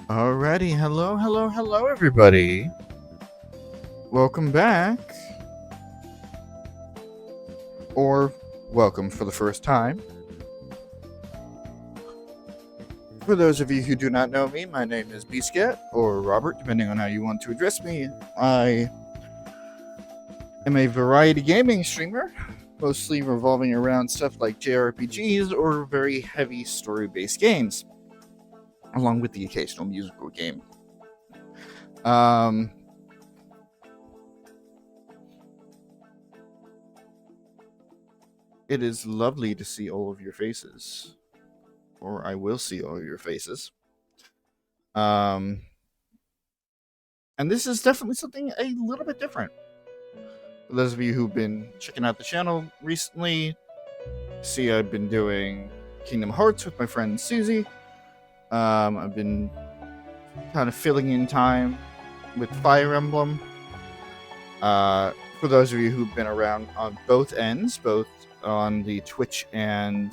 Alrighty, hello, everybody. Welcome back. Or welcome for the first time. For those of you who do not know me, my name is Biscuit, or Robert, depending on how you want to address me. I am a variety gaming streamer, mostly revolving around stuff like JRPGs or very heavy story-based games, along with the occasional musical game. It is lovely to see all of your faces, or I will see all of your faces. And this is definitely something a little bit different. For those of you who've been checking out the channel recently, see I've been doing Kingdom Hearts with my friend Suzie. I've been kind of filling in time with Fire Emblem. For those of you who've been around on both ends, both on the Twitch and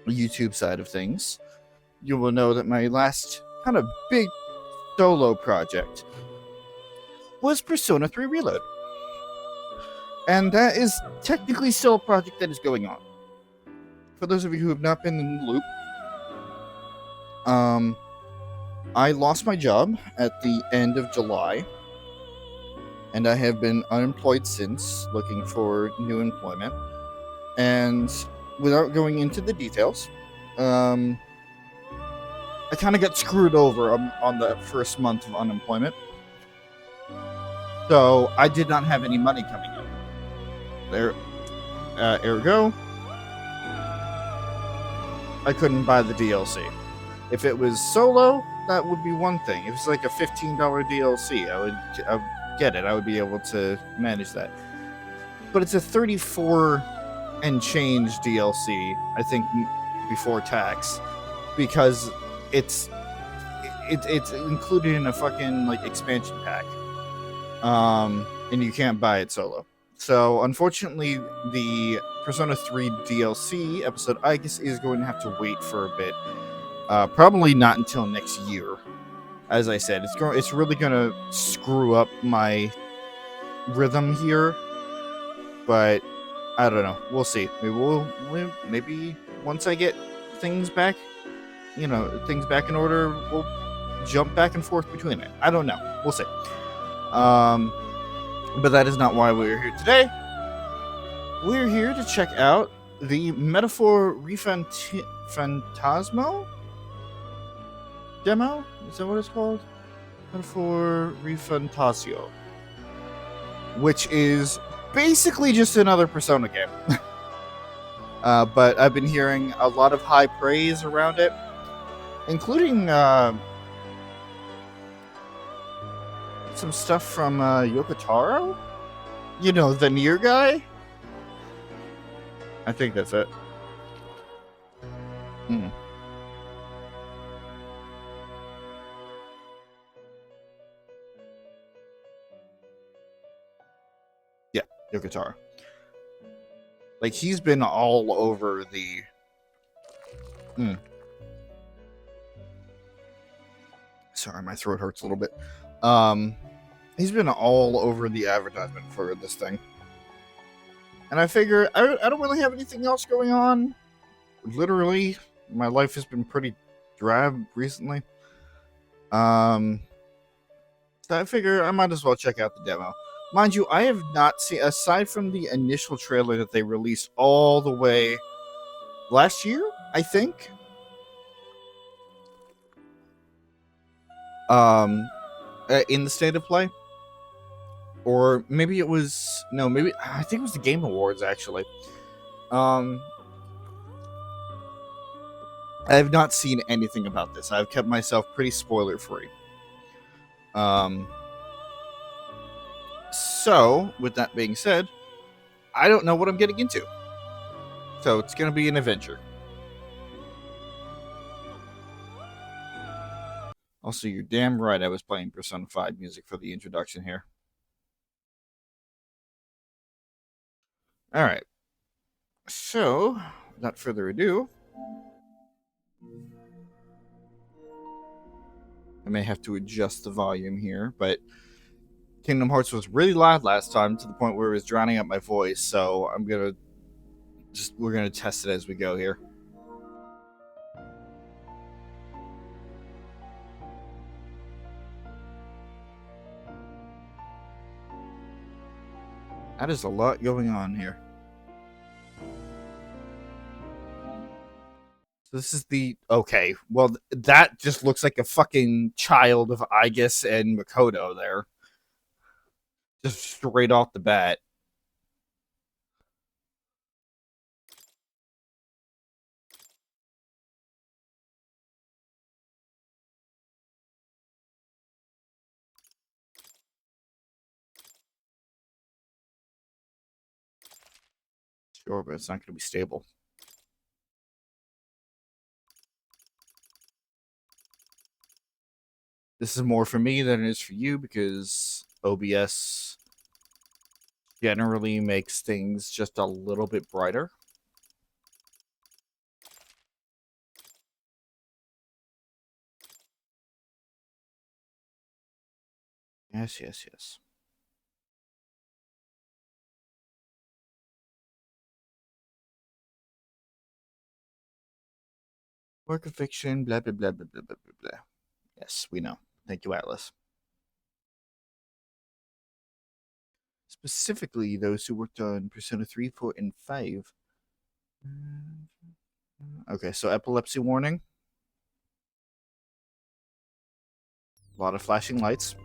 YouTube side of things, you will know that my last kind of big solo project was Persona 3 Reload. And that is technically still a project that is going on. For those of you who have not been in the loop, I lost my job at the end of July, and I have been unemployed since, looking for new employment. And without going into the details, I kind of got screwed over on the first month of unemployment. So I did not have any money coming in. Ergo, I couldn't buy the DLC. If it was solo, that would be one thing. If it's like a $15 DLC, I would get it. I would be able to manage that. But it's a 34 and change DLC, I think, before tax, because it's included in a fucking like expansion pack, and you can't buy it solo. So unfortunately, the Persona 3 DLC episode, I guess, is going to have to wait for a bit. Probably not until next year. As I said, it's really gonna screw up my rhythm here, but I don't know. We'll see. Maybe once I get things back, things back in order, we'll jump back and forth between it. I don't know. We'll see. But that is not why we're here today. We're here to check out the Metaphor ReFantazio demo? Is that what it's called? Metaphor ReFantazio. Which is basically just another Persona game. But I've been hearing a lot of high praise around it, including some stuff from Yoko Taro? You know, the Nier guy? I think that's it. Yeah, Yoko Taro. Like, he's been all over the... Sorry, my throat hurts a little bit. He's been all over the advertisement for this thing. And I figure, I don't really have anything else going on. Literally, my life has been pretty drab recently. So I figure I might as well check out the demo. Mind you, I have not seen, aside from the initial trailer that they released all the way last year, I think. In the State of Play. Or maybe it was, no, maybe, I think it was the Game Awards, actually. I have not seen anything about this. I've kept myself pretty spoiler-free. So, with that being said, I don't know what I'm getting into. So, it's going to be an adventure. Also, you're damn right I was playing Persona 5 music for the introduction here. Alright. So, without further ado, may have to adjust the volume here, but Kingdom Hearts was really loud last time to the point where it was drowning out my voice, so we're gonna test it as we go here. That is a lot going on here. So this is okay. Well, that just looks like a fucking child of Aigis and Makoto there. Just straight off the bat. Sure, but it's not going to be stable. This is more for me than it is for you because OBS generally makes things just a little bit brighter. Yes, yes, yes. Work of fiction, blah, blah, blah, blah, blah, blah, blah, blah. Yes, we know. Thank you, Atlas. Specifically, those who worked on Persona 3, 4, and 5. Okay, so epilepsy warning. A lot of flashing lights.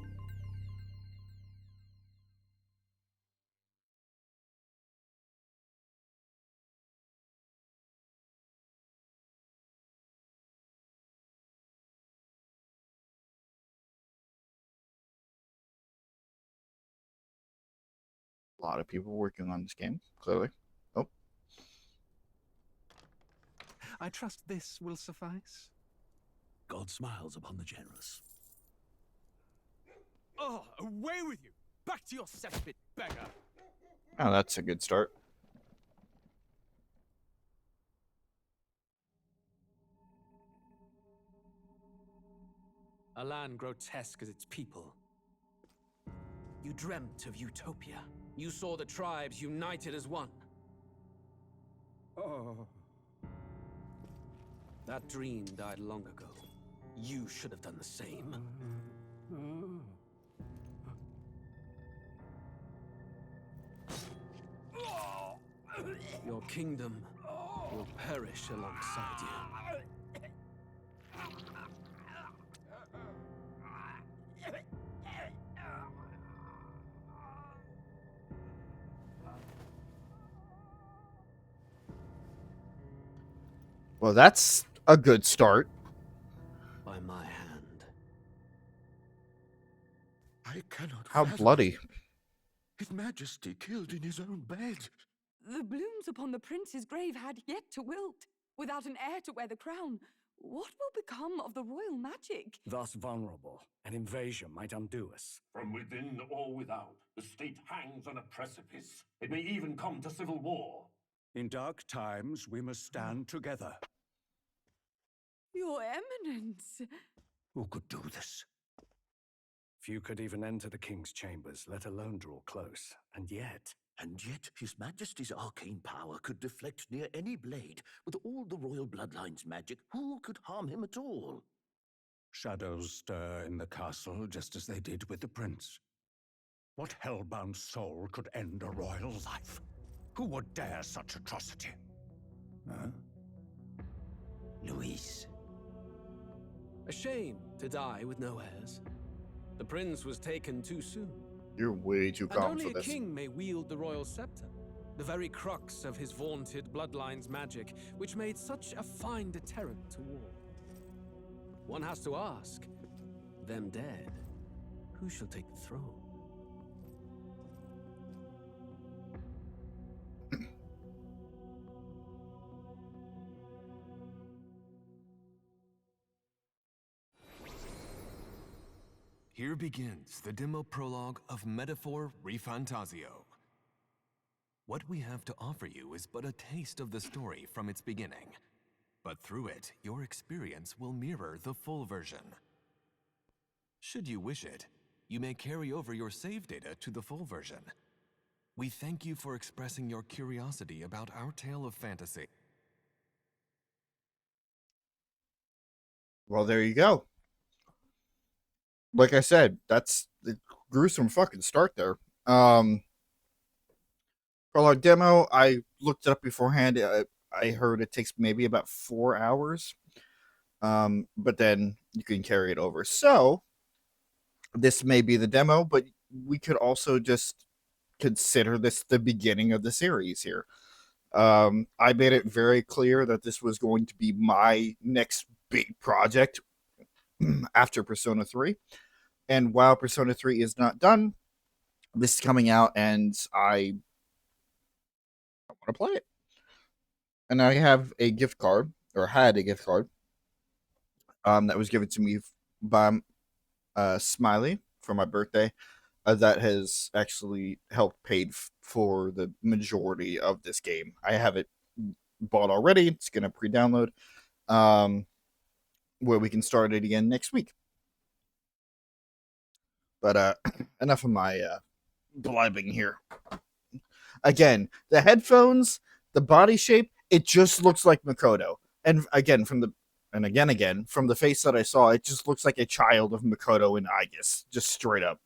A lot of people working on this game, clearly. Oh. I trust this will suffice. God smiles upon the generous. Oh, away with you! Back to your cesspit, beggar! Oh, that's a good start. A land grotesque as its people. You dreamt of utopia. You saw the tribes united as one. Oh. That dream died long ago. You should have done the same. Your kingdom will perish alongside you. Well, that's a good start. By my hand. I cannot. How bloody. His Majesty killed in his own bed. The blooms upon the prince's grave had yet to wilt. Without an heir to wear the crown, what will become of the royal magic? Thus vulnerable, an invasion might undo us. From within or without, the state hangs on a precipice. It may even come to civil war. In dark times, we must stand together. Your Eminence! Who could do this? Few could even enter the king's chambers, let alone draw close. And yet, His Majesty's arcane power could deflect near any blade. With all the royal bloodline's magic, who could harm him at all? shadows stir in the castle just as they did with the prince. What hellbound soul could end a royal life? Who would dare such atrocity? Huh? Luis. A shame to die with no heirs. The prince was taken too soon. You're way too And calm only for a this. king may wield the royal scepter. The very crux of his vaunted bloodline's magic, which made such a fine deterrent to war. One has to ask, them dead, who shall take the throne? Here begins the demo prologue of Metaphor ReFantazio. What we have to offer you is but a taste of the story from its beginning, but through it, your experience will mirror the full version. Should you wish it, you may carry over your save data to the full version. We thank you for expressing your curiosity about our tale of fantasy. Well, there you go. Like I said, that's the gruesome fucking start there. For our demo, I looked it up beforehand. I heard it takes maybe about 4 hours. But then you can carry it over. So this may be the demo, but we could also just consider this the beginning of the series here. I made it very clear that this was going to be my next big project after Persona 3. And while Persona 3 is not done, this is coming out and I want to play it. And I have a gift card, or had a gift card, that was given to me by Smiley for my birthday. That has actually helped paid for the majority of this game. I have it bought already. It's going to pre-download, where we can start it again next week. But enough of my blabbing here. Again, the headphones, the body shape, it just looks like Makoto. And again, from the face that I saw, it just looks like a child of Makoto and Aigis, just straight up.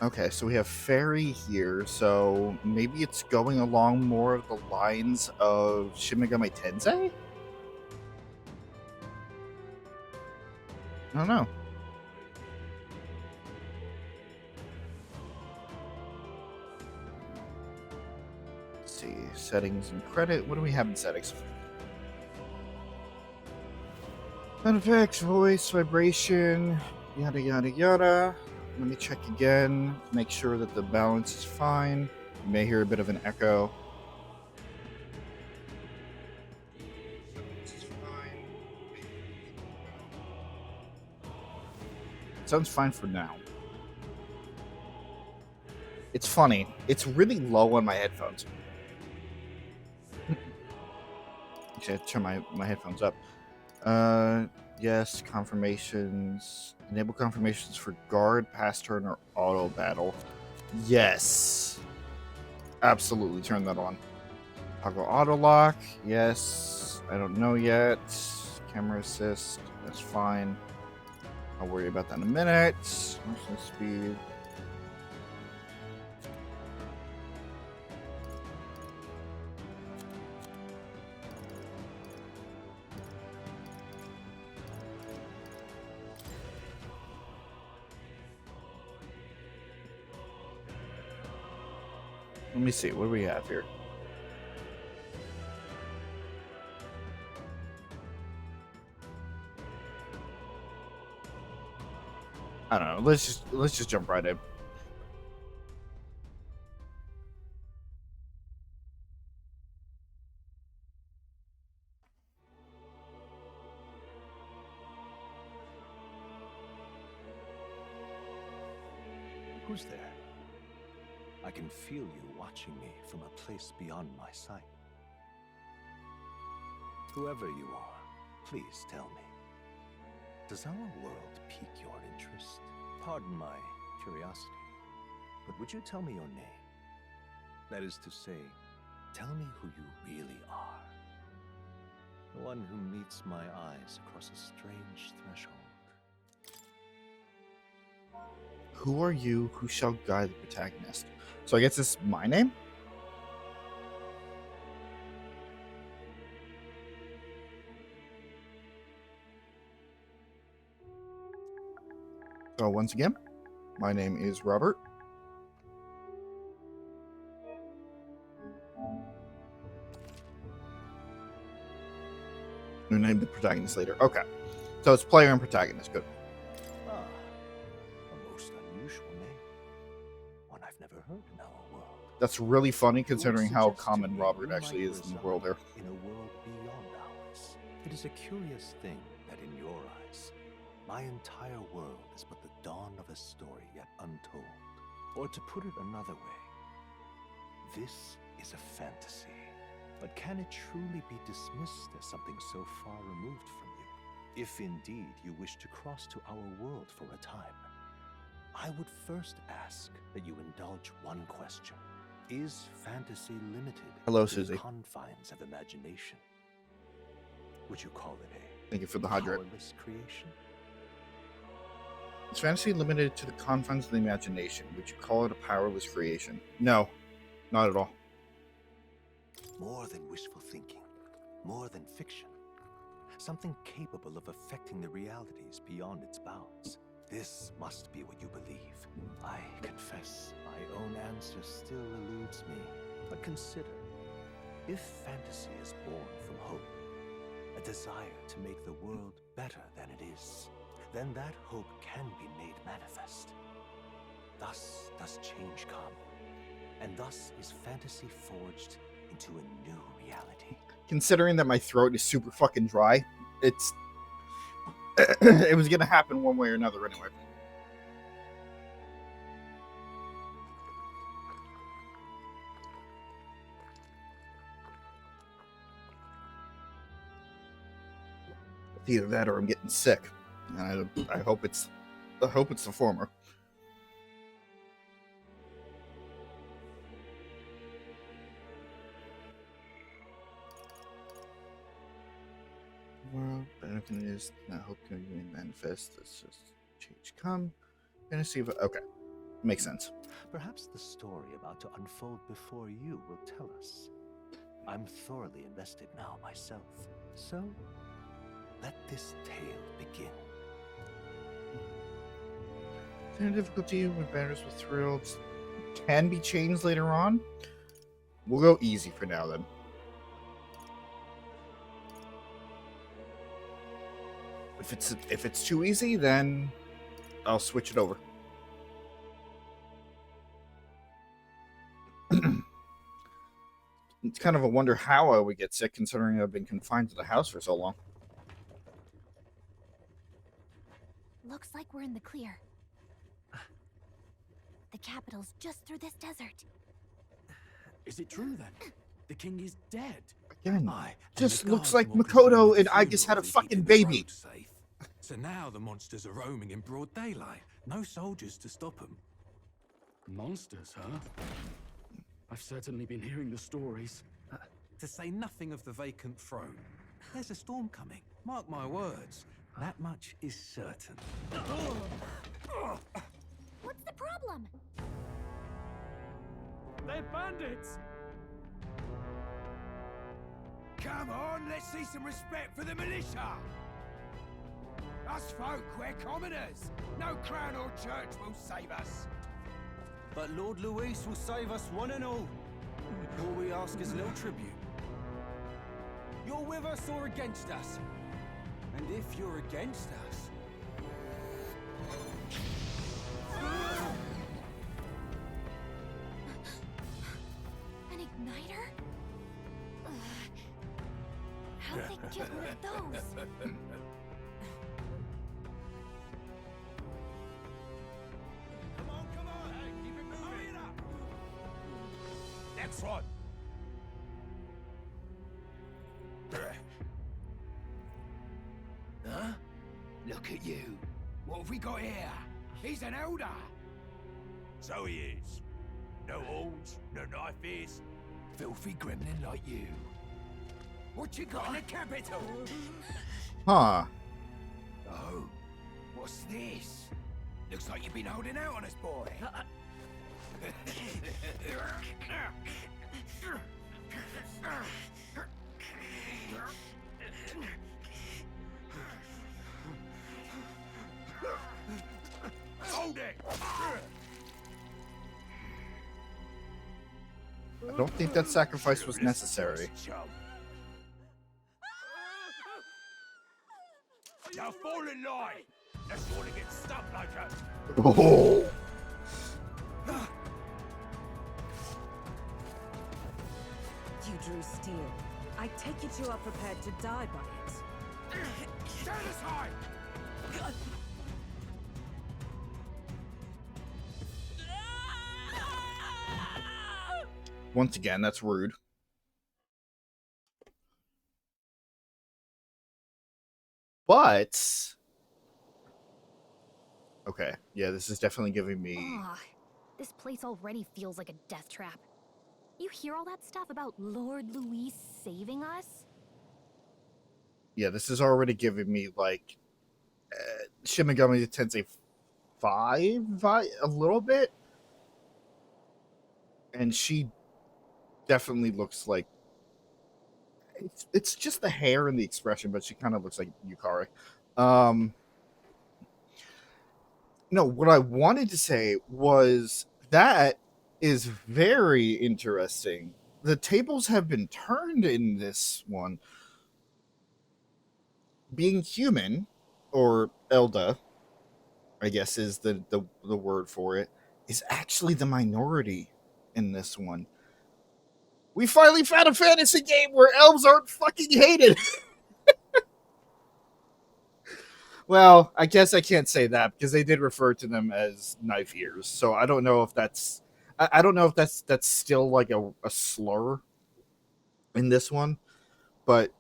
Okay, so we have Fairy here, so maybe it's going along more of the lines of Shin Megami Tensei? I don't know. Let's see, settings and credit. What do we have in settings? Sound effects, voice, vibration, yada yada yada. Let me check again, make sure that the balance is fine. You may hear a bit of an echo. Sounds fine for now. It's funny. It's really low on my headphones. Actually, I have to turn my headphones up. Yes, confirmations. Enable confirmations for guard, pass turn, or auto battle. Yes. Absolutely turn that on. Toggle auto lock. Yes. I don't know yet. Camera assist. That's fine. I'll worry about that in a minute. Motion speed. Let me see. What do we have here? I don't know. Let's just jump right in. Who's there? I can feel you watching me from a place beyond my sight. Whoever you are, please tell me. Does our world pique your interest? Pardon my curiosity, but would you tell me your name? That is to say, tell me who you really are. The one who meets my eyes across a strange threshold. Who are you who shall guide the protagonist? So I guess this is my name? So once again, my name is Robert. We'll name the protagonist later. Okay. So it's player and protagonist. Good. Ah, a most unusual name. One I've never heard in our world. That's really funny It would considering how suggest to common me Robert you actually might is in the world reside there. In a world beyond ours. It is a curious thing that in your eyes, my entire world is but the dawn of a story yet untold. Or to put it another way, this is a fantasy. But can it truly be dismissed as something so far removed from you? If indeed you wish to cross to our world for a time, I would first ask that you indulge one question. Is fantasy limited Hello, to the Suzie. confines of imagination? Would you call it a Thank you for the hydrate. powerless creation? Is fantasy limited to the confines of the imagination? Would you call it a powerless creation? No, not at all. More than wishful thinking, more than fiction. Something capable of affecting the realities beyond its bounds. This must be what you believe. I confess, my own answer still eludes me. But consider, if fantasy is born from hope, a desire to make the world better than it is, then that hope can be made manifest. Thus does change come, and thus is fantasy forged into a new reality. Considering that my throat is super fucking dry, it's it was gonna happen one way or another anyway. Either that or I'm getting sick, and I hope it's the former. World, anything is not hope can be made manifest. Let's just change come. Gonna see if okay, makes sense. Perhaps the story about to unfold before you will tell us. I'm thoroughly invested now myself, so let this tale begin. The difficulty when banners with thrills can be changed later on. We'll go easy for now then. If it's too easy, then I'll switch it over. It's kind of a wonder how I would get sick, considering I've been confined to the house for so long. Looks like we're in the clear. The capital's just through this desert. Is it true then? The king is dead. Again, Aye, and just the looks guards like want to know Makoto the and Aigis had a funerals and fucking keeping the baby. road safe. So now the monsters are roaming in broad daylight. No soldiers to stop them. Monsters, huh? I've certainly been hearing the stories. To say nothing of the vacant throne. There's a storm coming. Mark my words. That much is certain. What's the problem? They're bandits! Come on, let's see some respect for the militia! Us folk, we're commoners. No crown or church will save us. But Lord Luis will save us one and all. All we ask is a little tribute. You're with us or against us? And if you're against us... An igniter? How'd they get one of those? Come on, hey, keep it moving. Hurry it up. Next one. Huh? Look at you. What have we got here? He's an elder. So he is. No horns, no knife ears. Filthy gremlin like you. What you got in the capital? Huh. Oh, what's this? Looks like you've been holding out on us, boy. Hold it! I don't think that sacrifice was necessary. Now fall in line! Let's want to get stuck like that. Oh. You drew steel. I take it you are prepared to die by it. Stand aside! Once again, that's rude. But okay, yeah, this is definitely giving me. Ugh, this place already feels like a death trap. You hear all that stuff about Lord Louis saving us? Yeah, this is already giving me like Shin Megami Tensei 5 a little bit, and she definitely looks like it's just the hair and the expression, but she kind of looks like Yukari. No, what I wanted to say was that is very interesting. The tables have been turned in this one. Being human, or Elda, I guess is the word for it, is actually the minority in this one. We finally found a fantasy game where elves aren't fucking hated. Well, I guess I can't say that because they did refer to them as knife ears. So I don't know if that's I don't know if that's still like a slur in this one, but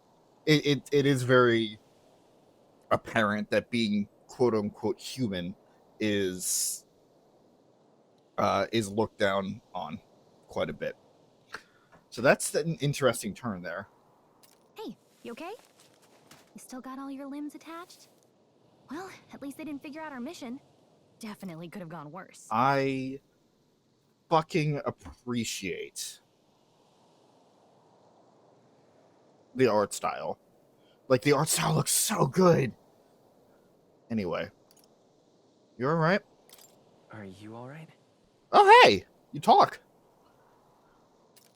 it is very apparent that being quote unquote human is looked down on quite a bit. So that's an interesting turn there. Hey, you okay? You still got all your limbs attached? Well, at least they didn't figure out our mission. Definitely could have gone worse. I fucking appreciate the art style. Like, the art style looks so good. Anyway. You alright? Are you alright? Oh, hey! You talk.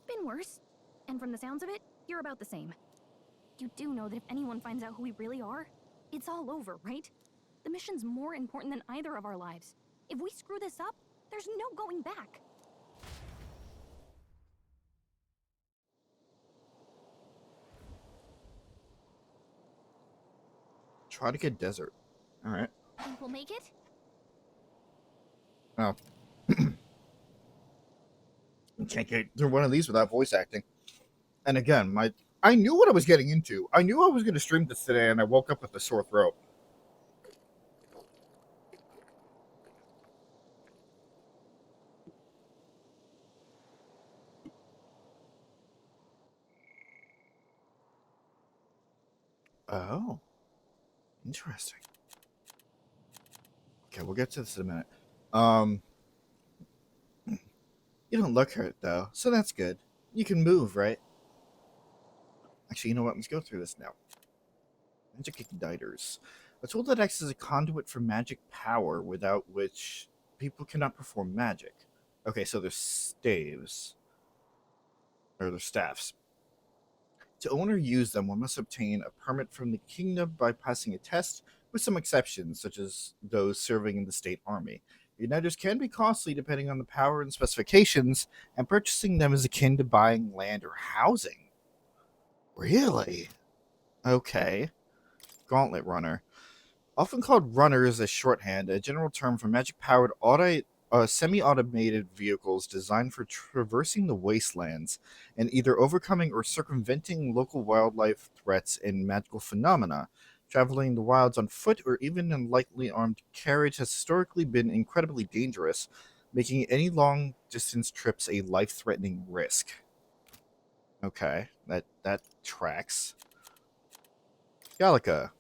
Been worse. And from the sounds of it, you're about the same. You do know that if anyone finds out who we really are, it's all over, right? The mission's more important than either of our lives. If we screw this up, there's no going back. Try to get desert. Alright. Think we'll make it? Oh. You can't get through one of these without voice acting. And again, I knew what I was getting into. I knew I was going to stream this today, and I woke up with a sore throat. Oh. Interesting. Okay, we'll get to this in a minute. You don't look hurt, though, so that's good. You can move, right? Actually, you know what? Let's go through this now. Magic igniters. A tool that acts as a conduit for magic power, without which people cannot perform magic. Okay, so there's staves. Or there's staffs. To own or use them, one must obtain a permit from the kingdom by passing a test, with some exceptions, such as those serving in the state army. Igniters can be costly depending on the power and specifications, and purchasing them is akin to buying land or housing. Really? Okay. Gauntlet Runner. Often called runners as shorthand, a general term for magic-powered semi-automated vehicles designed for traversing the wastelands and either overcoming or circumventing local wildlife threats and magical phenomena. Traveling the wilds on foot or even in lightly armed carriage has historically been incredibly dangerous, making any long-distance trips a life-threatening risk. Okay, that tracks. Gallica.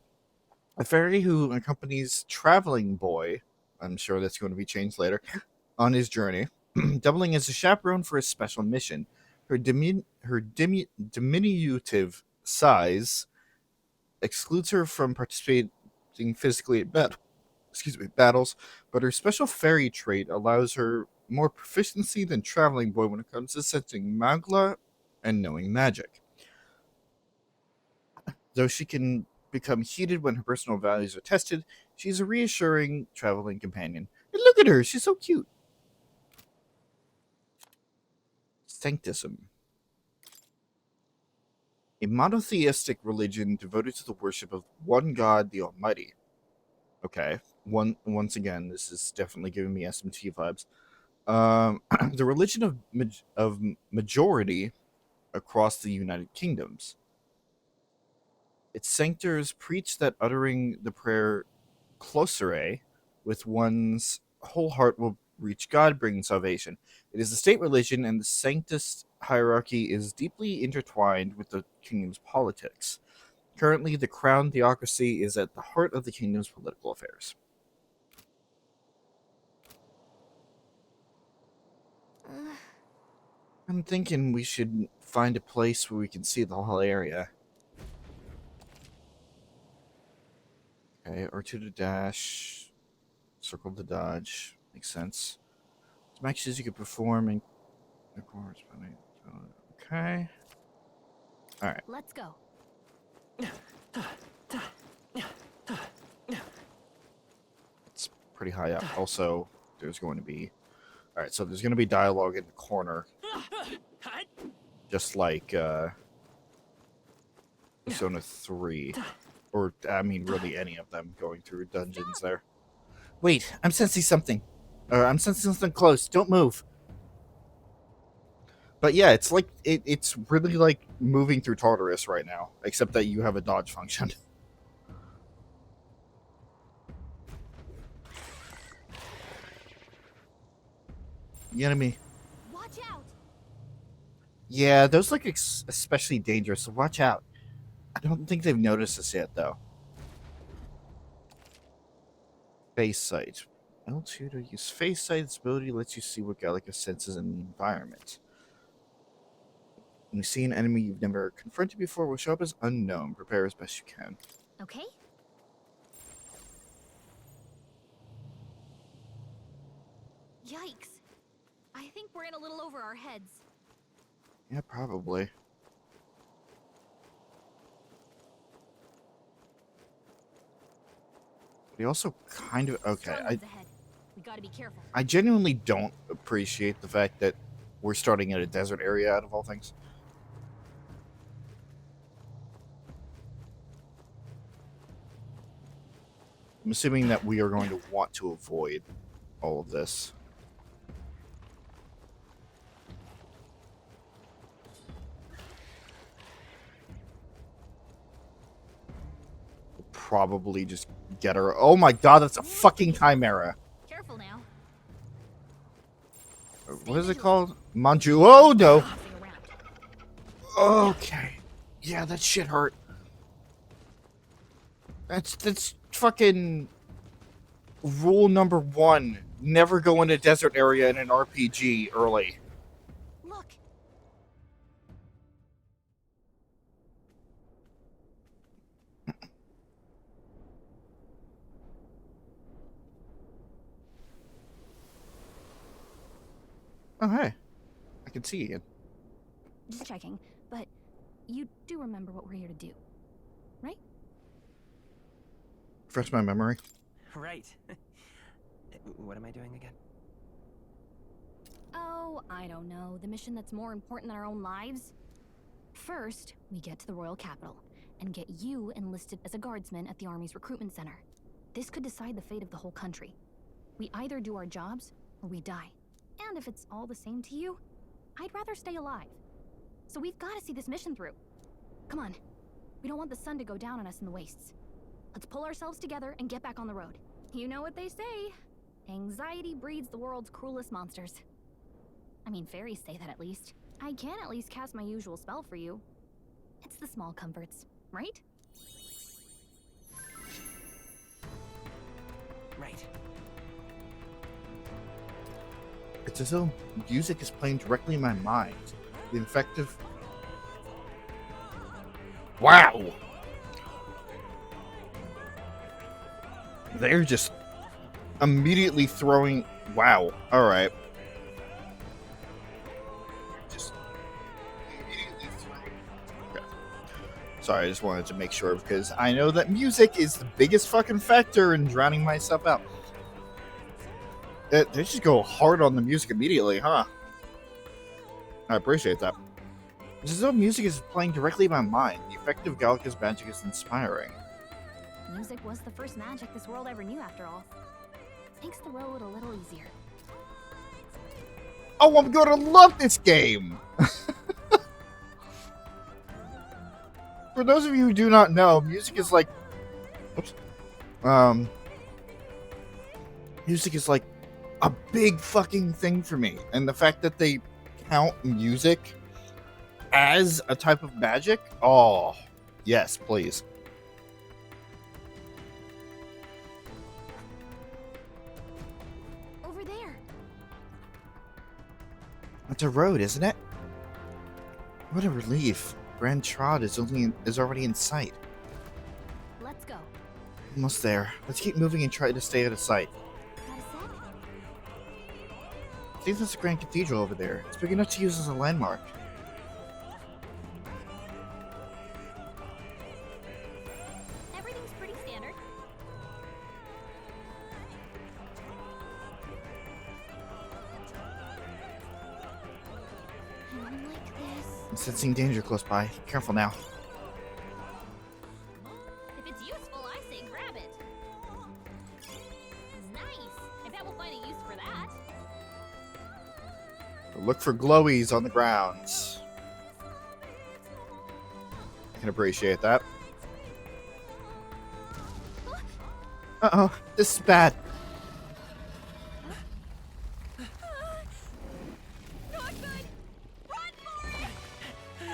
A fairy who accompanies traveling boy, I'm sure that's going to be changed later, on his journey, doubling as a chaperone for a special mission. Her diminutive size excludes her from participating physically at battles, but her special fairy trait allows her more proficiency than traveling boy when it comes to sensing magla and knowing magic. Though she can become heated when her personal values are tested, she's a reassuring traveling companion. And look at her, she's so cute. Sanctism. A monotheistic religion devoted to the worship of one God, the Almighty. Okay, once again, this is definitely giving me SMT vibes. the religion of majority across the United Kingdoms. Its sanctors preach that uttering the prayer Closere with one's whole heart will reach God, bringing salvation. It is a state religion, and the sanctus hierarchy is deeply intertwined with the kingdom's politics. Currently, the crown theocracy is at the heart of the kingdom's political affairs. I'm thinking we should find a place where we can see the whole area. Okay, R2 to dash, circle to dodge. Makes sense. Some actions you can perform in the corresponding. Okay. Alright. Let's go. It's pretty high up. Also, there's going to be... Alright, so there's going to be dialogue in the corner. Just like Persona 3. Or, I mean, really any of them going through dungeons there. Wait, I'm sensing something. I'm sensing something close. Don't move. But yeah, it's like it's really like moving through Tartarus right now, except that you have a dodge function. The enemy. Watch out. Yeah, those look especially dangerous, so watch out. I don't think they've noticed us yet, though. Face sight. L2 to use face sight. Its ability lets you see what Gallica senses in the environment. When you see an enemy you've never confronted before, will show up as unknown. Prepare as best you can. Okay. Yikes. I think we're in a little over our heads. Yeah, probably. But he also kind of... Okay, We gotta be careful. I genuinely don't appreciate the fact that we're starting at a desert area out of all things. I'm assuming that we are going to want to avoid all of this. We'll probably just get her. Oh my god, that's a fucking chimera. Careful now. What is it called? Manju. Oh no. Okay. Yeah, that shit hurt. That's fucking rule number 1. Never go in a desert area in an RPG early. Look. Oh, hey. I can see you again. Just checking, but you do remember what we're here to do, right? Refresh my memory. Right. What am I doing again? Oh, I don't know. The mission that's more important than our own lives? First, we get to the royal capital and get you enlisted as a guardsman at the army's recruitment center. This could decide the fate of the whole country. We either do our jobs or we die. And if it's all the same to you, I'd rather stay alive. So we've got to see this mission through. Come on. We don't want the sun to go down on us in the wastes. Let's pull ourselves together and get back on the road. You know what they say. Anxiety breeds the world's cruelest monsters. I mean, fairies say that at least. I can at least cast my usual spell for you. It's the small comforts, right? Right. It's as though music is playing directly in my mind. The effective... Wow! They're just immediately throwing... Wow. Alright. Just immediately throwing... Okay. Sorry, I just wanted to make sure, because I know that music is the biggest fucking factor in drowning myself out. They just go hard on the music immediately, huh? I appreciate that. It's as though music is playing directly in my mind. The effect of Gallica's magic is inspiring. Music was the first magic this world ever knew, after all. Makes the road a little easier. Oh, I'm gonna love this game! For those of you who do not know, music is like... Oops. Music is like a big fucking thing for me. And the fact that they count music as a type of magic? Oh, yes, please. Over there. It's a road, isn't it? What a relief. Grand Trod is already in sight. Let's go. Almost there. Let's keep moving and try to stay out of sight. See, there's a Grand Cathedral over there. It's big enough to use as a landmark. Everything's pretty standard. Like this. I'm sensing danger close by. Careful now. If it's useful, I say grab it. Nice. I bet we'll find a use for that. Look for glowies on the grounds. I can appreciate that. Uh-oh, this is bad. Not good. Run for it.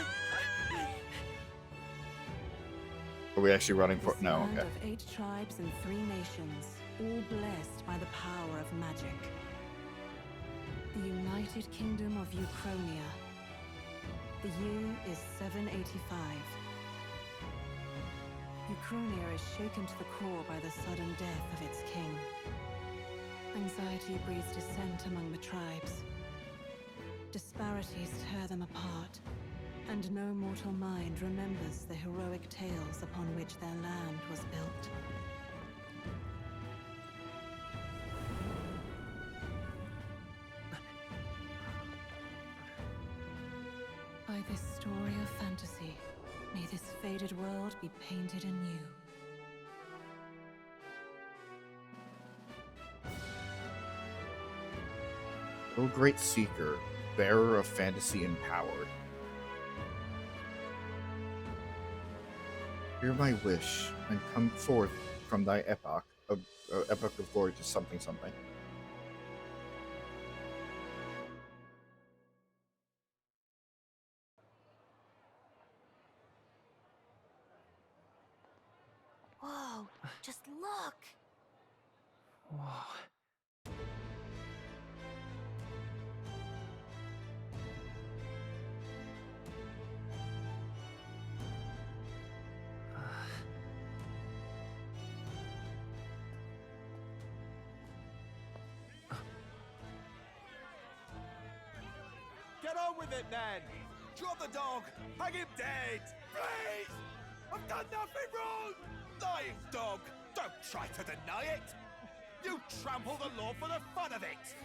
Are we actually running for? No, Land okay. of 8 tribes and 3 nations, all blessed by the power of magic. The United Kingdom of Uchronia. The year is 785. Uchronia is shaken to the core by the sudden death of its king. Anxiety breeds dissent among the tribes. Disparities tear them apart, and no mortal mind remembers the heroic tales upon which their land was built. By this story of fantasy, may this faded world be painted anew. O great seeker, bearer of fantasy and power. Hear my wish, and come forth from thy epoch of glory to something something. Whoa, just look. Whoa. Get on with it, then! Drop the dog! Hang him dead! Please! I've done nothing wrong! Lying dog! Don't try to deny it! You trample the law for the fun of it!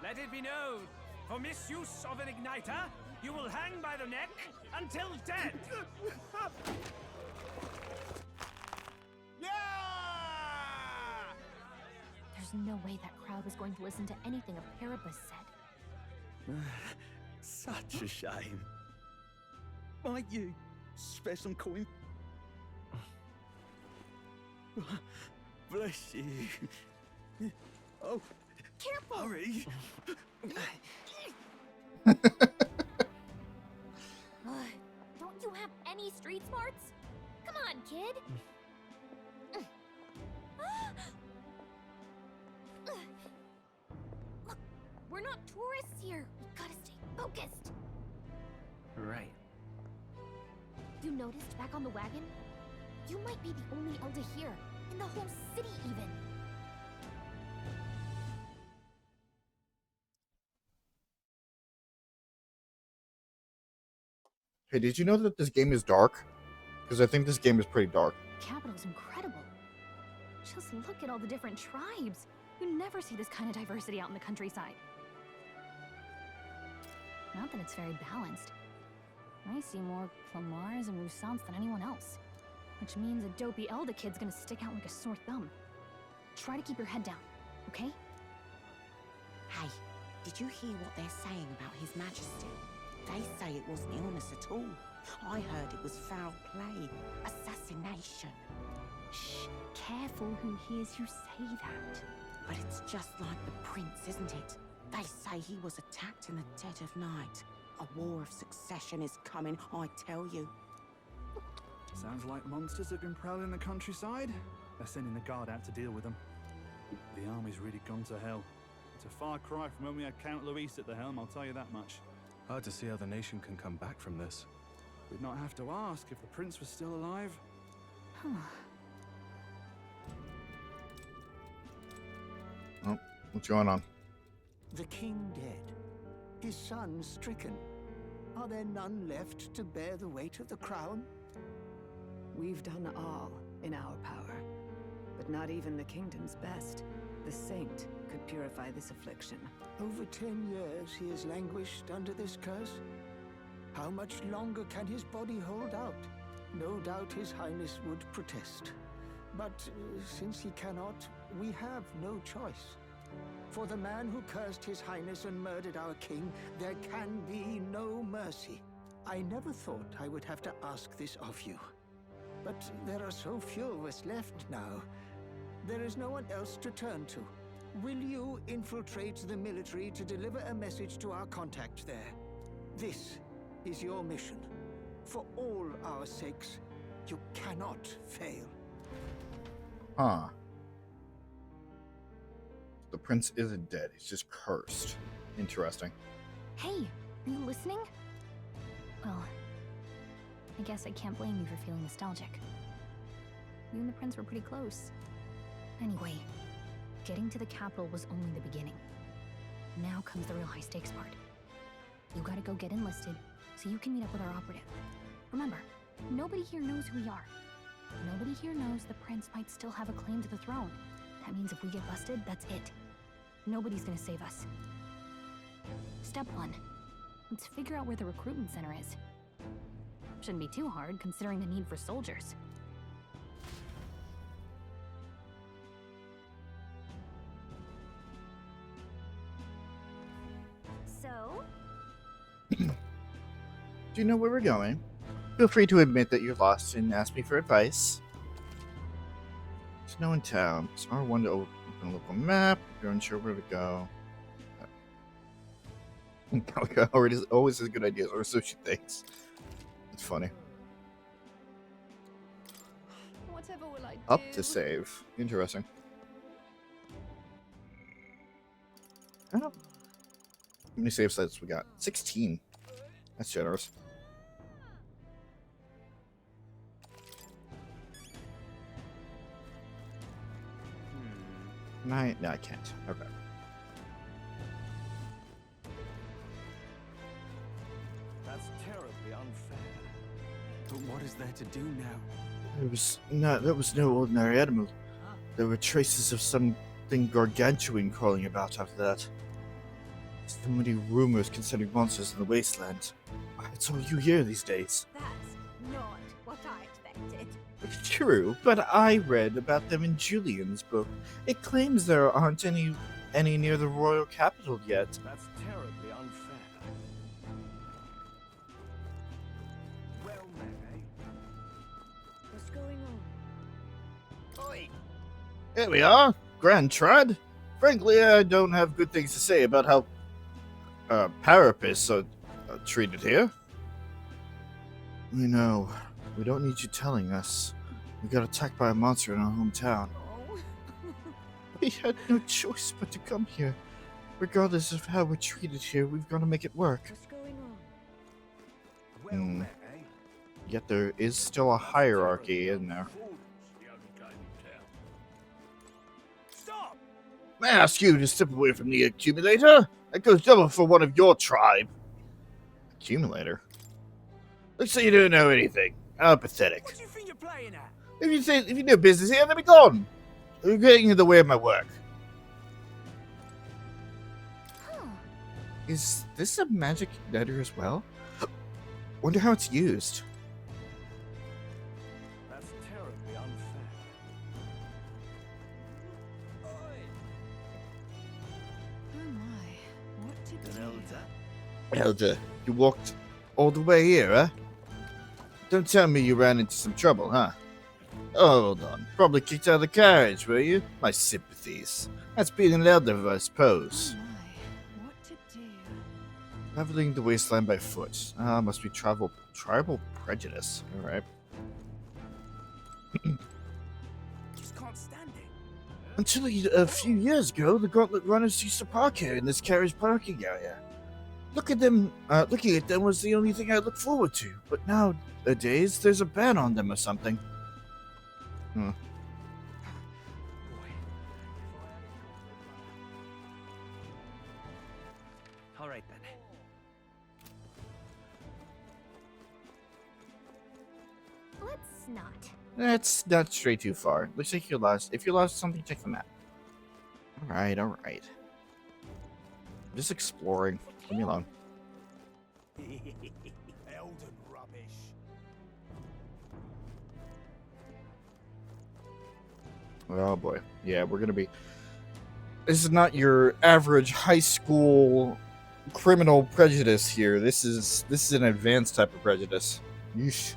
Let it be known, for misuse of an igniter, you will hang by the neck until dead! Yeah! There's no way that crowd was going to listen to anything a Paribus said. Such a shame. Might you spare some coin? Bless you. Oh, careful! Hurry! Don't you have any street smarts? Come on, kid! Look, we're not tourists here. We gotta stay focused. Right. You noticed back on the wagon? You might be the only Elder here, in the whole city even. Hey, did you know that this game is dark? Because I think this game is pretty dark. Capital's incredible. Just look at all the different tribes. You never see this kind of diversity out in the countryside. Not that it's very balanced. I see more Plamars and Roussants than anyone else. Which means a dopey Elda kid's gonna stick out like a sore thumb. Try to keep your head down, okay? Hi. Did you hear what they're saying about His Majesty? They say it wasn't illness at all. I heard it was foul play, assassination. Shh, careful who hears you say that. But it's just like the prince, isn't it? They say he was attacked in the dead of night. A war of succession is coming, I tell you. Sounds like monsters have been prowling the countryside. They're sending the guard out to deal with them. The army's really gone to hell. It's a far cry from when we had Count Luis at the helm, I'll tell you that much. Hard to see how the nation can come back from this. We'd not have to ask if the prince was still alive. Oh, what's going on? The king dead, his son stricken. Are there none left to bear the weight of the crown? We've done all in our power, but not even the kingdom's best. The saint could purify this affliction. Over 10 years he has languished under this curse. How much longer can his body hold out? No doubt His Highness would protest. But since he cannot, we have no choice. For the man who cursed His Highness and murdered our king, there can be no mercy. I never thought I would have to ask this of you. But there are so few of us left now. There is no one else to turn to. Will you infiltrate the military to deliver a message to our contact there? This is your mission. For all our sakes, you cannot fail. Huh. The prince isn't dead. He's just cursed. Interesting. Hey, are you listening? Well, I guess I can't blame you for feeling nostalgic. You and the prince were pretty close. Anyway, getting to the capital was only the beginning. Now comes the real high-stakes part. You gotta go get enlisted, so you can meet up with our operative. Remember, nobody here knows who we are. Nobody here knows the prince might still have a claim to the throne. That means if we get busted, that's it. Nobody's gonna save us. Step 1. Let's figure out where the recruitment center is. Shouldn't be too hard, considering the need for soldiers. So? Do you know where we're going? Feel free to admit that you're lost and ask me for advice. There's no one in town. It's R1 to open a local map. If you're unsure where to go. Calico always has good ideas, or so she thinks. It's funny. Whatever will I do? Up to save. Interesting. Oh. How many save sites we got? 16. That's generous. No, I can't. Okay. That's terribly unfair. But what is there to do now? That was no ordinary animal. There were traces of something gargantuan crawling about after that. So many rumors concerning monsters in the wasteland. It's all you hear these days. That's not what I expected. True, but I read about them in Julian's book. It claims there aren't any near the royal capital yet. That's terribly unfair. Well, maybe. What's going on? Oi! Here we are, Grand Trad. Frankly, I don't have good things to say about how parapists are treated here. We know. We don't need you telling us. We got attacked by a monster in our hometown. Oh. We had no choice but to come here. Regardless of how we're treated here, we've got to make it work. What's going on? Well, maybe. Yet there is still a hierarchy in there. Stop! May I ask you to step away from the accumulator? That goes double for one of your tribe. Accumulator? Looks like you don't know anything. How pathetic. What do you think you're playing at? If you know business here, then be gone. You're getting in the way of my work. Huh. Is this a magic igniter as well? Wonder how it's used. That's terribly unfair. Oh my, what Elder, you walked all the way here, huh? Don't tell me you ran into some trouble, huh? Oh, hold on. Probably kicked out of the carriage, were you? My sympathies. That's being an elder, I suppose. What to do? Traveling the wasteland by foot. Must be tribal prejudice. Alright. Just can't stand it. Until a few years ago, the Gauntlet Runners used to park here in this carriage parking area. Looking at them was the only thing I looked forward to. But nowadays, there's a ban on them or something. All right then. Let's not. That's not stray too far. Looks like you lost. If you lost something, check the map. Alright. I'm just exploring. Leave me alone. Elden rubbish. Oh boy. Yeah, we're gonna be... This is not your average high school criminal prejudice here. This is an advanced type of prejudice. Yeesh.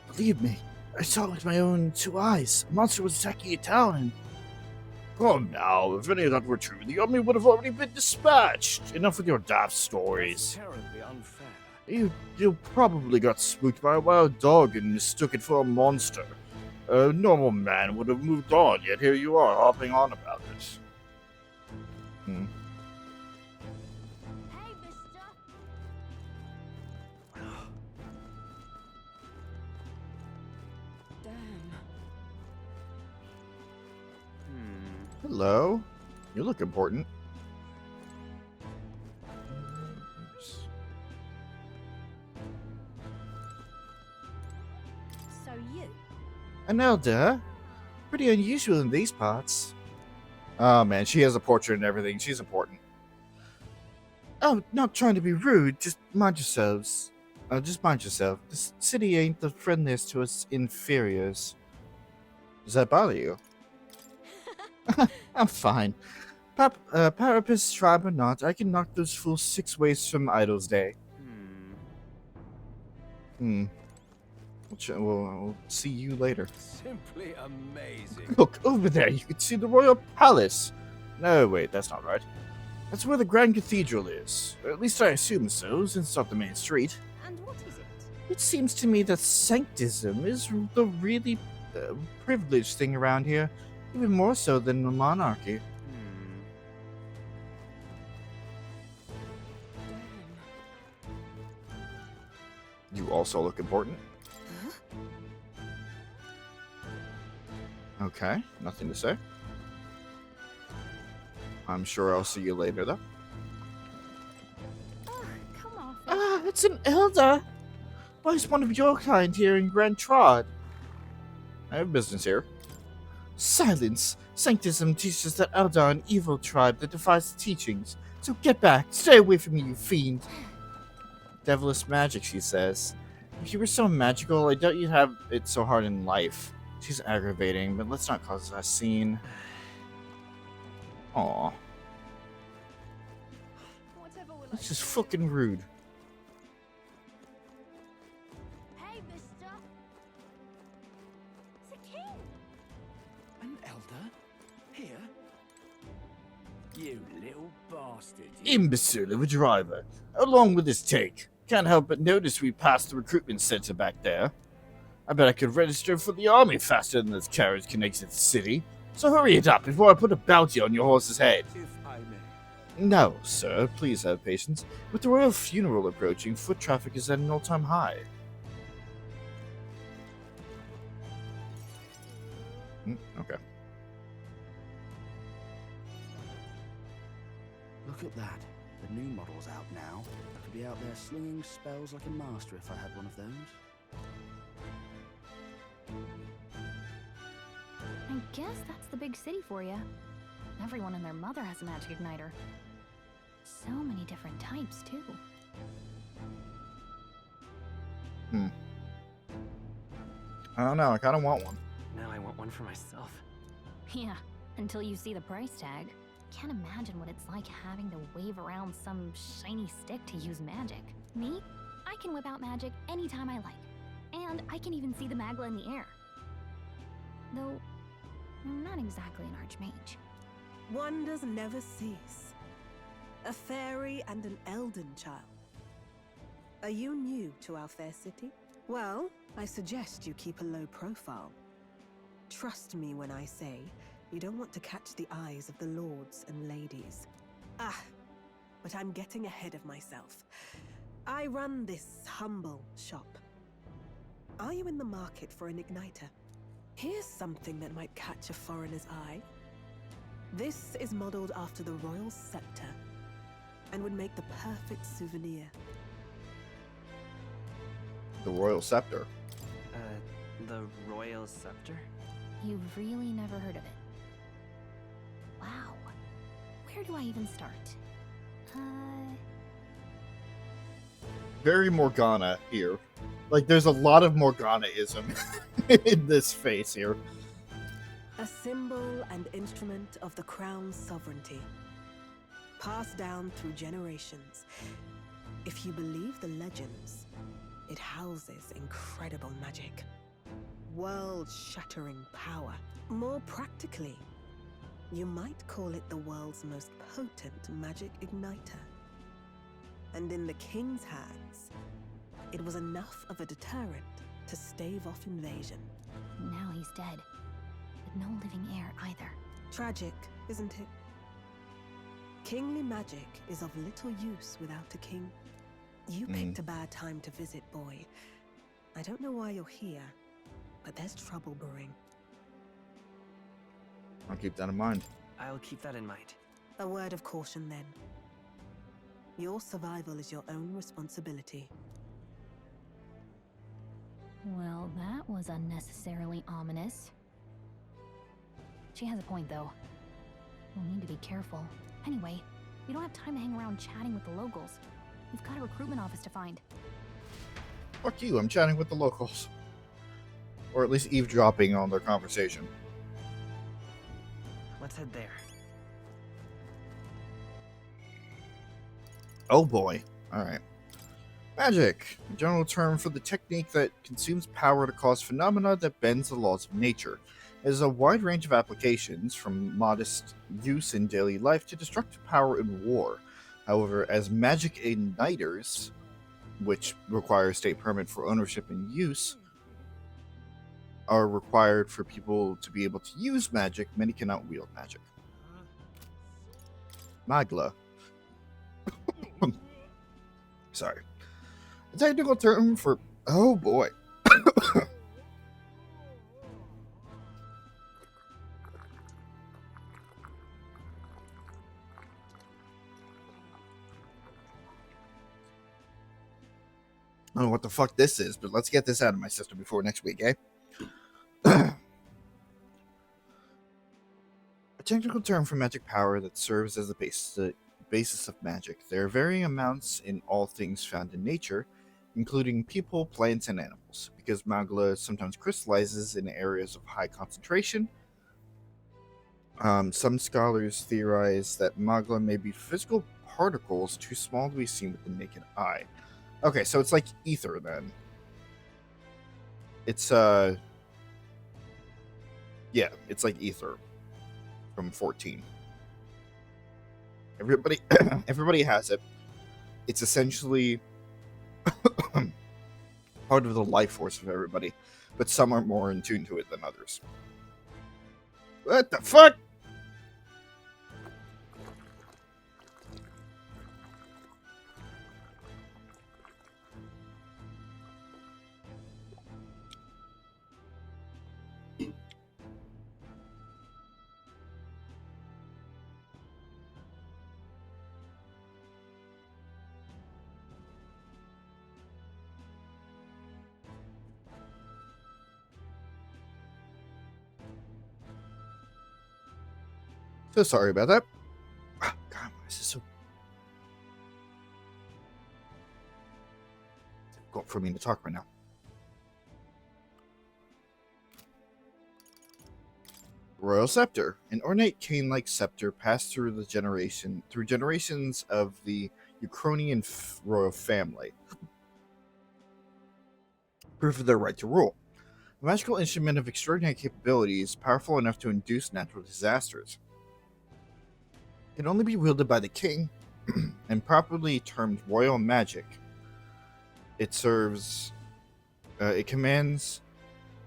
Believe me, I saw it with my own 2 eyes. A monster was attacking a town and... Come now, if any of that were true, the army would have already been dispatched. Enough with your daft stories. Terribly unfair. You probably got spooked by a wild dog and mistook it for a monster. A normal man would have moved on, yet here you are, hopping on about it. Hey, mister. Damn. Hello? You look important. So you. An elder? Pretty unusual in these parts. Oh man, she has a portrait and everything. She's important. Oh, not trying to be rude. Just mind yourselves. Just mind yourself. This city ain't the friendliest to us inferiors. Does that bother you? I'm fine. Parapus tribe or not, I can knock those fools 6 ways from Idol's Day. We'll see you later. Simply amazing. Look, over there, you can see the Royal Palace. No, wait, that's not right. That's where the Grand Cathedral is. Or at least I assume so, since it's not the main street. And what is it? It seems to me that sanctism is the really privileged thing around here. Even more so than the monarchy. You also look important. Okay, nothing to say. I'm sure I'll see you later, though. Come off. Ah, it's an elder! Why is one of your kind here in Grand Trod? I have business here. Silence! Sanctism teaches that elder are an evil tribe that defies the teachings. So get back! Stay away from me, you fiend! Devilish magic, she says. If you were so magical, I doubt you'd have it so hard in life. She's aggravating, but let's not cause a scene. Aw. That's just fucking rude. Hey, mister. It's a king. An elder? Here? You little bastard. Imbecile of a driver. How long will this take? Can't help but notice we passed the recruitment center back there. I bet I could register for the army faster than this carriage can exit the city. So hurry it up before I put a bounty on your horse's head. If I may. No, sir. Please have patience. With the royal funeral approaching, foot traffic is at an all-time high. Okay. Look at that. The new model's out now. I could be out there slinging spells like a master if I had one of those. I guess that's the big city for you. Everyone and their mother has a magic igniter. So many different types, too. I don't know. I kind of want one. Now I want one for myself. Yeah, Until you see the price tag. Can't imagine what it's like having to wave around some shiny stick to use magic. Me? I can whip out magic anytime I like. And I can even see the Magla in the air. Though, I'm not exactly an archmage. Wonders never cease. A fairy and an elden child. Are you new to our fair city? Well, I suggest you keep a low profile. Trust me when I say you don't want to catch the eyes of the lords and ladies. But I'm getting ahead of myself. I run this humble shop. Are you in the market for an igniter? Here's something that might catch a foreigner's eye. This is modeled after the royal scepter and would make the perfect souvenir. The royal scepter? The royal scepter? You've really never heard of it. Wow. Where do I even start? Very Morgana here. Like, there's a lot of Morgana-ism in this face here. A symbol and instrument of the crown's sovereignty. Passed down through generations. If you believe the legends, it houses incredible magic. World-shattering power. More practically, you might call it the world's most potent magic igniter. And in the king's hands, it was enough of a deterrent to stave off invasion. Now he's dead. With no living heir either. Tragic, isn't it? Kingly magic is of little use without a king. You picked a bad time to visit, boy. I don't know why you're here, but there's trouble brewing. I'll keep that in mind. I'll keep that in mind. A word of caution, then. Your survival is your own responsibility. Well, that was unnecessarily ominous. She has a point, though. We'll need to be careful. Anyway, we don't have time to hang around chatting with the locals. We've got a recruitment office to find. Fuck you, I'm chatting with the locals. Or at least eavesdropping on their conversation. Let's head there. Oh boy. Alright. Magic. A general term for the technique that consumes power to cause phenomena that bends the laws of nature. It has a wide range of applications, from modest use in daily life to destructive power in war. However, as magic igniters, which require state permit for ownership and use, are required for people to be able to use magic, many cannot wield magic. Magla. Sorry. A technical term for... Oh boy. I don't know what the fuck this is, but let's get this out of my system before next week, eh? A technical term for magic power that serves as the basis of magic. There are varying amounts in all things found in nature, including people, plants, and animals. Because magla sometimes crystallizes in areas of high concentration, some scholars theorize that magla may be physical particles too small to be seen with the naked eye. Okay, so it's like ether then. It's yeah, it's like ether from 14. Everybody has it. It's essentially part of the life force of everybody, but some are more in tune to it than others. What the fuck? So sorry about that. Oh, God, this is so difficult for me to talk right now. Royal Scepter, an ornate cane-like scepter passed through generations of the Ukrainian royal family. Proof of their right to rule. A magical instrument of extraordinary capabilities, powerful enough to induce natural disasters. It can only be wielded by the king, and properly termed royal magic. It serves. It commands.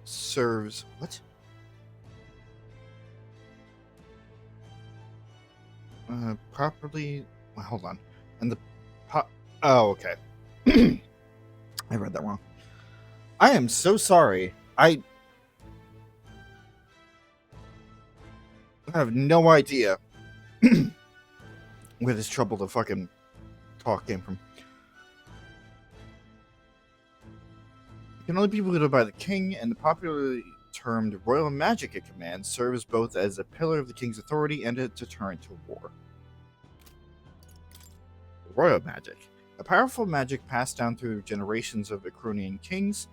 Serves. What? Properly. Well, hold on. And the. Oh, okay. I read that wrong. I am so sorry. I have no idea where this trouble to fucking talk came from. It can only be wielded by the king, and the popularly termed royal magic it commands serves both as a pillar of the king's authority and a deterrent to war. Royal magic. A powerful magic passed down through generations of Ukrainian kings,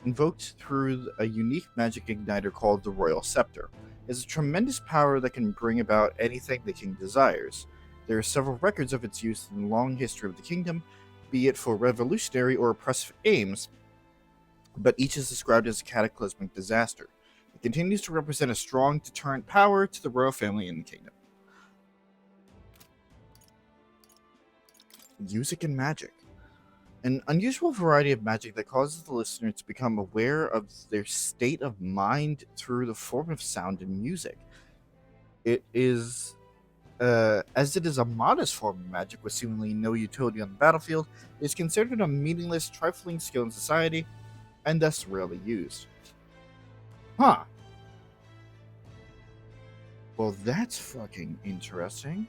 invoked through a unique magic igniter called the Royal Scepter. It is a tremendous power that can bring about anything the king desires. There are several records of its use in the long history of the kingdom, be it for revolutionary or oppressive aims, but each is described as a cataclysmic disaster. It continues to represent a strong deterrent power to the royal family in the kingdom. Music and magic. An unusual variety of magic that causes the listener to become aware of their state of mind through the form of sound and music. It is, as it is a modest form of magic with seemingly no utility on the battlefield, it is considered a meaningless, trifling skill in society, and thus rarely used. Huh. Well, that's fucking interesting.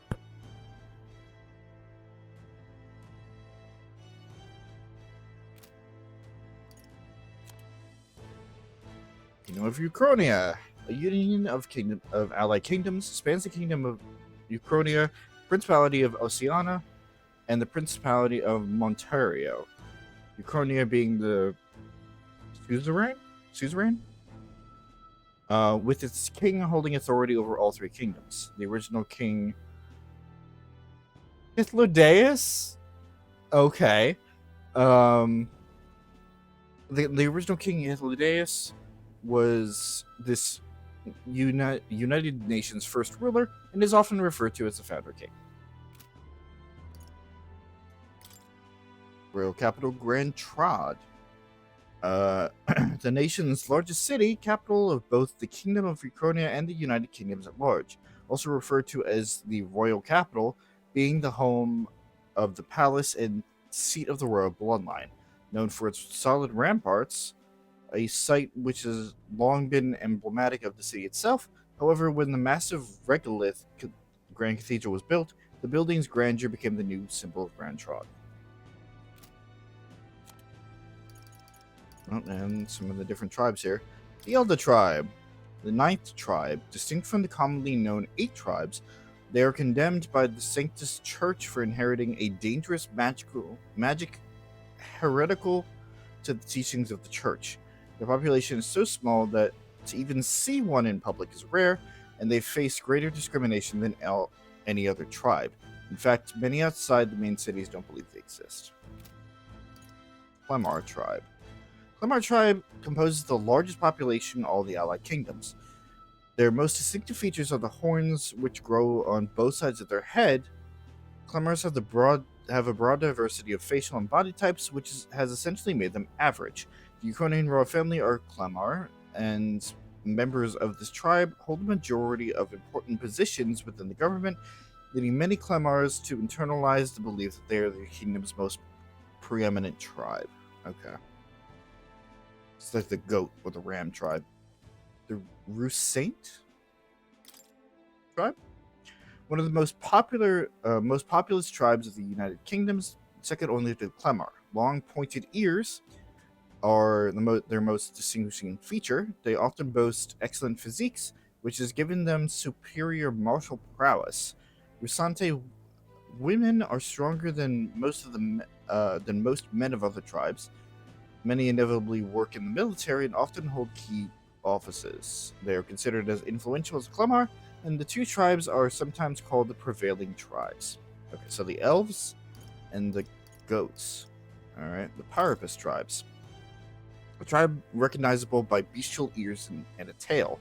Kingdom of Ukrainia. A union of allied kingdoms spans the kingdom of Ukrainia, Principality of Oceania, and the Principality of Montario. Ukrainia being the suzerain? With its king holding authority over all three kingdoms. The original king Hythlodaeus? Okay. The original king Hythlodaeus was this United Nations first ruler and is often referred to as the founder king. Royal capital Grand Trad. The nation's largest city, capital of both the Kingdom of Ukrainia and the United Kingdoms at large, also referred to as the royal capital, being the home of the palace and seat of the royal bloodline, known for its solid ramparts, a site which has long been emblematic of the city itself. However, when the massive regolith Grand Cathedral was built, the building's grandeur became the new symbol of Grand Trad. Oh, and some of the different tribes here. The Elder tribe, the 9th tribe, distinct from the commonly known 8 tribes, they are condemned by the Sanctus Church for inheriting a dangerous magic heretical to the teachings of the church. Their population is so small that to even see one in public is rare, and they face greater discrimination than any other tribe. In fact, many outside the main cities don't believe they exist. Clemar tribe. Clemar tribe composes the largest population in all the allied kingdoms. Their most distinctive features are the horns, which grow on both sides of their head. Clemars have a broad diversity of facial and body types, which has essentially made them average. The Ukrainian royal family are Clemar, and members of this tribe hold a majority of important positions within the government, leading many Clemars to internalize the belief that they are the kingdom's most preeminent tribe. Okay. It's like the goat or the ram tribe. The Russaint tribe? One of the most populous tribes of the United Kingdoms, second only to Clemar. Long pointed ears are their most distinguishing feature. They often boast excellent physiques, which has given them superior martial prowess. Rusante women are stronger than most men of other tribes. Many inevitably work in the military and often hold key offices. They are considered as influential as Clemar, and the two tribes are sometimes called the prevailing tribes. Okay, so the elves and the goats. Alright, the Parapus tribes. A tribe recognizable by bestial ears and a tail.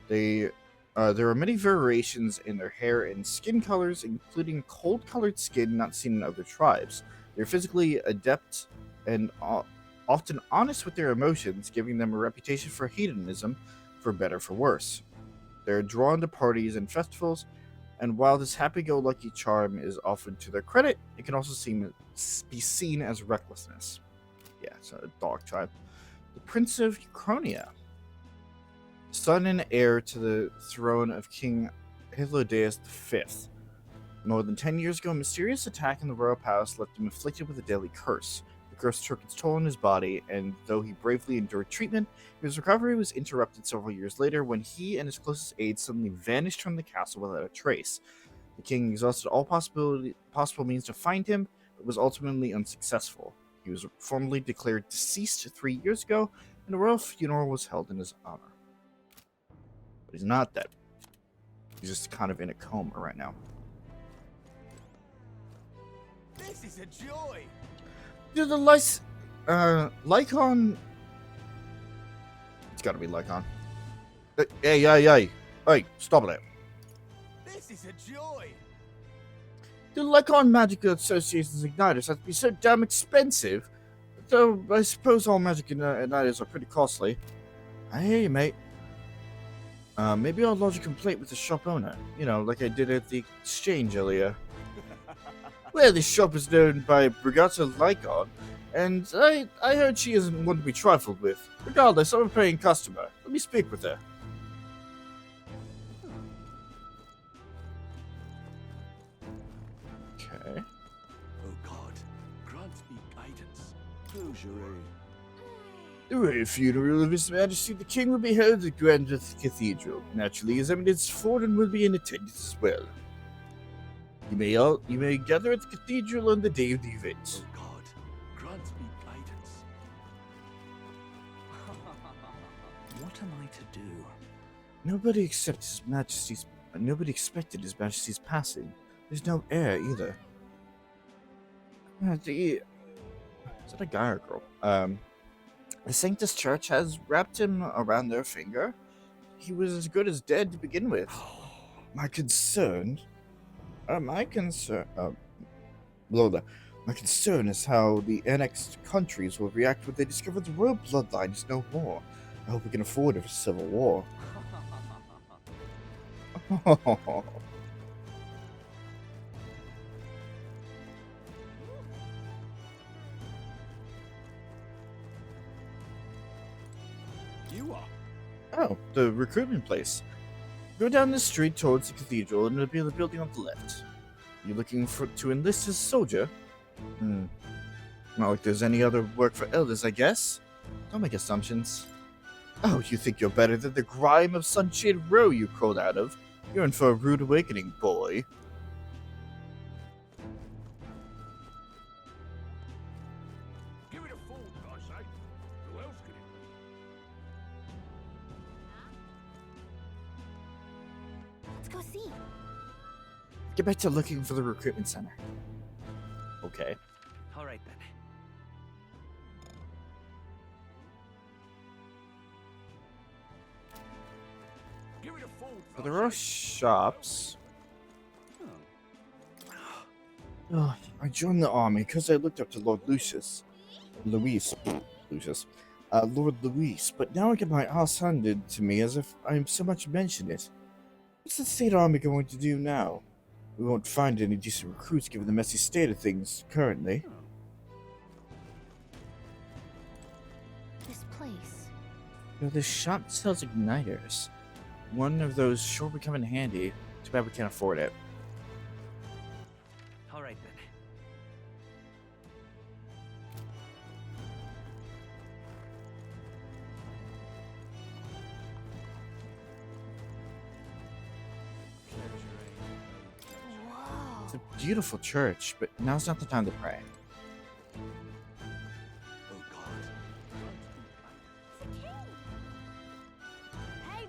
There are many variations in their hair and skin colors, including cold-colored skin not seen in other tribes. They're physically adept and often honest with their emotions, giving them a reputation for hedonism, for better for worse. They're drawn to parties and festivals, and while this happy-go-lucky charm is often to their credit, it can also be seen as recklessness. Yeah, so a dog tribe. The Prince of Ucronia. Son and heir to the throne of King Hylodeus V. More than 10 years ago, a mysterious attack in the royal palace left him afflicted with a deadly curse. The curse took its toll on his body, and though he bravely endured treatment, his recovery was interrupted several years later when he and his closest aides suddenly vanished from the castle without a trace. The king exhausted all possible means to find him, but was ultimately unsuccessful. He was formally declared deceased 3 years ago, and a royal funeral was held in his honor. But he's not dead. He's just kind of in a coma right now. This is a joy! Dude, the Lycon... It's gotta be Lycon. Hey, stop it. This is a joy! The Lycon Magical Association's igniters have to be so damn expensive. Though I suppose all magic igniters are pretty costly. I hear you, mate. Maybe I'll lodge a complaint with the shop owner. You know, like I did at the exchange earlier. Well, this shop is owned by Brigata Lycon, and I heard she isn't one to be trifled with. Regardless, I'm a paying customer. Let me speak with her. Okay. Oh God, grant me guidance. Closure. The royal funeral of His Majesty the King will be held at the Grand Cathedral. Naturally, His Eminence Forden will be in attendance as well. You may gather at the cathedral on the day of the event. Oh God, grant me guidance. What am I to do? Nobody expected His Majesty's passing. There's no heir either. Is that a guy or a girl? The Sanctus Church has wrapped him around their finger. He was as good as dead to begin with. My concern is how the annexed countries will react when they discover the royal bloodline is no more. I hope we can afford a civil war. You are? Oh, the recruitment place. Go down the street towards the cathedral and it'll be the building on the left. You looking to enlist as a soldier? Not like there's any other work for elders, I guess. Don't make assumptions. Oh, you think you're better than the grime of Sunshade Row you crawled out of? You're in for a rude awakening, boy. Give it a fool, I say. Who else could it be? Let's go see. Get back to looking for the recruitment center. Okay. All right then. Give it a fool. So there are shops. Oh, I joined the army because I looked up to Lord Lucius. Lord Luis, but now I get my ass handed to me as if I so much mentioned it. What's the state army going to do now? We won't find any decent recruits given the messy state of things currently. This place. You know, this shop sells igniters. One of those sure would come in handy. Too bad we can't afford it. All right then. It's a beautiful church, but now's not the time to pray.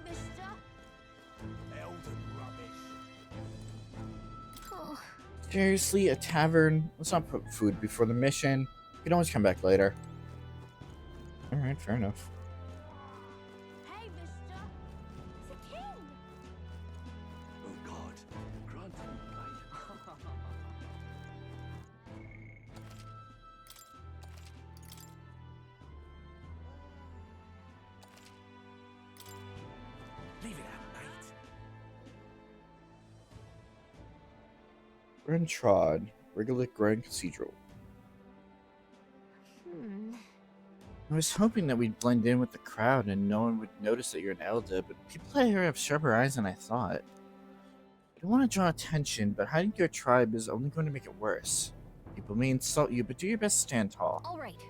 mister. Elden rubbish. Oh. Seriously, a tavern? Let's not put food before the mission. You can always come back later. Alright, fair enough. Hey, mister. It's a king. Oh God, grant me light. Leave it out, mate. Grentrod, Regalic Grand Cathedral. I was hoping that we'd blend in with the crowd and no one would notice that you're an elder, but people here have sharper eyes than I thought. I don't want to draw attention, but hiding your tribe is only going to make it worse. People may insult you, but do your best to stand tall. All right.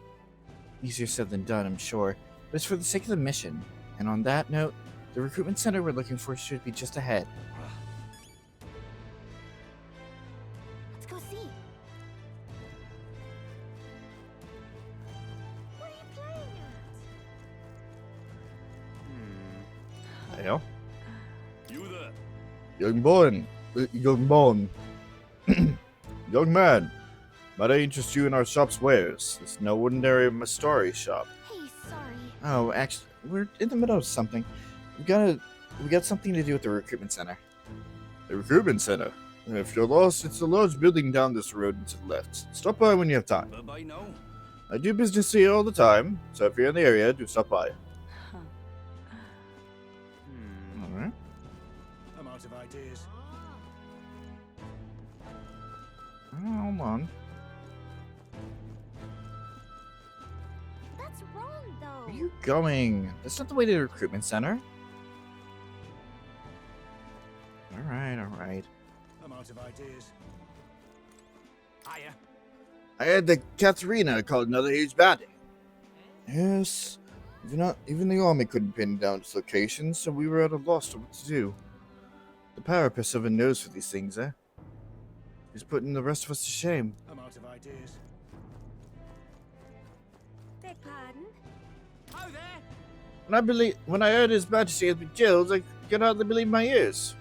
Easier said than done, I'm sure, but it's for the sake of the mission. And on that note, the recruitment center we're looking for should be just ahead. Let's go see. What are you playing at? Hell. You there? Young man, might I interest you in our shop's wares? It's no ordinary Mastori shop. Hey, sorry. Oh, actually, we're in the middle of something. We got something to do with the recruitment center. The recruitment center? If you're lost, it's a large building down this road and to the left. Stop by when you have time. Bye-bye now. I do business here all the time, so if you're in the area, do stop by. Alright. I'm out of ideas. Hold on. That's wrong, though. Where are you going? That's not the way to the recruitment center. Alright. I'm out of ideas. Hiya. I heard that Katharina called another huge baddie. Yes. Even the army couldn't pin down its location, so we were at a loss to what to do. The Parapace of a nose for these things, eh? He's putting the rest of us to shame. I'm out of ideas. Beg pardon? Oh, there. When I heard His Majesty had been killed, I could hardly believe my ears.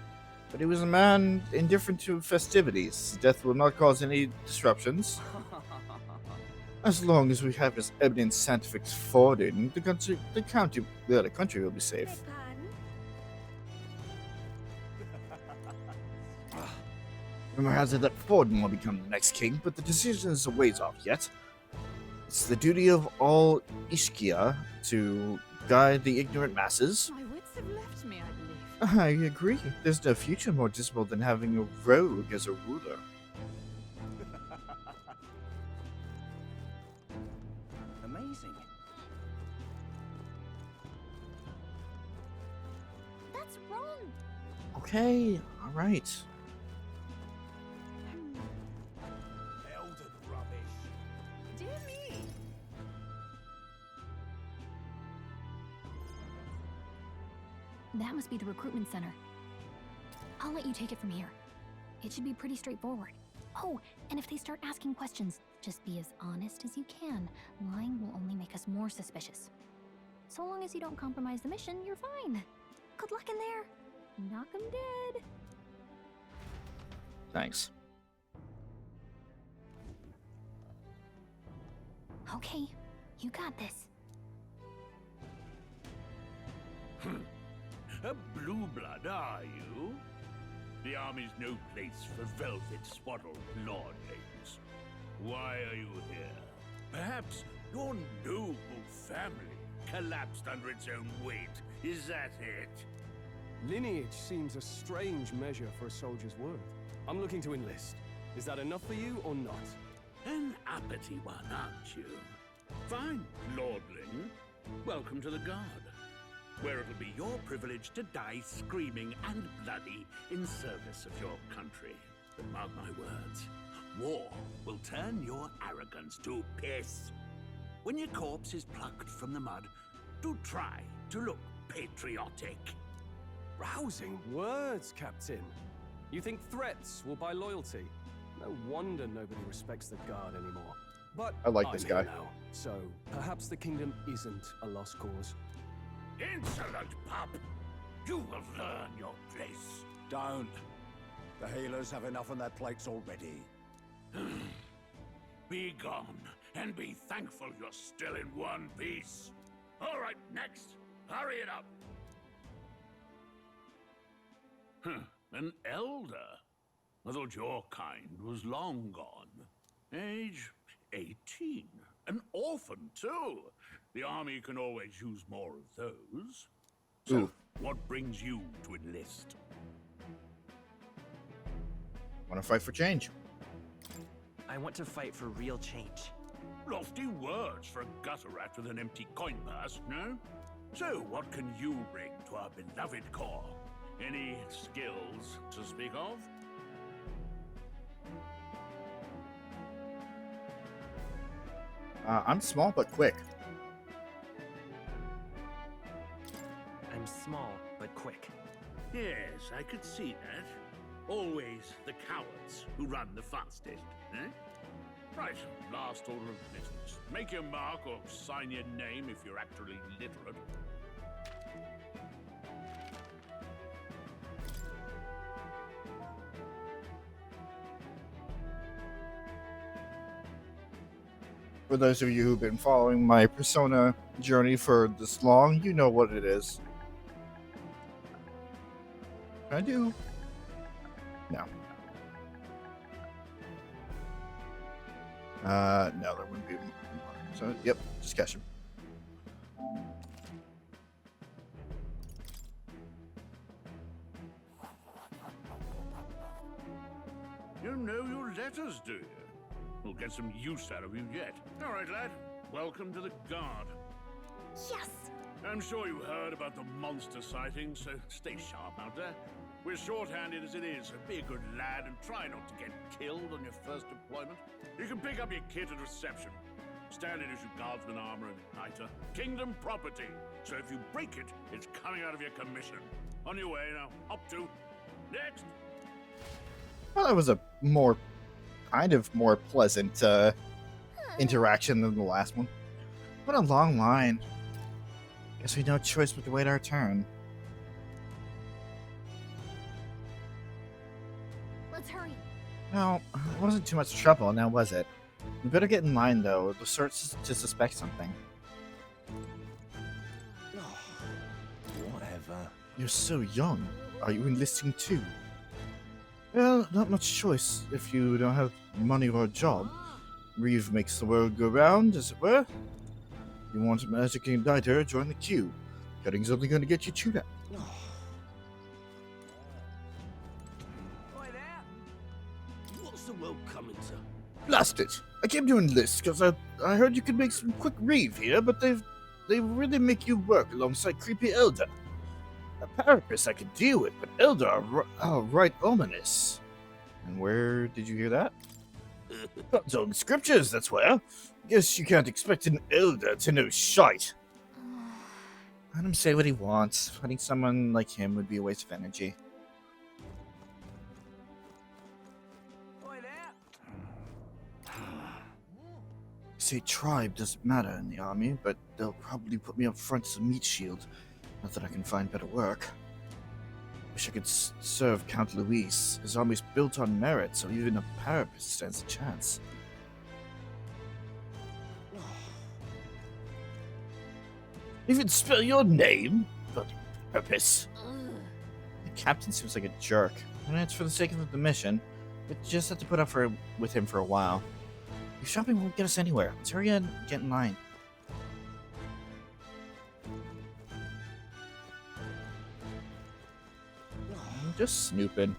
But he was a man indifferent to festivities. His death will not cause any disruptions. As long as we have His Eminence Santifex Forden, the country will be safe. Beg pardon? Rumor has it that Forden will become the next king, but the decision is a ways off yet. It's the duty of all Ishkia to guide the ignorant masses. My wits have left me, I believe. I agree. There's no future more dismal than having a rogue as a ruler. Amazing. That's wrong. Okay, alright. Elden rubbish. Dear me. That must be the recruitment center. I'll let you take it from here. It should be pretty straightforward. Oh, and if they start asking questions, just be as honest as you can. Lying will only make us more suspicious. So long as you don't compromise the mission, you're fine. Good luck in there. Knock 'em dead. Thanks. Okay, you got this. A blue blood, are you? The army's no place for velvet-swaddled lordlings. Why are you here? Perhaps your noble family collapsed under its own weight. Is that it? Lineage seems a strange measure for a soldier's worth. I'm looking to enlist. Is that enough for you or not? An uppity one, aren't you? Fine, lordling. Welcome to the Guard, where it'll be your privilege to die screaming and bloody in service of your country. But mark my words, war will turn your arrogance to piss. When your corpse is plucked from the mud, do try to look patriotic. Rousing words, Captain. You think threats will buy loyalty? No wonder nobody respects the Guard anymore. But I like this guy. here now, so perhaps the kingdom isn't a lost cause. Insolent pup! You will learn your place. Don't. The healers have enough on their plates already. Be gone, and be thankful you're still in one piece. All right, next. Hurry it up. An elder? I thought your kind was long gone. Age 18. An orphan, too. The army can always use more of those. So, what brings you to enlist? Want to fight for change? I want to fight for real change. Lofty words for a gutter rat with an empty coin purse, no? So, what can you bring to our beloved corps? Any skills to speak of? I'm small but quick. I'm small, but quick. Yes, I could see that. Always the cowards who run the fastest, eh? Right, last order of business. Make your mark or sign your name if you're actually literate. For those of you who've been following my Persona journey for this long, you know what it is. I do. No. No, there wouldn't be one. So, yep, just catch him. You know your letters, do you? We'll get some use out of you yet. All right, lad. Welcome to the Guard. Yes! I'm sure you heard about the monster sighting, so stay sharp out there. We're short-handed as it is, so be a good lad and try not to get killed on your first deployment. You can pick up your kit at reception. Standard issue guardsman armor and igniter. Kingdom property, so if you break it, it's coming out of your commission. On your way now. Up to. Next! Well, that was a kind of more pleasant interaction than the last one. What a long line. Guess we had no choice but to wait our turn. Let's hurry. Well, it wasn't too much trouble, now was it? We better get in line, though. The starts to suspect something. Whatever. You're so young. Are you enlisting too? Well, not much choice if you don't have money or a job. Reeve makes the world go round, as it were. You want a magic igniter, join the queue. Cutting's only going to get you chewed out. What's the world coming to? Blast it! I came to enlist because I heard you could make some quick Reeve here, but they really make you work alongside creepy Elder. A Parapus I could deal with, but Elder are right ominous. And where did you hear that? God's own scriptures, that's where. Guess you can't expect an Elder to know shite. Let him say what he wants. Fighting someone like him would be a waste of energy. Say tribe doesn't matter in the army, but they'll probably put me up front as a meat shield. Not that I can find better work. Wish I could serve Count Luis. His army's built on merit, so even a Parapus stands a chance. Even spell your name? But Parapus. The captain seems like a jerk. And it's for the sake of the mission. We just have to put up with him for a while. Your shopping won't get us anywhere. Let's hurry and get in line. I'm just snooping.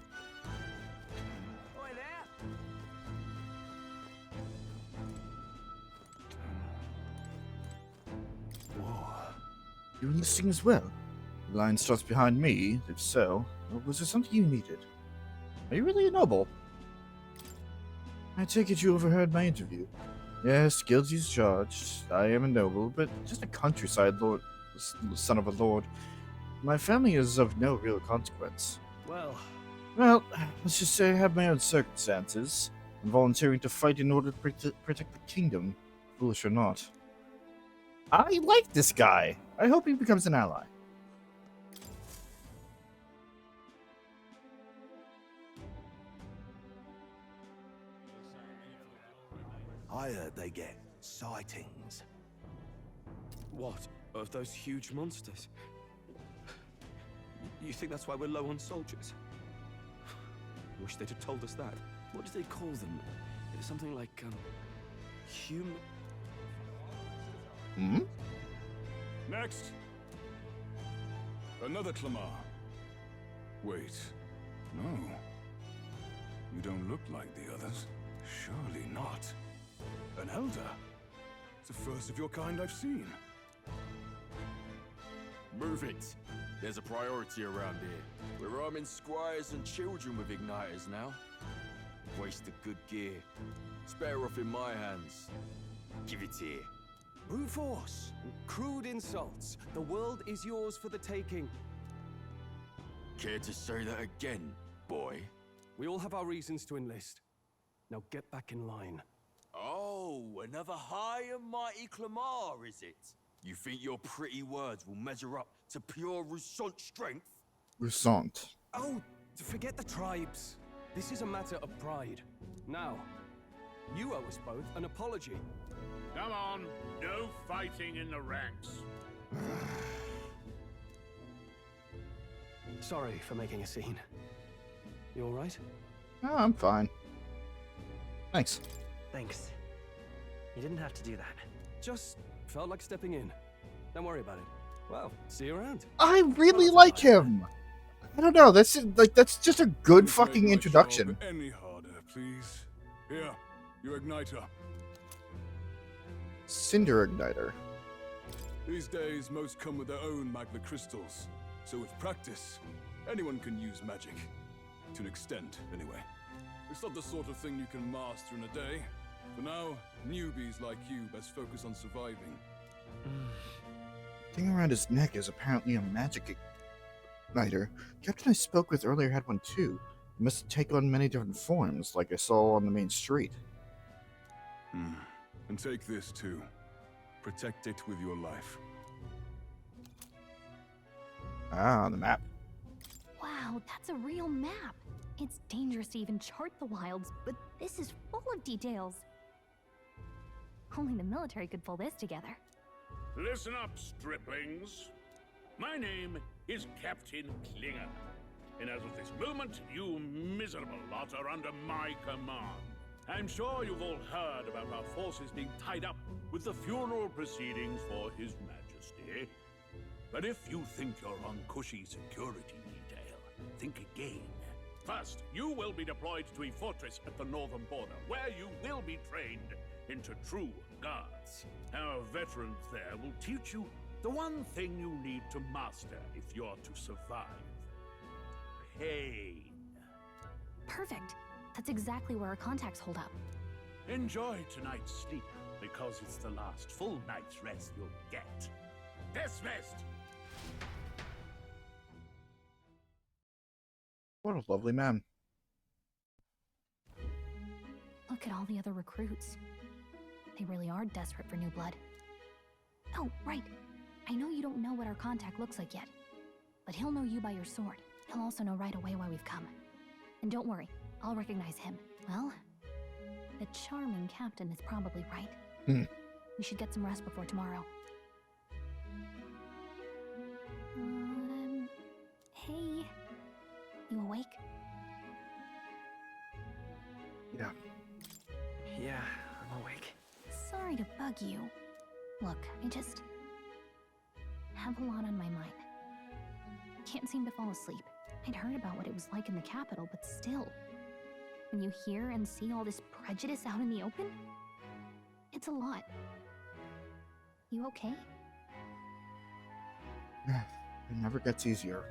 You're enlisting as well? The line starts behind me, if so. Or was there something you needed? Are you really a noble? I take it you overheard my interview. Yes, guilty as charged. I am a noble, but just a countryside lord, son of a lord. My family is of no real consequence. Well, let's just say I have my own circumstances. I'm volunteering to fight in order to protect the kingdom, foolish or not. I like this guy. I hope he becomes an ally. I heard they get sightings. What? Of those huge monsters? You think that's why we're low on soldiers? Wish they'd have told us that. What did they call them? It was something like, human... Hmm? Next! Another Clamar. Wait, no. You don't look like the others. Surely not. An elder? It's the first of your kind I've seen. Move it. There's a priority around here. We're arming squires and children with igniters now. Wasted good gear. It's better off in my hands. Give it here. Brute force! Crude insults. The world is yours for the taking. Care to say that again, boy? We all have our reasons to enlist. Now get back in line. Oh, another high and mighty Clamar, is it? You think your pretty words will measure up to pure Roussant strength? Roussant. Oh, forget the tribes. This is a matter of pride. Now, you owe us both an apology. Come on, no fighting in the ranks. Sorry for making a scene. You all right? No, I'm fine. Thanks. Thanks. You didn't have to do that. Just felt like stepping in. Don't worry about it. Well, see you around. I really like him. I don't know. That's just a good Don't fucking make my introduction. job any harder, please. Here, your igniter. Cinder igniter. These days, most come with their own magma crystals. So with practice, anyone can use magic. To an extent, anyway. It's not the sort of thing you can master in a day. For now, newbies like you best focus on surviving. Thing around his neck is apparently a magic igniter. Captain I spoke with earlier had one too. It must take on many different forms, like I saw on the main street. And take this too. Protect it with your life. Ah, the map. Wow, that's a real map. It's dangerous to even chart the wilds, but this is full of details. Only the military could pull this together. Listen up, striplings. My name is Captain Klinger, and as of this moment, you miserable lot are under my command. I'm sure you've all heard about our forces being tied up with the funeral proceedings for His Majesty. But if you think you're on cushy security detail, think again. First, you will be deployed to a fortress at the northern border, where you will be trained into true guards. Our veterans there will teach you the one thing you need to master if you're to survive. Pain. Perfect. That's exactly where our contacts hold up. Enjoy tonight's sleep, because it's the last full night's rest you'll get. Dismissed! What a lovely man. Look at all the other recruits. They really are desperate for new blood. Oh, right. I know you don't know what our contact looks like yet, but he'll know you by your sword. He'll also know right away why we've come. And don't worry, I'll recognize him. Well, the charming captain is probably right. We should get some rest before tomorrow. Hey. You awake? Yeah. Yeah, I'm awake. Sorry to bug you. Look, I just have a lot on my mind. Can't seem to fall asleep. I'd heard about what it was like in the capital, but still. When you hear and see all this prejudice out in the open, it's a lot. You okay? It never gets easier.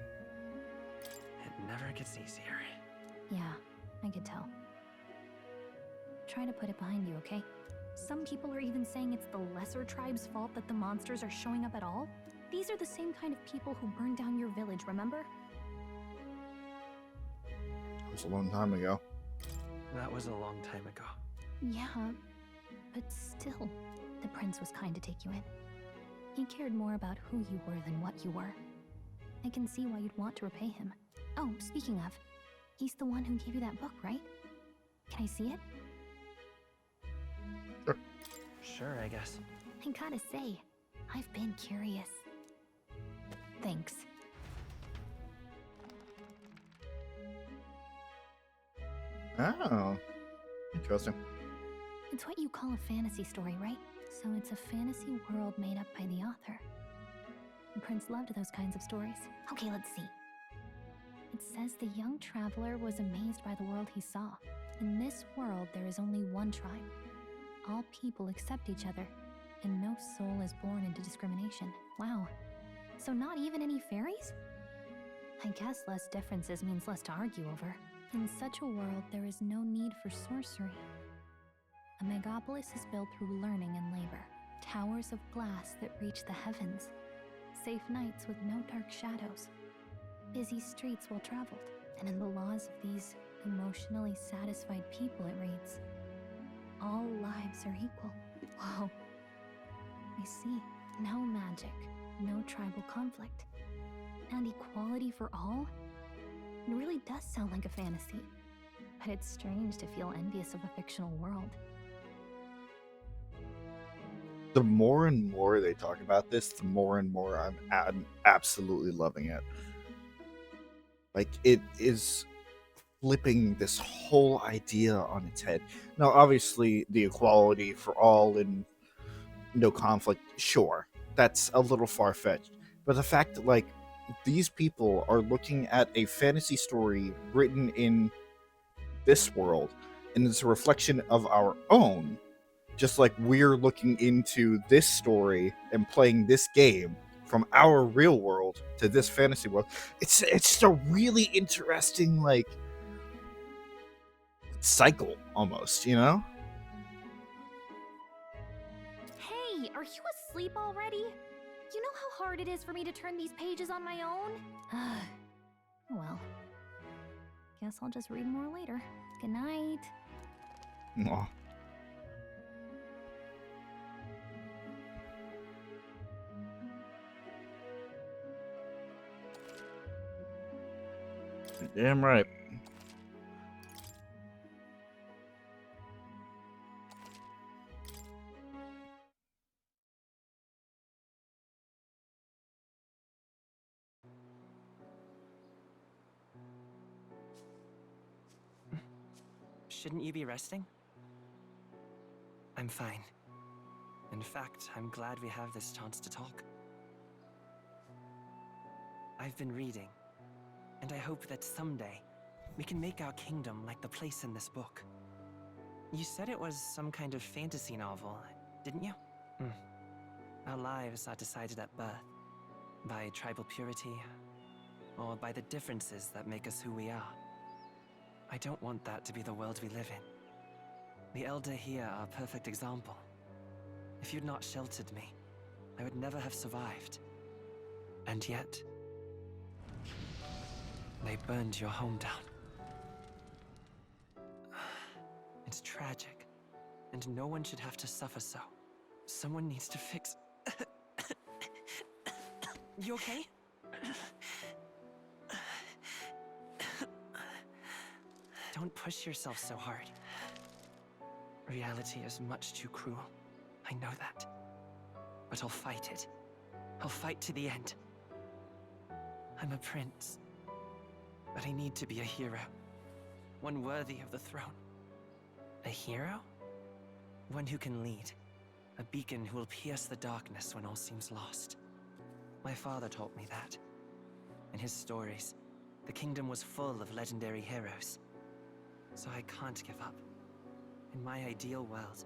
It never gets easier. Yeah, I could tell. Try to put it behind you, okay? Some people are even saying it's the lesser tribe's fault that the monsters are showing up at all. These are the same kind of people who burned down your village, remember? It was a long time ago. That was a long time ago. Yeah, but still, the prince was kind to take you in. He cared more about who you were than what you were. I can see why you'd want to repay him. Oh, speaking of, he's the one who gave you that book, right? Can I see it? Sure. Sure, I guess. I gotta say, I've been curious. Thanks. Oh, interesting. It's what you call a fantasy story, right? So it's a fantasy world made up by the author. The prince loved those kinds of stories. Okay, let's see. It says the young traveler was amazed by the world he saw. In this world, there is only one tribe. All people accept each other, and no soul is born into discrimination. Wow. So not even any fairies? I guess less differences means less to argue over. In such a world, there is no need for sorcery. A megapolis is built through learning and labor. Towers of glass that reach the heavens. Safe nights with no dark shadows. Busy streets well traveled. And in the laws of these emotionally satisfied people, it reads, all lives are equal. Whoa. I see. No magic, no tribal conflict. And equality for all? It really does sound like a fantasy. But it's strange to feel envious of a fictional world. The more and more they talk about this, the more and more I'm absolutely loving it. Like, it is flipping this whole idea on its head. Now, obviously, the equality for all and no conflict, sure, that's a little far-fetched. But the fact that, like, these people are looking at a fantasy story written in this world, and it's a reflection of our own, just like we're looking into this story and playing this game from our real world to this fantasy world. It's just a really interesting, like, cycle almost, you know? Hey, are you asleep already? You know how hard it is for me to turn these pages on my own? Well, guess I'll just read more later. Good night. Aw. Damn right. Shouldn't you be resting? I'm fine. In fact, I'm glad we have this chance to talk. I've been reading, and I hope that someday we can make our kingdom like the place in this book. You said it was some kind of fantasy novel, didn't you? Our lives are decided at birth, by tribal purity, or by the differences that make us who we are. I don't want that to be the world we live in. The Elder here are a perfect example. If you'd not sheltered me, I would never have survived. And yet, they burned your home down. It's tragic, and no one should have to suffer so. Someone needs to fix... You okay? Don't push yourself so hard. Reality is much too cruel. I know that. But I'll fight it. I'll fight to the end. I'm a prince. But I need to be a hero. One worthy of the throne. A hero? One who can lead. A beacon who will pierce the darkness when all seems lost. My father taught me that. In his stories, the kingdom was full of legendary heroes. So I can't give up. In my ideal world,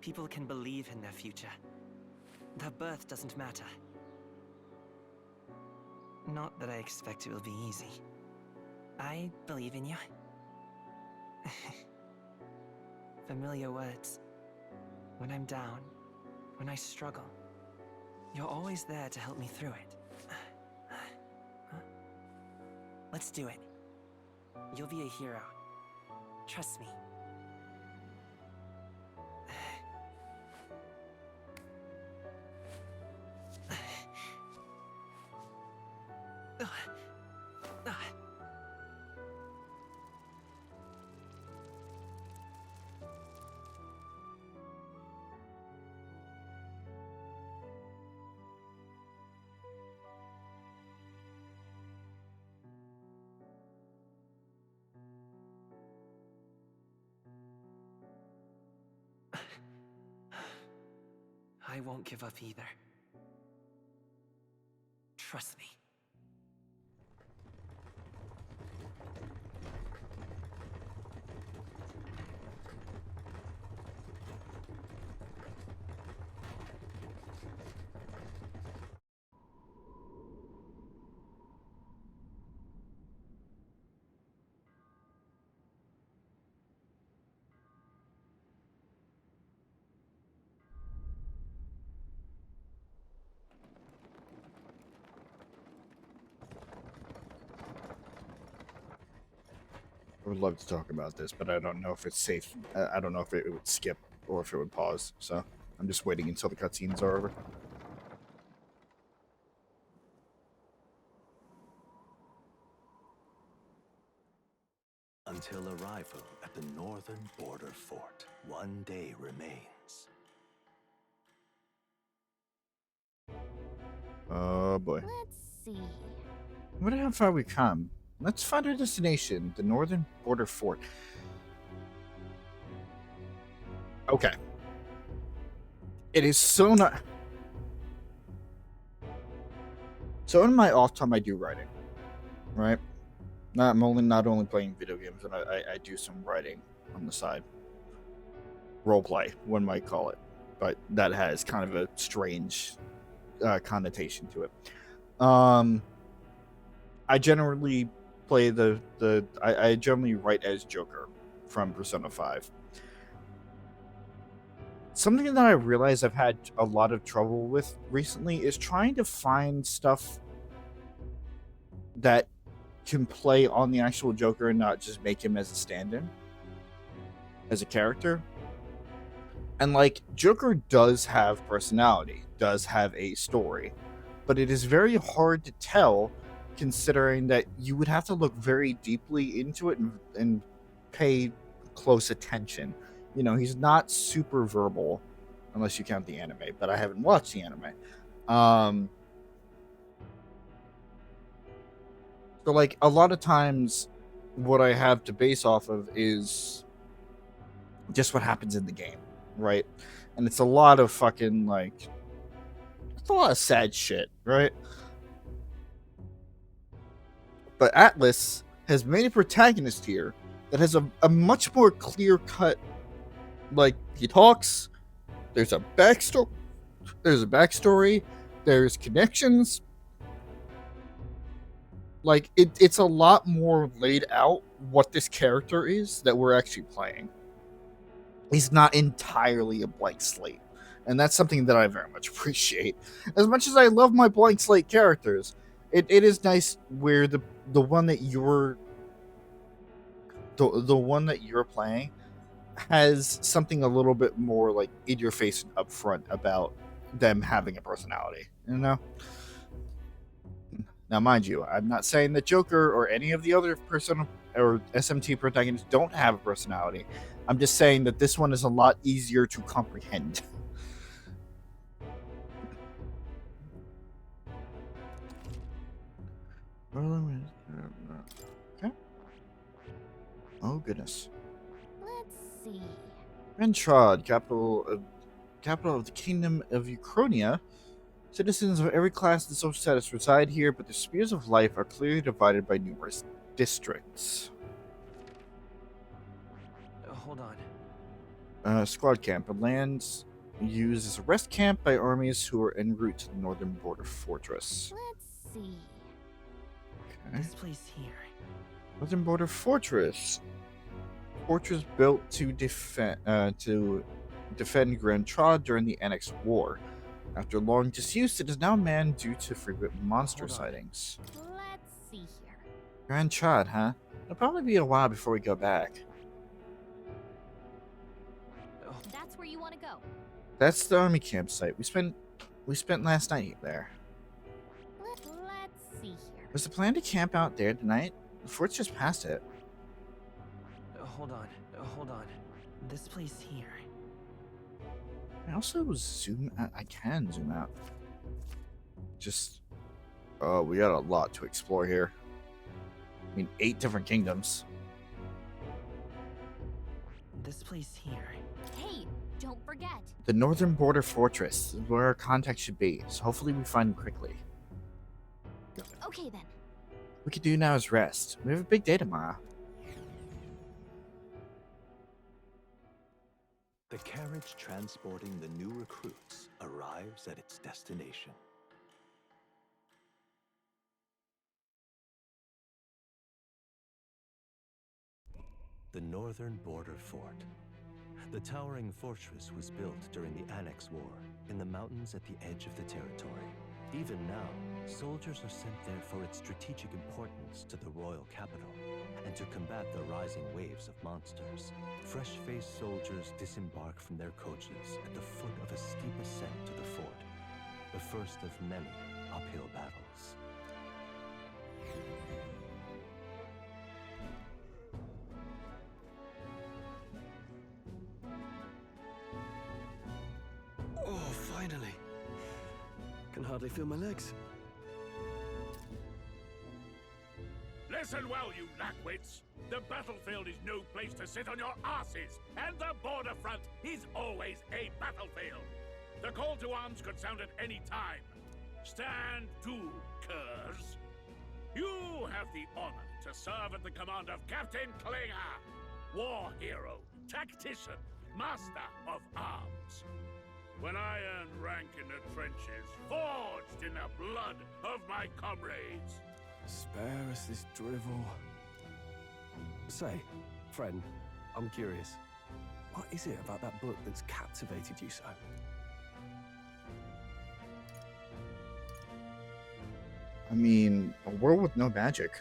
people can believe in their future. Their birth doesn't matter. Not that I expect it will be easy. I believe in you. Familiar words. When I'm down, when I struggle, you're always there to help me through it. Let's do it. You'll be a hero. Trust me. I won't give up either. Trust me. I would love to talk about this, but I don't know if it's safe. I don't know if it would skip or if it would pause. So I'm just waiting until the cutscenes are over. Until arrival at the northern border fort, one day remains. Oh boy. Let's see. I wonder how far we come. Let's find our destination, the northern border fort. Okay. It is so not... So in my off time, I do writing, right? I'm not only playing video games, and I do some writing on the side. Roleplay, one might call it, but that has kind of a strange connotation to it. I generally play I generally write as Joker from Persona 5. Something that I realize I've had a lot of trouble with recently is trying to find stuff that can play on the actual Joker and not just make him as a stand-in, as a character. And like, Joker does have personality, does have a story, but it is very hard to tell, considering that you would have to look very deeply into it and pay close attention. You know, he's not super verbal, unless you count the anime, but I haven't watched the anime. So, like, a lot of times, what I have to base off of is just what happens in the game, right? And it's a lot of fucking, like, it's a lot of sad shit, right? But Atlas has made a protagonist here that has a much more clear-cut, like, he talks, there's a backstory, there's connections. Like, it's a lot more laid out what this character is that we're actually playing. He's not entirely a blank slate. And that's something that I very much appreciate. As much as I love my blank slate characters, it is nice where the one that you're the one that you're playing has something a little bit more like in your face and upfront about them having a personality, you know? Now, mind you, I'm not saying that Joker or any of the other Persona or SMT protagonists don't have a personality. I'm just saying that this one is a lot easier to comprehend. Okay. Oh, goodness. Let's see. Rentrod, capital of the Kingdom of Uchronia. Citizens of every class and social status reside here, but the spheres of life are clearly divided by numerous districts. Hold on. Squad camp. A land used as a rest camp by armies who are en route to the northern border fortress. Let's see. Okay. This place here. Northern border fortress. Fortress built to defend Grand Trod during the Annex War. After long disuse, it is now manned due to frequent monster sightings. Let's see here. Grand Trod, huh? It'll probably be a while before we go back. That's where you want to go. That's the army campsite. We spent last night there. Let's see here. Was the plan to camp out there tonight? The fort's just past it. Hold on. This place here. I also zoom out. I can zoom out. Just, we got a lot to explore here. I mean, 8 different kingdoms. This place here. Hey, Don't forget. The northern border fortress is where our contact should be, so hopefully we find him quickly. Okay then. What we can do now is rest. We have a big day tomorrow. The carriage transporting the new recruits arrives at its destination. The northern border fort. The towering fortress was built during the Annex War in the mountains at the edge of the territory. Even now, soldiers are sent there for its strategic importance to the royal capital and to combat the rising waves of monsters. Fresh-faced soldiers disembark from their coaches at the foot of a steep ascent to the fort, the first of many uphill battles. Oh, finally. Can hardly feel my legs. Listen well, you lackwits. The battlefield is no place to sit on your asses, and the border front is always a battlefield. The call to arms could sound at any time. Stand to, curs. You have the honor to serve at the command of Captain Klinger, war hero, tactician, master of arms. When I earned rank in the trenches, forged in the blood of my comrades. Spare us this drivel. Say, friend, I'm curious. What is it about that book that's captivated you so? I mean, a world with no magic.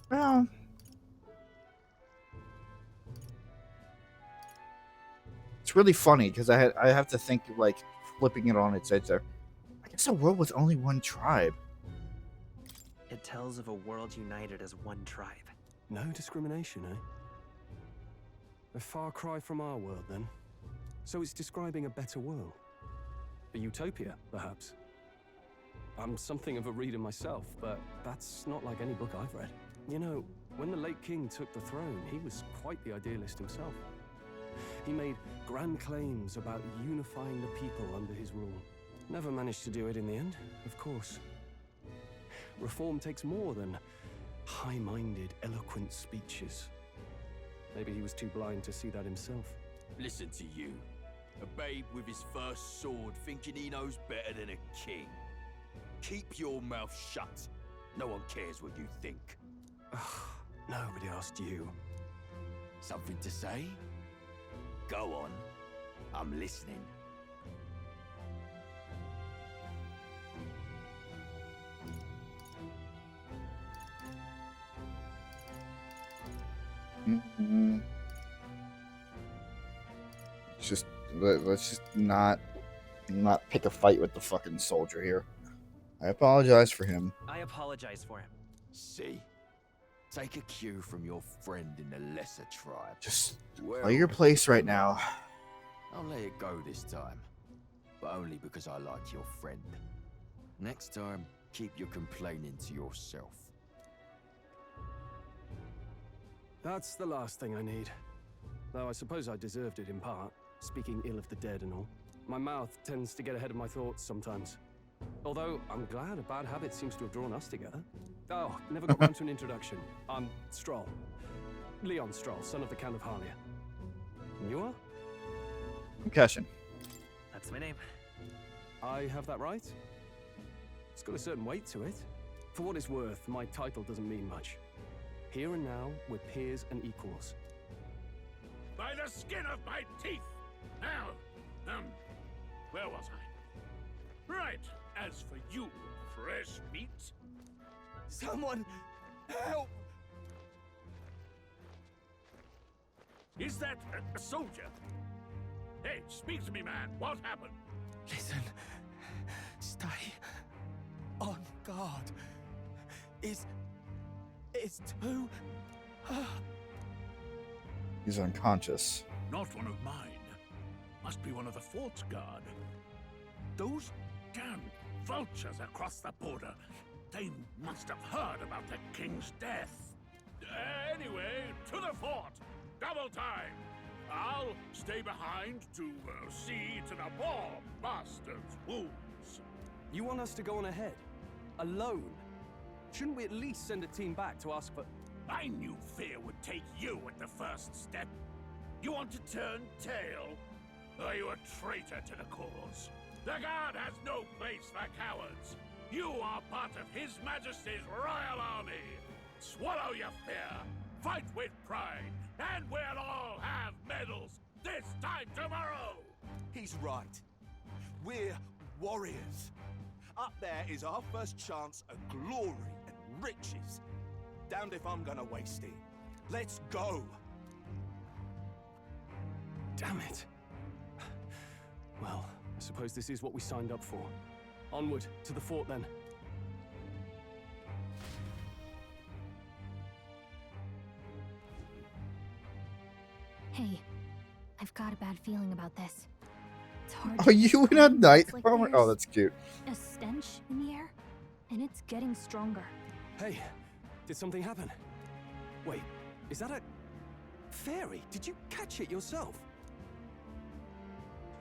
Well, it's really funny because I have to think like flipping it on its edge there. I guess a world with only one tribe. It tells of a world united as one tribe. No discrimination, eh? A far cry from our world, then. So it's describing a better world. A utopia, perhaps. I'm something of a reader myself, but that's not like any book I've read. You know, when the late king took the throne, he was quite the idealist himself. He made grand claims about unifying the people under his rule. Never managed to do it in the end, of course. Reform takes more than high-minded, eloquent speeches. Maybe he was too blind to see that himself. Listen to you. A babe with his first sword thinking he knows better than a king. Keep your mouth shut. No one cares what you think. Nobody asked you. Something to say? Go on. I'm listening. Let's just not pick a fight with the fucking soldier here. I apologize for him. I apologize for him. See? Take a cue from your friend in the lesser tribe. Just play your place right now. I'll let it go this time. But only because I like your friend. Next time, keep your complaining to yourself. That's the last thing I need. Though I suppose I deserved it in part, speaking ill of the dead and all. My mouth tends to get ahead of my thoughts sometimes. Although, I'm glad a bad habit seems to have drawn us together. Oh, never got round to an introduction. I'm Stroll. Leon Stroll, son of the Count of Harlia. And you are? Concussion. That's my name. I have that right? It's got a certain weight to it. For what it's worth, my title doesn't mean much. Here and now, we're peers and equals. By the skin of my teeth! Now, where was I? Right, as for you, fresh meat. Someone, help! Is that a soldier? Hey, speak to me, man. What happened? Listen, stay on guard. It's too... He's unconscious. Not one of mine. Must be one of the fort's guard. Those damn vultures across the border. They must have heard about the king's death. Anyway, to the fort. Double time. I'll stay behind to see to the poor bastard's wounds. You want us to go on ahead? Alone? Shouldn't we at least send a team back to ask for... I knew fear would take you at the first step. You want to turn tail? Are you a traitor to the cause? The Guard has no place for cowards. You are part of His Majesty's Royal Army. Swallow your fear, fight with pride, and we'll all have medals this time tomorrow! He's right. We're warriors. Up there is our first chance at glory and riches. Damned if I'm gonna waste it. Let's go! Damn it. Well, I suppose this is what we signed up for. Onward, to the fort then. Hey, I've got a bad feeling about this. It's hard. Are you in a night It's like armor? Oh, that's cute. a stench in the air, and it's getting stronger. Hey, did something happen? Wait, is that a... fairy? Did you catch it yourself?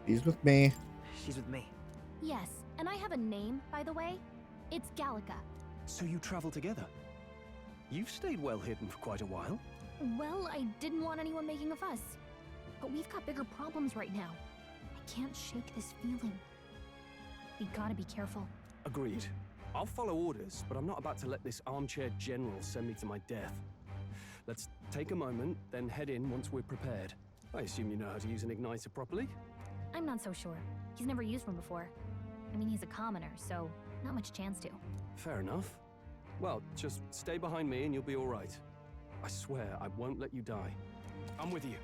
He's with me. She's with me. Yes, and I have a name, by the way. It's Gallica. So you travel together? You've stayed well hidden for quite a while. Well, I didn't want anyone making a fuss. But we've got bigger problems right now. I can't shake this feeling. We gotta be careful. Agreed. I'll follow orders, but I'm not about to let this armchair general send me to my death. Let's take a moment, then head in once we're prepared. I assume you know how to use an igniter properly? I'm not so sure. He's never used one before. I mean, he's a commoner, so not much chance to. Fair enough. Well, just stay behind me and you'll be all right. I swear I won't let you die. I'm with you.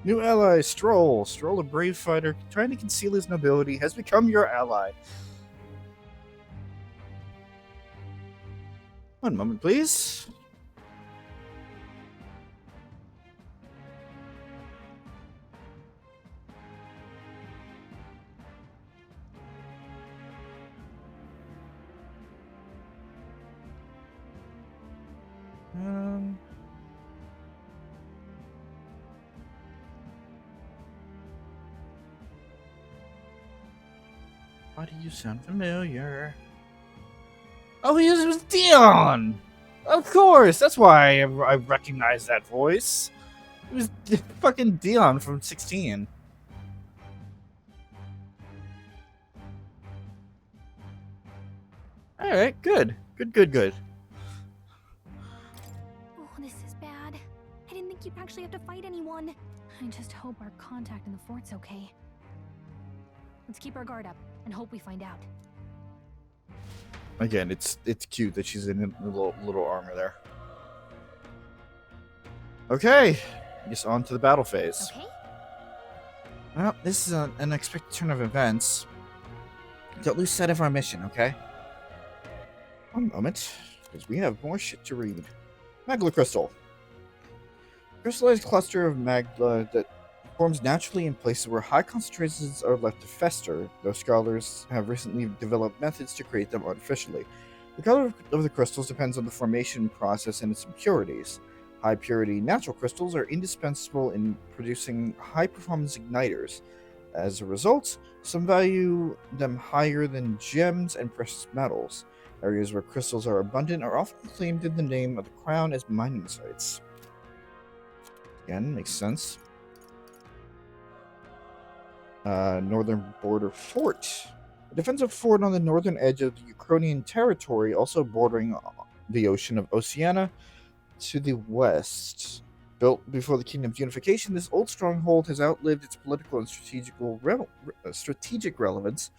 New ally, Stroll. Stroll, a brave fighter trying to conceal his nobility, has become your ally. One moment, please. Why do you sound familiar? Oh, it was Dion! Of course! That's why I recognize that voice. It was fucking Dion from 16. Alright, good. Good. Oh, this is bad. I didn't think you'd actually have to fight anyone. I just hope our contact in the fort's okay. Let's keep our guard up and hope we find out. Again, it's cute that she's in a little armor there. Okay, I guess on to the battle phase. Okay. Well, this is an unexpected turn of events. Don't lose sight of our mission, okay? One moment, because we have more shit to read. Magla Crystal. Crystallized cluster of magma that forms naturally in places where high concentrations are left to fester, though scholars have recently developed methods to create them artificially. The color of the crystals depends on the formation process and its impurities. High purity natural crystals are indispensable in producing high performance igniters. As a result, some value them higher than gems and precious metals. Areas where crystals are abundant are often claimed in the name of the crown as mining sites. Again, makes sense. Northern border fort. A defensive fort on the northern edge of the Ukrainian territory, also bordering the ocean of Oceania to the west. Built before the kingdom's unification, this old stronghold has outlived its political and strategic relevance,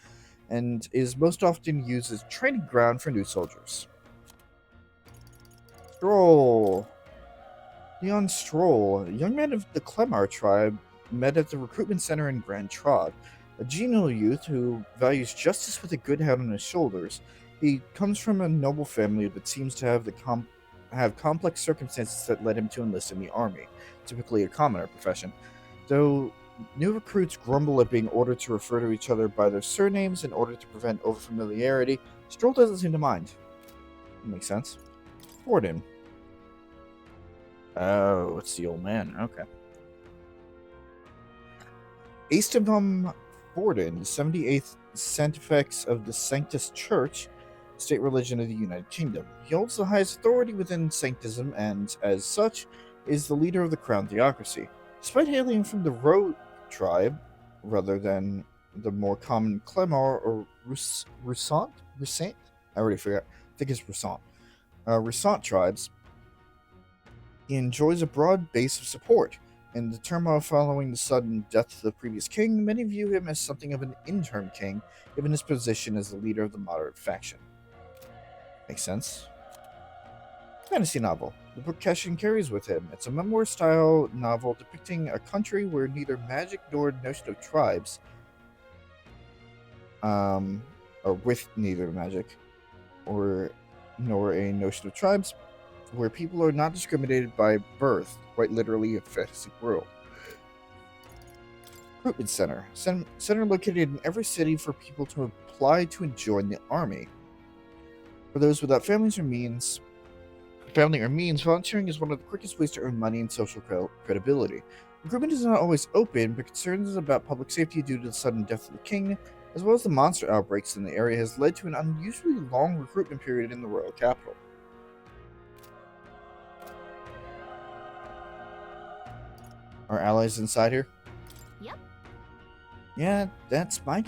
and is most often used as training ground for new soldiers. Stroll. Leon Stroll, a young man of the Clemar tribe, met at the recruitment center in Grand Trod. A genial youth who values justice with a good head on his shoulders, he comes from a noble family but seems to have complex circumstances that led him to enlist in the army, typically a commoner profession. Though new recruits grumble at being ordered to refer to each other by their surnames in order to prevent overfamiliarity, Stroll doesn't seem to mind. Makes sense. Warden. Oh, it's the old man. Okay. Aestivum Forden, the 78th Santifex of the Sanctus Church, state religion of the United Kingdom. He holds the highest authority within Sanctism and, as such, is the leader of the Crown Theocracy. Despite hailing from the Roe tribe, rather than the more common Clemar or Roussant? I already forgot. I think it's Roussant. Roussant tribes, he enjoys a broad base of support. In the turmoil following the sudden death of the previous king, many view him as something of an interim king, given his position as the leader of the moderate faction. Makes sense. Fantasy novel. The book Cashin carries with him. It's a memoir-style novel depicting a country where neither magic nor notion of tribes, or with neither magic nor a notion of tribes, where people are not discriminated by birth, quite literally a fantasy world. Recruitment Center. Center located in every city for people to apply to join the army. For those without family or means, volunteering is one of the quickest ways to earn money and social credibility. Recruitment is not always open, but concerns about public safety due to the sudden death of the king, as well as the monster outbreaks in the area, has led to an unusually long recruitment period in the royal capital. Our allies inside here? Yep. Yeah, that's my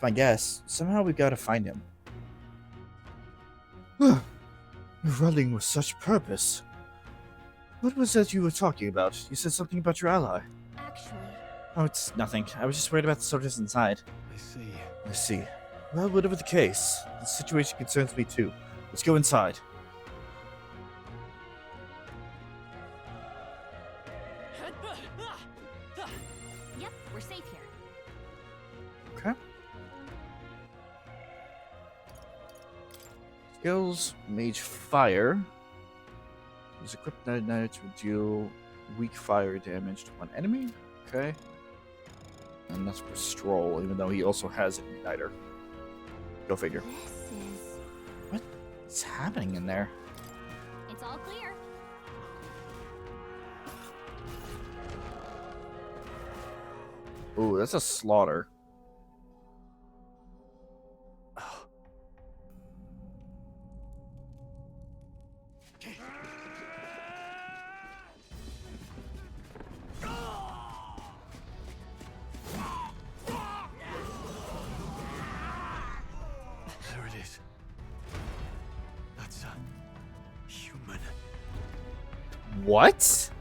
guess. Somehow we've got to find him. You're running with such purpose. What was that you were talking about? You said something about your ally. Actually... Oh, it's nothing. I was just worried about the soldiers inside. I see. Well, whatever the case, the situation concerns me too. Let's go inside. Yep, we're safe here. Okay. Skills, Mage Fire. Is equipped to deal weak fire damage to one enemy. Okay. And that's for Stroll, even though he also has an Igniter. Go figure. What's happening in there? It's all clear. Ooh, that's a slaughter. There it is. That's a human. What? Stand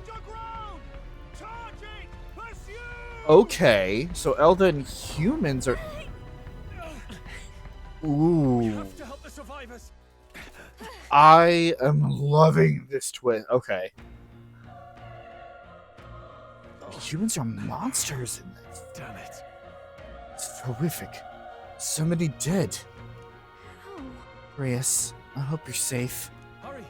your ground! Charging! Pursue! Okay, so Elda and humans are... Ooh. You have to help the survivors. I am loving this twist. Okay. Humans are monsters in this. Damn it. It's horrific. So many dead. Reyes, I hope you're safe. Hurry!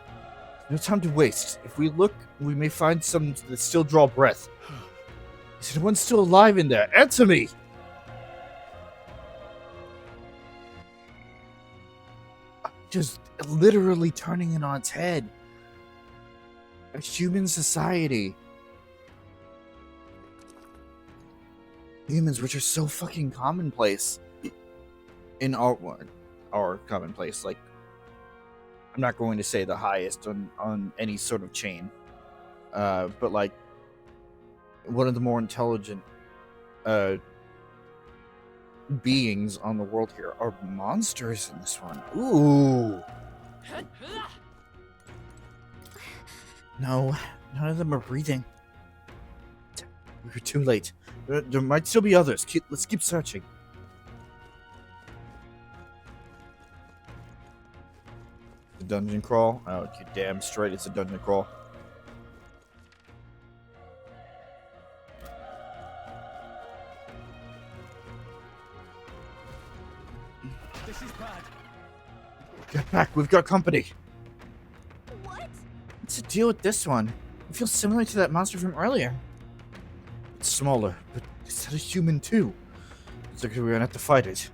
No time to waste. If we look, we may find some that still draw breath. Is anyone still alive in there? Answer me! Just literally turning it on its head. A human society. Humans, which are so fucking commonplace in our commonplace. Like, I'm not going to say the highest on any sort of chain, but like one of the more intelligent beings on the world here are monsters in this one. Ooh. No, none of them are breathing. We're too late. There might still be others. Let's keep searching. The dungeon crawl? Oh, you damn straight it's a dungeon crawl. This is bad. Get back, we've got company. What? What's the deal with this one? It feels similar to that monster from earlier. It's smaller, but is that a human too? Looks like we're gonna have to fight it.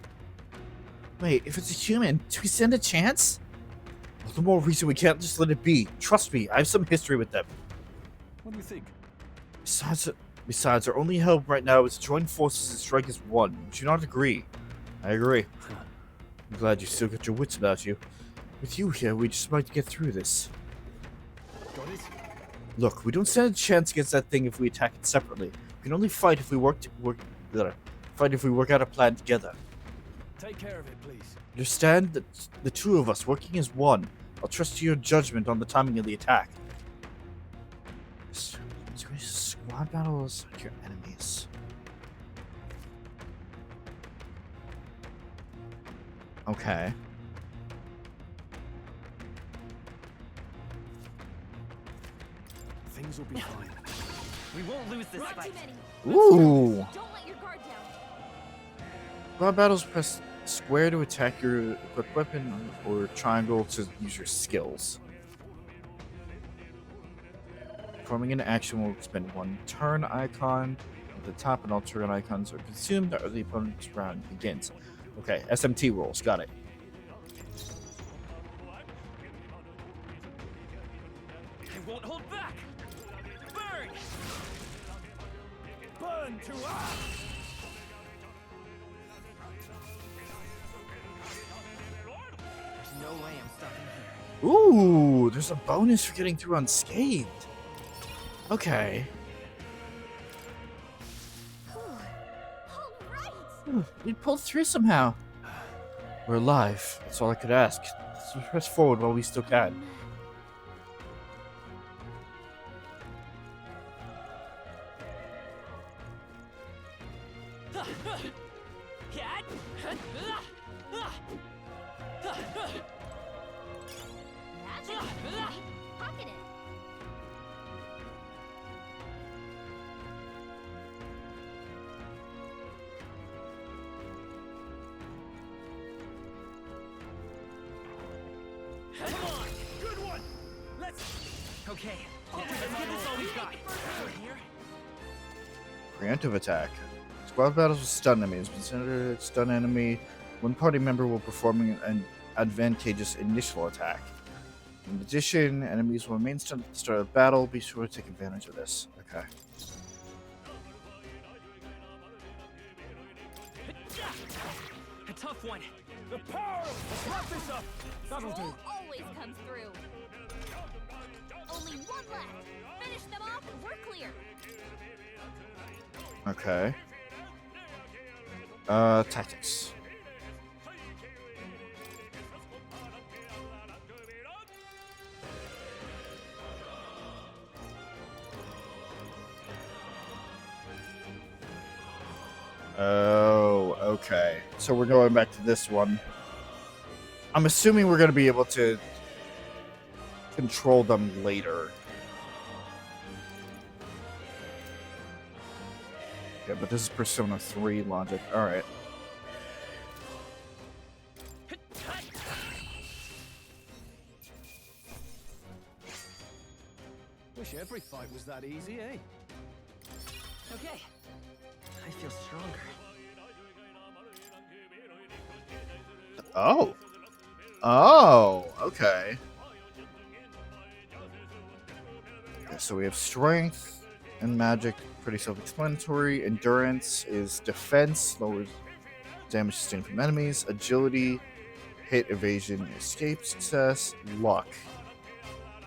Wait, if it's a human, do we stand a chance? Well, the more reason we can't just let it be. Trust me, I have some history with them. What do you think? Besides, our only hope right now is to join forces and strike as one. Do you not agree? I agree. I'm glad you still got your wits about you. With you here, we just might get through this. Got it? Look, we don't stand a chance against that thing if we attack it separately. We can only fight if we work out a plan together. Take care of it, please. Understand that the two of us working as one. I'll trust to your judgment on the timing of the attack. Squad battles like your enemies. Okay. Things will be fine. We won't lose this fight. Ooh. Don't let your guard down. Squad battles, press square to attack your equipped weapon or triangle to use your skills. Performing an action will expend one turn icon at the top, and all turn icons are consumed after the opponent's round begins. Okay, SMT rules, got it. I won't hold back. Burn! Burn to us! There's no way I'm stopping here. Ooh, there's a bonus for getting through unscathed. Okay. We pulled through somehow. We're alive. That's all I could ask. Let's press forward while we still can. Pocket it. Come on! Good one! Let's... Okay. Let's give this all we've got. Here? Preemptive attack. Squad battles with stun enemies. Consider a stun enemy. One party member will perform an advantageous initial attack. In addition, enemies will remain stunned at the start of battle. Be sure to take advantage of this. Okay. A tough one. The power! Let's wrap this up! That'll do. Soul always comes through. Only one left. Finish them off and we're clear. Okay. Tactics. Oh, okay. So we're going back to this one. I'm assuming we're going to be able to control them later. Okay, but this is Persona 3 logic. Alright. Wish every fight was that easy, eh? Okay. I feel stronger. Oh. Oh, okay. Okay, so we have strength and magic, pretty self-explanatory. Endurance is defense, lowers damage sustained from enemies. Agility, hit, evasion, escape, success. Luck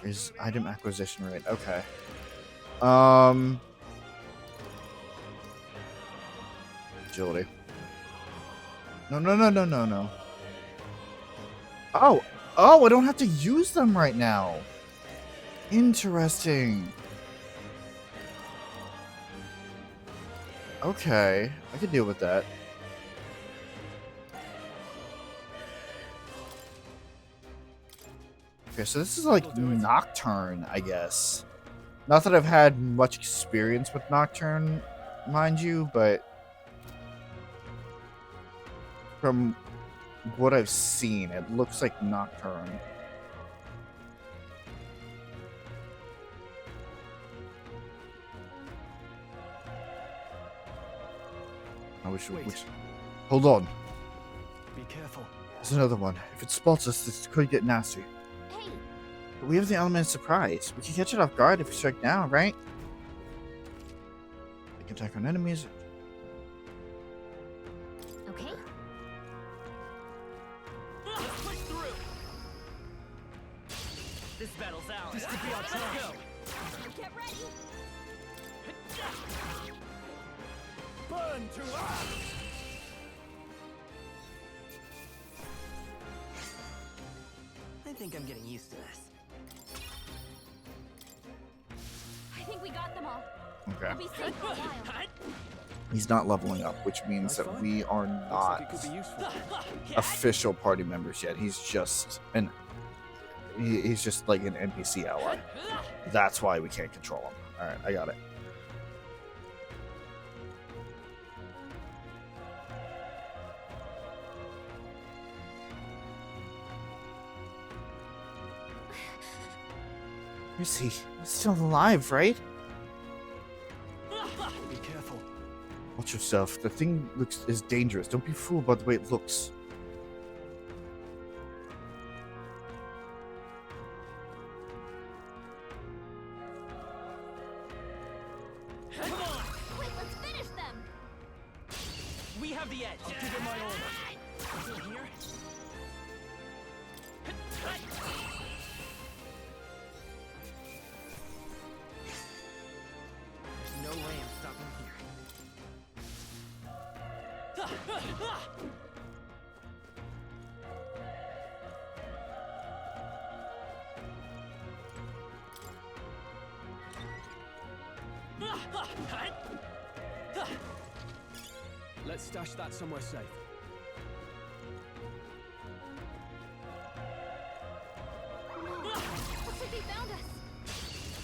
is item acquisition rate. Okay. Agility. No. Oh, I don't have to use them right now. Interesting. Okay, I can deal with that. Okay, so this is like Nocturne, I guess. Not that I've had much experience with Nocturne, mind you, but from what I've seen, it looks like Nocturne. I wish. Hold on. Be careful. There's another one. If it spots us, this could get nasty. Hey. But we have the element of surprise. We can catch it off guard if we strike now, right? attack on enemies. Okay. Let's push through. This battle's ours. This could be our chance. Go. Get ready. Burn to us! I think I'm getting used to this. I think we got them all. Okay. We'll be safe for a while. He's not leveling up, which means that we are not official party members yet. He's just he's just like an NPC ally. That's why we can't control him. All right, I got it. Where is he? He's still alive, right? Be careful. Watch yourself. The thing is dangerous. Don't be fooled by the way it looks. Come on! Quick, let's finish them. We have the edge. I'll give it my all. Still here? There's no way I'm stopping here. Let's stash that somewhere safe. Looks like they found us.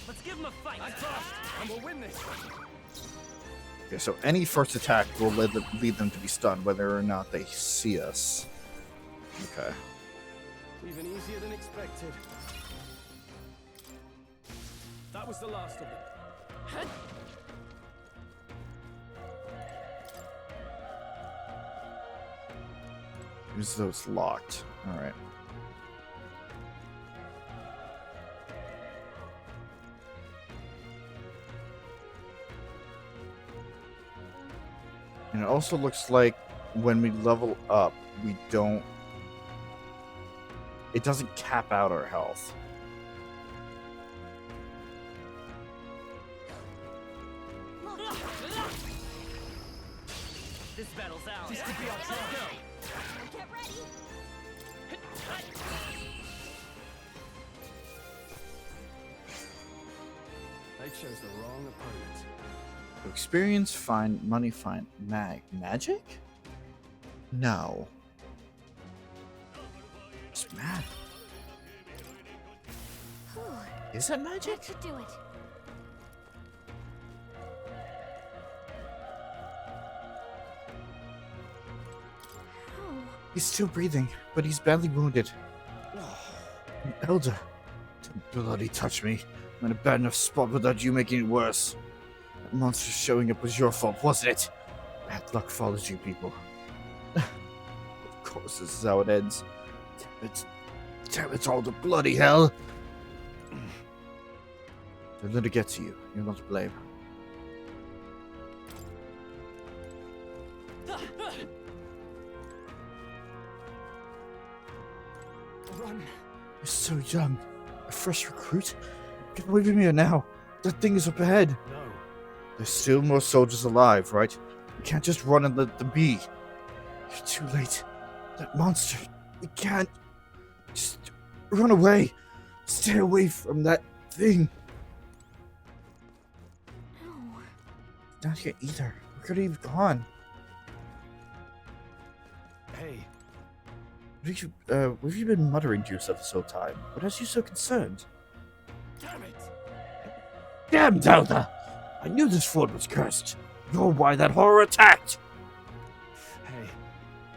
Let's give him a fight. I trust, and we'll win this. Okay, so any first attack will lead them to be stunned, whether or not they see us. Okay. Even easier than expected. That was the last of them. Use those locked. All right. And it also looks like when we level up, we don't... It doesn't cap out our health. This battle's ours. This could be our Let's chance. go. Get ready. They chose the wrong opponent. Experience, find, money, find, magic? No. It's mad. Is that magic? That should do it. He's still breathing, but he's badly wounded. Elder, don't bloody touch me. I'm in a bad enough spot without you making it worse. That monster showing up was your fault, wasn't it? Bad luck follows you people. Of course, this is how it ends. Damn it all to bloody hell! Don't let it get to you. You're not to blame. Run. You're so young. A fresh recruit? Get away from here now. That thing is up ahead. No. There's still more soldiers alive, right? We can't just run and let them be. You're too late. That monster. We can't. Just run away. Stay away from that thing. No. Not here either. We could have gone. Hey. What have you been muttering to yourself this whole time? What has you so concerned? Damn it! Damn, Zelda! I knew this fort was cursed. You're why that horror attacked! Hey.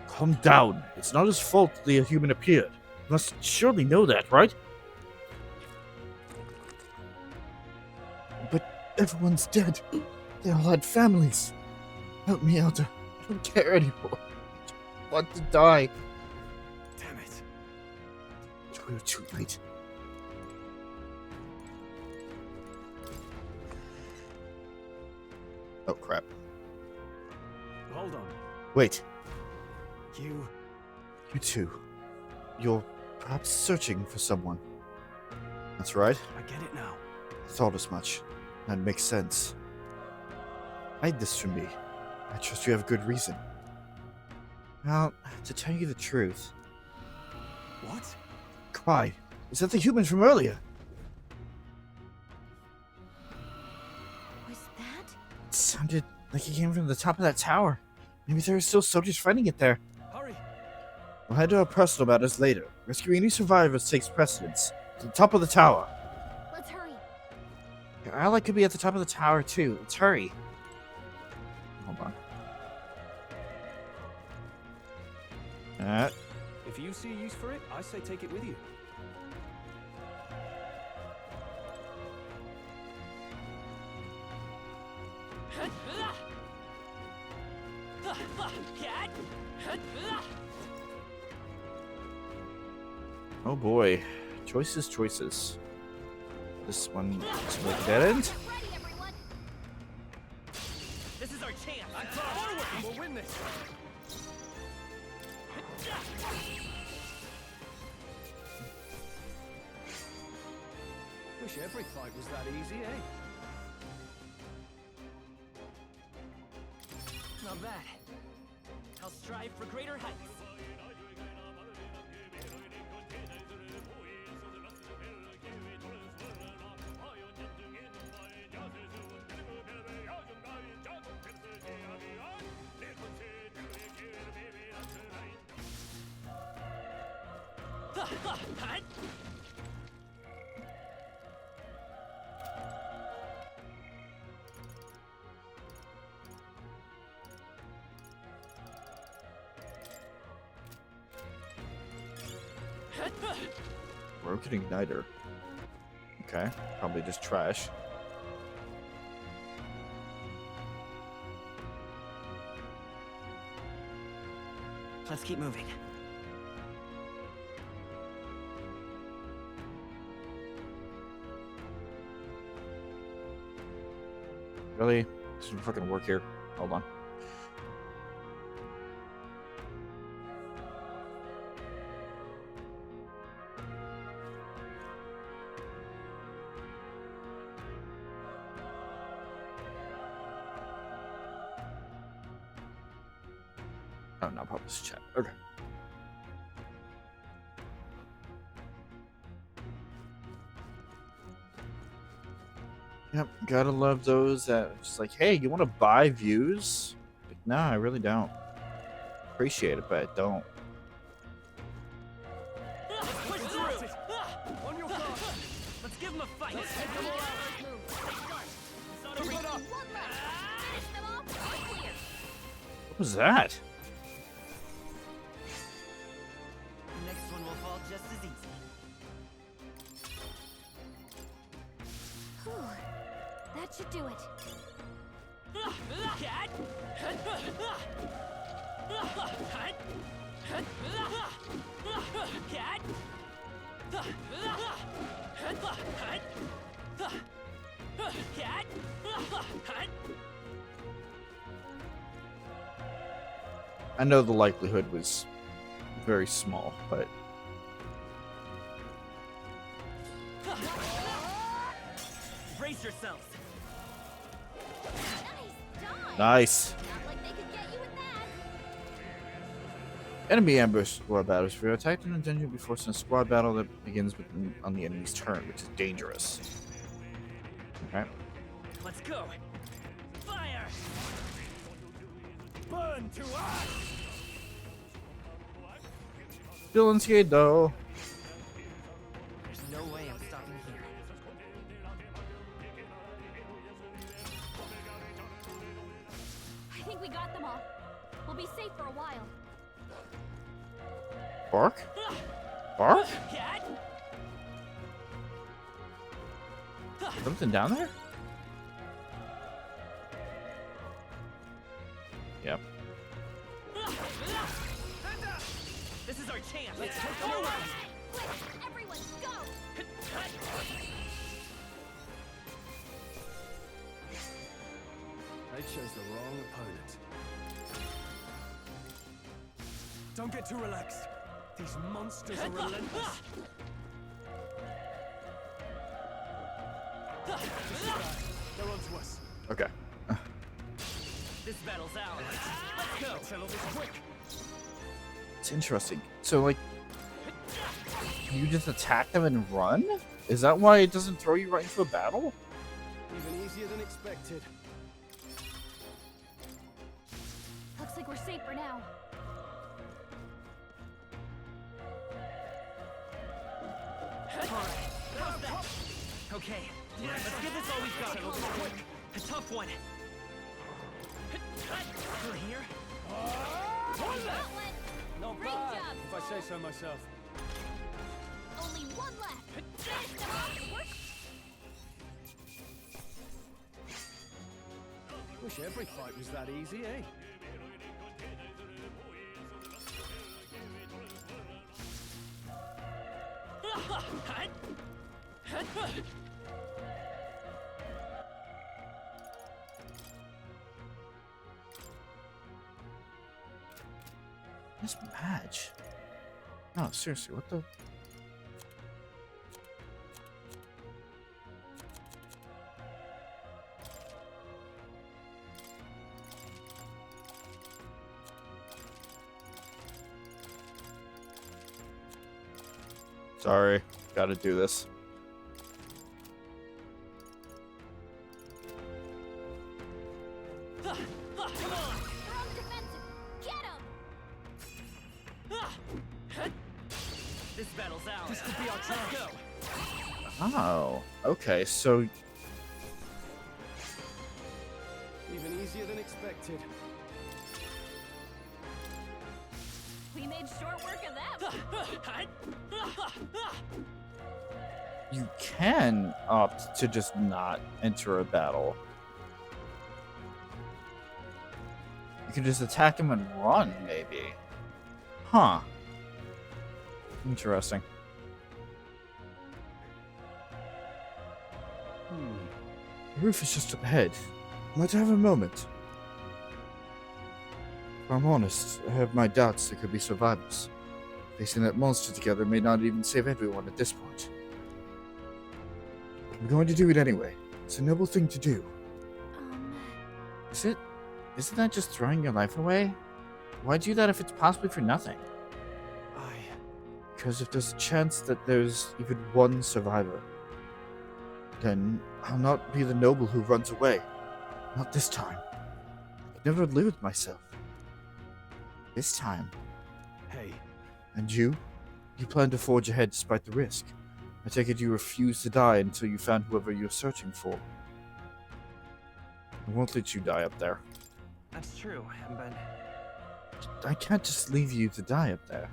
Calm down. It's not his fault the human appeared. You must surely know that, right? But everyone's dead. They all had families. Help me, Elder. I don't care anymore. I want to die. Damn it. We're too late. Oh, crap. Hold on. Wait. You You two. You're perhaps searching for someone. That's right. I get it now. I thought as much. That makes sense. Hide this from me. I trust you have a good reason. Well, to tell you the truth. What? Quiet. Is that the human from earlier? Was that? It sounded like he came from the top of that tower. Maybe there are still soldiers fighting it there. Hurry. We'll head to our personal matters later. Rescuing any survivors takes precedence. To the top of the tower. Let's hurry. Your ally could be at the top of the tower too. Let's hurry. Hold on. If you see use for it, I say take it with you. Oh boy. Choices, choices. This one looks like a dead end. This is our chance. I'm forward. We'll win this. Wish every fight was that easy, eh? Not bad. I'll strive for greater heights. Broken igniter. Okay, probably just trash. Let's keep moving. Really? This doesn't fucking work here. Hold on. Oh, not publish chat. Okay. Yep, gotta love those that just like, hey, you want to buy views? Like, no, I really don't. Appreciate it, but I don't. Push through. On your guard. Let's give him a fight. What was that? The next one will fall just as easy. That should do it. I know the likelihood was very small, but Brace yourselves. nice. Enemy ambush squad battles. If you're attacked in a dungeon, be forced in a squad battle that begins on the enemy's turn, which is dangerous. Okay. Let's go. Fire! Burn to us! Still unscathed though. There's no way I'm stopping here. I think we got them all. We'll be safe for a while. Bark? Bark? Something down there? Yep. This is our chance. Let's take them away. Everyone, go! They Chose the wrong opponent. Don't get too relaxed. These monsters are relentless. They're on to us. Okay. This battle's ours. Let's go. Settle this quick. It's interesting. So, like, can you just attack them and run? Is that why it doesn't throw you right into a battle? Even easier than expected. Looks like we're safe for now. Okay, let's give this all we've got. A tough one. Through here? Not Great bad, job, if I say so myself. Only one left. Finish them off. Wish every fight was that easy, eh? This match? No, seriously, what the? Sorry, gotta do this. This battle's ours. This could be our chance. Go. Oh, okay, so Even easier than expected. We made short work of them. you can opt to just not enter a battle. You can just attack him and run, maybe. Huh. Interesting. The roof is just up ahead. Might have a moment. If I'm honest, I have my doubts there could be survivors. Facing that monster together may not even save everyone at this point. I'm going to do it anyway. It's a noble thing to do. Isn't that just throwing your life away? Why do that if it's possibly for nothing? Because if there's a chance that there's even one survivor, then I'll not be the noble who runs away. Not this time. I could never live with myself. This time. Hey. And you? You plan to forge ahead despite the risk. I take it you refuse to die until you found whoever you're searching for. I won't let you die up there. That's true, but I can't just leave you to die up there.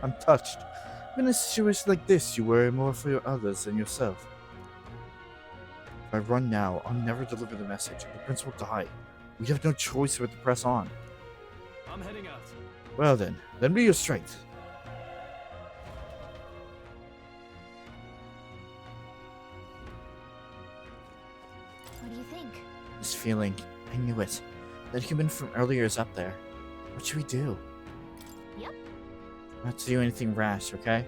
I'm touched. In a situation like this, you worry more for your others than yourself. If I run now, I'll never deliver the message, and the prince will die. We have no choice but to press on. I'm heading out. Well then, lend me your strength. What do you think? This feeling, I knew it. That human from earlier is up there. What should we do? Yep. Not to do anything rash, okay?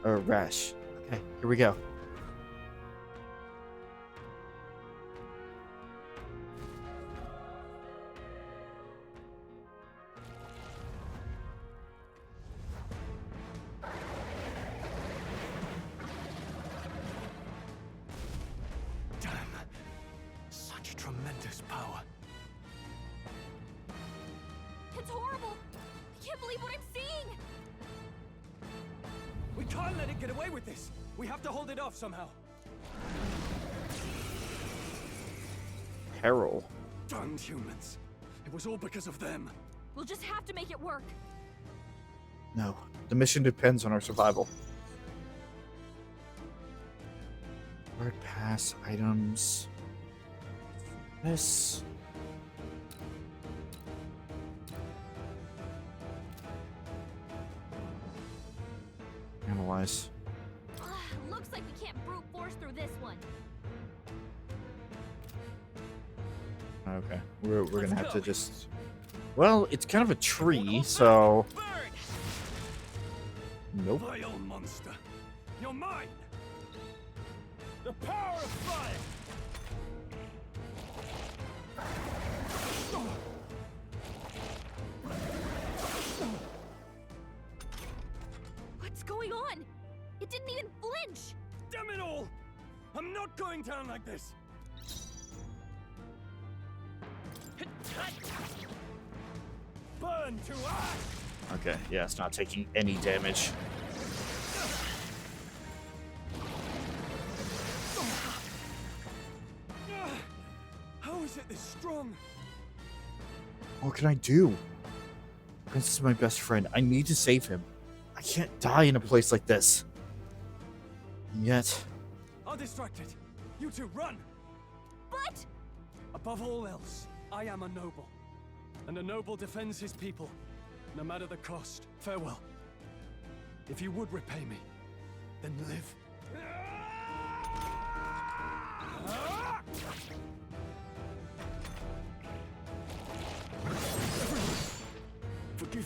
Or rash. Okay, here we go. Damn. Such tremendous power. It's horrible. I can't believe what I'm seeing. We can't let it get away with this. We have to hold it off somehow. Peril. Damned humans. It was all because of them. We'll just have to make it work. No, the mission depends on our survival. Word pass items. This. Analyze. Looks like we can't brute force through this one. Okay, we're gonna have to just. Well, it's kind of a tree, so. Nope. Vile monster, you're mine. The power of fire. What's going on? It didn't even flinch! Damn it all! I'm not going down like this! Burn to ash! Okay, yeah, it's not taking any damage. How is it this strong? What can I do? Prince is my best friend. I need to save him. I can't die in a place like this. And yet... I'll distract it. You two, run! But... Above all else, I am a noble. And a noble defends his people, no matter the cost. Farewell. If you would repay me, then live.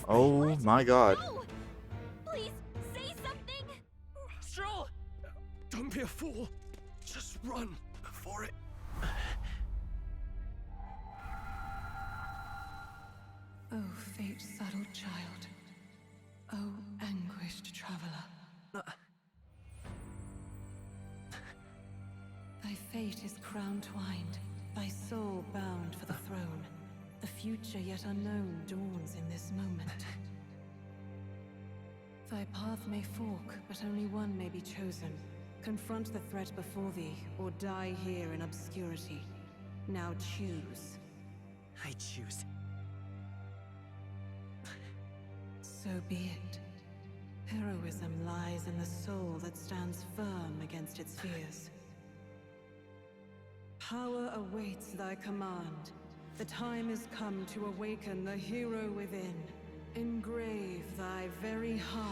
Oh my god. No! Please, say something! Stroll! Don't be a fool. Just run before it... Oh, fate-saddled child. Oh, anguished traveler. Thy fate is crown-twined, thy soul bound for the throne. The future yet unknown dawns in this moment. Thy path may fork, but only one may be chosen. Confront the threat before thee, or die here in obscurity. Now choose. I choose. So be it. Heroism lies in the soul that stands firm against its fears. Power awaits thy command. The time is come to awaken the hero within. Engrave thy very heart.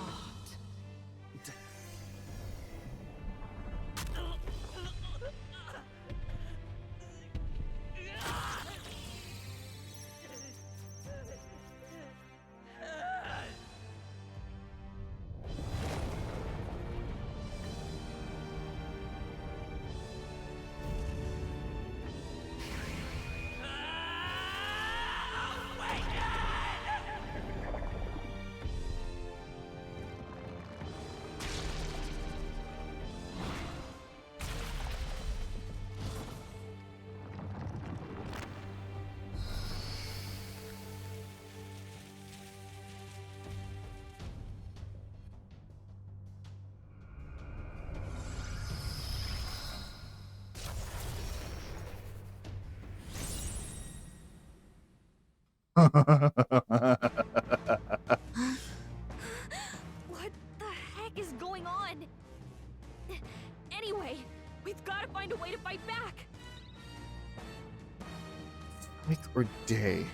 What the heck is going on? Anyway, we've got to find a way to fight back. Night or day?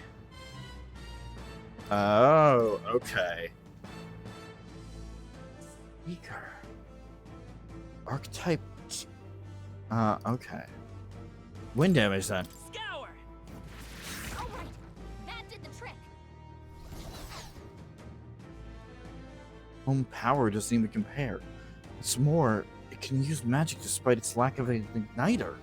Oh, okay. Weaker. Archetype. Okay. Wind damage then. Scour! Alright, that did the trick. Home power doesn't even compare. It's more, it can use magic despite its lack of an igniter.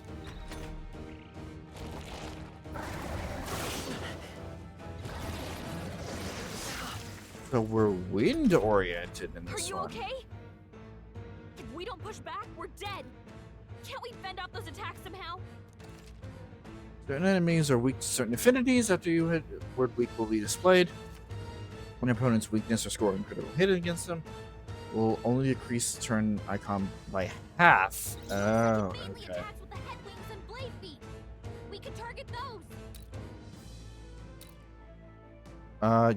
So we're wind oriented in this Are you one. okay? If we don't push back, we're dead. Can't we fend off those attacks somehow? Certain enemies are weak to certain affinities. After you hit, word weak will be displayed. When an opponent's weakness or scoring critical hit against them will only decrease turn icon by half. Oh, okay. Attacks with the head wings and blade feet. We can target those.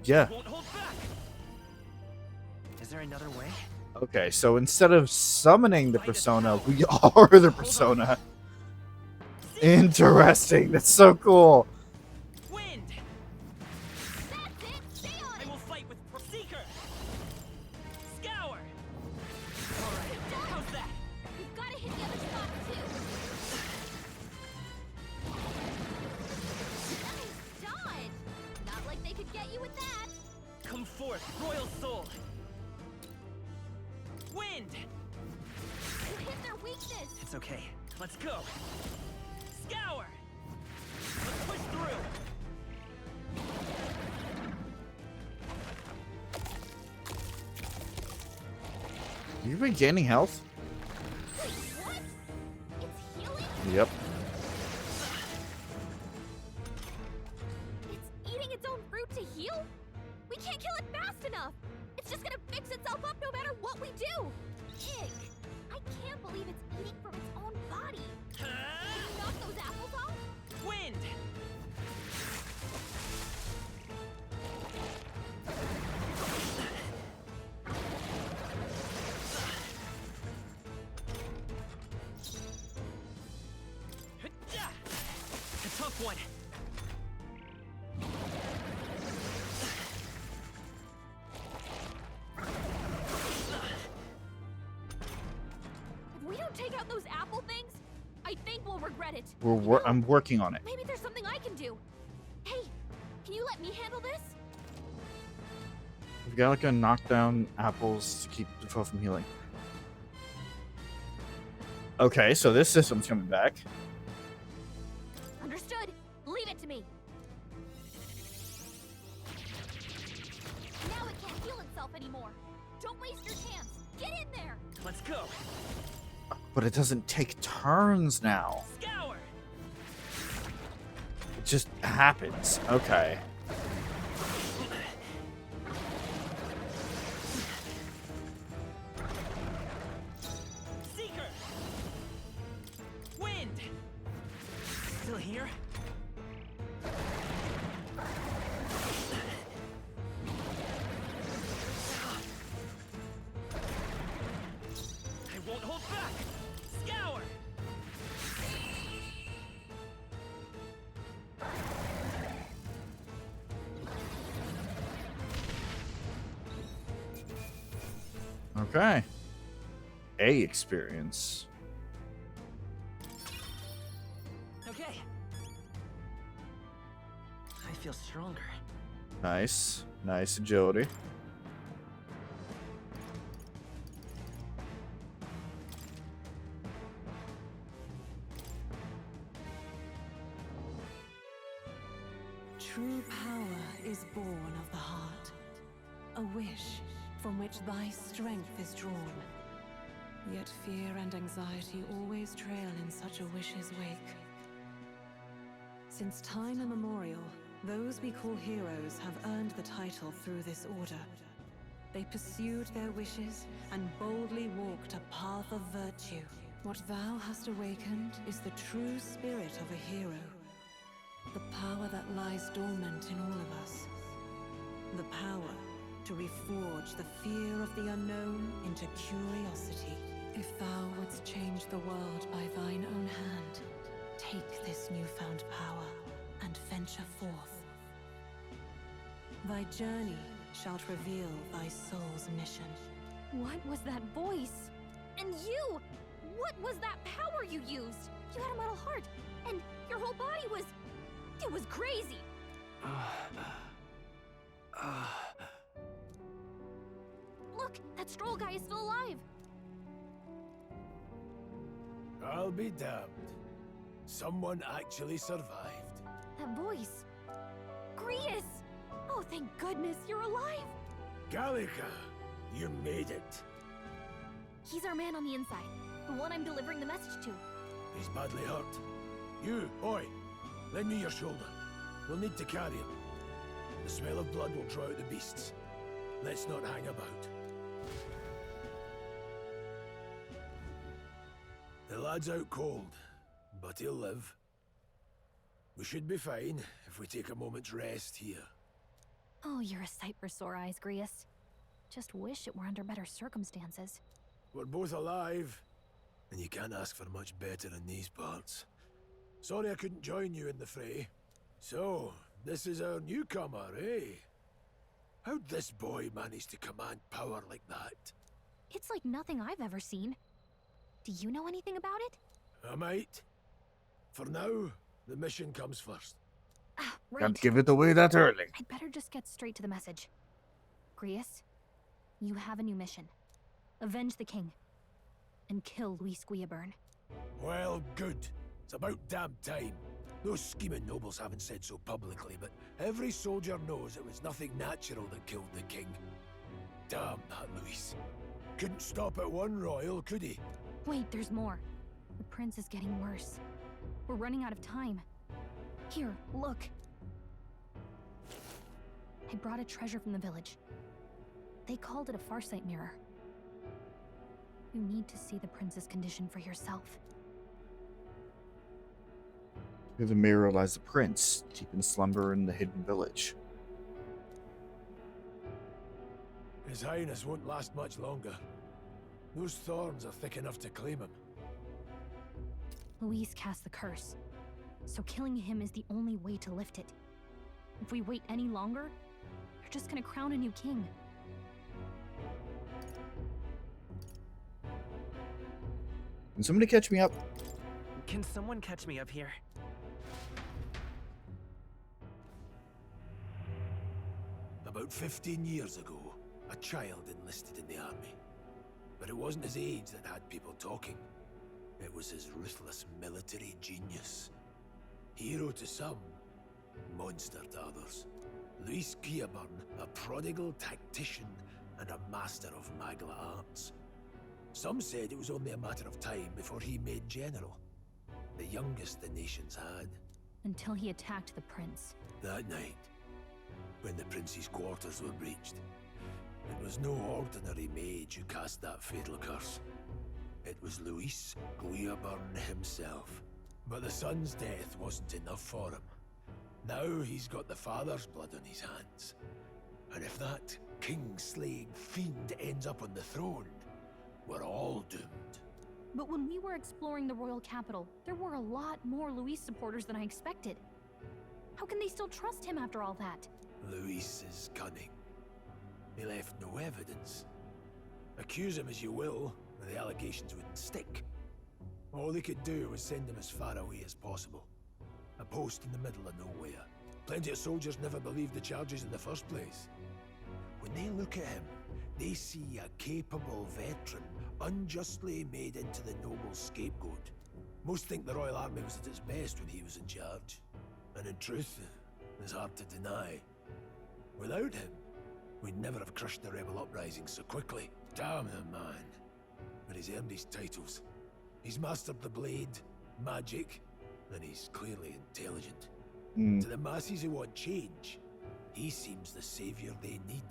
Yeah. Is there another way? Okay, so instead of summoning the persona, we are the persona. Interesting. That's so cool. Wind. That's it. Stay on it. I will fight with Seeker. Scour. All right. How's that? We've got to hit the other spots too. this! It's okay. Let's go. Scour! Let's push through! You regaining health? Wait, what? It's healing? Yep. It's eating its own fruit to heal? We can't kill it fast enough! It's just gonna fix itself up no matter what we do! Ick! I can't believe it's eating from its own body! Can you knock those apples off? Wind! A tough one. If we don't take out those apple things, I think we'll regret it. I'm working on it. Maybe there's something I can do. Hey, can you let me handle this? We've got like a knock down apples to keep the foe from healing. Okay, so this system's coming back. Understood. Leave it to me. Now it can't heal itself anymore. Don't waste your chance. Get in there. Let's go. But it doesn't take turns now. Scour! It just happens. Okay. Seeker! Wind! Still here? I won't hold back! Scour! Okay. A experience. Okay. I feel stronger. Nice. Nice agility. True power is born of the heart, a wish from which thy strength is drawn. Yet fear and anxiety always trail in such a wish's wake. Since time immemorial, those we call heroes have earned the title through this order. They pursued their wishes and boldly walked a path of virtue. What thou hast awakened is the true spirit of a hero. The power that lies dormant in all of us. The power to reforge the fear of the unknown into curiosity. If thou wouldst change the world by thine own hand, take this newfound power and venture forth. Thy journey shalt reveal thy soul's mission. What was that voice? And you! What was that power you used? You had a metal heart, and your whole body was... It was crazy! Look, that Stroll guy is still alive! I'll be damned. Someone actually survived. That voice... Grius! Oh, thank goodness, you're alive! Gallica, you made it. He's our man on the inside, the one I'm delivering the message to. He's badly hurt. You, boy, lend me your shoulder. We'll need to carry him. The smell of blood will draw out the beasts. Let's not hang about. The lad's out cold, but he'll live. We should be fine if we take a moment's rest here. Oh, you're a sight for sore eyes, Grius. Just wish it were under better circumstances. We're both alive, and you can't ask for much better in these parts. Sorry I couldn't join you in the fray. So, this is our newcomer, eh? How'd this boy manage to command power like that? It's like nothing I've ever seen. Do you know anything about it? I might. For now, the mission comes first. Right. Can't give it away that early. I'd better just get straight to the message. Grius, you have a new mission. Avenge the king. And kill Luis Guillaburn. Well, good. It's about damn time. Those scheming nobles haven't said so publicly, but every soldier knows it was nothing natural that killed the king. Damn that Luis. Couldn't stop at one royal, could he? Wait, there's more. The prince is getting worse. We're running out of time. Here, look. I brought a treasure from the village. They called it a farsight mirror. You need to see the prince's condition for yourself. Through the mirror lies the prince, deep in slumber in the hidden village. His Highness won't last much longer. Those thorns are thick enough to claim him. Luis cast the curse, so killing him is the only way to lift it. If we wait any longer, you're just gonna crown a new king. Can somebody catch me up? Can someone catch me up here? About 15 years ago, a child enlisted in the army. But it wasn't his age that had people talking. It was his ruthless military genius. Hero to some, monster to others. Luis Guillaburn, a prodigal tactician and a master of magla arts. Some said it was only a matter of time before he made general. The youngest the nations had. Until he attacked the prince. That night, when the prince's quarters were breached, it was no ordinary mage who cast that fatal curse. It was Luis Guillaburn himself. But the son's death wasn't enough for him. Now he's got the father's blood on his hands. And if that king-slaying fiend ends up on the throne, we're all doomed. But when we were exploring the royal capital, there were a lot more Luis supporters than I expected. How can they still trust him after all that? Luis is cunning. He left no evidence. Accuse him as you will, the allegations wouldn't stick. All they could do was send him as far away as possible. A post in the middle of nowhere. Plenty of soldiers never believed the charges in the first place. When they look at him, they see a capable veteran unjustly made into the noble scapegoat. Most think the Royal Army was at its best when he was in charge. And in truth, it's hard to deny. Without him, we'd never have crushed the rebel uprising so quickly. Damn him, man. But he's earned his titles. He's mastered the blade, magic, and he's clearly intelligent. To the masses who want change, he seems the savior they need.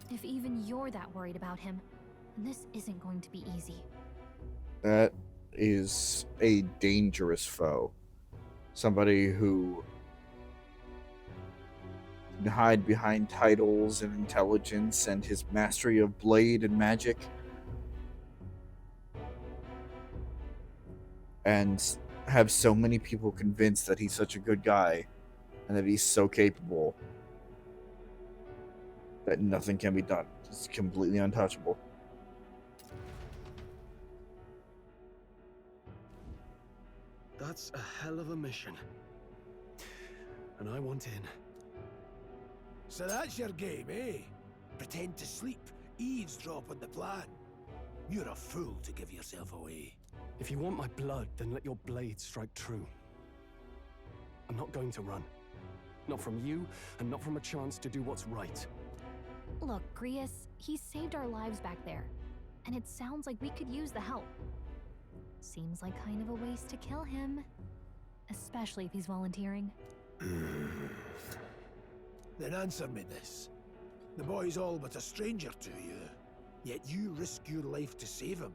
If even you're that worried about him, then this isn't going to be easy. That is a dangerous foe. Somebody who can hide behind titles and intelligence and his mastery of blade and magic. And have so many people convinced that he's such a good guy and that he's so capable that nothing can be done. It's completely untouchable. That's a hell of a mission. And I want in. So that's your game, eh? Pretend to sleep, eavesdrop on the plan. You're a fool to give yourself away. If you want my blood, then let your blade strike true. I'm not going to run. Not from you, and not from a chance to do what's right. Look, Grius, he saved our lives back there. And it sounds like we could use the help. Seems like kind of a waste to kill him. Especially if he's volunteering. Then answer me this. The boy's all but a stranger to you, yet you risk your life to save him.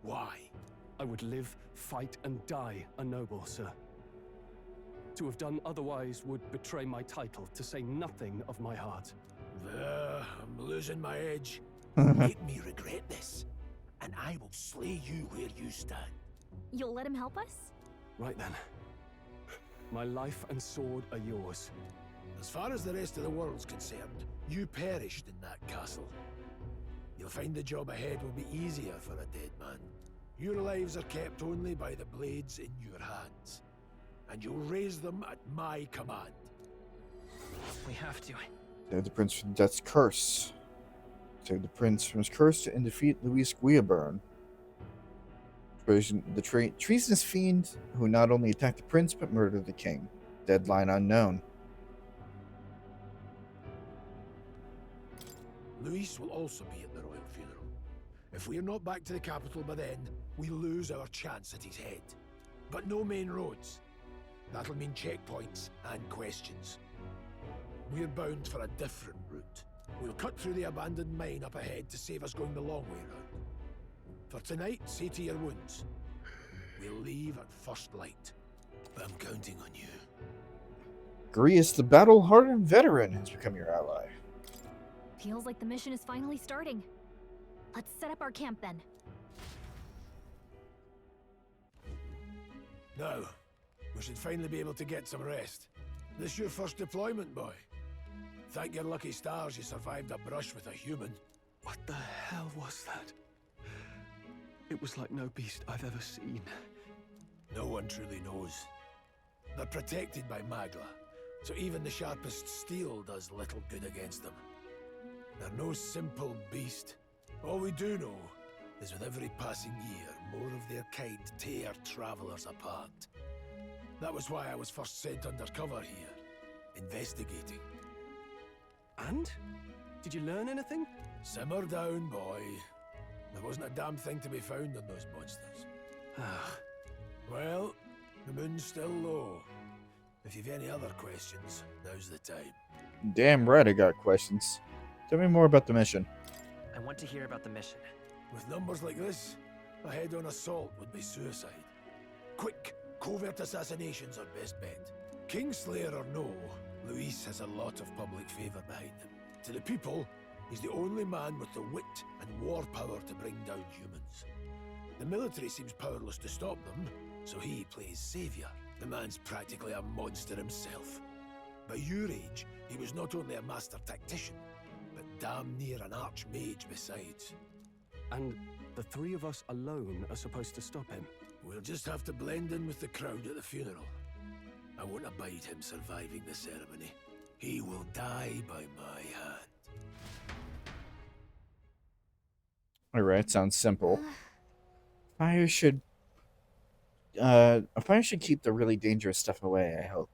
Why? I would live, fight, and die a noble, sir. To have done otherwise would betray my title, to say nothing of my heart. I'm losing my edge. Make me regret this, and I will slay you where you stand. You'll let him help us? Right then. My life and sword are yours. As far as the rest of the world's concerned, you perished in that castle. You'll find the job ahead will be easier for a dead man. Your lives are kept only by the blades in your hands, and you'll raise them at my command. We have to. Save the prince from death's curse. Save the prince from his curse and defeat Luis Guillaburn. The treasonous fiend who not only attacked the prince but murdered the king. Deadline unknown. Luis will also be at the royal funeral. If we're not back to the capital by then, we lose our chance at his head. But no main roads. That'll mean checkpoints and questions. We're bound for a different route. We'll cut through the abandoned mine up ahead to save us going the long way round. For tonight, see to your wounds. We'll leave at first light. I'm counting on you. Grius, the battle-hardened veteran, has become your ally. Feels like the mission is finally starting. Let's set up our camp then. Now, we should finally be able to get some rest. This your first deployment, boy? Thank your lucky stars you survived a brush with a human. What the hell was that? It was like no beast I've ever seen. No one truly knows. They're protected by Magla, so even the sharpest steel does little good against them. They're no simple beast. All we do know is with every passing year, more of their kind tear travelers apart. That was why I was first sent undercover here, investigating. And? Did you learn anything? Simmer down, boy. There wasn't a damn thing to be found on those monsters. Well, the moon's still low. If you've any other questions, now's the time. Damn right I got questions. Tell me more about the mission. I want to hear about the mission. With numbers like this, a head-on assault would be suicide. Quick, covert assassinations are best bet. Kingslayer or no, Luis has a lot of public favor behind him. To the people, he's the only man with the wit and war power to bring down humans. The military seems powerless to stop them, so he plays savior. The man's practically a monster himself. By your age, he was not only a master tactician, but damn near an archmage besides. And the three of us alone are supposed to stop him? We'll just have to blend in with the crowd at the funeral. I won't abide him surviving the ceremony. He will die by my hand. Alright, sounds simple. Fire should keep the really dangerous stuff away, I hope.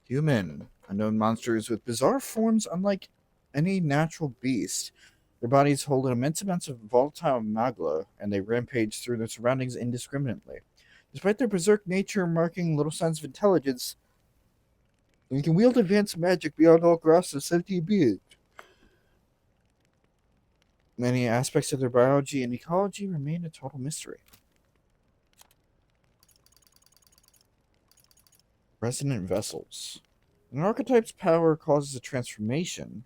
Human. Unknown monsters with bizarre forms unlike any natural beast. Their bodies hold immense amounts of volatile magla, and they rampage through their surroundings indiscriminately. Despite their berserk nature marking little signs of intelligence, they can wield advanced magic beyond all grasp of sentient beings. Many aspects of their biology and ecology remain a total mystery. Resonant vessels. An archetype's power causes a transformation.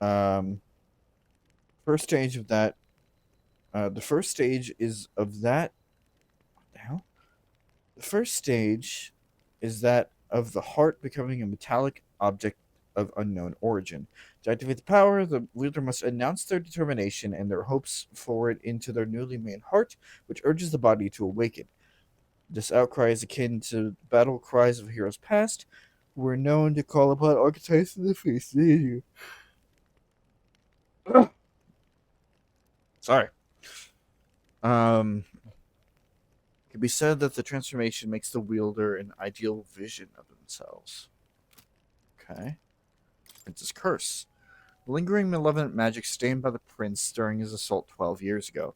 First stage of that. The first stage is of that. What the hell? The first stage is that of the heart becoming a metallic object of unknown origin. To activate the power, the wielder must announce their determination and their hopes for it into their newly made heart, which urges the body to awaken. This outcry is akin to battle cries of heroes past, who were known to call upon archetypes in the face of danger. Sorry. It can be said that the transformation makes the wielder an ideal vision of themselves. Okay. Prince's Curse. Lingering malevolent magic stained by the prince during his assault 12 years ago.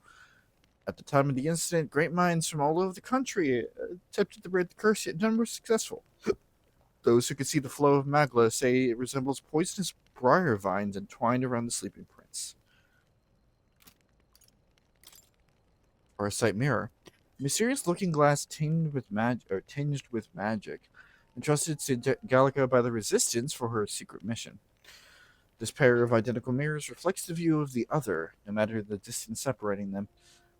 At the time of the incident, great minds from all over the country attempted to break the curse, yet none were successful. Those who could see the flow of Magla say it resembles poisonous briar vines entwined around the sleeping prince. Or a sight mirror. A mysterious looking glass tinged with magic, entrusted to Gallica by the Resistance for her secret mission. This pair of identical mirrors reflects the view of the other, no matter the distance separating them.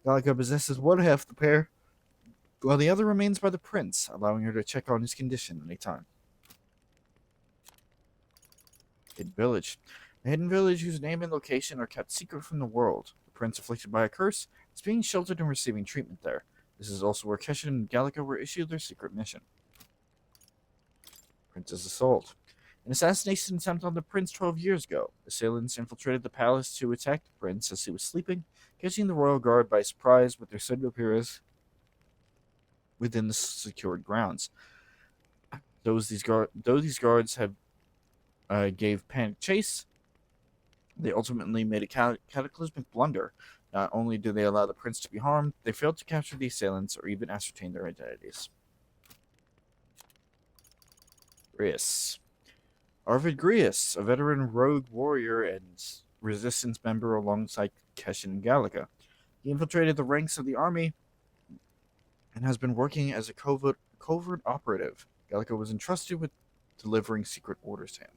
Gallica possesses one half the pair, while the other remains by the prince, allowing her to check on his condition any time. Hidden Village. A hidden village whose name and location are kept secret from the world. The prince, afflicted by a curse, is being sheltered and receiving treatment there. This is also where Keshin and Gallica were issued their secret mission. Prince's Assault. An assassination attempt on the prince 12 years ago. Assailants infiltrated the palace to attack the prince as he was sleeping, catching the royal guard by surprise with their pseudo-heroes within the secured grounds. Though these guards have gave panic chase, they ultimately made a cataclysmic blunder. Not only did they allow the prince to be harmed, they failed to capture the assailants or even ascertain their identities. Grius. Arvid Grius, a veteran rogue warrior and resistance member alongside Keshin and Gallica. He infiltrated the ranks of the army and has been working as a covert operative. Gallica was entrusted with delivering secret orders to him.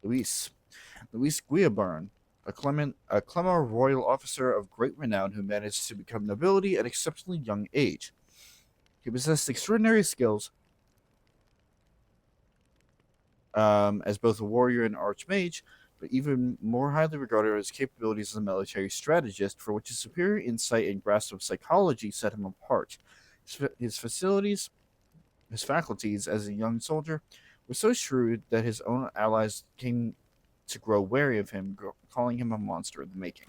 Luis Guillabarn, a Clemar royal officer of great renown who managed to become nobility at an exceptionally young age. He possessed extraordinary skills as both a warrior and archmage, but even more highly regarded are his capabilities as a military strategist, for which his superior insight and grasp of psychology set him apart. His faculties as a young soldier were so shrewd that his own allies came to grow wary of him, calling him a monster in the making.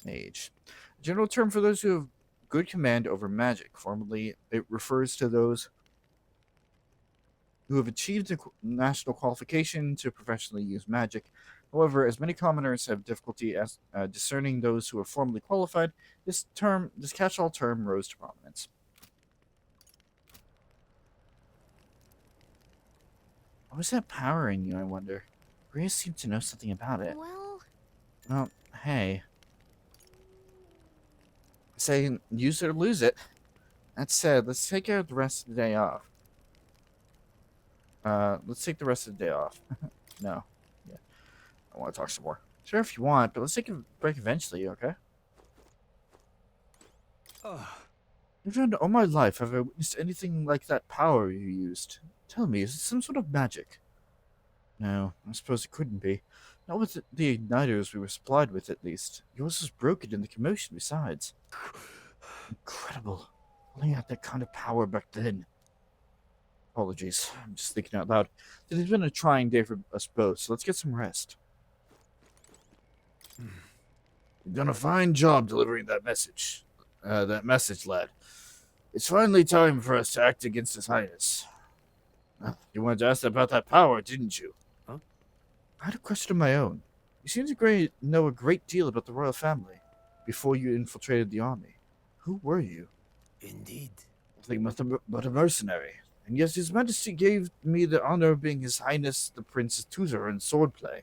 Mage. A general term for those who have good command over magic. Formally, it refers to those who have achieved a national qualification to professionally use magic. However, as many commoners have difficulty discerning those who are formally qualified, this catch-all term rose to prominence. What was that power in you, I wonder? Rhea seemed to know something about it. Well, hey. Say, use it or lose it. That said, let's take the rest of the day off. Let's take the rest of the day off. No. Yeah. I want to talk some more. Sure, if you want, but let's take a break eventually, okay? I've found all my life have I witnessed anything like that power you used. Tell me, is it some sort of magic? No, I suppose it couldn't be. Not with the igniters we were supplied with, at least. Yours was broken in the commotion besides. Incredible. Only had that kind of power back then. Apologies, I'm just thinking out loud. It has been a trying day for us both, so let's get some rest. You've done a fine job delivering that message. Lad. It's finally time for us to act against His Highness. You wanted to ask about that power, didn't you? Huh? I had a question of my own. You seem to know a great deal about the royal family before you infiltrated the army. Who were you? Indeed. Nothing but a mercenary. And yet His Majesty gave me the honor of being His Highness the Prince's tutor in swordplay.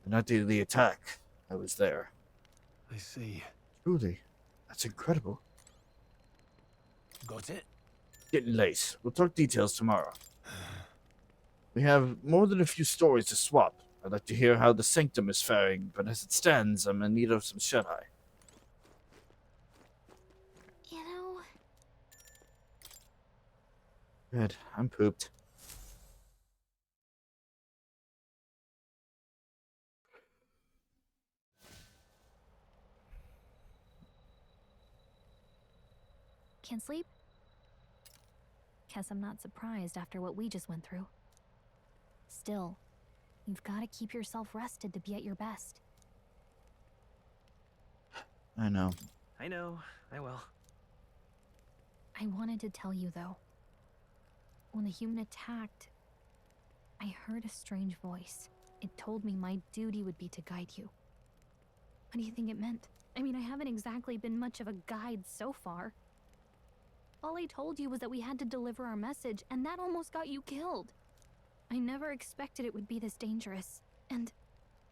The night of the attack, I was there. I see. Truly, that's incredible. Got it? Getting late. We'll talk details tomorrow. We have more than a few stories to swap. I'd like to hear how the Sanctum is faring, but as it stands, I'm in need of some shut-eye. You know... Good. I'm pooped. Can't sleep? Guess I'm not surprised after what we just went through. Still, you've got to keep yourself rested to be at your best. I know. I know. I will. I wanted to tell you, though. When the human attacked, I heard a strange voice. It told me my duty would be to guide you. What do you think it meant? I mean, I haven't exactly been much of a guide so far. All I told you was that we had to deliver our message, and that almost got you killed. I never expected it would be this dangerous, and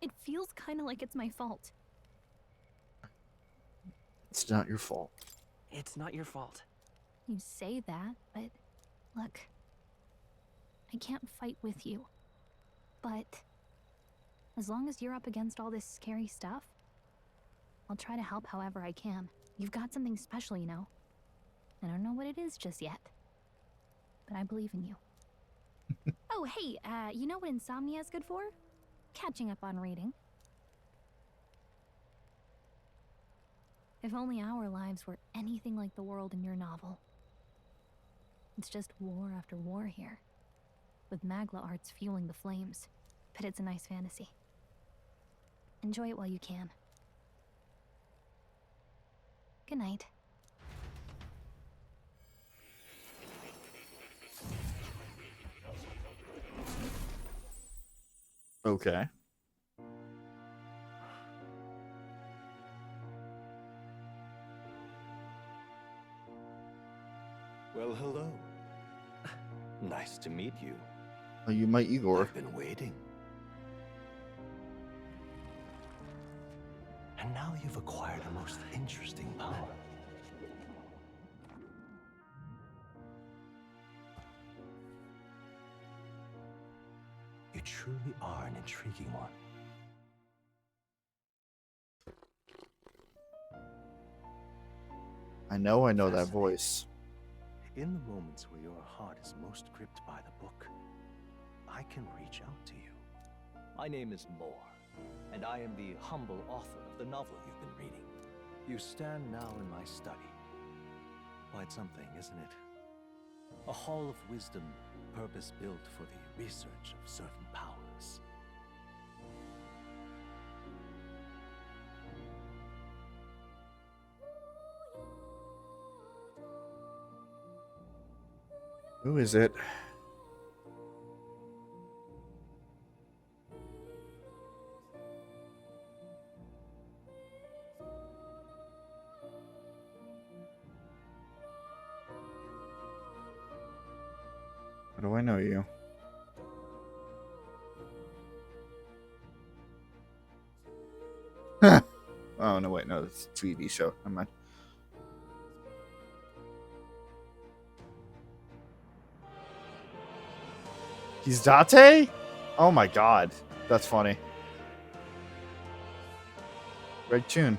it feels kind of like it's my fault. It's not your fault. It's not your fault. You say that, but look, I can't fight with you. But as long as you're up against all this scary stuff, I'll try to help however I can. You've got something special, you know. I don't know what it is just yet, but I believe in you. Oh, hey, you know what insomnia is good for? Catching up on reading. If only our lives were anything like the world in your novel. It's just war after war here, with Magla arts fueling the flames. But it's a nice fantasy. Enjoy it while you can. Good night. Okay. Well, hello. Nice to meet you. Are you my Igor? I've been waiting. And now you've acquired a most interesting power. You truly are an intriguing one. I know that voice. In the moments where your heart is most gripped by the book, I can reach out to you. My name is Moore, and I am the humble author of the novel you've been reading. You stand now in my study. Quite something, isn't it? A hall of wisdom, purpose-built for the research of certain powers. Who is it? How do I know you? Oh, no, wait, no, it's a TV show. Never mind. He's Date? Oh my god. That's funny. Great tune.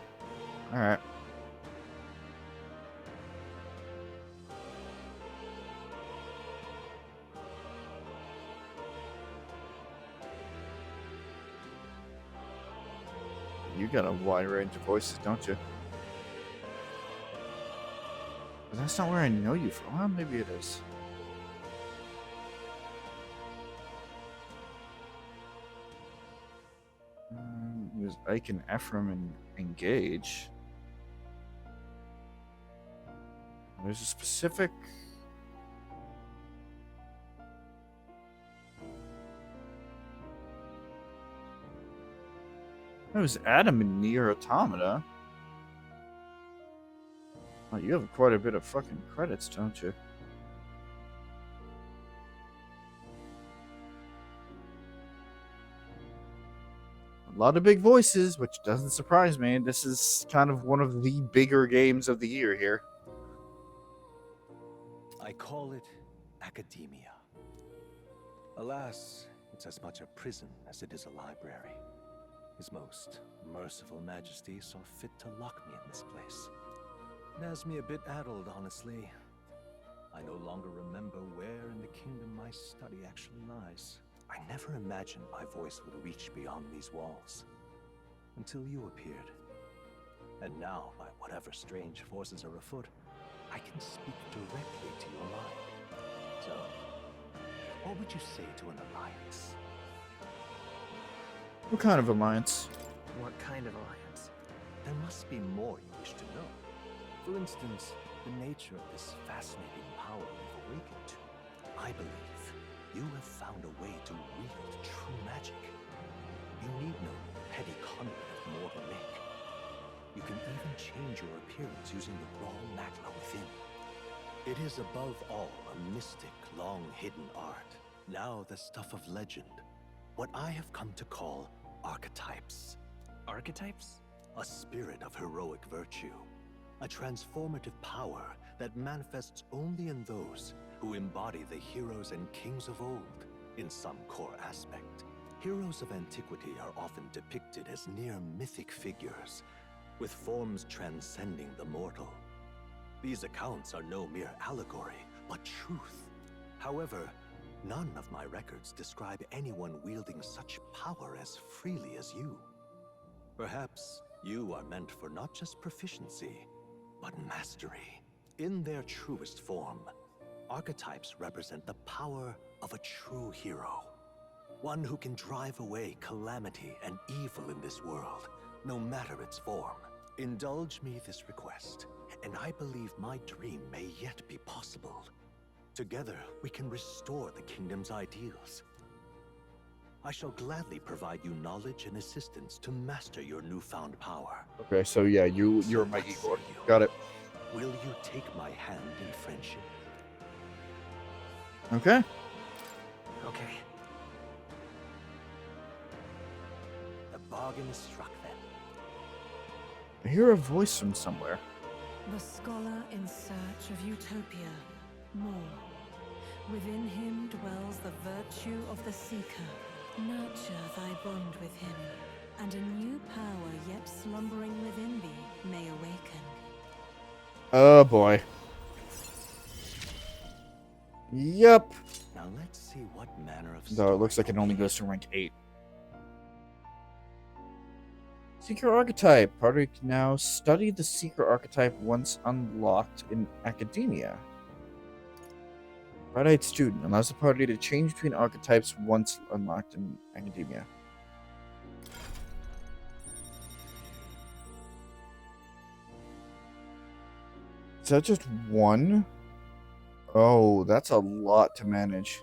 Alright. You got a wide range of voices, don't you? But that's not where I know you from. Well, maybe it is. It was Ike and Ephraim and Engage. There's a specific... It was Adam in Nier Automata. Oh, you have quite a bit of fucking credits, don't you? A lot of big voices, which doesn't surprise me. This is kind of one of the bigger games of the year here. I call it academia. Alas, it's as much a prison as it is a library. His most merciful majesty saw fit to lock me in this place. It has me a bit addled, honestly. I no longer remember where in the kingdom my study actually lies. I never imagined my voice would reach beyond these walls. Until you appeared. And now, by whatever strange forces are afoot, I can speak directly to your mind. So, what would you say to an alliance? What kind of alliance? What kind of alliance? There must be more you wish to know. For instance, the nature of this fascinating power you've awakened to. I believe you have found a way to wield true magic. You need no petty conduit of mortal make. You can even change your appearance using the raw magma within. It is above all a mystic, long-hidden art, now the stuff of legend. What I have come to call archetypes. Archetypes? A spirit of heroic virtue. A transformative power that manifests only in those who embody the heroes and kings of old in some core aspect. Heroes of antiquity are often depicted as near mythic figures, with forms transcending the mortal. These accounts are no mere allegory, but truth. However, none of my records describe anyone wielding such power as freely as you. Perhaps you are meant for not just proficiency, but mastery. In their truest form, archetypes represent the power of a true hero. One who can drive away calamity and evil in this world, no matter its form. Indulge me this request, and I believe my dream may yet be possible. Together, we can restore the kingdom's ideals. I shall gladly provide you knowledge and assistance to master your newfound power. Okay, so yeah, you're my Igor. Got it. Will you take my hand in friendship? Okay. Okay. The bargain is struck then. I hear a voice from somewhere. The scholar in search of utopia. More. Within him dwells the virtue of the seeker. Nurture thy bond with him, and a new power yet slumbering within thee may awaken. Oh boy. Yep. Now let's see what manner of Though it looks like it only goes to rank 8. Seeker archetype. Party can now study the Seeker archetype once unlocked in academia. Bright-eyed student allows the party to change between archetypes once unlocked in academia. Is that just one? Oh, that's a lot to manage.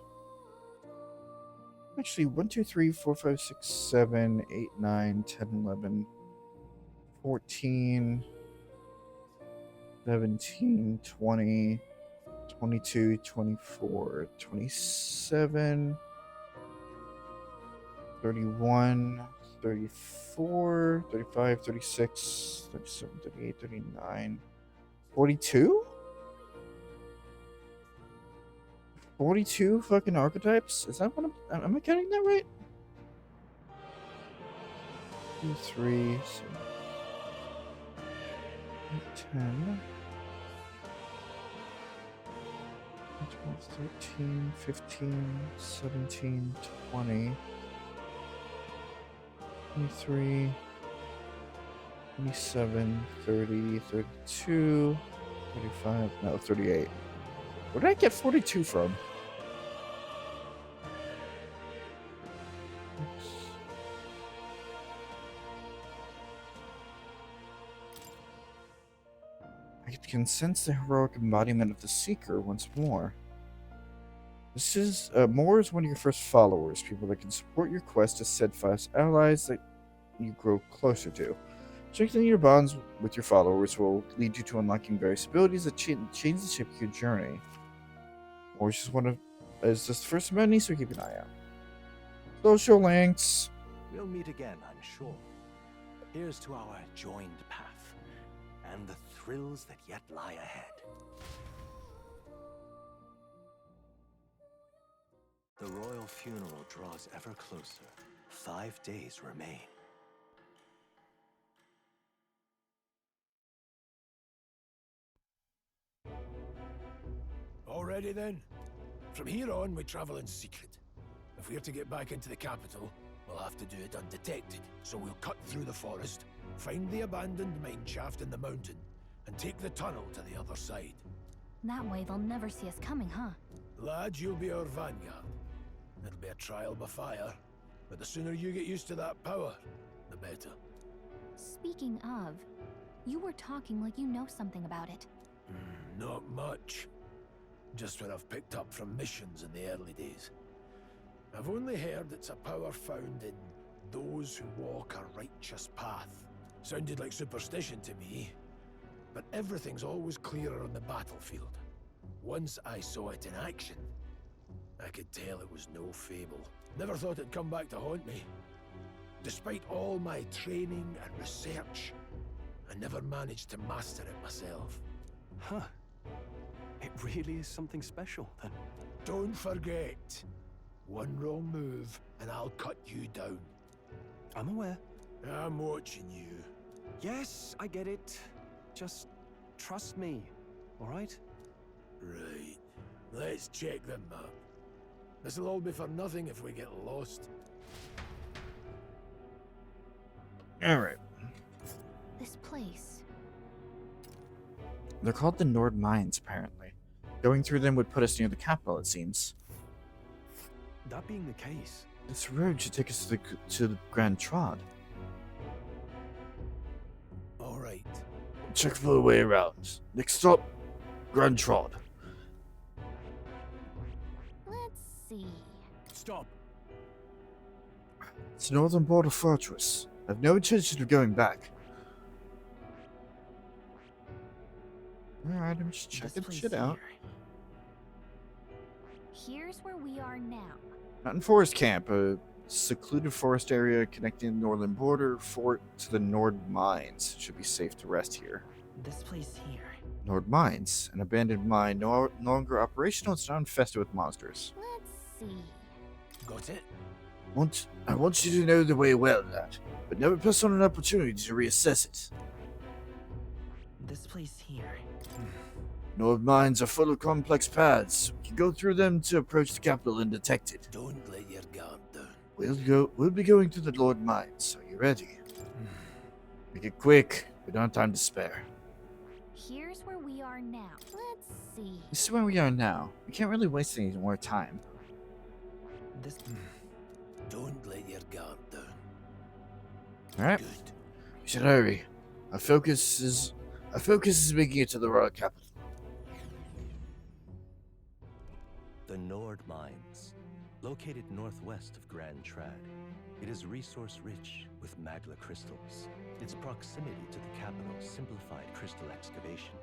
Actually, 1, 2, 3, 4, 5, 6, 7, 8, 9, 10, 11, 14, 17, 20, 22, 24, 27, 31, 34, 35, 36, 37, 38, 39, 42? 42 fucking archetypes? Is that what am I counting that right? 2, 3, 6, 10, 12, 13, 15, 17, 20, 23, 27, 30, 32, 35, no, 38. Where did I get 42 from? I can sense the heroic embodiment of the Seeker once more. This is Moore is one of your first followers, people that can support your quest as steadfast allies that you grow closer to. Strengthening your bonds with your followers will lead you to unlocking various abilities that change the shape of your journey. Moore is just the first of many, so keep an eye out. Social links. We'll meet again, I'm sure. Here's to our joined path and the thrills that yet lie ahead. The royal funeral draws ever closer. 5 days remain. Already then? From here on, we travel in secret. If we're to get back into the capital, we'll have to do it undetected. So we'll cut through the forest, find the abandoned mine shaft in the mountain, and take the tunnel to the other side. That way they'll never see us coming, huh? Lad, you'll be our vanguard. It'll be a trial by fire, but the sooner you get used to that power, the better. Speaking of, you were talking like you know something about it. Not much. Just what I've picked up from missions in the early days. I've only heard it's a power found in those who walk a righteous path. Sounded like superstition to me, but everything's always clearer on the battlefield. Once I saw it in action, I could tell it was no fable. Never thought it'd come back to haunt me. Despite all my training and research, I never managed to master it myself. Huh. It really is something special, then. Don't forget. One wrong move, and I'll cut you down. I'm aware. I'm watching you. Yes, I get it. Just trust me, all right? Right. Let's check the map. This'll all be for nothing if we get lost. Alright. This place. They're called the Nord Mines, apparently. Going through them would put us near the capital, it seems. That being the case... This road should take us to the Grand Trod. Alright. Check for the way around. Next stop, Grand Trod. Let's see. Stop. It's the northern border fortress. I have no intention of going back. Alright, I'm just checking shit out. Here's where we are now. Mountain Forest Camp, a secluded forest area connecting the northern border fort to the Nord Mines. Should be safe to rest here. This place here. Nord Mines, an abandoned mine no longer operational. It's now infested with monsters. Let's see. Got it? I want you to know the way well, lad, but never pass on an opportunity to reassess it. This place here. Nord Mines are full of complex paths. We can go through them to approach the capital undetected. Don't let your guard down. We'll be going to the Nord Mines. Are you ready? Make it quick. We don't have time to spare. Here's where we are now. Let's see. This is where we are now. We can't really waste any more time. This. Don't let your guard down. Alright. We should hurry. Our focus is making it to the royal capital. The Nord Mines, located northwest of Grand Trad. It is resource-rich with magla crystals. Its proximity to the capital simplified crystal excavation,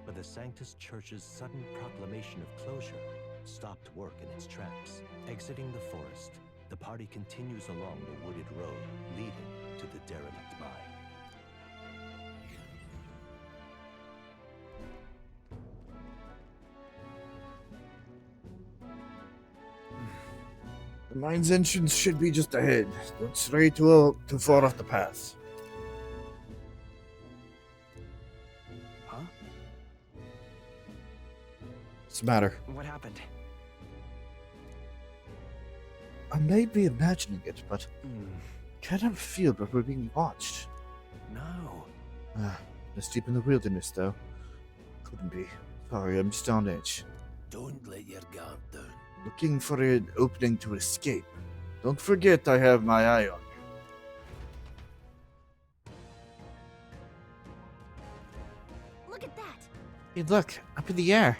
but the Sanctus Church's sudden proclamation of closure stopped work in its tracks. Exiting the forest, the party continues along the wooded road leading to the derelict mine. The mine's entrance should be just ahead. Don't stray too far off the path. Huh? What's the matter? What happened? I may be imagining it, but cannot feel that we're being watched. No. It's deep in the wilderness, though. Couldn't be. Sorry, I'm just on edge. Don't let your guard down. Looking for an opening to escape. Don't forget I have my eye on you. Look at that! Hey, look, up in the air.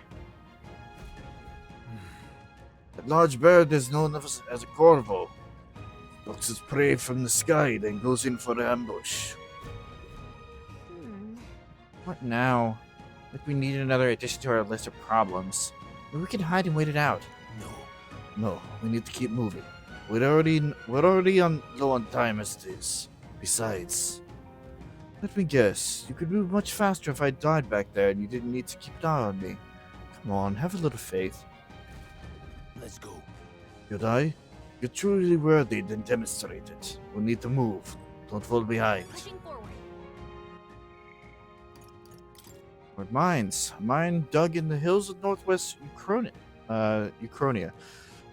That large bird is known as a corvo. Looks its prey from the sky, then goes in for an ambush. What now? Like we need another addition to our list of problems. Maybe we can hide and wait it out. No, we need to keep moving. We're already on low on time as it is. Besides, let me guess, you could move much faster if I died back there and you didn't need to keep an eye on me. Come on, have a little faith. Let's go. You die? You're truly worthy, then demonstrate it. We'll need to move. Don't fall behind. Pushing forward. Nord Mines. A mine dug in the hills of northwest Ukrainia.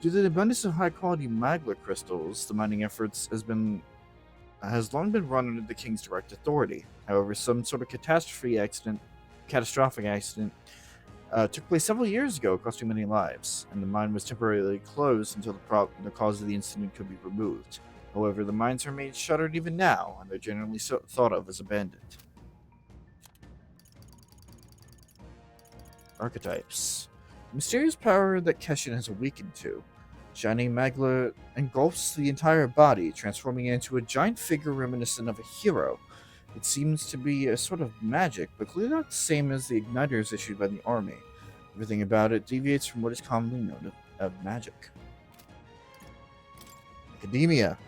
Due to the abundance of high-quality magla crystals, the mining efforts has long been run under the king's direct authority. However, some sort of catastrophic accident took place several years ago, costing many lives, and the mine was temporarily closed until the cause of the incident could be removed. However, the mines remain shuttered even now, and they're generally thought of as abandoned. Archetypes. The mysterious power that Keshin has awakened to. Shining magla engulfs the entire body, transforming it into a giant figure reminiscent of a hero. It seems to be a sort of magic, but clearly not the same as the igniters issued by the army. Everything about it deviates from what is commonly known as magic. Academia.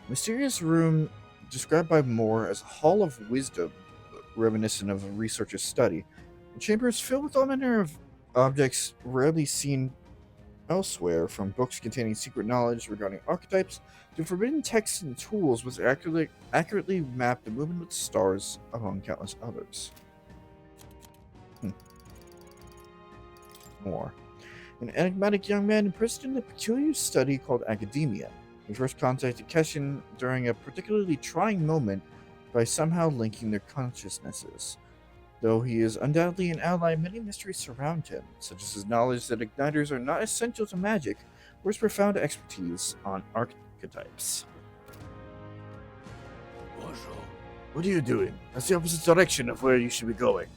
A mysterious room described by Moore as a hall of wisdom, reminiscent of a researcher's study. The chamber is filled with all manner of objects rarely seen elsewhere, from books containing secret knowledge regarding archetypes to forbidden texts and tools which accurately map the movement of the stars, among countless others. More. An enigmatic young man imprisoned in a peculiar study called academia. He first contacted Keshin during a particularly trying moment by somehow linking their consciousnesses. Though he is undoubtedly an ally, many mysteries surround him, such as his knowledge that igniters are not essential to magic, or his profound expertise on archetypes. What are you doing? That's the opposite direction of where you should be going.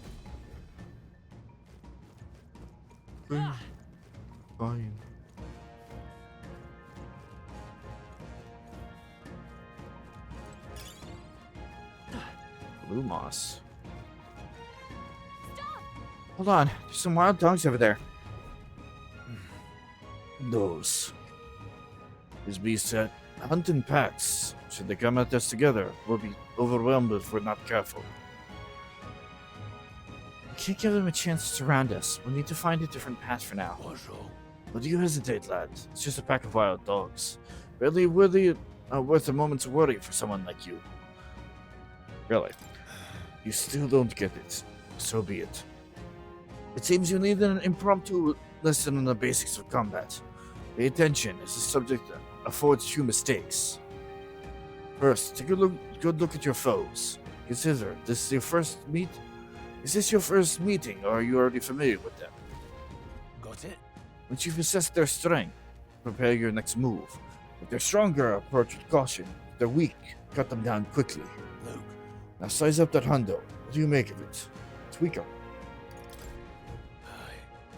Fine. Blue moss. Hold on, there's some wild dogs over there. Those. These beasts hunt in packs. Should they come at us together, we'll be overwhelmed if we're not careful. We can't give them a chance to surround us. We'll need to find a different path for now. What do you hesitate, lad? It's just a pack of wild dogs. Barely worth a moment's worry for someone like you. Really? You still don't get it. So be it. It seems you need an impromptu lesson on the basics of combat. Pay attention, as the subject affords few mistakes. First, take a good look at your foes. Consider, this is your first meet? Is this your first meeting, or are you already familiar with them? Got it? Once you've assessed their strength, prepare your next move. If they're stronger, approach with caution. If they're weak, cut them down quickly. Luke. Now size up that hundo. What do you make of it? It's weaker.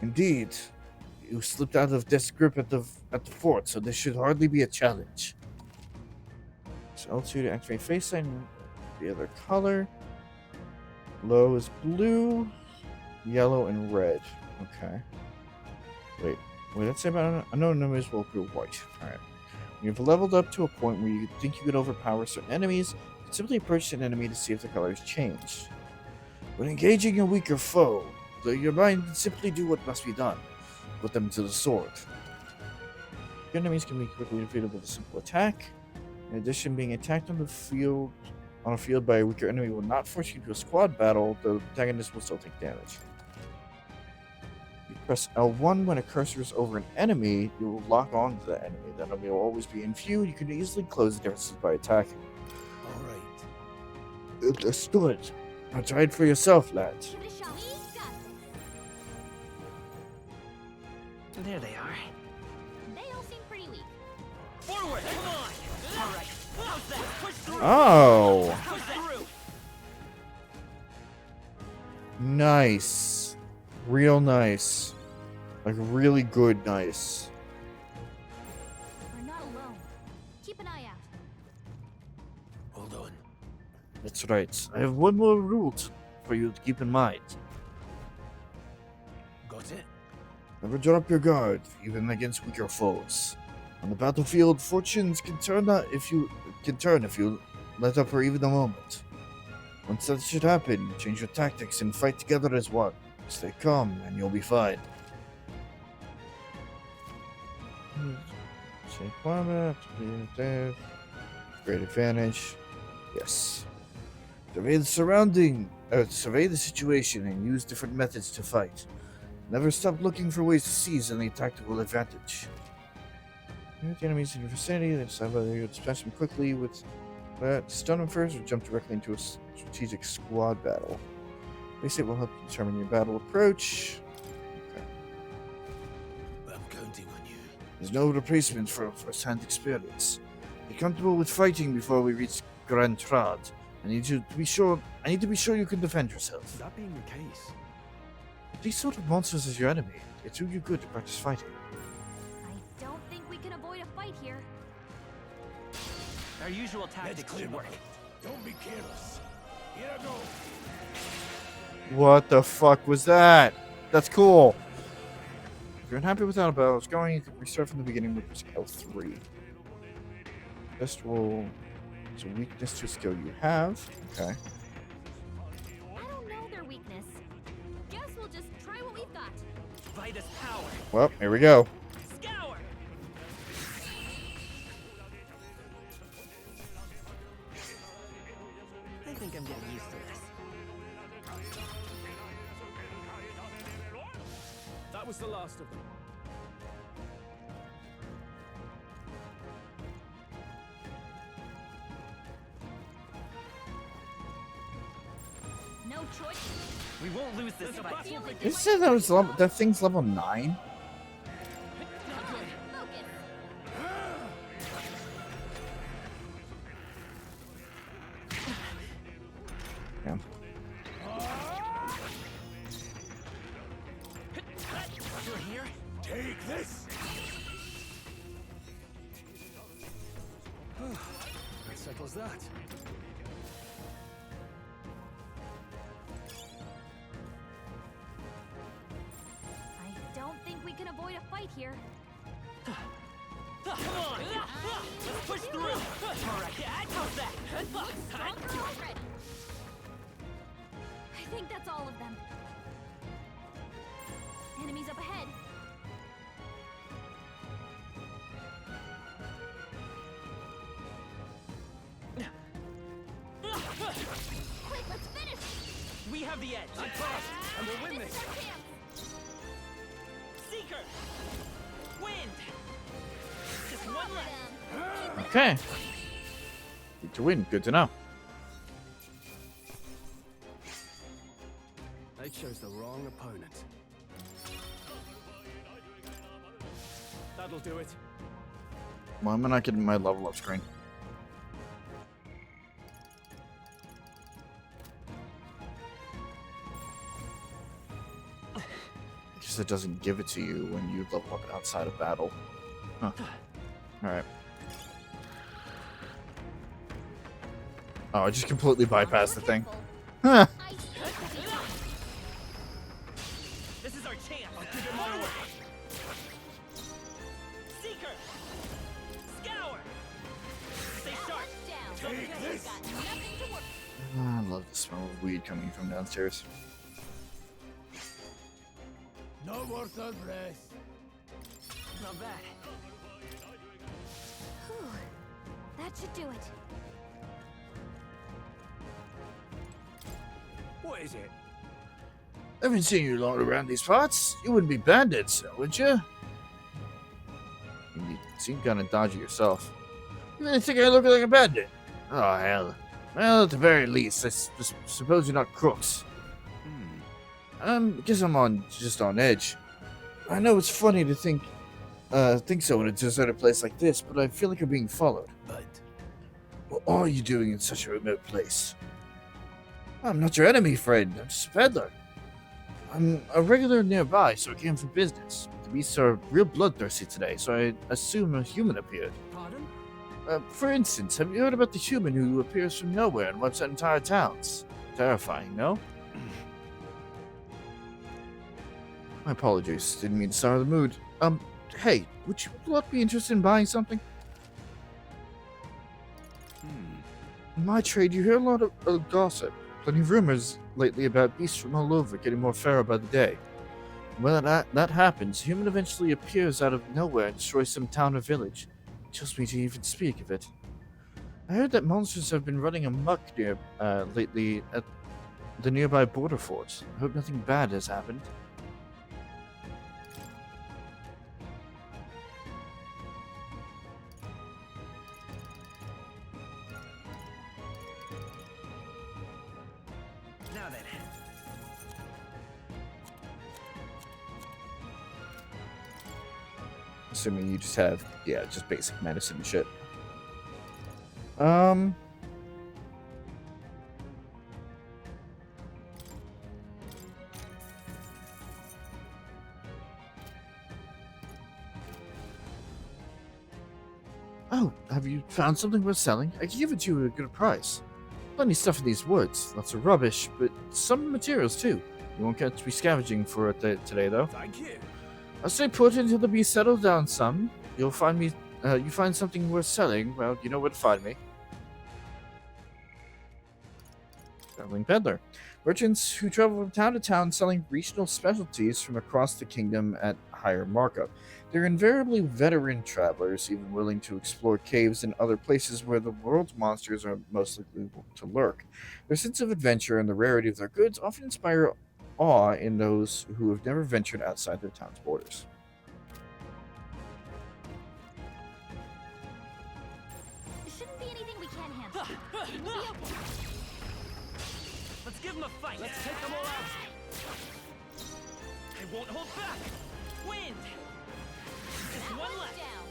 Indeed. You slipped out of death's grip at the fort, so this should hardly be a challenge. So L2 to activate face sign, the other color. Low is blue, yellow, and red. Okay. Wait, let's say about unknown enemies will appear white. Alright. When you've leveled up to a point where you think you could overpower certain enemies, you can simply approach an enemy to see if the color has changed. When engaging a weaker foe, your mind can simply do what must be done. Put them to the sword. Enemies can be quickly defeated with a simple attack. In addition, being attacked on a field by a weaker enemy will not force you to a squad battle, the antagonist will still take damage. You press L1 when a cursor is over an enemy, you will lock on to the enemy. That enemy will always be in view, and you can easily close the differences by attacking. Alright. Understood. Now try it for yourself, lads. There they are. They all seem pretty weak. Forward! Come on! Alright, how's that? Push through! Oh! Push through! Nice. Real nice. Like, really good nice. We're not alone. Keep an eye out. Hold on. That's right. I have one more rule for you to keep in mind. Got it? Never drop your guard, even against weaker foes. On the battlefield, fortunes can turn if you let up for even a moment. Once that should happen, change your tactics and fight together as one. Stay calm, and you'll be fine. Say combat, great advantage. Yes. Survey the situation and use different methods to fight. Never stop looking for ways to seize any tactical advantage. If the enemies in your vicinity, they decide whether you dispatch them quickly with that, stun them first, or jump directly into a strategic squad battle. Basic will help you determine your battle approach. Okay. I'm counting on you. There's no replacement for first-hand experience. Get comfortable with fighting before we reach Grand Trad. I need to be sure you can defend yourself. That being the case, These sort of monsters as your enemy, it's do you good to practice fighting. I don't think we can avoid a fight here. Our usual tactics should work. Don't be careless. Here I go. What the fuck was that? That's cool. If you're unhappy with how the battle is going, you can restart from the beginning with skill 3. Best roll is a weakness to a skill you have. Okay. I don't know their weakness. Guess we'll just try what we've got. Vitus power. Well, here we go. Scour. I think I'm getting used to this. That was the last of them. No choice. We won't lose this fight. Did it say that was level, that thing's level 9? Yeah. You're here? Take this! That settles that. I don't think we can avoid a fight here. Come on! Let's push through! Alright, how's that? Stronger already. I think that's all of them. Enemies up ahead. Quick, let's finish! We have the edge. I'm fast, and we'll win this. Seeker! Wind! Just one left. Okay. Need to win. Good to know. They chose the wrong opponent. That'll do it. Why am I not getting my level up screen? Because it doesn't give it to you when you level up outside of battle. Huh. Alright. Oh, I just completely bypassed the thing. Huh. This is our chance. I'll give it my way. Seeker! Scour! Stay sharp. Take this! I love the smell of weed coming from downstairs. No more third breath. Not bad. Whew. That should do it. What is it? I haven't seen you long around these parts. You wouldn't be bandits, would you? You seem kind of dodgy yourself. You really think I look like a bandit? Oh, hell. Well, at the very least, I suppose you're not crooks. Guess I'm just on edge. I know it's funny to think so in a deserted place like this, but I feel like I'm being followed. But what are you doing in such a remote place? I'm not your enemy, friend. I'm just a peddler. I'm a regular nearby, so I came for business. The beasts are real bloodthirsty today, so I assume a human appeared. Pardon? For instance, have you heard about the human who appears from nowhere and wipes out entire towns? Terrifying, no? My apologies. Didn't mean to sour the mood. Hey, would you lot be interested in buying something? In my trade, you hear a lot of gossip. Plenty of rumors lately about beasts from all over getting more feral by the day. When that happens, a human eventually appears out of nowhere and destroys some town or village. It chills me to even speak of it. I heard that monsters have been running amok lately at the nearby border forts. I hope nothing bad has happened. Now then. Assuming you just have, yeah, just basic medicine and shit. Oh, have you found something worth selling? I can give it to you at a good price. Plenty of stuff in these woods. Lots of rubbish, but some materials too. You won't catch me scavenging for it today, though. Thank you. I'll stay put until the beast settles down some. You'll find me. You find something worth selling, well, you know where to find me. Traveling peddler. Merchants who travel from town to town selling regional specialties from across the kingdom at higher markup. They're invariably veteran travelers, even willing to explore caves and other places where the world's monsters are most likely to lurk. Their sense of adventure and the rarity of their goods often inspire awe in those who have never ventured outside their town's borders. There shouldn't be anything we can't handle. We'll be okay. Let's give them a fight. Let's take them all out. I won't hold back. Wind. Just That one one's left. down.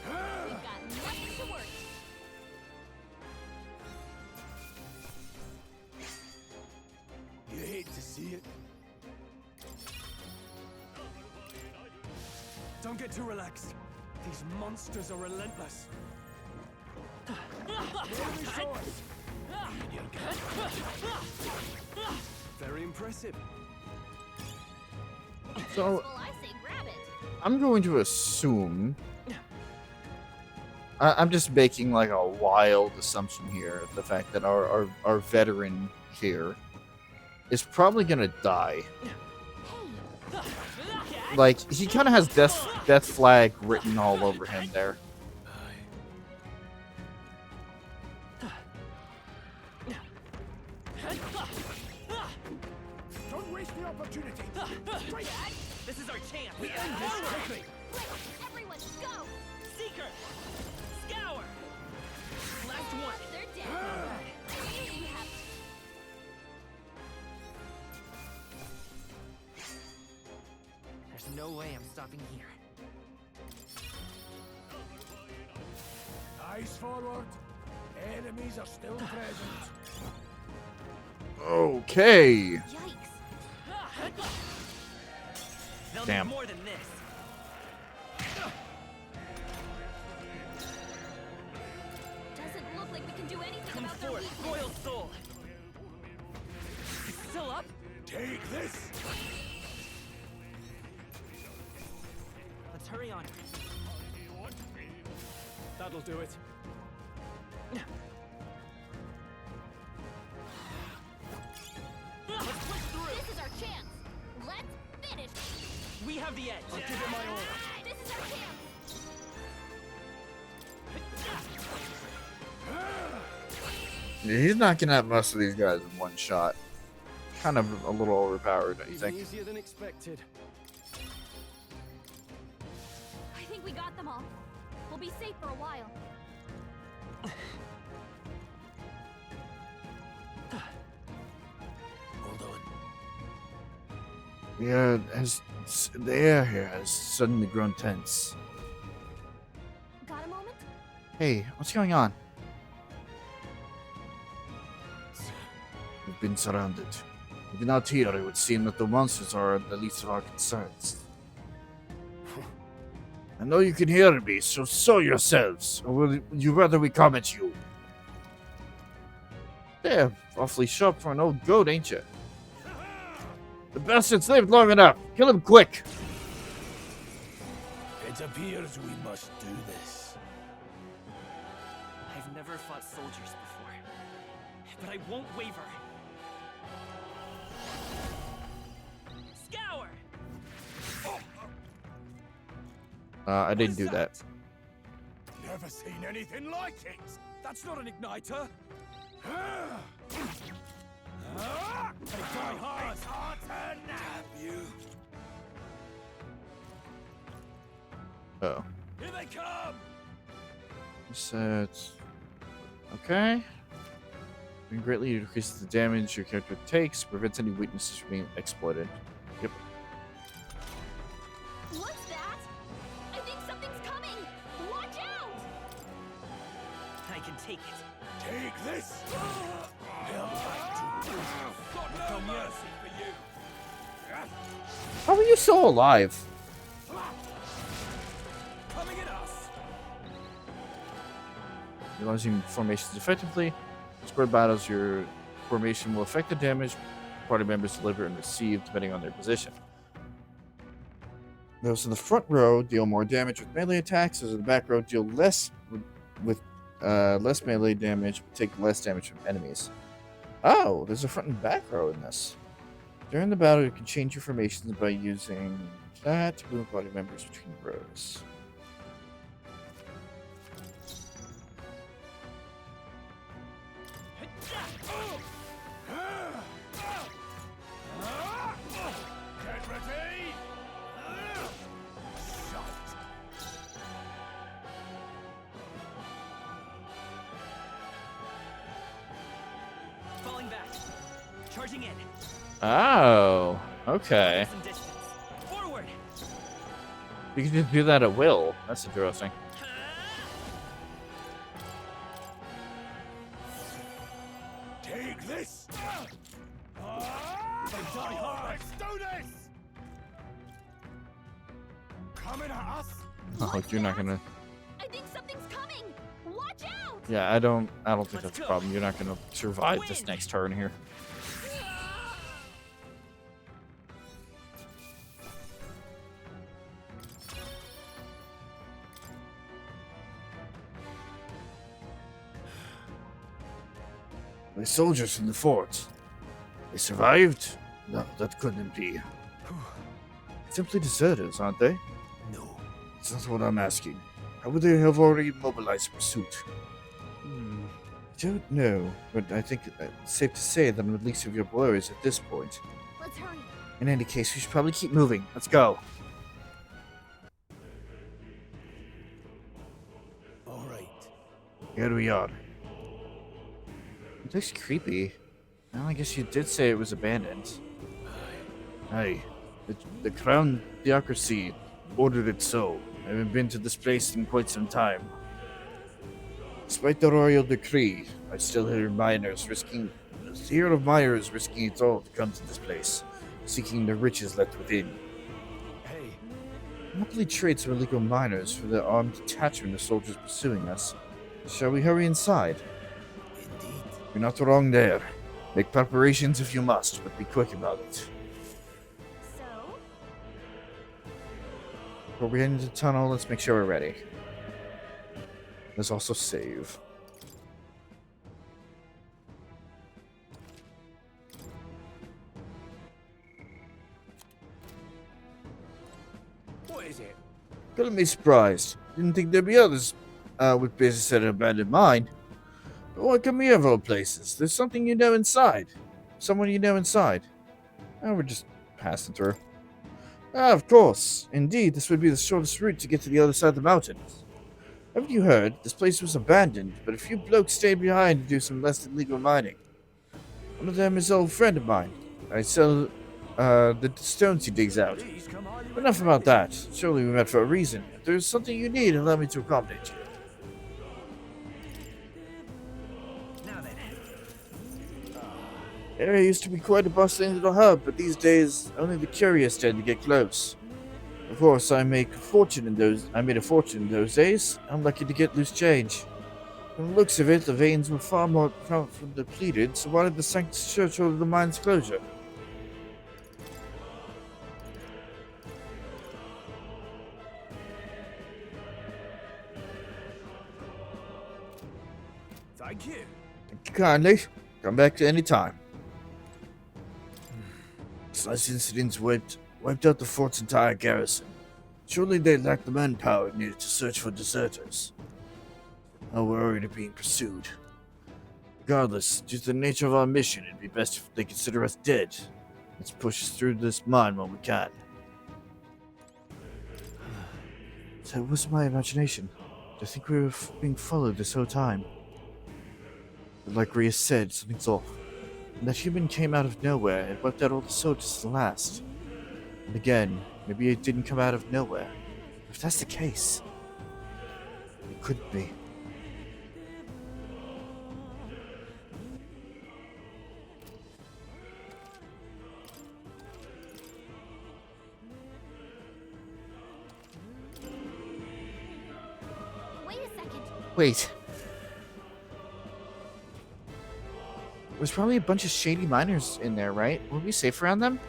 We've got nothing to worry. You hate to see it. Don't get too relaxed. These monsters are relentless. Very impressive. So, Well, I say grab it. I'm going to assume. I'm just making like a wild assumption here. The fact that our veteran here is probably gonna die. Like, he kind of has death flag written all over him there. Don't waste the opportunity. This is our chance. We end this quickly. Everyone, go! Seeker. Scour. Last one. They're dead. You have There's no way I'm stopping here. Eyes forward. Enemies are still present. Okay. They'll Damn. need more than this. Doesn't look like we can do anything Come about their forth, weakness. royal soul. It's still up? Take this. Let's hurry on. That'll do it. Let's push through. This is our chance. Let's finish. We have the edge. I'll give it my all. This is our chance. Yeah, he's knocking out most of these guys in one shot. Kind of a little overpowered, don't you Even think? easier than expected. I think we got them all. We'll be safe for a while. Hold on. Yeah, the air here has suddenly grown tense. Got a moment? Hey, what's going on? We've been surrounded. Even out here, it would seem that the monsters are the least of our concerns. I know you can hear me, so show yourselves, or will you rather we come at you? Yeah, awfully sharp for an old goat, ain't you? The bastard's lived long enough. Kill him quick. It appears we must do this. I've never fought soldiers before, but I won't waver. Scour! I didn't do that. Never seen anything like it. That's not an igniter. They try hard. It's our turn now. Damn you. Oh. Here they come. Set. Okay. You can greatly decrease the damage your character takes, prevents any weaknesses from being exploited. Yep. What's that? I think something's coming. Watch out! I can take it. Take this. They'll fight too. Got no mercy for you. How are you so alive? Coming at us. Utilizing formations effectively. Square battles, your formation will affect the damage party members deliver and receive depending on their position. Those in the front row deal more damage with melee attacks. Those in the back row deal less with less melee damage, but take less damage from enemies. Oh, there's a front and back row in this. During the battle, you can change your formations by using that to move party members between rows. Get ready. Falling back. Charging in. Oh. Okay. Some distance. Forward. You can just do that at will. That's interesting. Take this! Let's do this! Coming at us? Oh, you're not gonna. I think something's coming. Watch out! Yeah, I don't think that's a problem. You're not gonna survive this next turn here. The soldiers in the fort. They survived? No, that couldn't be. Simply deserters, aren't they? No. That's not what I'm asking. How would they have already mobilized pursuit? I don't know, but I think it's safe to say that I'm the least of your worries at this point. Let's hurry. In any case, we should probably keep moving. Let's go. All right. Here we are. It looks creepy. Well, I guess you did say it was abandoned. Aye. The Crown Theocracy ordered it so. I haven't been to this place in quite some time. Despite the royal decree, I still hear of miners risking it all to come to this place, seeking the riches left within. Hey. Monopoly trades some illegal miners for the armed detachment of soldiers pursuing us. Shall we hurry inside? Indeed. You're not wrong there. Make preparations if you must, but be quick about it. So? Before we head into the tunnel, let's make sure we're ready. Let's also save. What is it? Couldn't be surprised. Didn't think there'd be others with business at an abandoned mine. But why come here of all places? There's something you know inside. Someone you know inside. Oh, we're just passing through. Ah, of course. Indeed, this would be the shortest route to get to the other side of the mountains. Haven't you heard? This place was abandoned, but a few blokes stayed behind to do some less illegal mining. One of them is an old friend of mine. I sell the stones he digs out. But enough about that. Surely we met for a reason. If there's something you need, allow me to accommodate you. The area used to be quite a bustling little hub, but these days only the curious tend to get close. Of course, I made a fortune in those days. I'm lucky to get loose change. From the looks of it, the veins were far more depleted, so why did the Sanctus Church order the mine's closure? Thank you. Thank you kindly. Come back at any time. This last incident wiped out the fort's entire garrison. Surely they lacked the manpower needed to search for deserters. Now we're already being pursued. Regardless, due to the nature of our mission, it'd be best if they consider us dead. Let's push through this mine while we can. So it was my imagination. I think we were being followed this whole time. But like Rhea said, something's off. And that human came out of nowhere and wiped out all the soldiers at the last. And again, maybe it didn't come out of nowhere. If that's the case, it could be. Wait a second. Wait. There's probably a bunch of shady miners in there, right? Were we safe around them?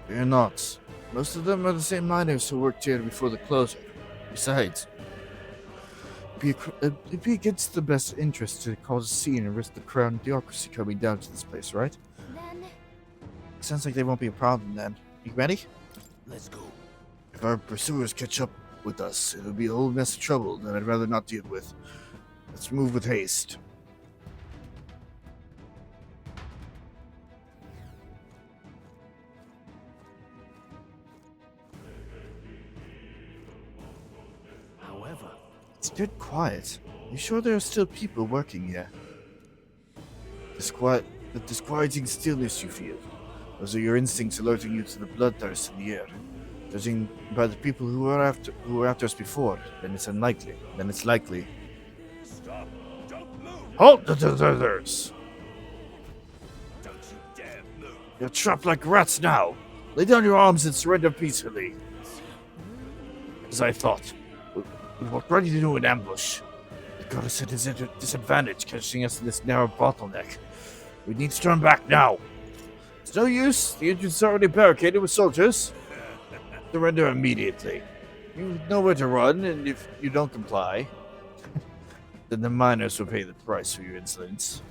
We're not. Most of them are the same miners who worked here before the closure. Besides, it'd be against the best interest to cause a scene and risk the Crown Theocracy coming down to this place, right? Then... Sounds like they won't be a problem then. You ready? Let's go. If our pursuers catch up with us, it'll be a whole mess of trouble that I'd rather not deal with. Let's move with haste. However, it's dead quiet. You sure there are still people working here? The disquieting stillness you feel. Those are your instincts alerting you to the bloodthirst in the air. Judging by the people who were after us before, then it's unlikely. Then it's likely. Stop! Don't move! Halt the deserters! Don't you dare move! You're trapped like rats now. Lay down your arms and surrender peacefully. As I thought, we were ready to do an ambush. The goddess at a disadvantage, catching us in this narrow bottleneck. We need to turn back now. It's no use. The entrance is already barricaded with soldiers. Surrender immediately. You know where to run, and if you don't comply, then the miners will pay the price for your insolence.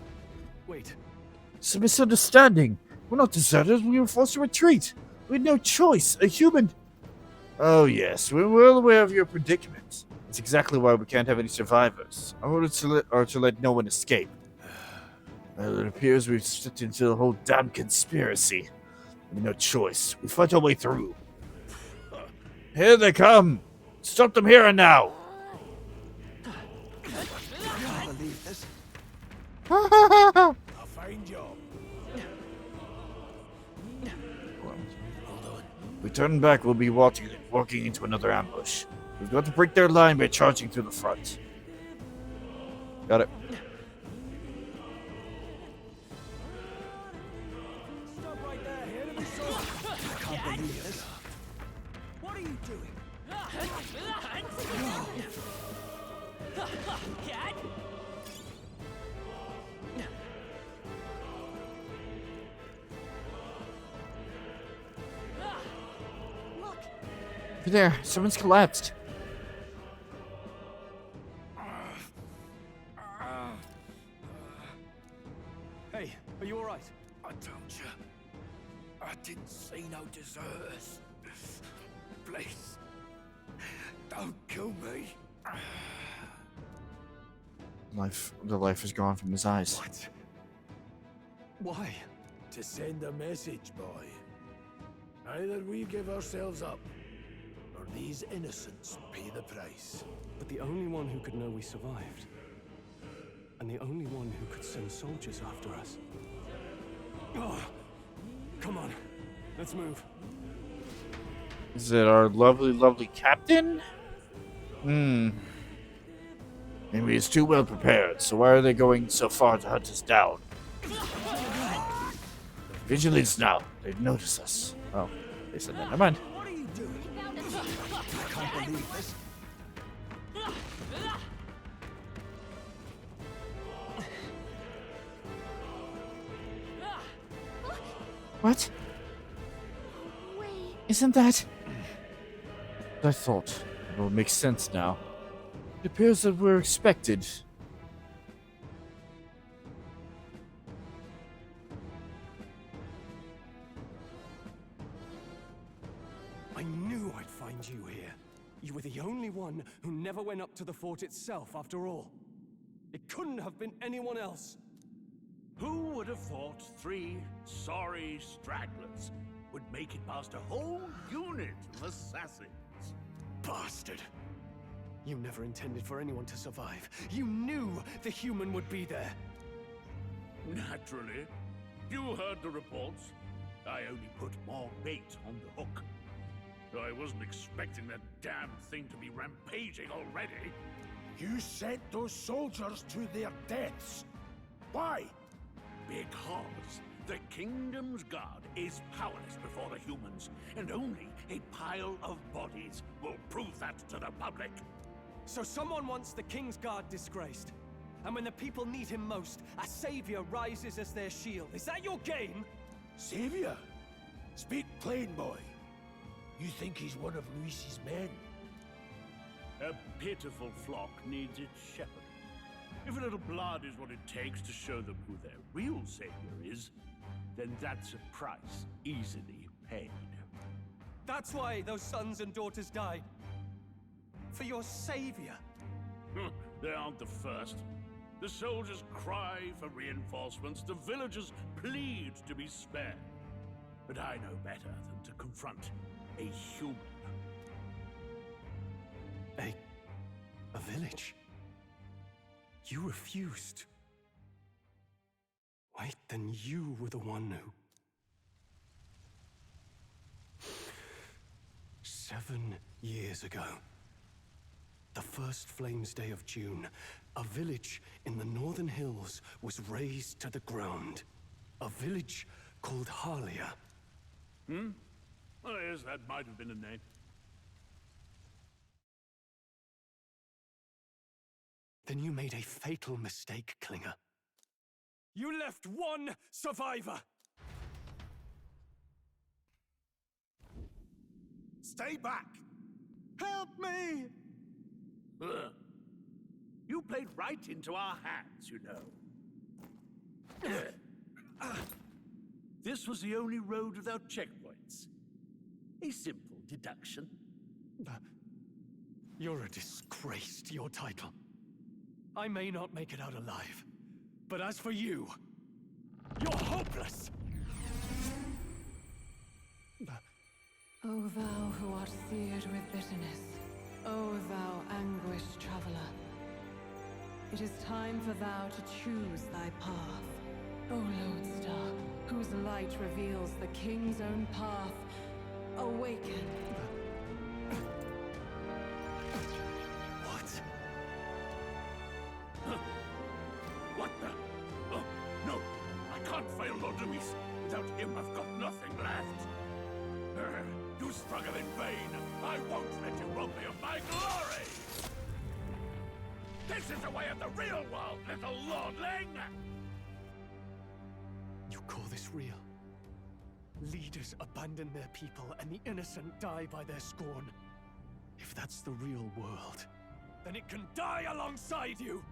Wait. It's a misunderstanding. We're not deserters. We were forced to retreat. We had no choice. A human... Oh, yes. We're well aware of your predicament. It's exactly why we can't have any survivors. Our orders are to let no one escape. Well, it appears we've slipped into the whole damn conspiracy. We have no choice. We fight our way through. Here they come! Stop them here and now! I can't believe this. I'll find you. If we turn back, we'll be walking into another ambush. We've got to break their line by charging through the front. Got it. Stop right there. Here to be sold. I can't believe this. What are you doing? Over there, someone's collapsed. Hey, are you alright? I told you. I didn't see no deserters. Please. Don't kill me. The life is gone from his eyes. What? Why? To send a message, boy. Either we give ourselves up, or these innocents pay the price. But the only one who could know we survived, and the only one who could send soldiers after us. Oh, come on, let's move. Is it our lovely, lovely captain? Maybe he's too well prepared, so why are they going so far to hunt us down? Vigilance now. They've noticed us. Oh, they said that. Never mind. What are you doing? I can't believe this. What? Isn't that... I thought. It all makes sense now. It appears that we're expected. I knew I'd find you here. You were the only one who never went up to the fort itself, after all. It couldn't have been anyone else. Who would have thought 3 sorry stragglers would make it past a whole unit of assassins? Bastard! You never intended for anyone to survive. You knew the human would be there. Naturally. You heard the reports. I only put more bait on the hook. I wasn't expecting that damn thing to be rampaging already. You sent those soldiers to their deaths. Why? Because the kingdom's guard is powerless before the humans, and only a pile of bodies will prove that to the public. So someone wants the King's Guard disgraced. And when the people need him most, a savior rises as their shield. Is that your game? Savior? Speak plain, boy. You think he's one of Luis's men? A pitiful flock needs its shepherd. If a little blood is what it takes to show them who their real savior is, then that's a price easily paid. That's why those sons and daughters died. For your savior. They aren't the first. The soldiers cry for reinforcements, the villagers plead to be spared. But I know better than to confront a human. A village? You refused. Wait, then you were the one who... 7 years ago, the first Flames Day of June, a village in the northern hills was razed to the ground. A village called Harlia. Hmm? Well, yes, that might have been a name. Then you made a fatal mistake, Klinger. You left one survivor! Stay back! Help me! Ugh. You played right into our hands, you know. This was the only road without checkpoints. A simple deduction. You're a disgrace to your title. I may not make it out alive, but as for you, you're hopeless! O thou who art seared with bitterness, O thou anguished traveler, it is time for thou to choose thy path. O lodestar, whose light reveals the king's own path, awaken. What? What the? Oh, no! I can't fail Lord Luis. Without him, I've got nothing left. You struggle in vain. I won't let you rob me of my glory! This is the way of the real world, little lordling! You call this real? Leaders abandon their people and the innocent die by their scorn. If that's the real world, then it can die alongside you!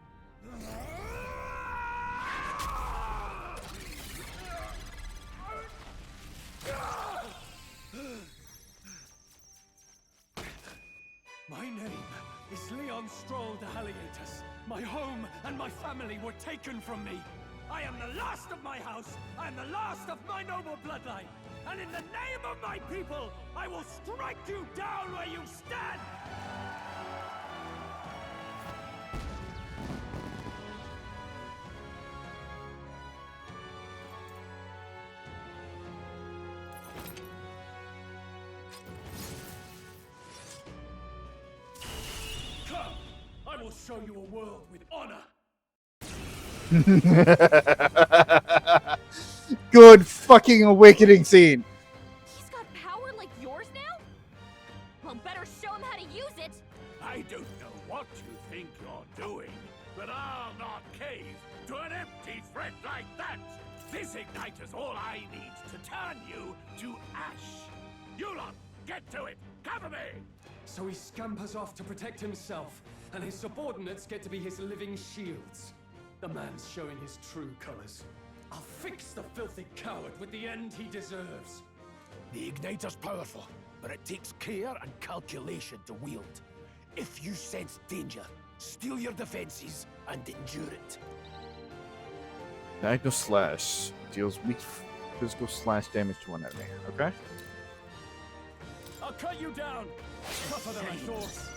My name is Leon Stroll de Halietus. My home and my family were taken from me. I am the last of my house. I am the last of my noble bloodline. And in the name of my people, I will strike you down where you stand! Come! I will show you a world with honor! Good fucking awakening scene. He's got power like yours now? Well, better show him how to use it. I don't know what you think you're doing, but I'll not cave to an empty threat like that. This igniter's all I need to turn you to ash. You lot, get to it. Cover me. So he scampers off to protect himself, and his subordinates get to be his living shields. The man's showing his true colors. I'll fix the filthy coward with the end he deserves. The igniter's powerful, but it takes care and calculation to wield. If you sense danger, steel your defenses and endure it. Diagonal slash deals weak physical slash damage to one enemy. Okay. I'll cut you down! Tougher than I thought.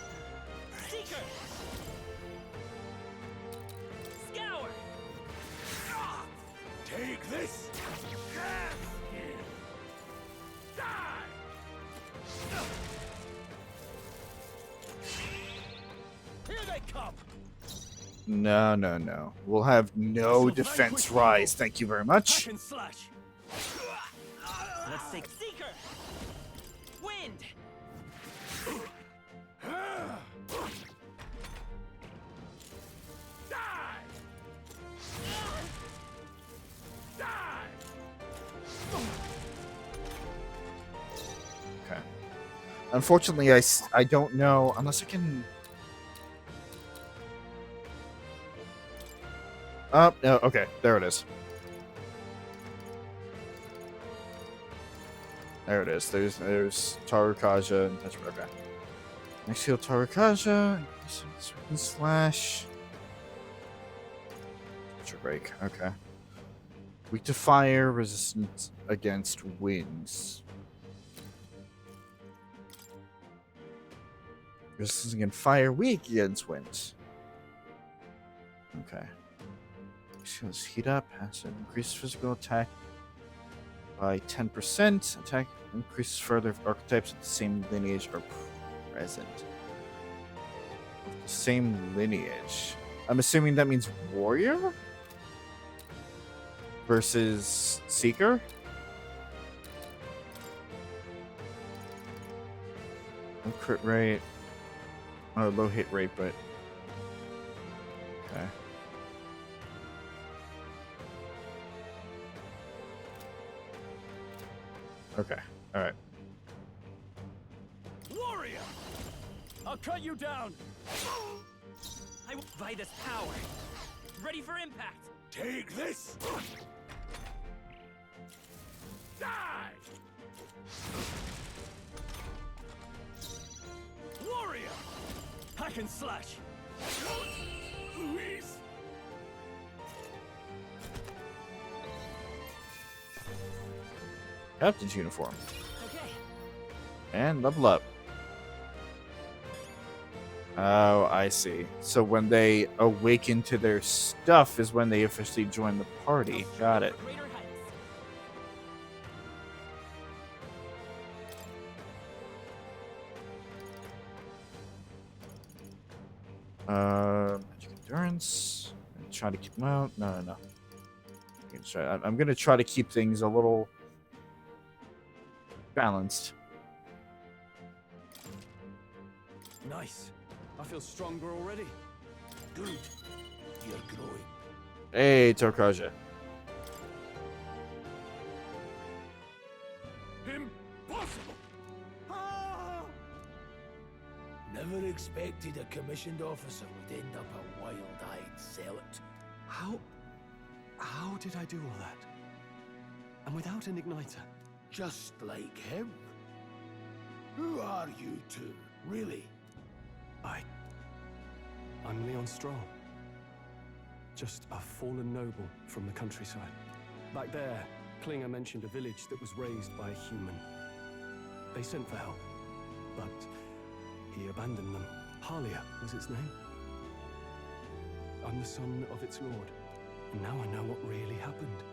Seeker! Scour! Take this. Die! Here they come! No, no, no. We'll have no defense rise. Thank you very much. Hack and slash! Let's take Seeker! Wind! Okay. Unfortunately, I don't know unless I can. Oh, no, okay, there it is. There it is. There's Tarukaja and Tetra. Okay. Next heal Tarukaja. Slash. Tetra break. Okay. Weak to fire, resistant against winds. Resistance against fire, weak against winds. Okay. Let's heat up, passive, increase physical attack. by 10%. Attack increases further if archetypes of the same lineage are present. Same lineage. I'm assuming that means warrior versus seeker. No crit rate. Oh, low hit rate, but okay. Okay. All right. Warrior! I'll cut you down! I will by this power. Ready for impact! Take this! Die! Warrior! Hack and slash! Louise! Captain's uniform. Okay. And level up. Oh, I see. So when they awaken to their stuff is when they officially join the party. Got it. Magic endurance. Try to keep them out. No. I'm gonna try to keep things a little balanced. Nice. I feel stronger already. Good. You're growing. Hey, Torkaja. Impossible! Never expected a commissioned officer would end up a wild-eyed zealot. How did I do all that? And without an igniter? Just like him. Who are you two, really? I'm Leon Stroll. Just a fallen noble from the countryside. Back there, Klinger mentioned a village that was raised by a human. They sent for help, but he abandoned them. Halia was its name. I'm the son of its lord, and now I know what really happened.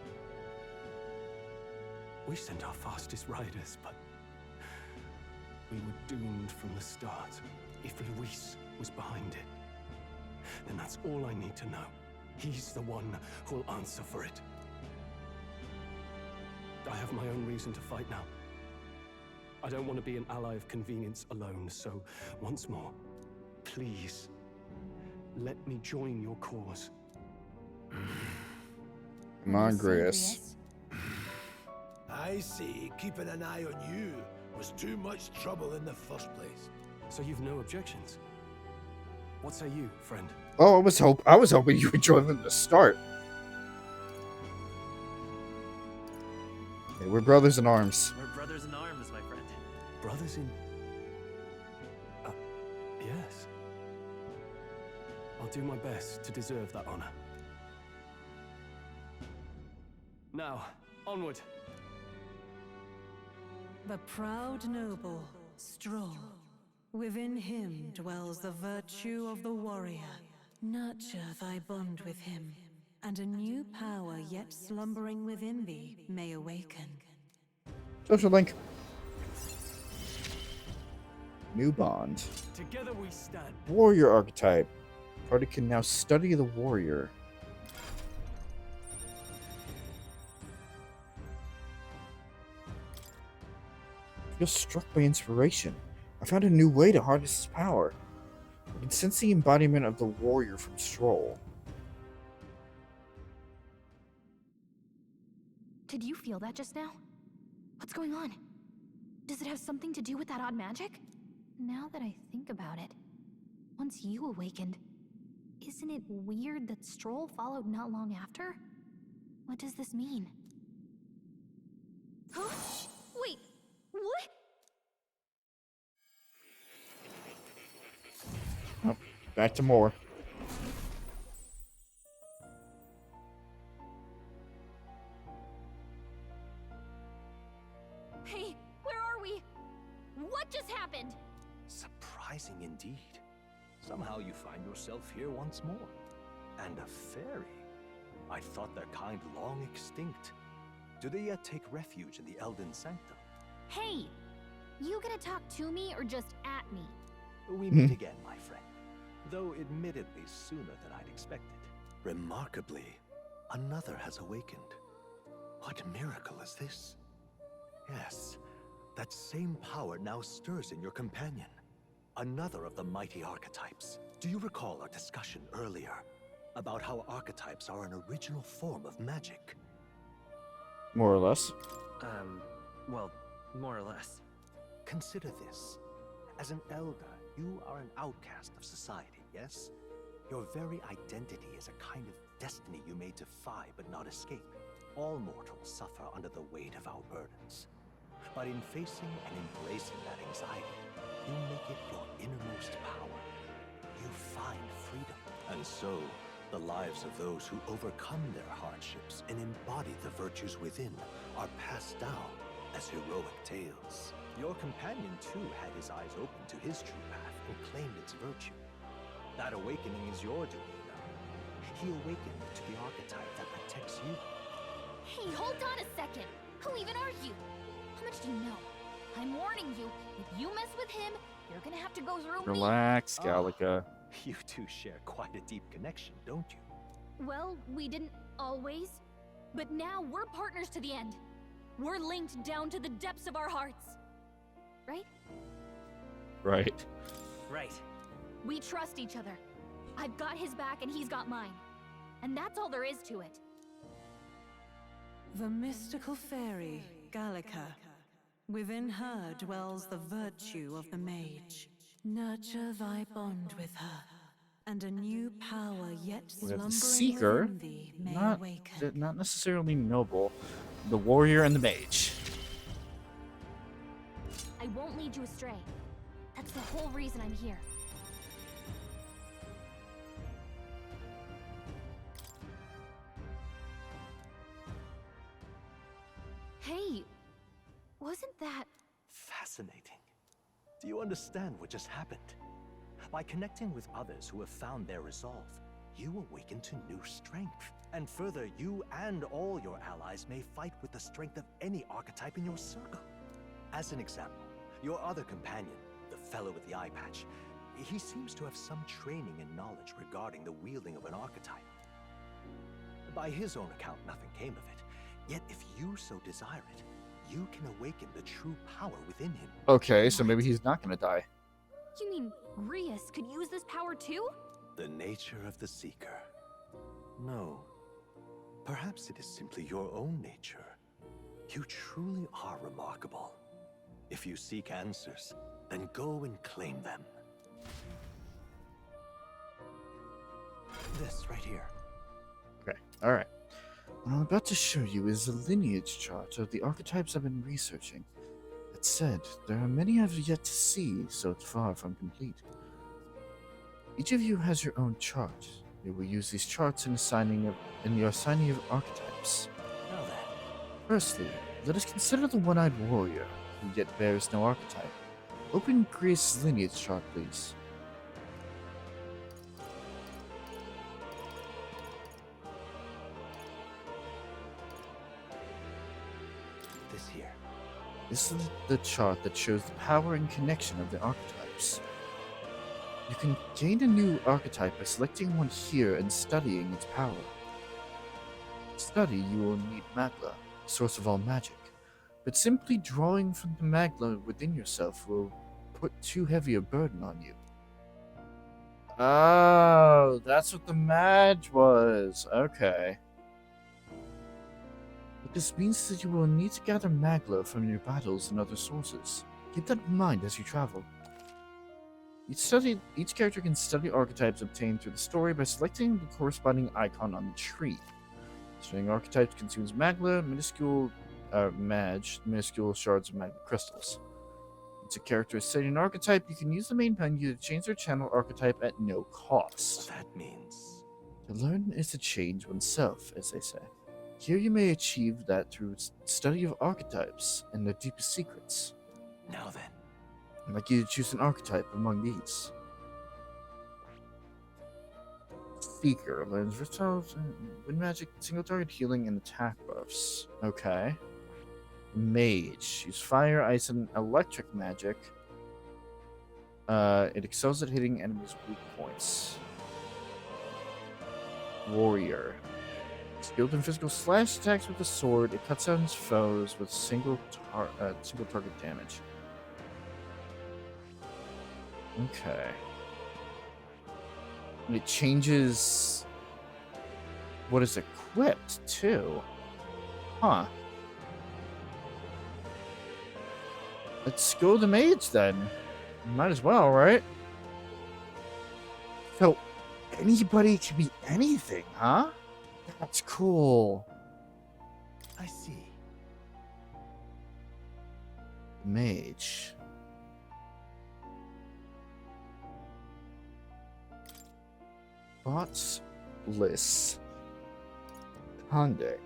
We sent our fastest riders, but we were doomed from the start. If Luis was behind it, then that's all I need to know. He's the one who'll answer for it. I have my own reason to fight now. I don't want to be an ally of convenience alone, so once more, please, let me join your cause. Come on, Grace. I see keeping an eye on you was too much trouble in the first place. So you've no objections? What say you, friend? Oh, I was hoping you would join them to start. Hey, we're brothers in arms. We're brothers in arms, my friend. Brothers in... yes. I'll do my best to deserve that honor. Now, onward. The proud noble, Stroll. Within him dwells the virtue of the warrior. Nurture thy bond with him, and a new power yet slumbering within thee may awaken. Social link. New bond. Together we stand. Warrior archetype. Party can now study the warrior. Feel struck by inspiration. I found a new way to harness his power. I can sense the embodiment of the warrior from Stroll. Did you feel that just now? What's going on? Does it have something to do with that odd magic? Now that I think about it, once you awakened, isn't it weird that Stroll followed not long after? What does this mean? Huh? Wait, what? Oh, back to more. Hey, where are we? What just happened? Surprising indeed. Somehow you find yourself here once more. And a fairy. I thought their kind long extinct. Do they yet take refuge in the Elden Sanctum? Hey! You gonna talk to me or just at me? We meet again, my friend. Though admittedly sooner than I'd expected. Remarkably, another has awakened. What miracle is this? Yes, that same power now stirs in your companion. Another of the mighty archetypes. Do you recall our discussion earlier about how archetypes are an original form of magic? More or less. Well, more or less. Consider this. As an elder, you are an outcast of society, yes? Your very identity is a kind of destiny you may defy but not escape. All mortals suffer under the weight of our burdens. But in facing and embracing that anxiety, you make it your innermost power. You find freedom. And so, the lives of those who overcome their hardships and embody the virtues within are passed down as heroic tales. Your companion too had his eyes open to his true path and claimed its virtue. That awakening is your doing now. He awakened to the archetype that protects you. Hey, hold on a second! Who even are you? How much do you know? I'm warning you, if you mess with him, you're gonna have to go through me. Relax, Gallica. You two share quite a deep connection, don't you? Well, we didn't always. But now we're partners to the end. We're linked down to the depths of our hearts. Right? Right. Right. We trust each other. I've got his back and he's got mine. And that's all there is to it. The mystical fairy, Gallica. Within her dwells the virtue of the mage. Nurture thy bond with her, and a new power yet We have slumbering the Seeker, within thee may not awaken. not necessarily noble, the warrior and the mage. I won't lead you astray. That's the whole reason I'm here. Hey, wasn't that... Fascinating. Do you understand what just happened? By connecting with others who have found their resolve, you awaken to new strength. And further, you and all your allies may fight with the strength of any archetype in your circle. As an example, your other companion, the fellow with the eye patch, he seems to have some training and knowledge regarding the wielding of an archetype. By his own account, nothing came of it. Yet if you so desire it, you can awaken the true power within him. Okay, so maybe he's not gonna die. You mean Rias could use this power too? The nature of the Seeker. No. Perhaps it is simply your own nature. You truly are remarkable. If you seek answers, then go and claim them. This right here. Okay, alright. What I'm about to show you is a lineage chart of the archetypes I've been researching. That said, there are many I've yet to see, so it's far from complete. Each of you has your own chart. You will use these charts in your assigning of archetypes. Now then. Firstly, let us consider the one-eyed warrior, who yet bears no archetype. Open Grace's lineage chart, please. This here. This is the chart that shows the power and connection of the archetypes. You can gain a new archetype by selecting one here and studying its power. To study, you will need Magla, the source of all magic, but simply drawing from the Magla within yourself will put too heavy a burden on you. Oh, that's what the Mage was. Okay. But this means that you will need to gather Magla from your battles and other sources. Keep that in mind as you travel. Each character can study archetypes obtained through the story by selecting the corresponding icon on the tree. Studying archetypes consumes Magla, minuscule shards of Magma crystals. Once a character is studying an archetype, you can use the main menu to change their channel archetype at no cost. That means... To learn is to change oneself, as they say. Here you may achieve that through study of archetypes and their deepest secrets. Now then. I'd like you to choose an archetype among these. Seeker learns versatile wind magic, single target healing, and attack buff. buffs. Okay. Mage. Use fire, ice, and electric magic. It excels at hitting enemies' weak points. Warrior. Skilled in physical slash attacks with the sword, it cuts down its foes with single target damage. Okay. And it changes what is equipped too. Huh. Let's go the mage then. Might as well, right? So anybody can be anything, huh? That's cool. I see. Mage. Bots Bliss. Conde.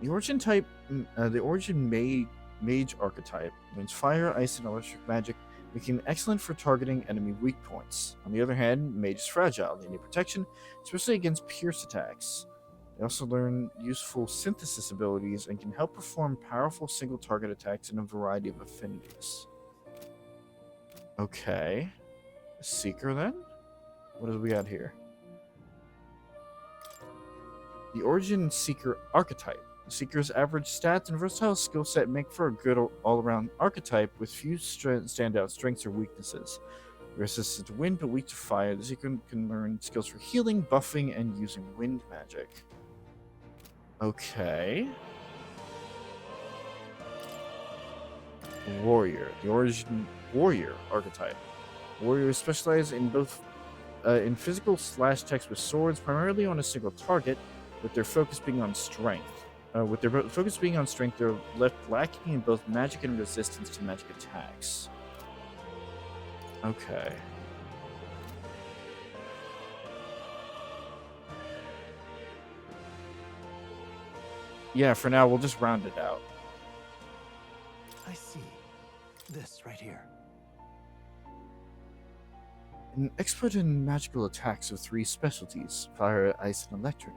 The origin type, mage archetype means fire, ice, and electric magic, making it excellent for targeting enemy weak points. On the other hand, mage is fragile. They need protection, especially against pierce attacks. They also learn useful synthesis abilities and can help perform powerful single target attacks in a variety of affinities. Okay. Seeker then? What do we got here? The Origin Seeker archetype. The Seeker's average stats and versatile skill set make for a good all-around archetype with few standout strengths or weaknesses. Resistant to wind but weak to fire, the Seeker can learn skills for healing, buffing, and using wind magic. Okay. Warrior. The Origin Warrior archetype. Warriors specialize in both in physical slash attacks with swords, primarily on a single target, with their focus being on strength. They're left lacking in both magic and resistance to magic attacks. Okay. Yeah, for now, we'll just round it out. I see. This right here. An expert in magical attacks with 3 specialties, fire, ice, and electric.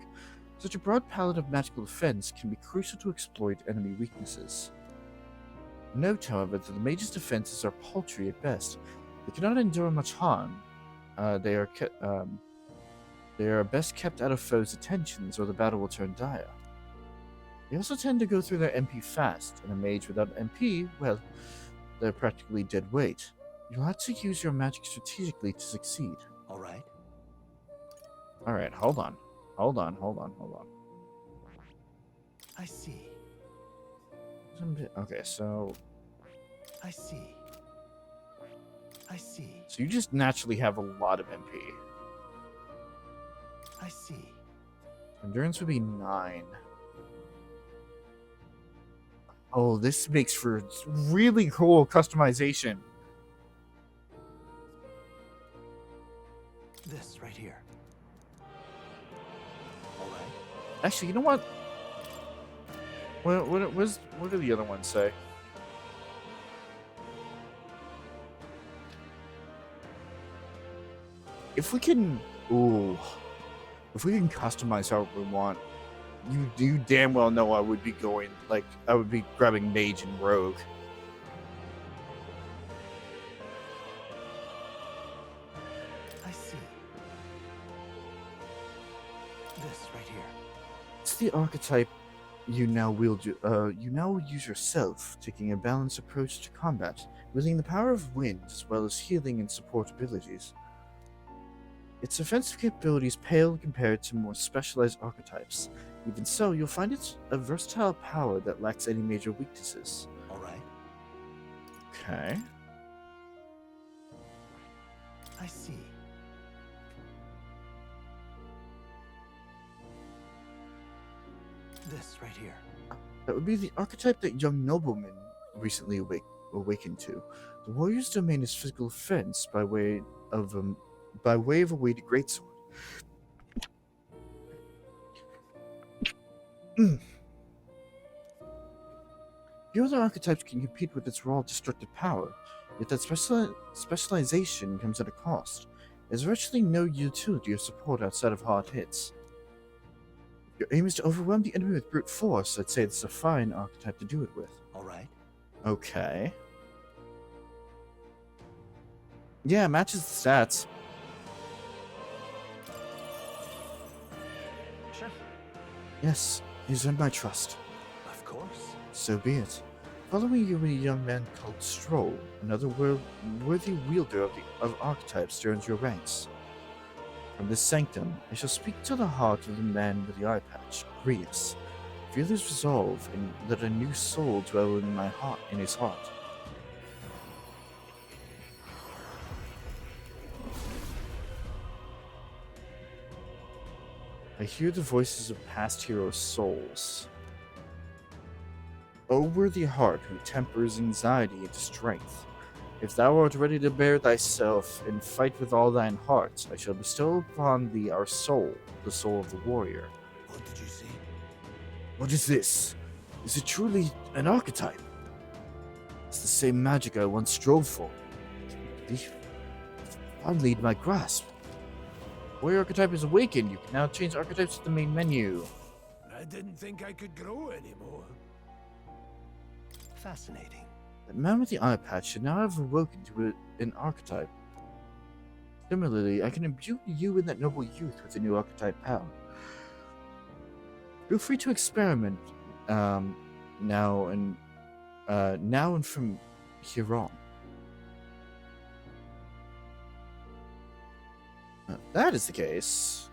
Such a broad palette of magical defense can be crucial to exploit enemy weaknesses. Note, however, that the mage's defenses are paltry at best. They cannot endure much harm. They are best kept out of foes' attentions, or the battle will turn dire. They also tend to go through their MP fast, and a mage without MP, well, they're practically dead weight. You'll have to use your magic strategically to succeed. Alright. Alright, hold on. I see. Okay, so... I see. So you just naturally have a lot of MP. I see. Endurance would be 9. Oh, this makes for really cool customization. This right here. Alright. Actually, you know what? What do the other ones say? If we can customize how we want, you damn well know I would be grabbing mage and rogue. I see. This right here. It's the archetype you now use yourself, taking a balanced approach to combat, wielding the power of wind as well as healing and support abilities. Its offensive capabilities pale compared to more specialized archetypes. Even so, you'll find it a versatile power that lacks any major weaknesses. Alright. Okay. I see. This right here. That would be the archetype that young nobleman recently awakened to. The warrior's domain is physical offense by way of a weighted greatsword. The other archetypes can compete with its raw destructive power, yet that specialization comes at a cost. There's virtually no utility or support outside of hard hits. If your aim is to overwhelm the enemy with brute force, I'd say this is a fine archetype to do it with. Alright. Okay. Yeah, matches the stats. Sure. Yes, he's earned my trust. Of course. So be it. Following you, a young man called Stroll, another worthy wielder of archetypes, joins your ranks. From this sanctum, I shall speak to the heart of the man with the eye patch, Grievous. Feel his resolve, and let a new soul dwell in his heart. I hear the voices of past heroes' souls. O worthy heart who tempers anxiety into strength, if thou art ready to bear thyself and fight with all thine heart, I shall bestow upon thee our soul, the soul of the warrior. What did you see? What is this? Is it truly an archetype? It's the same magic I once strove for. Finally, in my grasp. Warrior archetype is awakened. You can now change archetypes to the main menu. I didn't think I could grow anymore. Fascinating. The man with the eye patch should now have awoken to an archetype. Similarly, I can imbue you and that noble youth with a new archetype power. Feel free to experiment now and from here on. If that is the case.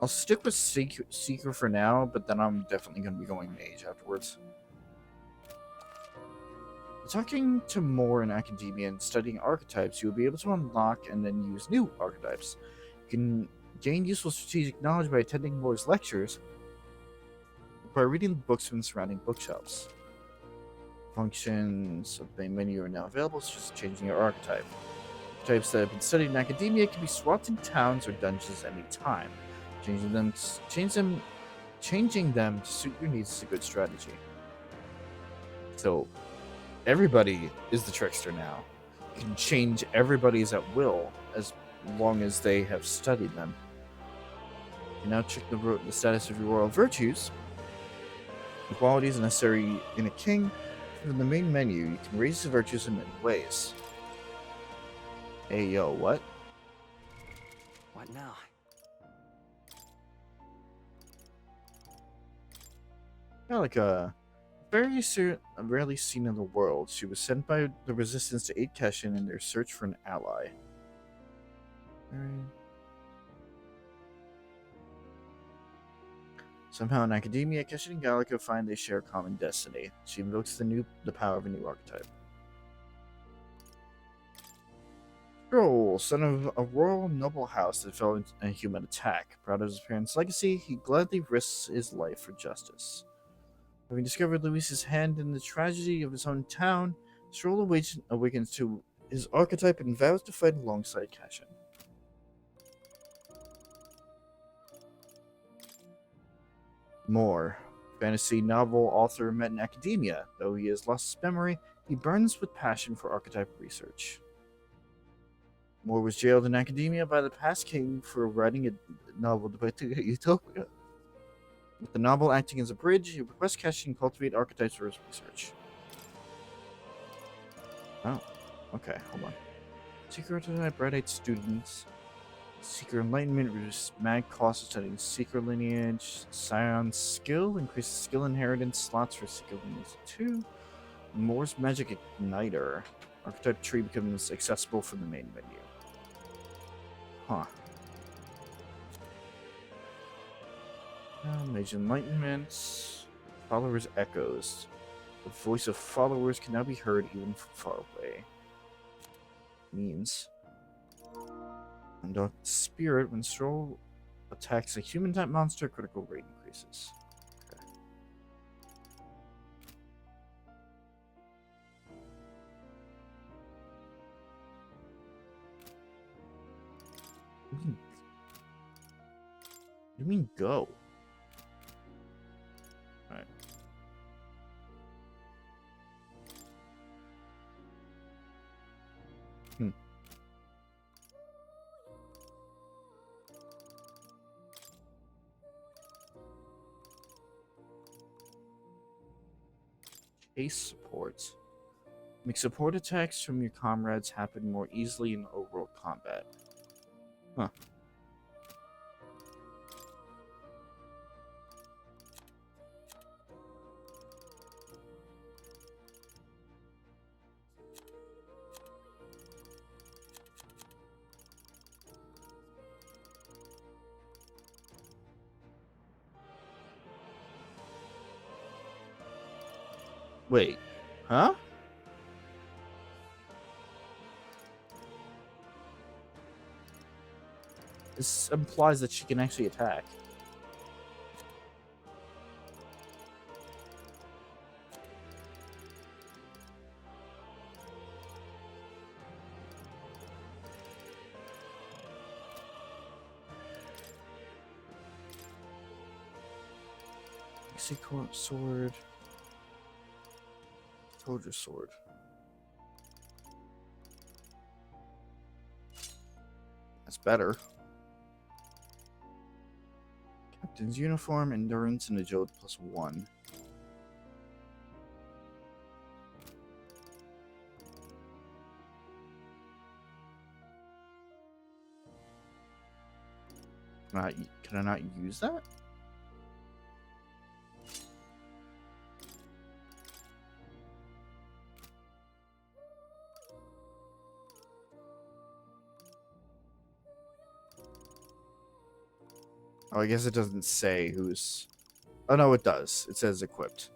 I'll stick with Seeker for now, but then I'm definitely going to be going Mage afterwards. Talking to more in academia and studying archetypes, you'll be able to unlock and then use new archetypes. You can gain useful strategic knowledge by attending Moore's lectures, by reading the books from the surrounding bookshelves. Functions of the main menu are now available, such as changing your archetype. Archetypes that have been studied in academia can be swapped in towns or dungeons at any time. Changing them to suit your needs is a good strategy. So, everybody is the trickster now. You can change everybody's at will as long as they have studied them. You can now check the status of your royal virtues. The qualities necessary in a king. From the main menu, you can raise the virtues in many ways. Hey, yo, what? What now? Yeah, like rarely seen in the world. She was sent by the Resistance to aid Keshin in their search for an ally. Alright. Somehow in academia, Keshin and Gallica find they share a common destiny. She invokes the power of a new archetype. Stroll, son of a royal noble house that fell in a human attack. Proud of his parents' legacy, he gladly risks his life for justice. Having discovered Luis's hand in the tragedy of his own town, Stroll awakens to his archetype and vows to fight alongside Keshin. More. Fantasy novel author met in academia. Though he has lost his memory, he burns with passion for archetype research. Moore was jailed in academia by the past king for writing a novel depicting utopia. With the novel acting as a bridge, he requests Keshin cultivate archetypes for his research. Oh, okay, hold on. Seeker archetype, Bright-Eyed students. Seeker enlightenment reduces mag cost of studying Seeker lineage. Scion skill increases skill inheritance slots for Seeker lineage 2. Moore's magic igniter. Archetype tree becomes accessible from the main menu. Huh. Mage enlightenment. Followers echoes. The voice of followers can now be heard even from far away. Means. Unlock spirit. When Stroll attacks a human type monster, critical rate increases. Okay. What do you mean go? Alright. Chase support. Make support attacks from your comrades happen more easily in overworld combat. Huh. Wait, huh? This implies that she can actually attack. Sword. Soldier sword. That's better. Captain's uniform, endurance, and agility +1. Can I not use that? Oh, I guess it doesn't say who's... Oh, no, it does. It says equipped.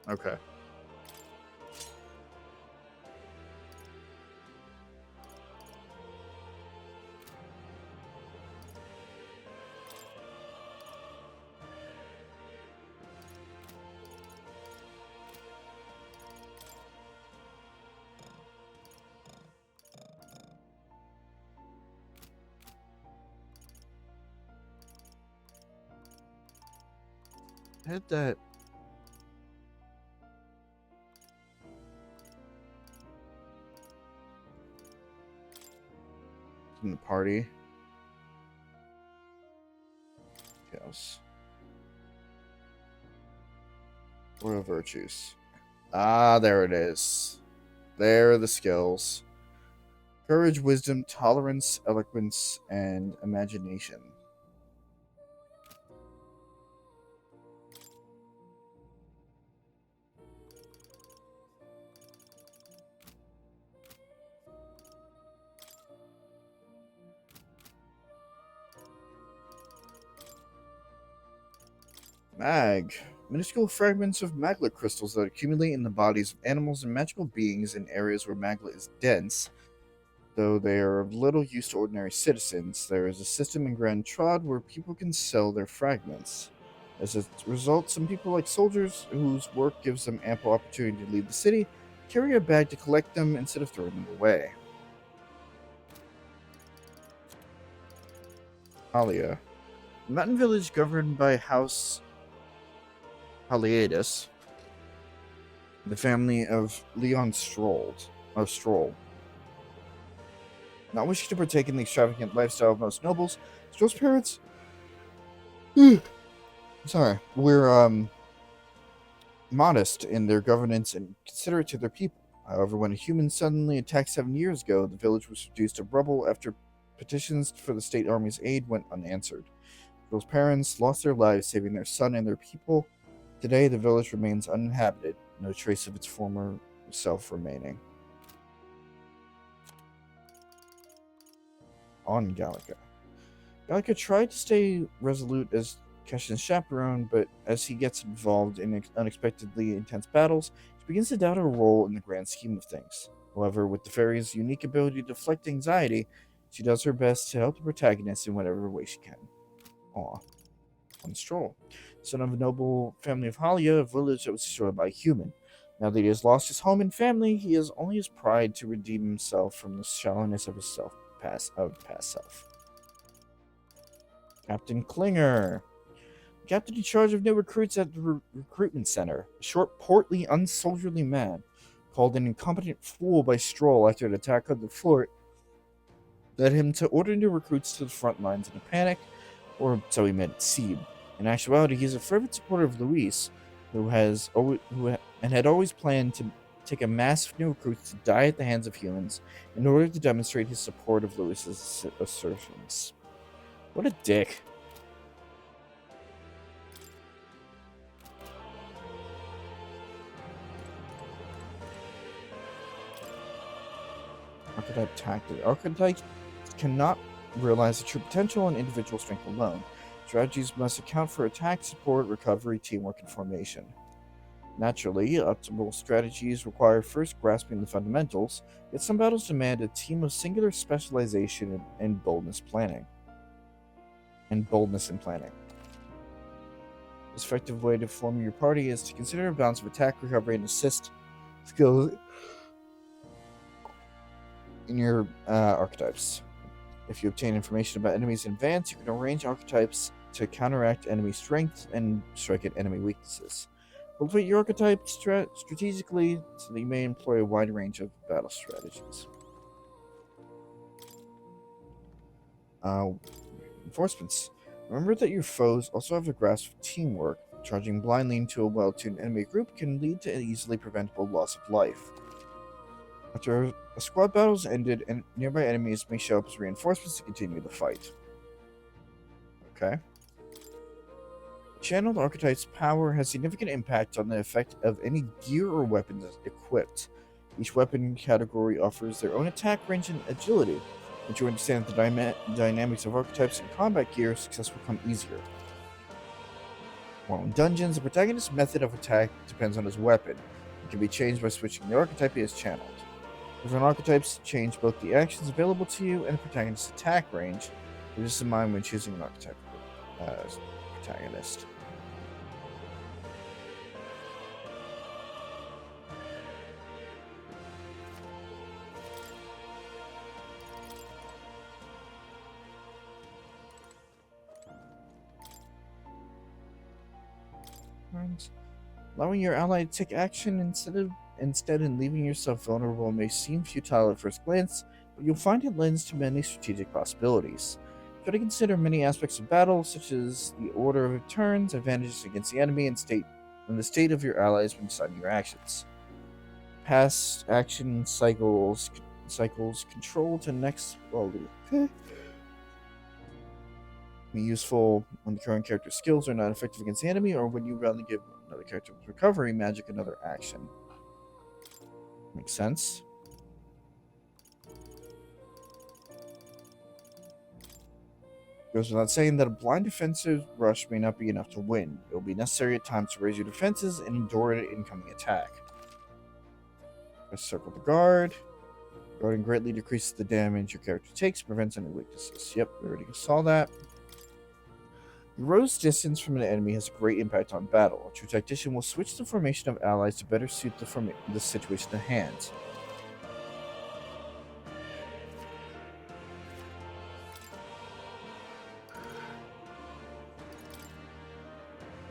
Okay. Had that... in the party. Yes. Royal virtues. Ah, there it is. There are the skills. Courage, wisdom, tolerance, eloquence, and imagination. Mag. Minuscule fragments of magla crystals that accumulate in the bodies of animals and magical beings in areas where magla is dense. Though they are of little use to ordinary citizens, there is a system in Grand Trod where people can sell their fragments. As a result, some people, like soldiers whose work gives them ample opportunity to leave the city, carry a bag to collect them instead of throwing them away. Alia. A mountain village governed by House Haliadus, the family of Leon Stroll. Not wishing to partake in the extravagant lifestyle of most nobles, Stroll's parents were modest in their governance and considerate to their people. However, when a human suddenly attacked 7 years ago, the village was reduced to rubble after petitions for the state army's aid went unanswered. Stroll's parents lost their lives saving their son and their people, Today, the village remains uninhabited, no trace of its former self remaining. On Gallica. Gallica tried to stay resolute as Keshin's chaperone, but as he gets involved in unexpectedly intense battles, she begins to doubt her role in the grand scheme of things. However, with the fairy's unique ability to deflect anxiety, she does her best to help the protagonist in whatever way she can. Aw. On Stroll, son of a noble family of Halia, a village that was destroyed by a human. Now that he has lost his home and family, he has only his pride to redeem himself from the shallowness of his past self. Captain Klinger. Captain in charge of new recruits at the recruitment center. A short, portly, unsoldierly man, called an incompetent fool by Stroll after an attack on the fort, led him to order new recruits to the front lines in a panic, or so he made it seem. In actuality, he is a fervent supporter of Luis, who had always planned to take a mass of new recruits to die at the hands of humans in order to demonstrate his support of Luis's assertions. What a dick. Archetype tactic. Archetypes cannot realize the true potential and individual strength alone. Strategies must account for attack, support, recovery, teamwork, and formation. Naturally, optimal strategies require first grasping the fundamentals, yet some battles demand a team of singular specialization and boldness planning. This effective way to form your party is to consider a balance of attack, recovery, and assist skills in your archetypes. If you obtain information about enemies in advance, you can arrange archetypes to counteract enemy strengths and strike at enemy weaknesses. Cultivate your archetype strategically so that you may employ a wide range of battle strategies. Enforcements. Remember that your foes also have a grasp of teamwork. Charging blindly into a well-tuned enemy group can lead to an easily preventable loss of life. After a squad battle is ended, and nearby enemies may show up as reinforcements to continue the fight. Okay. Channeled Archetype's power has significant impact on the effect of any gear or weapon equipped. Each weapon category offers their own attack range and agility. Once you understand the dynamics of archetypes and combat gear, success will come easier. While in dungeons, the protagonist's method of attack depends on his weapon. It can be changed by switching the archetype he has channeled. Different archetypes change both the actions available to you and the protagonist's attack range. Keep this in mind when choosing an archetype as protagonist. Allowing your ally to take action instead and leaving yourself vulnerable may seem futile at first glance, but you'll find it lends to many strategic possibilities. Try to consider many aspects of battle, such as the order of turns, advantages against the enemy, and the state of your allies when deciding your actions. Past action cycles control to next be useful when the current character's skills are not effective against the enemy, or when you rather give another character with recovery magic another action. Makes sense. Goes without saying that a blind defensive rush may not be enough to win. It will be necessary at times to raise your defenses and endure an incoming attack. Let's circle the guard. Guarding greatly decreases the damage your character takes, prevents any weaknesses. Yep, we already saw that. Rose distance from an enemy has a great impact on battle. A true tactician will switch the formation of allies to better suit the situation at hand.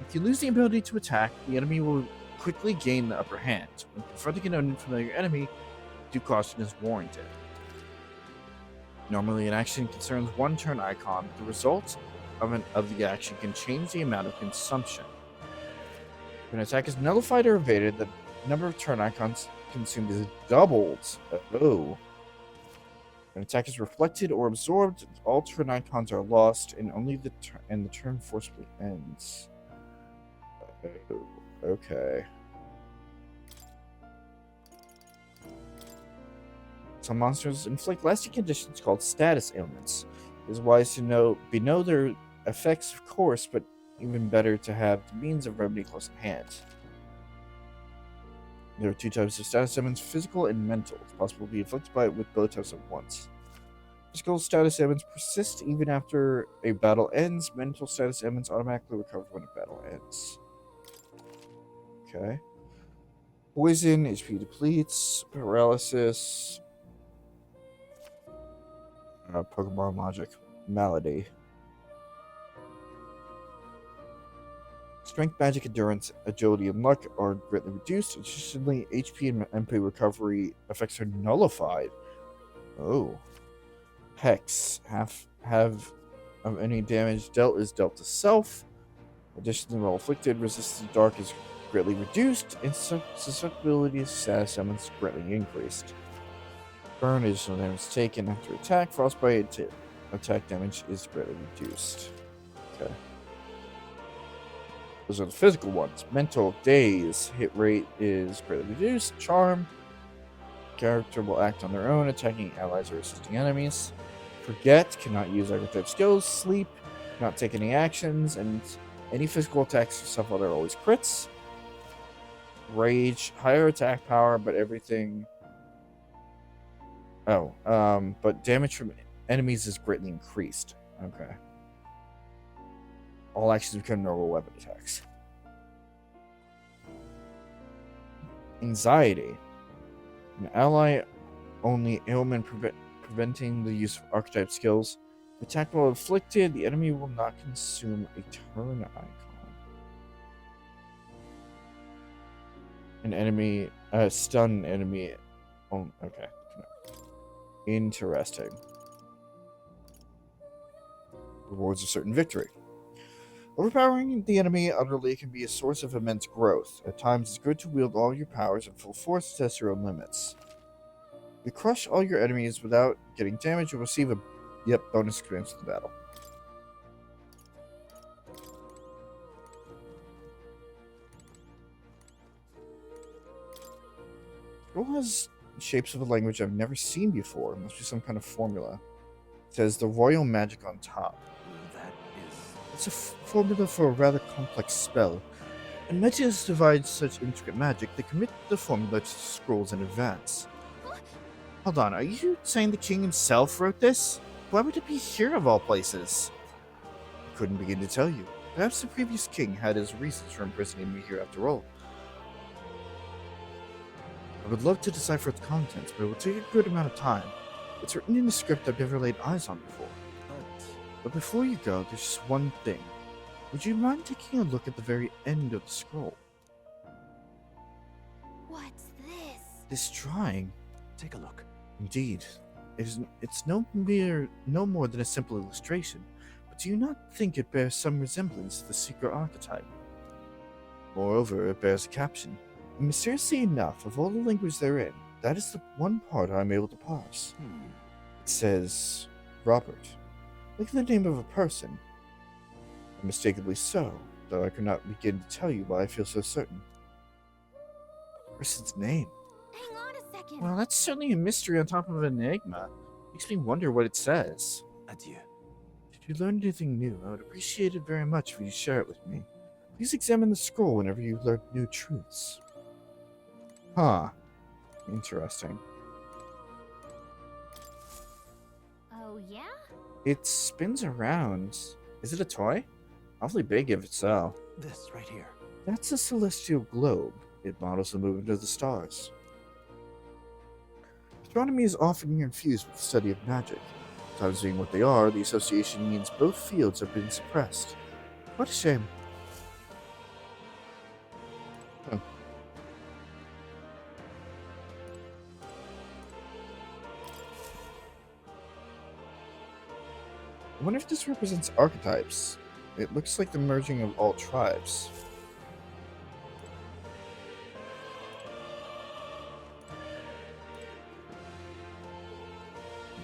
If you lose the ability to attack, the enemy will quickly gain the upper hand. When confronting an unfamiliar enemy, due caution is warranted. Normally, an action concerns one turn icon. The result of the action can change the amount of consumption. When an attack is nullified or evaded, the number of turn icons consumed is doubled. Oh. When an attack is reflected or absorbed, all turn icons are lost, and only the turn forcibly ends. Oh, okay. Some monsters inflict lasting conditions called status ailments. It is wise to know their effects, of course, but even better to have the means of remedy close at hand. There are two types of status ailments, physical and mental. It's possible to be afflicted by it with both types at once. Physical status ailments persist even after a battle ends. Mental status ailments automatically recover when a battle ends. Okay. Poison, HP depletes, paralysis, Pokemon logic, malady. Strength, magic, endurance, agility, and luck are greatly reduced. Additionally, HP and MP recovery effects are nullified. Oh. Hex. Half of any damage dealt is dealt to self. Additionally, while afflicted, resistance to dark is greatly reduced, and susceptibility to status ailments greatly increased. Burn, additional damage taken after attack. Frostbite attack damage is greatly reduced. Okay. Those are the physical ones. Mental, daze, hit rate is greatly reduced. Charm, character will act on their own, attacking allies or assisting enemies. Forget, cannot use archetype skills. Sleep, cannot take any actions, and any physical attacks yourself are always crits. Rage, higher attack power, but everything. Oh, but damage from enemies is greatly increased. Okay. All actions become normal weapon attacks. Anxiety. An ally only ailment preventing the use of archetype skills. Attack while afflicted, the enemy will not consume a turn icon. An enemy, stun enemy. Oh, okay. Interesting. Rewards a certain victory. Overpowering the enemy utterly can be a source of immense growth. At times, it's good to wield all your powers at full force to test your own limits. If you crush all your enemies without getting damage, you'll receive a bonus experience in the battle. Scroll has shapes of a language I've never seen before. It must be some kind of formula. It says the royal magic on top. It's a formula for a rather complex spell. And magics divide such intricate magic, they commit the formula to scrolls in advance. Hold on, are you saying the king himself wrote this? Why would it be here of all places? I couldn't begin to tell you. Perhaps the previous king had his reasons for imprisoning me here after all. I would love to decipher its contents, but it will take a good amount of time. It's written in a script I've never laid eyes on before. But before you go, there's just one thing. Would you mind taking a look at the very end of the scroll? What's this? This drawing. Take a look. Indeed. It's no more than a simple illustration, but do you not think it bears some resemblance to the secret archetype? Moreover, it bears a caption. And mysteriously enough, of all the language therein, that is the one part I'm able to parse. It says, Robert. Like the name of a person. Unmistakably so, though I could not begin to tell you why I feel so certain. Person's name. Hang on a second. Well, that's certainly a mystery on top of an enigma. Makes me wonder what it says. Adieu. If you learned anything new, I would appreciate it very much if you share it with me. Please examine the scroll whenever you learn new truths. Huh. Interesting. Oh, yeah? It spins around. Is it a toy? Awfully big if it's so. This right here. That's a celestial globe. It models the movement of the stars. Astronomy is often confused with the study of magic. Sometimes being what they are, the association means both fields have been suppressed. What a shame. Oh. I wonder if this represents archetypes. It looks like the merging of all tribes.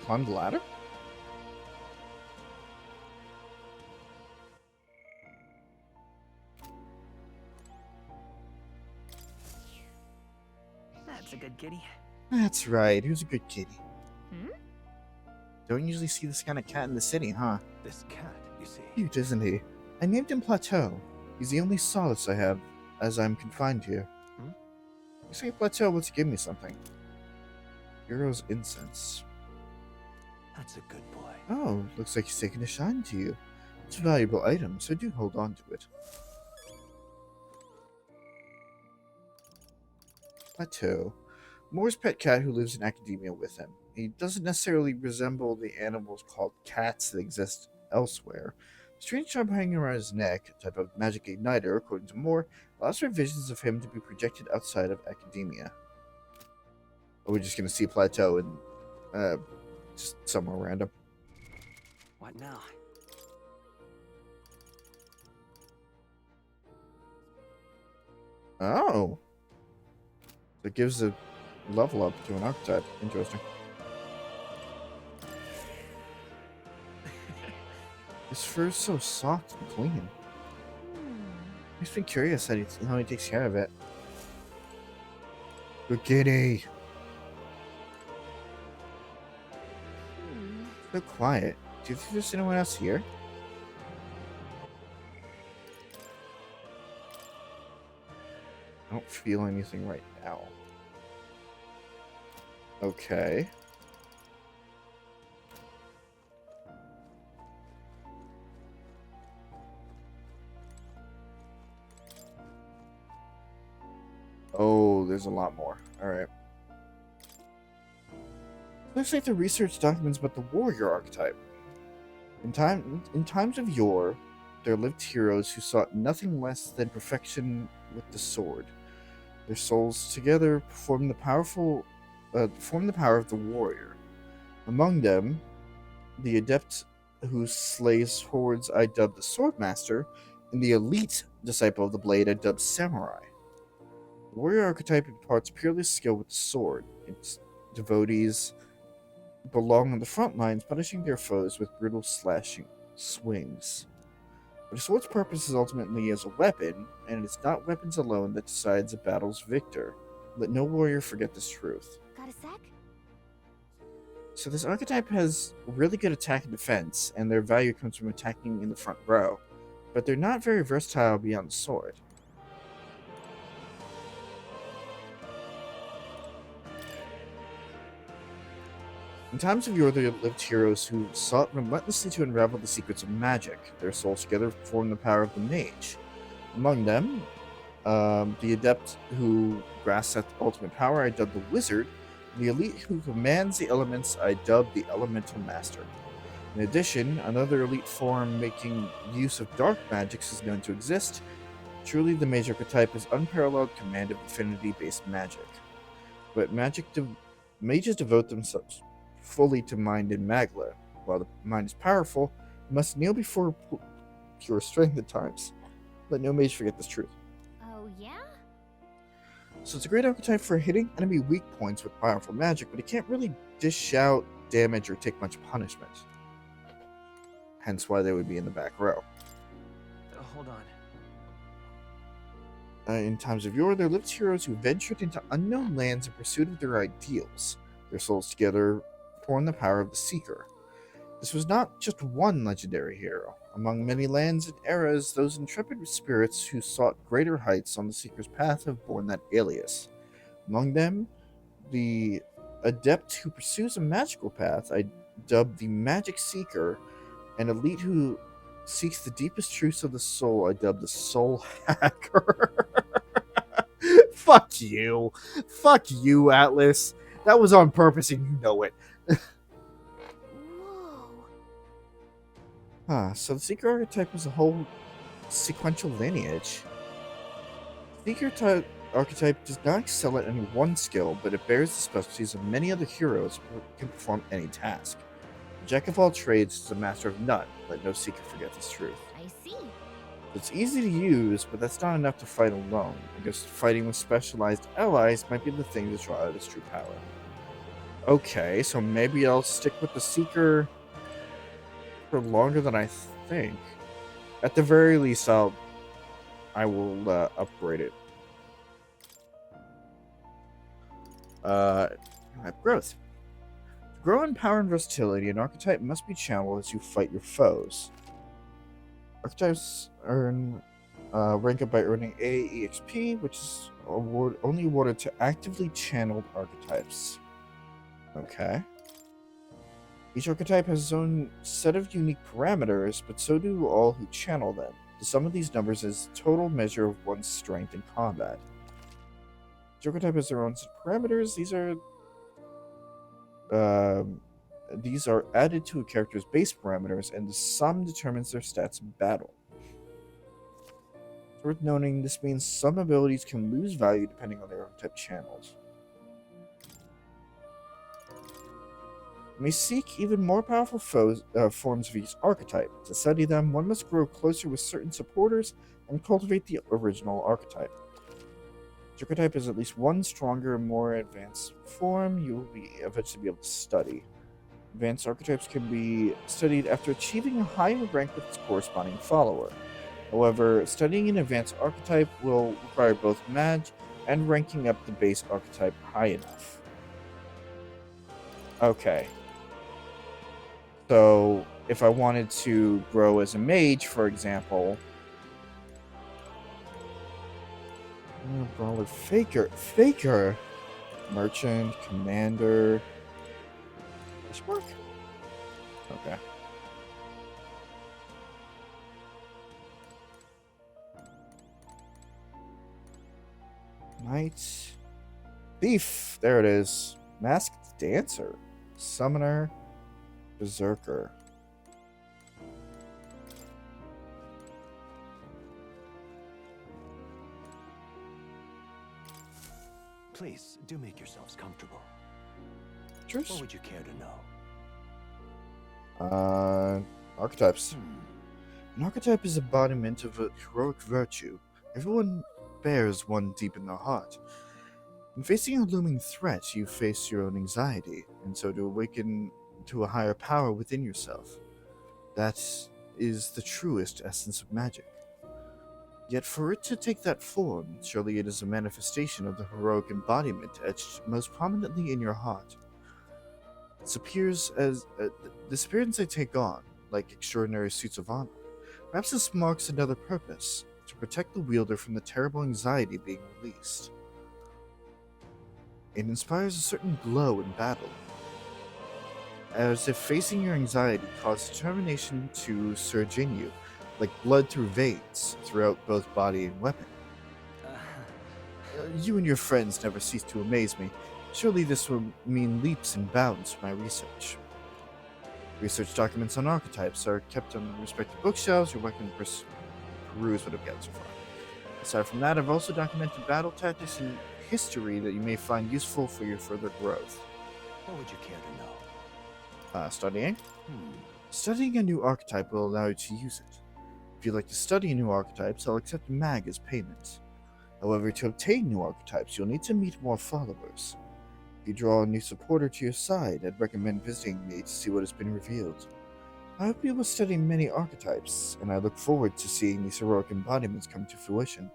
Climb the ladder? That's a good kitty. That's right. Who's a good kitty? Hmm? Don't usually see this kind of cat in the city, huh? This cat, you see. Cute, isn't he? I named him Plateau. He's the only solace I have, as I'm confined here. Hmm? You say Plateau wants to give me something. Hero's incense. That's a good boy. Oh, looks like he's taking a shine to you. It's a valuable item, so do hold on to it. Plateau. Moore's pet cat who lives in academia with him. He doesn't necessarily resemble the animals called cats that exist elsewhere. A strange charm hanging around his neck, a type of magic igniter, according to Moore, allows for visions of him to be projected outside of academia. Are we just going to see Plateau in just somewhere random? What now? Oh. It gives a level up to an archetype. Interesting. His fur's so soft and clean. Makes me curious how he takes care of it. Good kitty. So quiet. Do you think there's anyone else here? I don't feel anything right now. Okay. Oh, there's a lot more. Alright. Looks like the research documents about the warrior archetype. In times of yore, there lived heroes who sought nothing less than perfection with the sword. Their souls together form the power of the warrior. Among them, the adept who slays hordes I dubbed the Swordmaster, and the elite disciple of the blade I dubbed Samurai. The warrior archetype imparts peerless skill with the sword. Its devotees belong on the front lines, punishing their foes with brutal slashing swings. But a sword's purpose is ultimately as a weapon, and it's not weapons alone that decides a battle's victor. Let no warrior forget this truth. Got a sec? So this archetype has really good attack and defense, and their value comes from attacking in the front row, but they're not very versatile beyond the sword. In times of yore, there lived heroes who sought relentlessly to unravel the secrets of magic. Their souls together formed the power of the mage. Among them, the adept who grasps that ultimate power I dubbed the wizard, and the elite who commands the elements I dubbed the elemental master. In addition, another elite form making use of dark magics is known to exist. Truly, the mage archetype is unparalleled command of affinity-based magic. But mages devote themselves fully to mind and magla. While the mind is powerful, it must kneel before pure strength at times. Let no mage forget this truth. Oh, yeah? So it's a great archetype for hitting enemy weak points with powerful magic, but it can't really dish out damage or take much punishment. Hence why they would be in the back row. Hold on. In times of yore, there lived heroes who ventured into unknown lands in pursuit of their ideals. Their souls together formed the power of the Seeker. This was not just one legendary hero. Among many lands and eras, those intrepid spirits who sought greater heights on the Seeker's path have borne that alias. Among them, the adept who pursues a magical path I dubbed the Magic Seeker, an elite who seeks the deepest truths of the soul I dubbed the Soul Hacker. Fuck you. Fuck you, Atlas. That was on purpose and you know it. So the Seeker archetype is a whole sequential lineage. The Seeker archetype does not excel at any one skill, but it bears the specialties of many other heroes who can perform any task. The Jack of all trades is a master of none. Let no Seeker forget this truth. I see. It's easy to use, but that's not enough to fight alone. I guess fighting with specialized allies might be the thing to draw out its true power. Okay, so maybe I'll stick with the Seeker for longer than I think. At the very least, I will upgrade it. Growth. To grow in power and versatility, an archetype must be channeled as you fight your foes. Archetypes earn rank up by earning AAE XP, which is only awarded to actively channeled archetypes. Okay. Each archetype has its own set of unique parameters, but so do all who channel them. The sum of these numbers is the total measure of one's strength in combat. Each archetype has their own set of parameters. These are added to a character's base parameters, and the sum determines their stats in battle. It's worth noting this means some abilities can lose value depending on their archetype channels. You may seek even more powerful forms of each archetype. To study them, one must grow closer with certain supporters and cultivate the original archetype. Each archetype has at least one stronger and more advanced form you will eventually be able to study. Advanced archetypes can be studied after achieving a higher rank with its corresponding follower. However, studying an advanced archetype will require both mage and ranking up the base archetype high enough. Okay. So, if I wanted to grow as a mage, for example... Brawler, Faker! Merchant, Commander... Mark? Okay. Knight... Thief! There it is. Masked Dancer. Summoner... Berserker. Please, do make yourselves comfortable. Cheers. What would you care to know? Archetypes. An archetype is embodiment of a heroic virtue. Everyone bears one deep in their heart. In facing a looming threat, you face your own anxiety, and so to awaken to a higher power within yourself. That is the truest essence of magic. Yet for it to take that form, surely it is a manifestation of the heroic embodiment etched most prominently in your heart. This appearance I take on, like extraordinary suits of armor. Perhaps this marks another purpose, to protect the wielder from the terrible anxiety being released. It inspires a certain glow in battle, as if facing your anxiety caused determination to surge in you, like blood through veins, throughout both body and weapon. You and your friends never cease to amaze me. Surely this will mean leaps and bounds for my research. Research documents on archetypes are kept on respective bookshelves. Your weapon peruse what I've got so far. Aside from that, I've also documented battle tactics and history that you may find useful for your further growth. What would you care to know? Studying? Studying a new archetype will allow you to use it. If you'd like to study new archetypes, I'll accept mag as payment. However, to obtain new archetypes, you'll need to meet more followers. If you draw a new supporter to your side, I'd recommend visiting me to see what has been revealed. I hope you will study many archetypes, and I look forward to seeing these heroic embodiments come to fruition.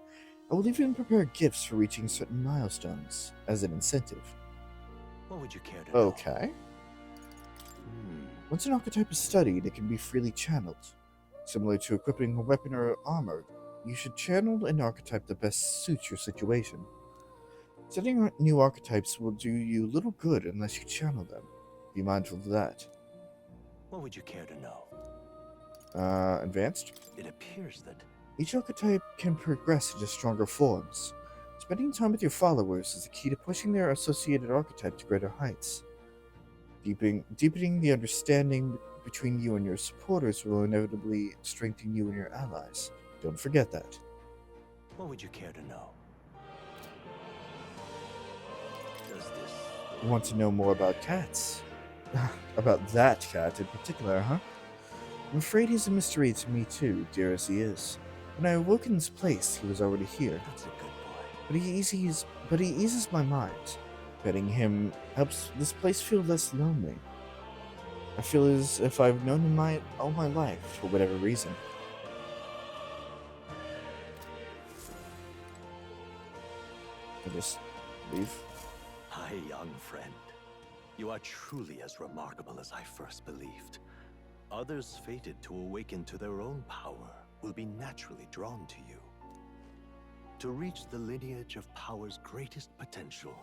I will even prepare gifts for reaching certain milestones, as an incentive. What would you care to know? Okay. Once an archetype is studied, it can be freely channeled. Similar to equipping a weapon or armor, you should channel an archetype that best suits your situation. Studying new archetypes will do you little good unless you channel them. Be mindful of that. What would you care to know? Advanced? It appears that each archetype can progress into stronger forms. Spending time with your followers is the key to pushing their associated archetype to greater heights. Deepening the understanding between you and your supporters will inevitably strengthen you and your allies. Don't forget that. What would you care to know? Does this... Want to know more about cats? About that cat in particular, huh? I'm afraid he's a mystery to me too, dear as he is. When I awoke in this place, he was already here. That's a good boy. But he eases my mind. Petting him helps this place feel less lonely. I feel as if I've known him all my life, for whatever reason. I just leave. Hi, young friend. You are truly as remarkable as I first believed. Others fated to awaken to their own power will be naturally drawn to you. To reach the lineage of power's greatest potential,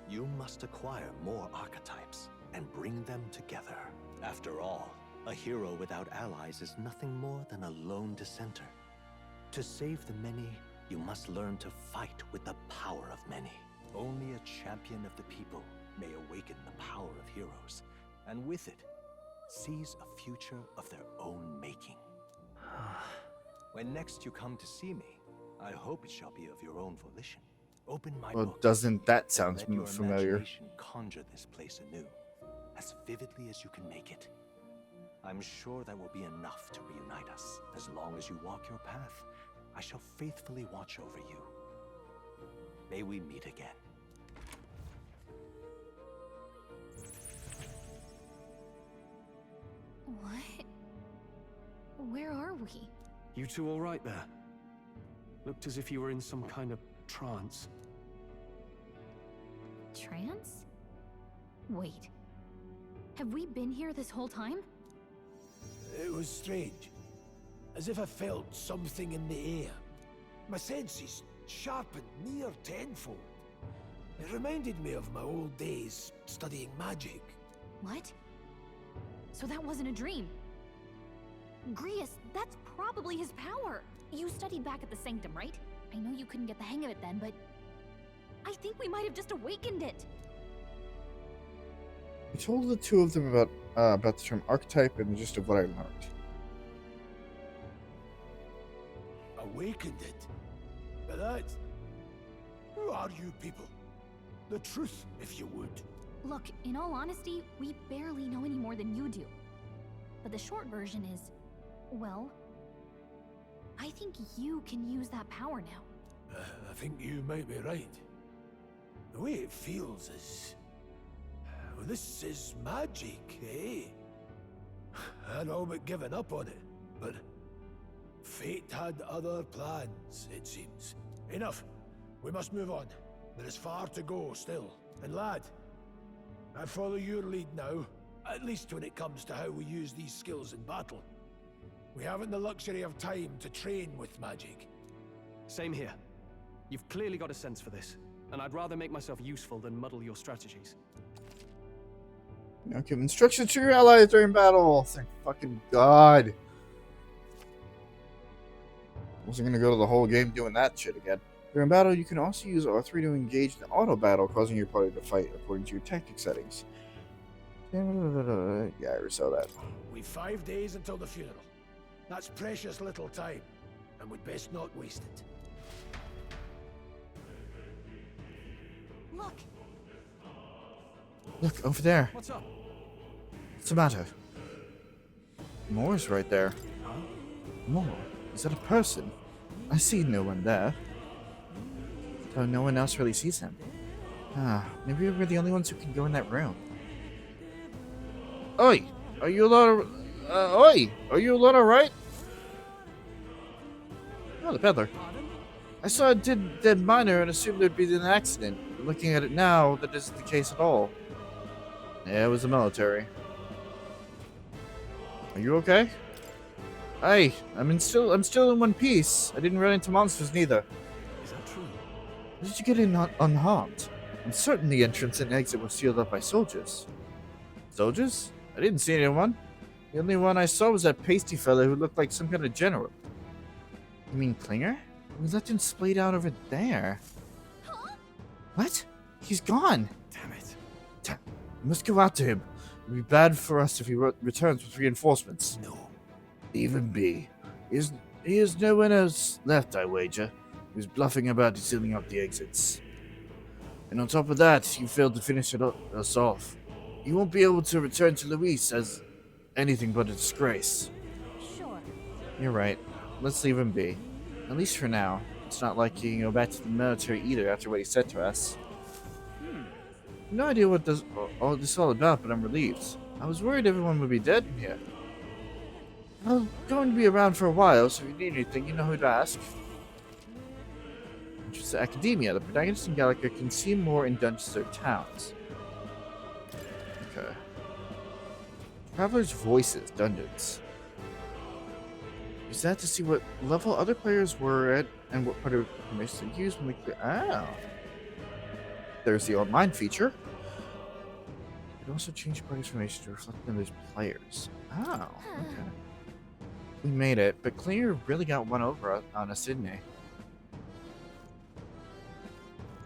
you must acquire more archetypes and bring them together. After all, a hero without allies is nothing more than a lone dissenter. To save the many, you must learn to fight with the power of many. Only a champion of the people may awaken the power of heroes, and with it, seize a future of their own making. When next you come to see me, I hope it shall be of your own volition. Open my Well, book. doesn't that sound Let your familiar? imagination conjure this place anew, as vividly as you can make it. I'm sure that will be enough to reunite us. As long as you walk your path, I shall faithfully watch over you. May we meet again. What? Where are we? You two all right there? Looked as if you were in some kind of trance. Trance? Wait. Have we been here this whole time? It was strange. As if I felt something in the air. My senses sharpened near tenfold. It reminded me of my old days studying magic. What? So that wasn't a dream. Grius, that's probably his power. You studied back at the Sanctum, right? I know you couldn't get the hang of it then, but I think we might have just awakened it. I told the two of them about the term archetype and the gist of what I learned. Awakened it? But that... Who are you people? The truth, if you would. Look, in all honesty, we barely know any more than you do. But the short version is, well, I think you can use that power now. I think you might be right. The way it feels is... Well, this is magic, eh? I'd all but given up on it, but... Fate had other plans, it seems. Enough. We must move on. There is far to go still. And lad, I follow your lead now, at least when it comes to how we use these skills in battle. We haven't the luxury of time to train with magic. Same here. You've clearly got a sense for this, and I'd rather make myself useful than muddle your strategies. Now give instructions to your allies during battle. Thank fucking God. Wasn't gonna go to the whole game doing that shit again. During battle, you can also use R3 to engage in auto battle, causing your party to fight according to your tactic settings. Yeah, I already saw that. We've 5 days until the funeral. That's precious little time, and we'd best not waste it. Look! Look, over there. What's up? What's the matter? Moore's right there. Moore? Is that a person? I see no one there. Though no one else really sees him. Maybe we're the only ones who can go in that room. Oi! Are you lot alright? Oh, the peddler. I saw a dead miner and assumed there'd been an accident. But looking at it now, that isn't the case at all. Yeah, it was the military. Are you okay? Hey, I'm still in one piece. I didn't run into monsters neither. Is that true? How did you get in unharmed? I'm certain the entrance and exit were sealed up by soldiers. Soldiers? I didn't see anyone. The only one I saw was that pasty fellow who looked like some kind of general. You mean Klinger? We left him splayed out over there. Huh? What? He's gone. Damn it. We must go after him. It would be bad for us if he returns with reinforcements. No. Even B. He is no one else left, I wager. He was bluffing about sealing up the exits. And on top of that, you failed to finish us off. You won't be able to return to Luis as anything but a disgrace. Sure. You're right. Let's leave him be. At least for now. It's not like he can go back to the military either after what he said to us. No idea what all this is all about, but I'm relieved. I was worried everyone would be dead in here. I'm going to be around for a while, so if you need anything, you know who to ask. Entrance to academia. The protagonists in Gallica can see more in dungeons or towns. Okay. Traveler's Voices, dungeons. Use that to see what level other players were at and what part of information they used when they There's the online feature. You can also change party information to reflect them as players. Oh, okay. We made it, but Clear really got one over on us, didn't he?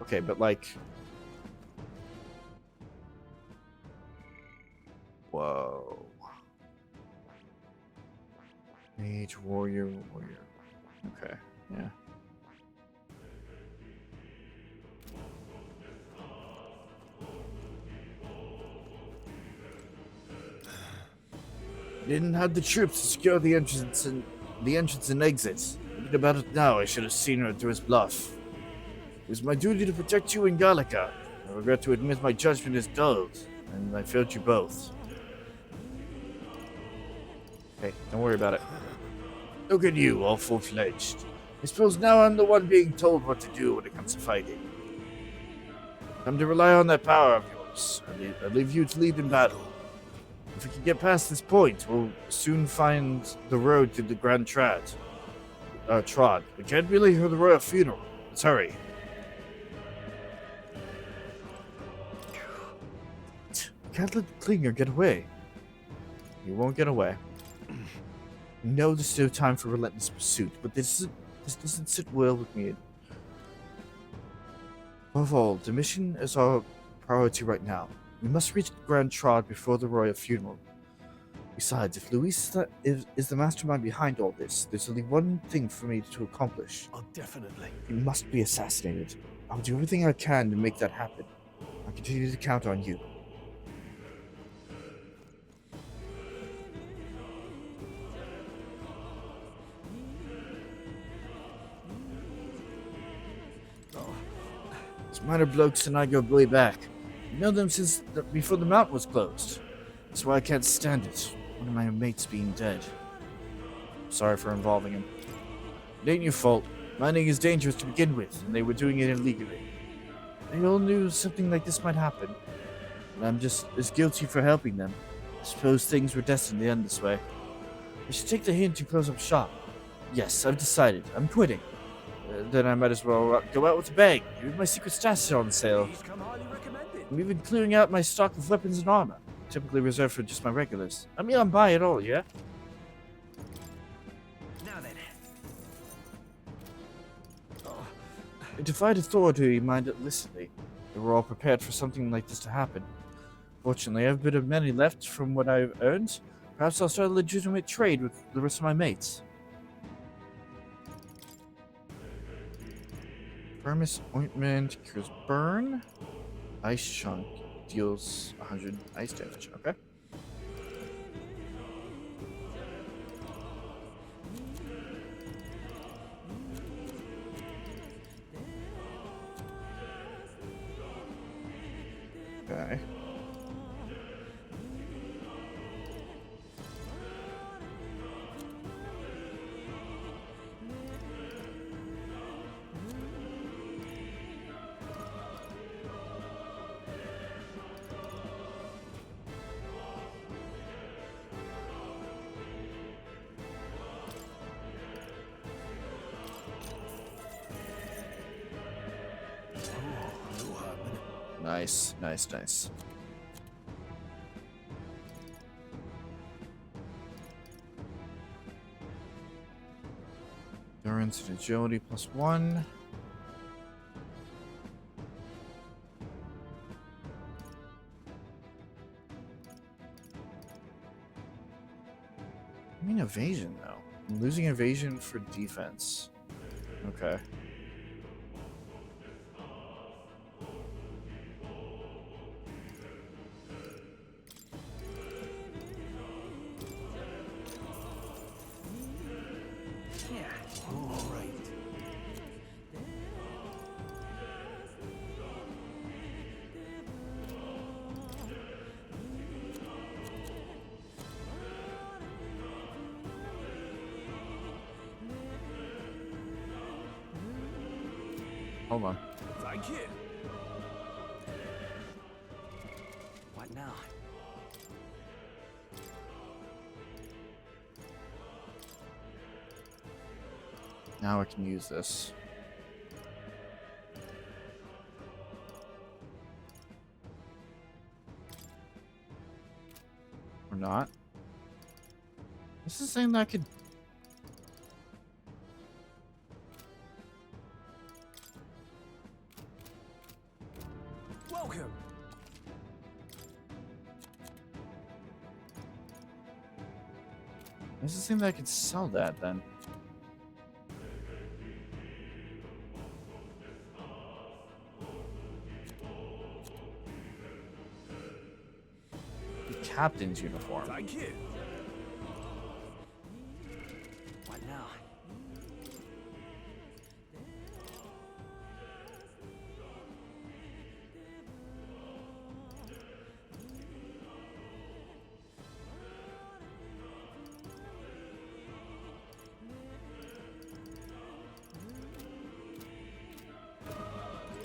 Okay, but like... Whoa. Mage, warrior. Okay, yeah. Didn't have the troops to secure the entrance and exits. Thinking about it now, I should have seen her through his bluff. It was my duty to protect you in Gallica. I regret to admit my judgment is dulled, and I failed you both. Hey, don't worry about it. Look at you, all full-fledged. I suppose now I'm the one being told what to do when it comes to fighting. Come to rely on that power of yours. I leave you to lead in battle. If we can get past this point, we'll soon find the road to the Grand Trod. We can't be late for the royal funeral. Let's hurry. Can't let Klinger get away. He won't get away. No, there's no time for relentless pursuit, but this doesn't sit well with me. Above all, the mission is our priority right now. We must reach the Grand Trod before the royal funeral. Besides, if Luis is the mastermind behind all this, there's only one thing for me to accomplish. Oh, definitely. He must be assassinated. I'll do everything I can to make that happen. I'll continue to count on you. These minor blokes and I go way back. I know them since before the mountain was closed. That's why I can't stand it. One of my mates being dead. Sorry for involving him. It ain't your fault. Mining is dangerous to begin with, and they were doing it illegally. They all knew something like this might happen, and I'm just as guilty for helping them. I suppose things were destined to end this way. I should take the hint and close up shop. Yes, I've decided. I'm quitting. Then I might as well go out with a bang. Maybe my secret stash is on sale. I'm even clearing out my stock of weapons and armor, typically reserved for just my regulars. I mean, I'm buying it all, yeah? Now then. I defied authority mindlessly. They were all prepared for something like this to happen. Fortunately, I have a bit of money left from what I've earned. Perhaps I'll start a legitimate trade with the rest of my mates. Firmus Ointment cures burn. Ice Chunk deals 100 ice damage. Okay. Okay. Nice, nice, nice. Endurance and agility +1. I mean evasion though. I'm losing evasion for defense. Okay. Hold on. Thank you. What now? Now I can use this. Or not. This is saying that I could... Welcome. This is saying that I could sell that then. The captain's uniform. Thank you. What now?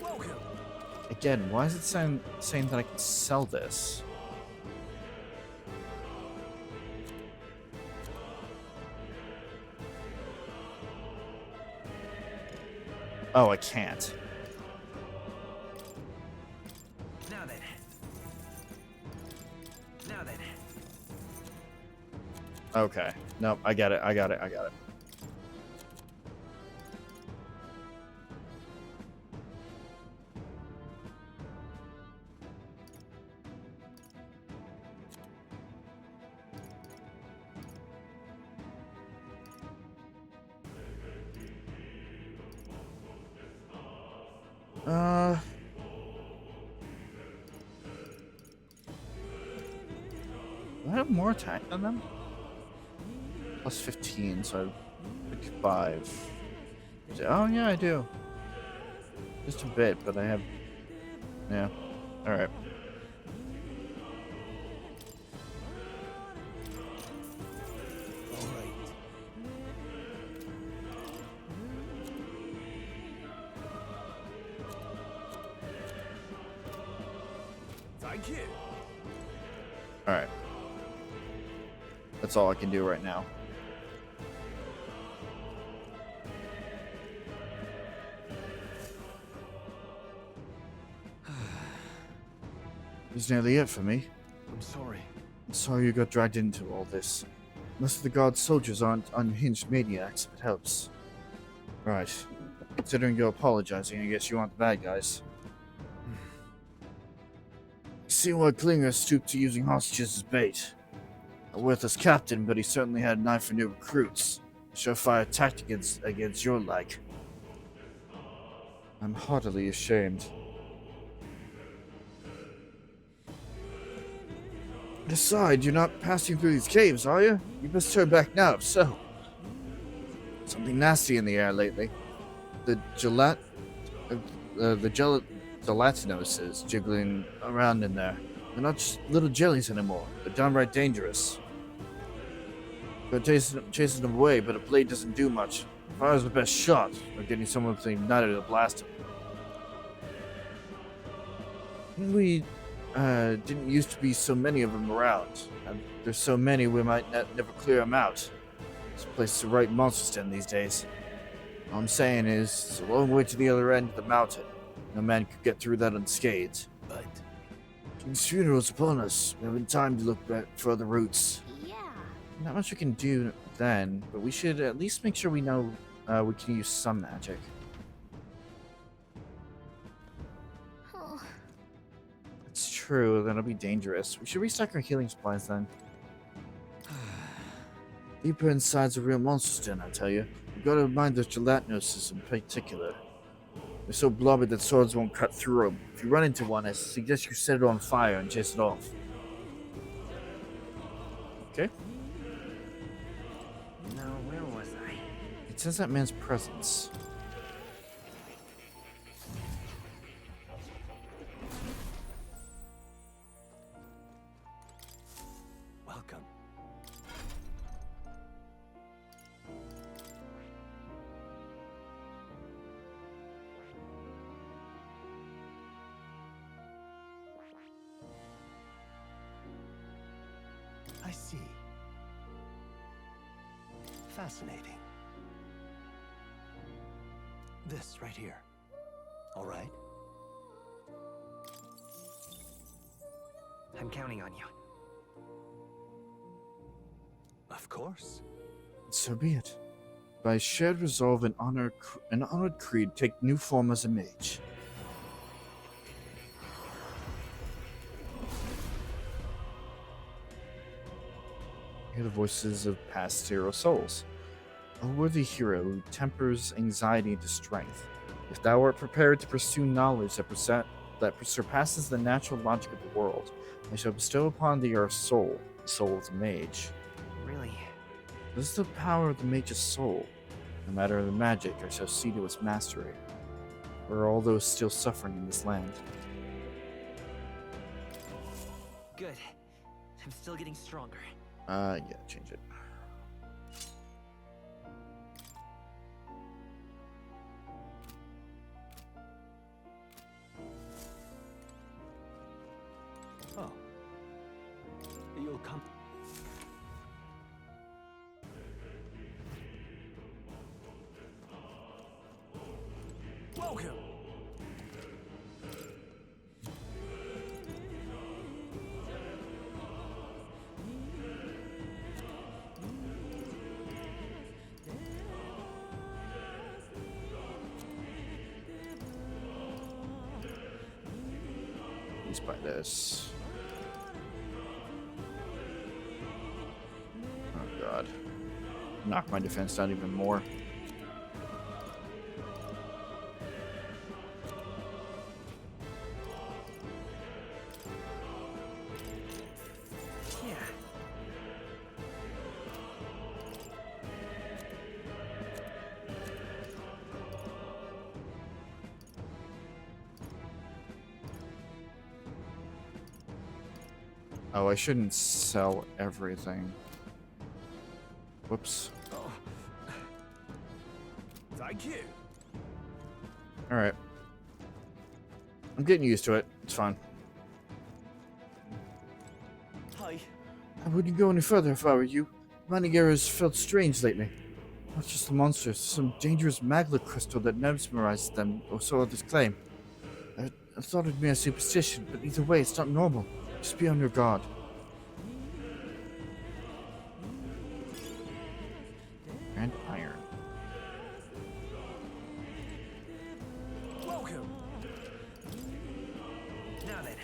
Welcome. Again, why is it saying that I can sell this? Oh, I can't. Now then. Now then. Okay. Nope, I got it. I got it. I got it. Do I have more attack than them? Plus 15, so 5. Oh yeah, I do. Just a bit, but I have... Yeah. Alright. Thank you. Alright. That's all I can do right now. This is nearly it for me. I'm sorry. I'm sorry you got dragged into all this. Most of the guard's soldiers aren't unhinged maniacs, if it helps. Right. Considering you're apologizing, I guess you aren't the bad guys. You see why Klinger stooped to using hostages as bait. A worthless captain, but he certainly had an eye for new recruits. A surefire tactic against your like. I'm heartily ashamed. Decide, you're not passing through these caves, are you? You best turn back now, if so. Something nasty in the air lately. The gelatinoses jiggling around in there. They're not just little jellies anymore. They're downright dangerous. We're chasing them away, but a blade doesn't do much. Fire's the best shot, or getting someone with the igniter to blast him. We didn't used to be so many of them around, and there's so many we might never clear them out. This place is a right monster's den these days. All I'm saying is, it's a long way to the other end of the mountain. No man could get through that unscathed. But King's funeral's upon us. We haven't time to look back for other routes. Yeah. Not much we can do then, but we should at least make sure we know we can use some magic. Oh. It's true, that'll be dangerous. We should restock our healing supplies then. Deeper inside's a real monster's den, I tell you. You've got to mind those gelatinoses in particular. They're so blobby that swords won't cut through them. If you run into one, I suggest you set it on fire and chase it off. Okay. Now, where was I? It says that man's presence. Welcome. see. Fascinating. This right here. All right? I'm counting on you. Of course. So be it. By shared resolve and honor, an honored creed take new form as a mage. Hear the voices of past hero souls. A worthy hero who tempers anxiety into strength. If thou art prepared to pursue knowledge that surpasses the natural logic of the world, I shall bestow upon thee our soul, the soul of the mage. Really? This is the power of the mage's soul. No matter the magic, I shall see to its mastery. For all those still suffering in this land. Good. I'm still getting stronger. Yeah, change it. Oh. You'll come. Welcome. Please buy this. Oh god. Knock my defense down even more. Yeah. Oh, I shouldn't sell everything. Whoops. Oh. Thank you. Alright. I'm getting used to it. It's fine. Hi. I wouldn't go any further if I were you. Mining errors felt strange lately. Not just the monsters, some dangerous magma crystal that mesmerizes them, or so others claim. I thought it'd be a superstition, but either way, it's not normal. Just be on your guard. And iron. Welcome. Now then.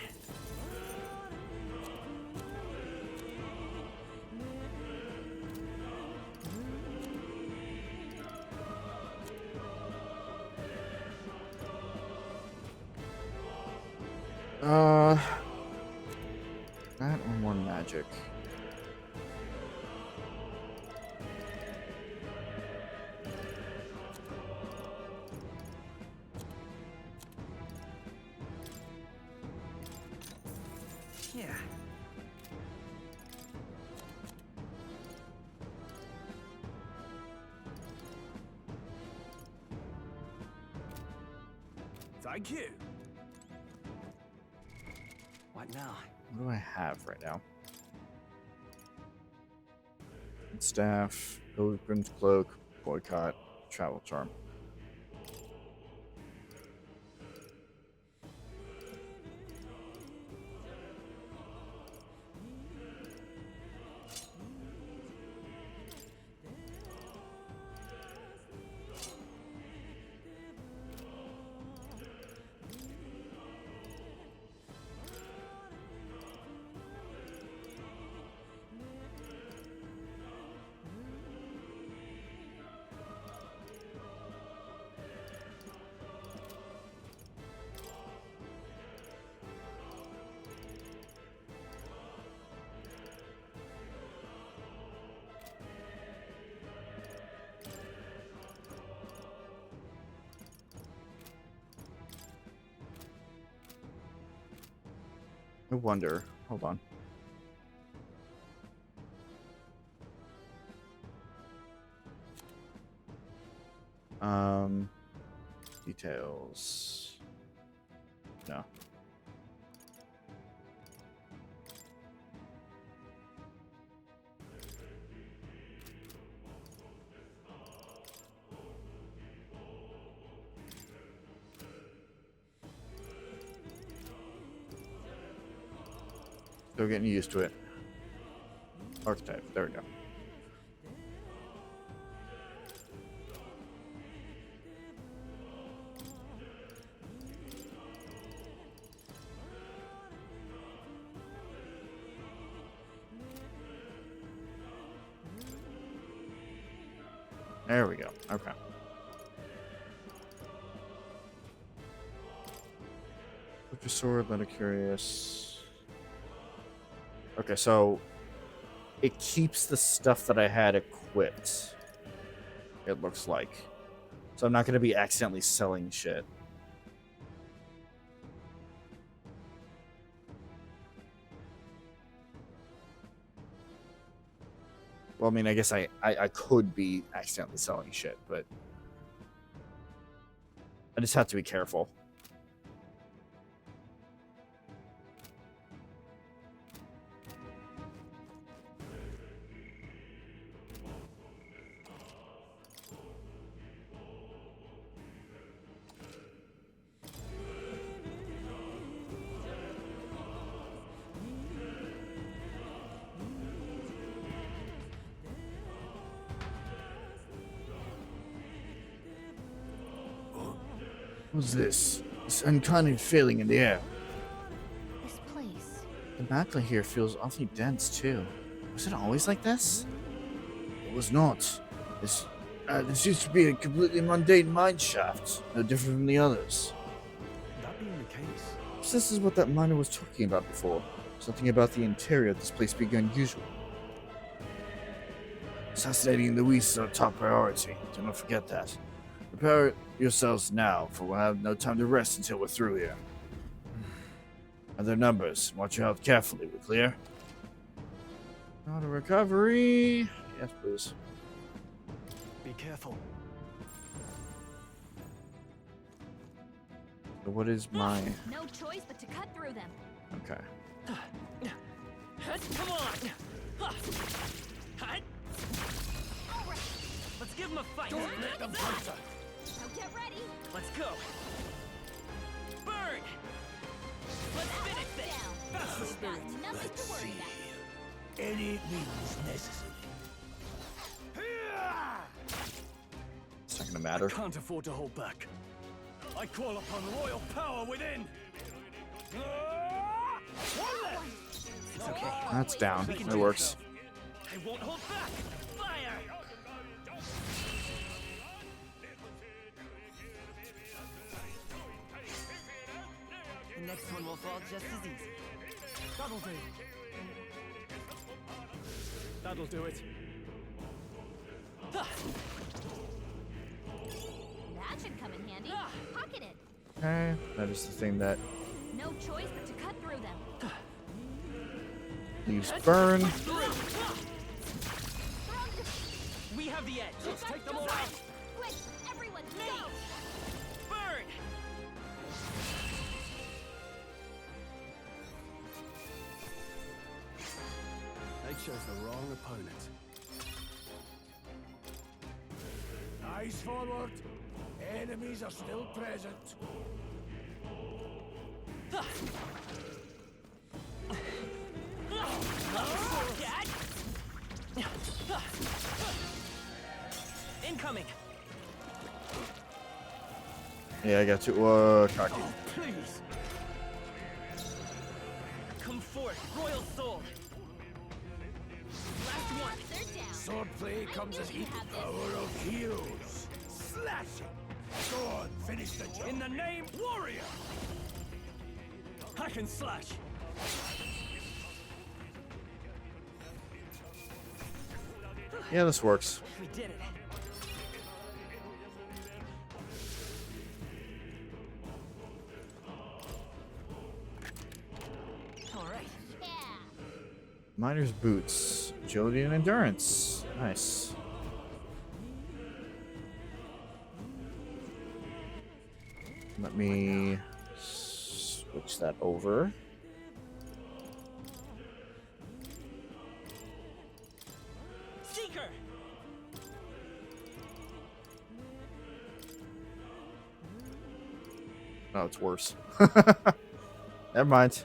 That or more magic. Yeah. Thank you. What now? What do I have right now? Staff, Pilgrim's Cloak, Boycott, Travel Charm. I wonder. Hold on. Details. No. Still getting used to it. Archetype. There we go. There we go. Okay. Put your sword, let it curious. Okay, so it keeps the stuff that I had equipped. It looks like. So I'm not going to be accidentally selling shit. Well, I mean, I guess I could be accidentally selling shit, but I just have to be careful. What's this? This uncanny feeling in the air. This place. The matter here feels awfully dense, too. Was it always like this? It was not. This used to be a completely mundane mine shaft, no different from the others. That being the case. So this is what that miner was talking about before. Something about the interior of this place being unusual. Assassinating Luis is our top priority. Do not forget that. Prepare yourselves now, for we'll have no time to rest until we're through here. And their numbers. Watch your health carefully. We clear? Not a recovery. Yes, please. Be careful. So what is my... No choice but to cut through them. Okay. Come on! Let's give him a fight! Don't let them fight us! Now get ready! Let's go! Burn! Let's finish this! That's the spirit! Let's see. Any means necessary. It's not gonna matter. I can't afford to hold back. I call upon royal power within! It's okay. That's down. It works. I won't hold back! Fire! The next one will fall just as easy. That'll do. That'll do it. That should come in handy. Pocket it. Okay. That is the thing that No choice but to cut through them. leaves burn. We have the edge. Let's take them all out. Quick, everyone, go! Burn! They chose the wrong opponent. Eyes forward. Enemies are still present. Incoming! Yeah, I got to cocky. Oh, please! Come forth, royal soul! Last one! Swordplay comes as equal power of heroes. Slash it! Go on, finish the job. In the name, warrior! Hack and slash! Yeah, this works. We did it. All right. Miner's boots. Agility and endurance. Nice. Let me switch that over. Seeker! No, it's worse. Never mind.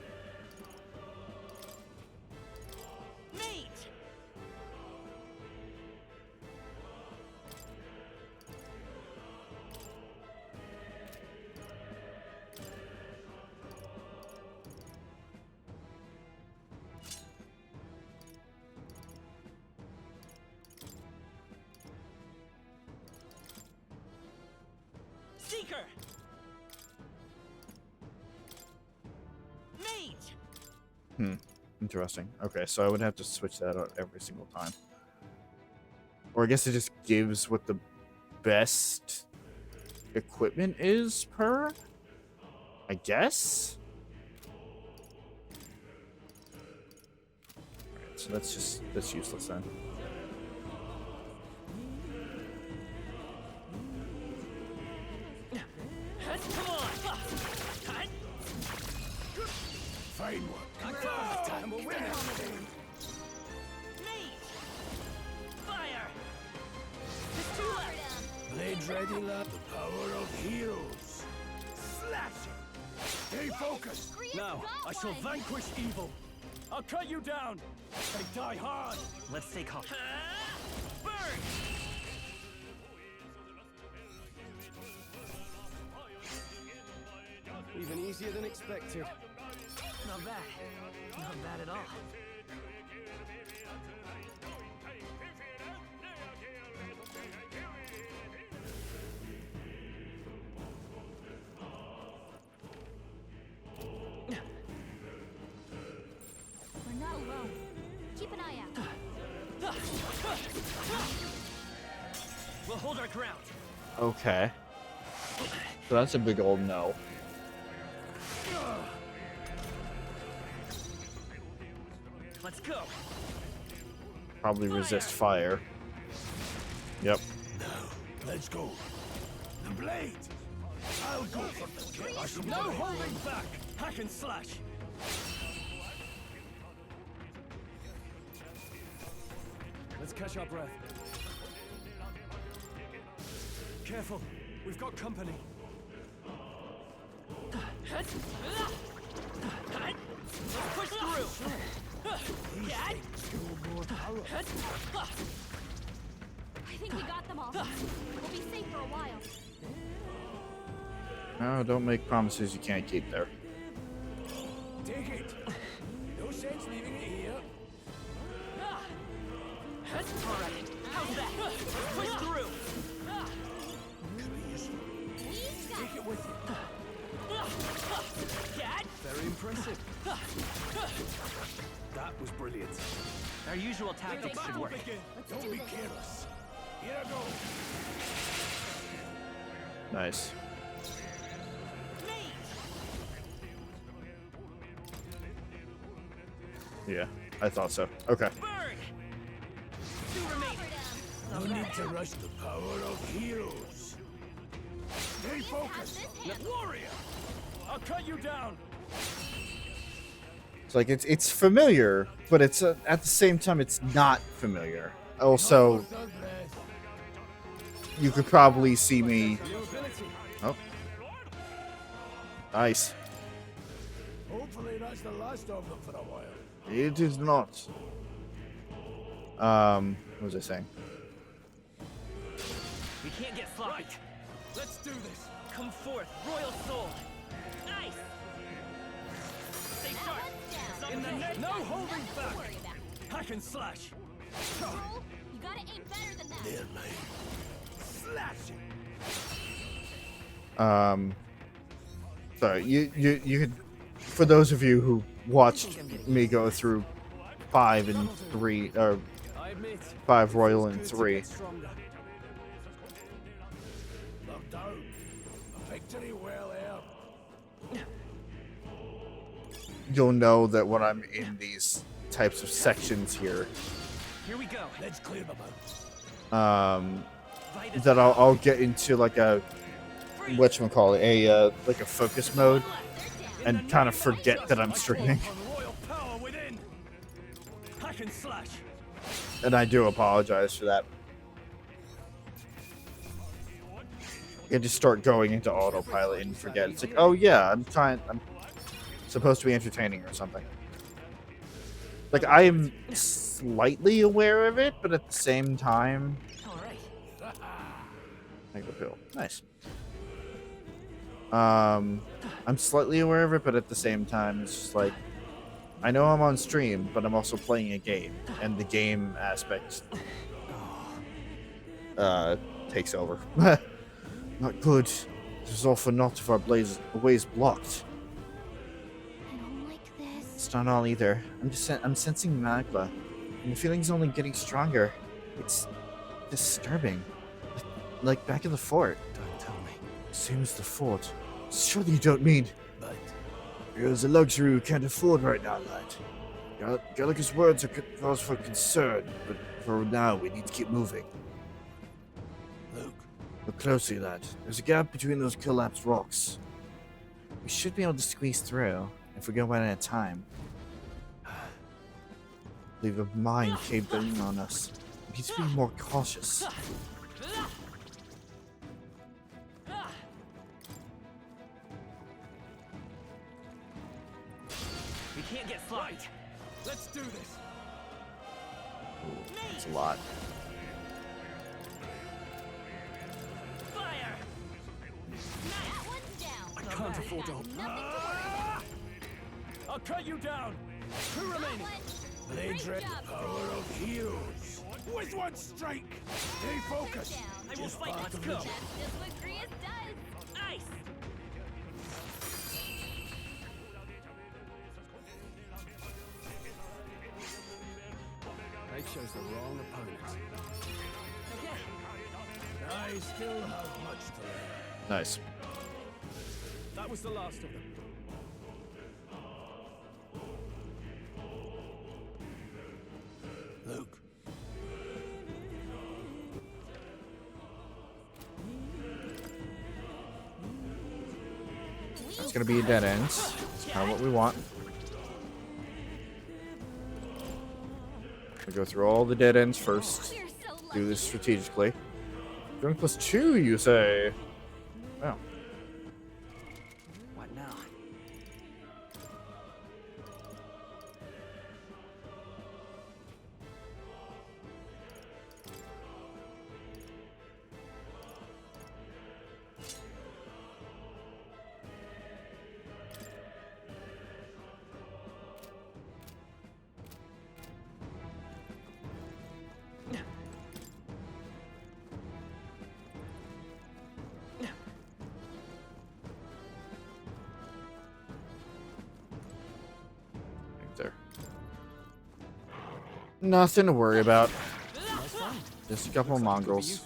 Seeker! Mage! Interesting. Okay, so I would have to switch that out every single time. Or I guess it just gives what the best equipment is per? I guess? Alright, so that's useless then. Come on! Fine one. Time will win it. Fire! There's two left. Blades ready, lad. The power of heroes. Slash it. Stay focused. Now, I shall vanquish evil. I'll cut you down. They die hard. Let's take off. Burn! Even easier than expected. Not bad. Not bad at all. We're not alone. Keep an eye out. We'll hold our ground. Okay. So that's a big old no. Let's go. Probably resist fire. Yep. Now, let's go. The blade. I'll go for the kill. I shall No holding back. Hack and slash. Let's catch our breath. Careful. We've got company. Push through. I think we got them all. We'll be safe for a while. No, don't make promises you can't keep there. Take it. No sense leaving it here. Alright, how's that? Push through. Take it with you. Very impressive. That was brilliant. Our usual tactics should work. Don't be careless. Here I go. Nice. Yeah, I thought so. Okay. No need to rush the power of heroes. Stay focused. Warrior! I'll cut you down. It's like it's familiar, but it's at the same time it's not familiar. Also, you could probably see me. Oh, nice. Hopefully that's the last of them for a while. It is not. What was I saying? We can't get sloppy. Right. Let's do this. Come forth, royal soul. Nice. Stay sharp. In the net. No holding back. Hack and slash. You gotta aim better than that. There, mate. Slash it. Sorry, you could, for those of you who watched me go through 5 and 3, or 5 royal and 3. Locked down. A victory well earned. You'll know that when I'm in these types of sections here, Here we go. Let's clear them out. that I'll get into like a whatchamacallit, like a focus mode, and kind of forget that I'm streaming. Hack and slash. And I do apologize for that. You just start going into autopilot and forget. It's like, oh yeah, I'm supposed to be entertaining or something. Like, I am slightly aware of it, but at the same time... Take the pill. Nice. I'm slightly aware of it, but at the same time, it's just like... I know I'm on stream, but I'm also playing a game, and the game aspect takes over. Not good. It was all for naught if our ways blocked. I don't like this. It's not all either. I'm sensing magma, and the feeling's only getting stronger. It's disturbing. Like back in the fort. Don't tell me. Same as the fort. Surely you don't mean... But... It's a luxury we can't afford right now, lad. Gallica's words are cause for concern, but for now we need to keep moving. Luke. Look closely, lad. There's a gap between those collapsed rocks. We should be able to squeeze through if we go one at a time. Leave a mine caved in on us. We need to be more cautious. We can't get flight. Let's do this. It's a lot. Fire! That one's down. I can't afford to hold. I'll cut you down. Two remaining. Blade Red, power of heroes. With one strike. Stay focused. I will fight. Let's go. That's just what Grius does. Ice. They chose the wrong opponent. I still have much to learn. Nice. That was the last of them. Luke. That's gonna be a dead end. That's kind of what we want. We go through all the dead ends first. Do this strategically. Going +2, you say? Oh. What now? There. Nothing to worry about. Just a couple of mongrels.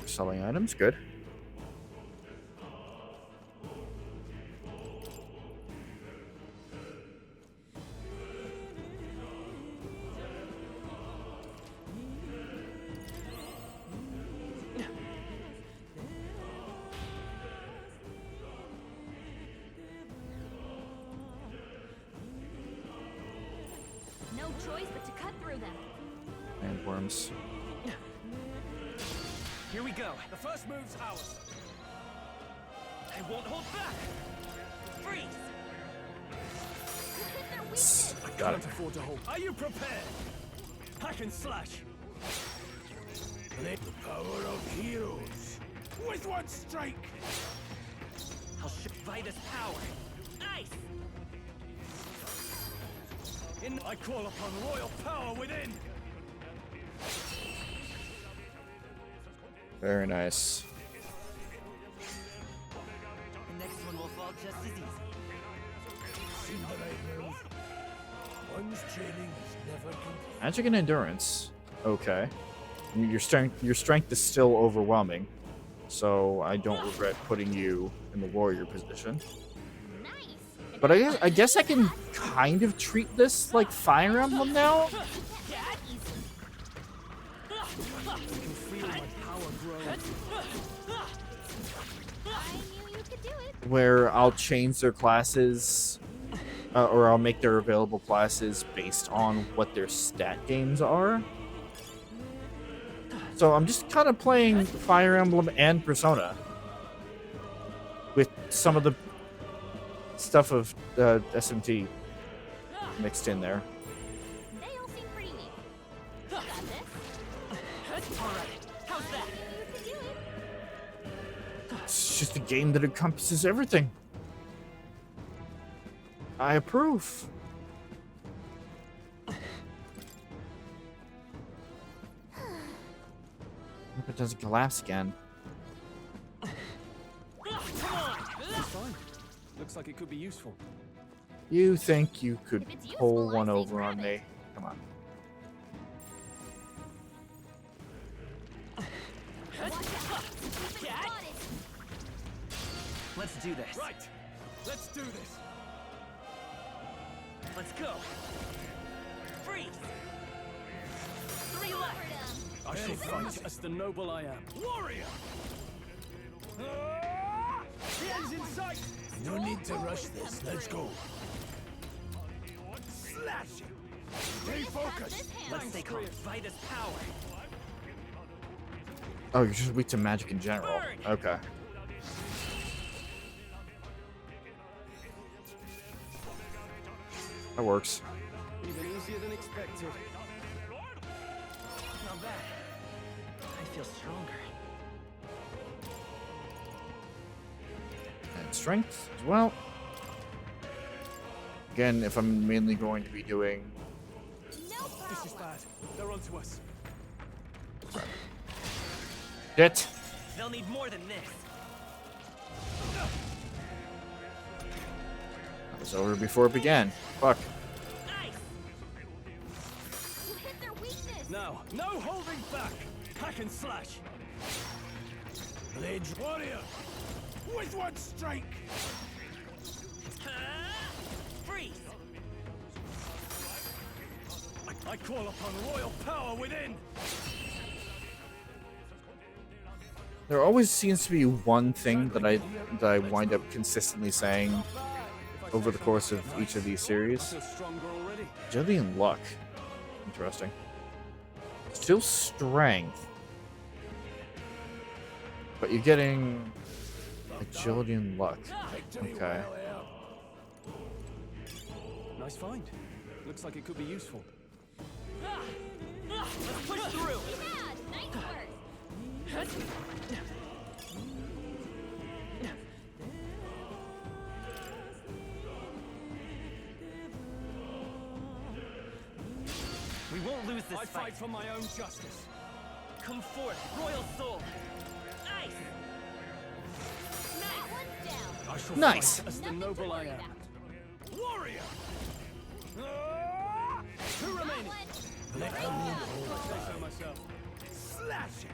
Selling items, good. No choice but to cut through them. And worms. Here we go. The first move's ours. I won't hold back. Freeze. I got it. Can't afford to hold. Are you prepared? Hack and slash. The power of heroes. With one strike. I'll by this power. Ice. I call upon royal power within. Very nice. The next one will fall just as easy. One's training is never complete. Magic and endurance. Okay. I mean, your strength is still overwhelming, so I don't regret putting you in the warrior position. But I guess I can kind of treat this like Fire Emblem now. Where I'll change their classes, or I'll make their available classes based on what their stat gains are. So I'm just kind of playing Fire Emblem and Persona with some of the stuff of SMT mixed in there. They all seem pretty neat. Got this? Alright, how's that? You could do it. It's just a game that encompasses everything. I approve. doesn't collapse again. Fine. Looks like it could be useful. You think you could pull one over on me? Come on. Let's do this. Right. Let's do this. Let's go. Freeze. 3 left. I shall fight as the noble I am. Warrior! The end's in sight! No need to rush this. Let's go. Slash it! Stay focused! Let's stay calm. Fight as power. Oh, you're just weak to magic in general. Okay. That works. Even easier than expected. Not bad. I feel stronger. And strength as well. Again, if I'm mainly going to be doing... This is bad. They're onto us. Shit. They'll need more than this. That was over before it began. Fuck. Now, no holding back! Hack and slash! Blades warrior! With one strike! Freeze! I call upon royal power within! There always seems to be one thing that I wind up consistently saying over the course of each of these series. Agility and luck. Interesting. Still strength. But you're getting agility and luck. Okay. Nice find. Looks like it could be useful. Let's push through. Nice work. We won't lose this I fight. fight for my own justice. Come forth, royal soul. Nice. That one's down. I shall Nice. fight as the noble I am. Warrior! Two remaining. Let me Say so myself. slash it.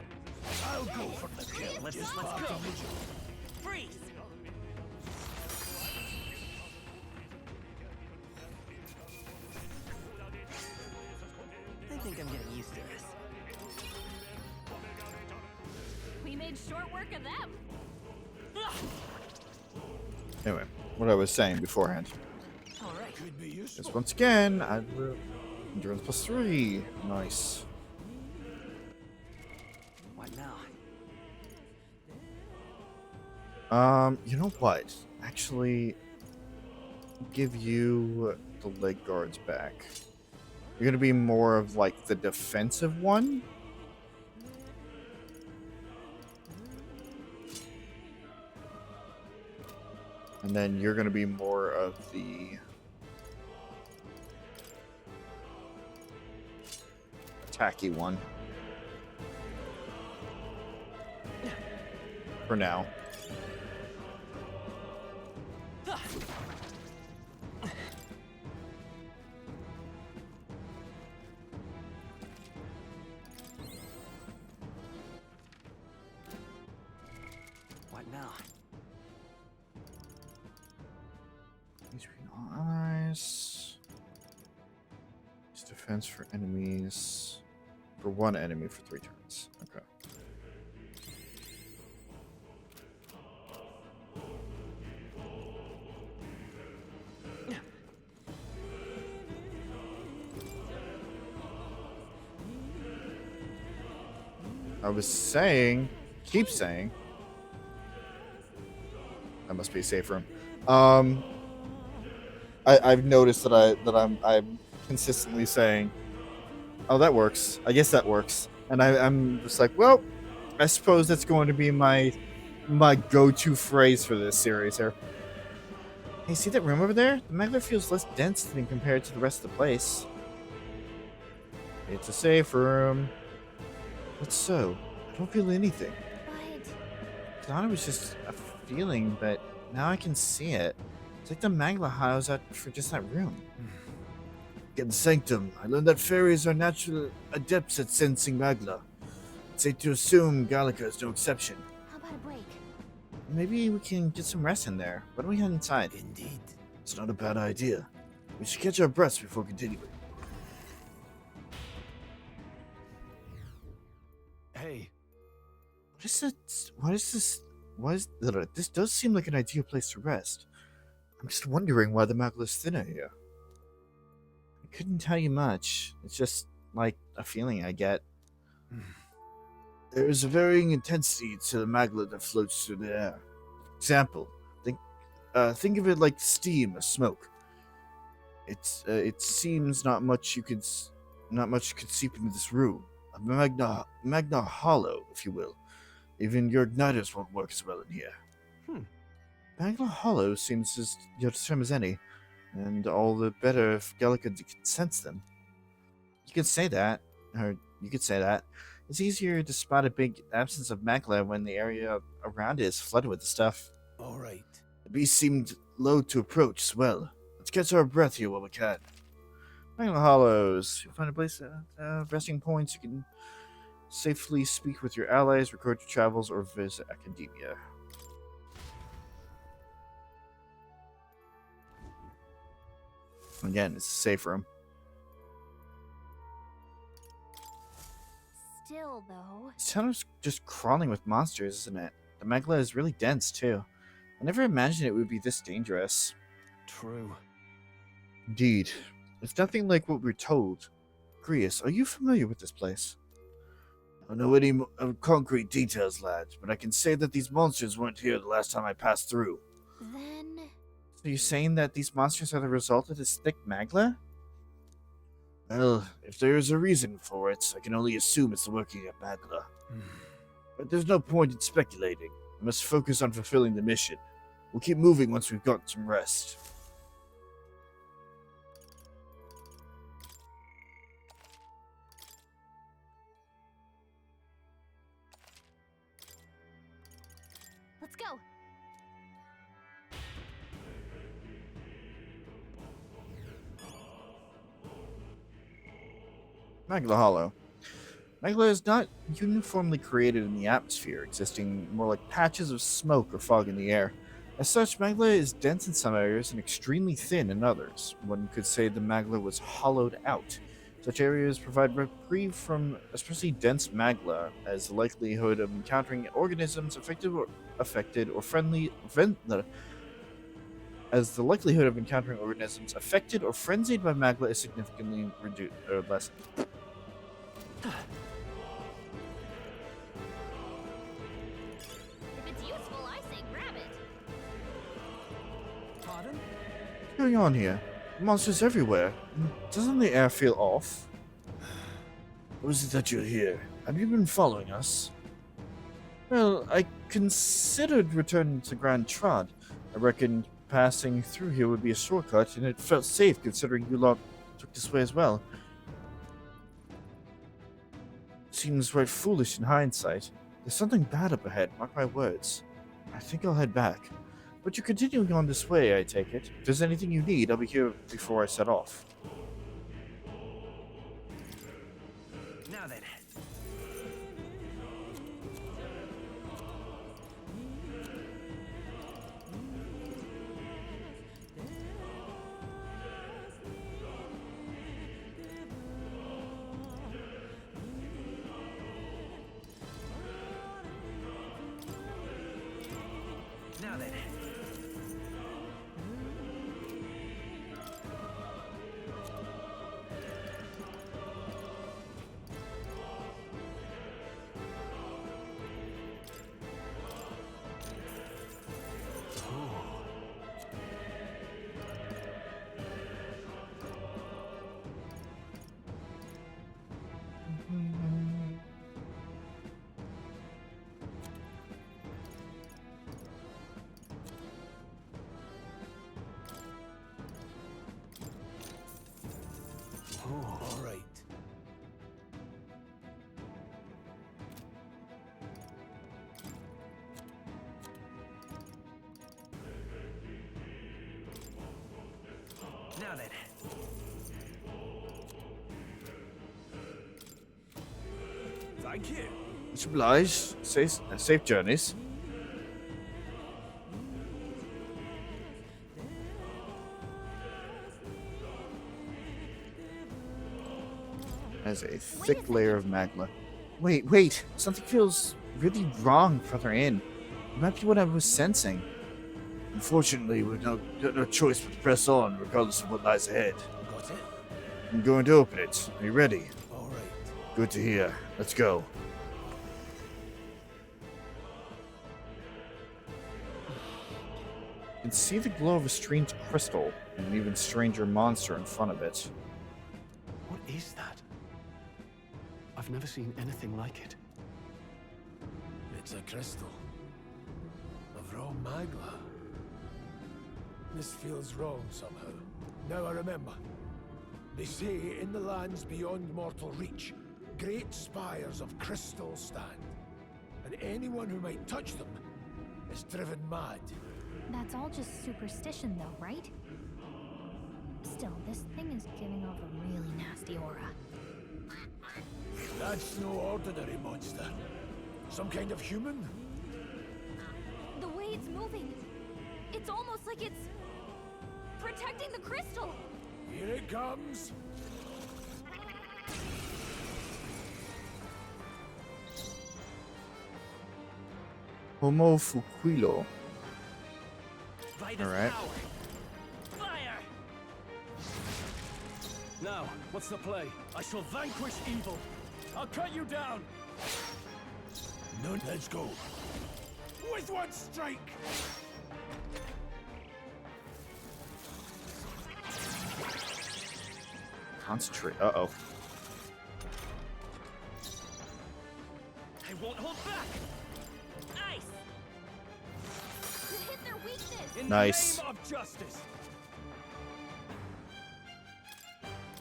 I'll go for the kill. Let's Just go. part of the job. Freeze. I think I'm getting used to this. We made short work of them. Anyway, what I was saying beforehand. All right. Could be useful. Just once again, I will endurance +3. Nice. What now? You know what? Actually, give you the leg guards back. You're gonna be more of like the defensive one. And then you're gonna be more of the attacky one. For now. What now? Between all allies. It's defense for enemies. For one enemy for 3 turns. Okay. I was saying, keep saying, that must be a safe room. I've noticed that I'm consistently saying, oh, that works. I guess that works. And I'm just like, well, I suppose that's going to be my go-to phrase for this series here. Hey, see that room over there? The magma feels less dense than compared to the rest of the place. It's a safe room. What's so? I don't feel anything. But I thought it was just a feeling, but now I can see it. It's like the Magla hollows out for just that room. In Sanctum, I learned that fairies are natural adepts at sensing Magla. It's safe to assume Gallica is no exception. how about a break? Maybe we can get some rest in there. Why don't we head inside? Indeed. It's not a bad idea. We should catch our breaths before continuing. Hey. This does seem like an ideal place to rest. I'm just wondering why the Magla is thinner here. I couldn't tell you much. It's just like a feeling I get. There is a varying intensity to the Magla that floats through the air. Example, think of it like steam or smoke. It seems not much could seep into this room. A magna hollow, if you will. Even your igniters won't work as well in here. Magna hollow seems as your term as any, and all the better if Gallica can sense them. You could say that. It's easier to spot a big absence of Magla when the area around it is flooded with the stuff. All right. The beast seemed loath to approach as well. Let's catch our breath here while we can. Magna hollows. You'll find a place, resting points. You can safely speak with your allies, record your travels, or visit academia. Again, it's a safe room. Still, though. This town is just crawling with monsters, isn't it? The Magla is really dense, too. I never imagined it would be this dangerous. True. Indeed. It's nothing like what we're told. Grius, are you familiar with this place? I don't know any concrete details, lads, but I can say that these monsters weren't here the last time I passed through. Then... So you're saying that these monsters are the result of this thick Magla? Well, if there is a reason for it, I can only assume it's the working of Magla. But there's no point in speculating. I must focus on fulfilling the mission. We'll keep moving once we've gotten some rest. Let's go. Magla Hollow. Magla is not uniformly created in the atmosphere, existing more like patches of smoke or fog in the air. As such, Magla is dense in some areas and extremely thin in others. One could say the Magla was hollowed out. Such areas provide reprieve from especially dense Magla, as the likelihood of encountering organisms affected or frenzied by Magla is significantly reduced or lessened. If it's useful, I say grab it. Pardon? What's going on here? Monsters everywhere. Doesn't the air feel off? What is it that you're here? Have you been following us? Well, I considered returning to Grand Trod. I reckoned passing through here would be a shortcut, and it felt safe considering you lot took this way as well. Seems right foolish in hindsight. There's something bad up ahead, mark my words. I think I'll head back. But you're continuing on this way, I take it. If there's anything you need, I'll be here before I set off. Now then. Now then. done it. Thank you. Much obliged. Safe journeys. As a thick layer of magma. Wait. Something feels really wrong further in. It might be what I was sensing. Unfortunately, we've got no choice but to press on, regardless of what lies ahead. Got it? I'm going to open it. Are you ready? All right. Good to hear. Let's go. You can see the glow of a strange crystal and an even stranger monster in front of it. What is that? I've never seen anything like it. It's a crystal. Of raw magma. This feels wrong somehow. Now I remember. They say in the lands beyond mortal reach, great spires of crystal stand. And anyone who might touch them is driven mad. That's all just superstition though, right? Still, this thing is giving off a really nasty aura. That's no ordinary monster. Some kind of human? The way it's moving, it's almost like it's protecting the crystal. Here it comes. Homo Fuquilo. Alright. Fire! Now, what's the play? I shall vanquish evil. I'll cut you down. No, let's go. With one strike. Concentrate. Uh-oh. I won't hold back. Ice. You hit their weakness. In Nice. the name of justice.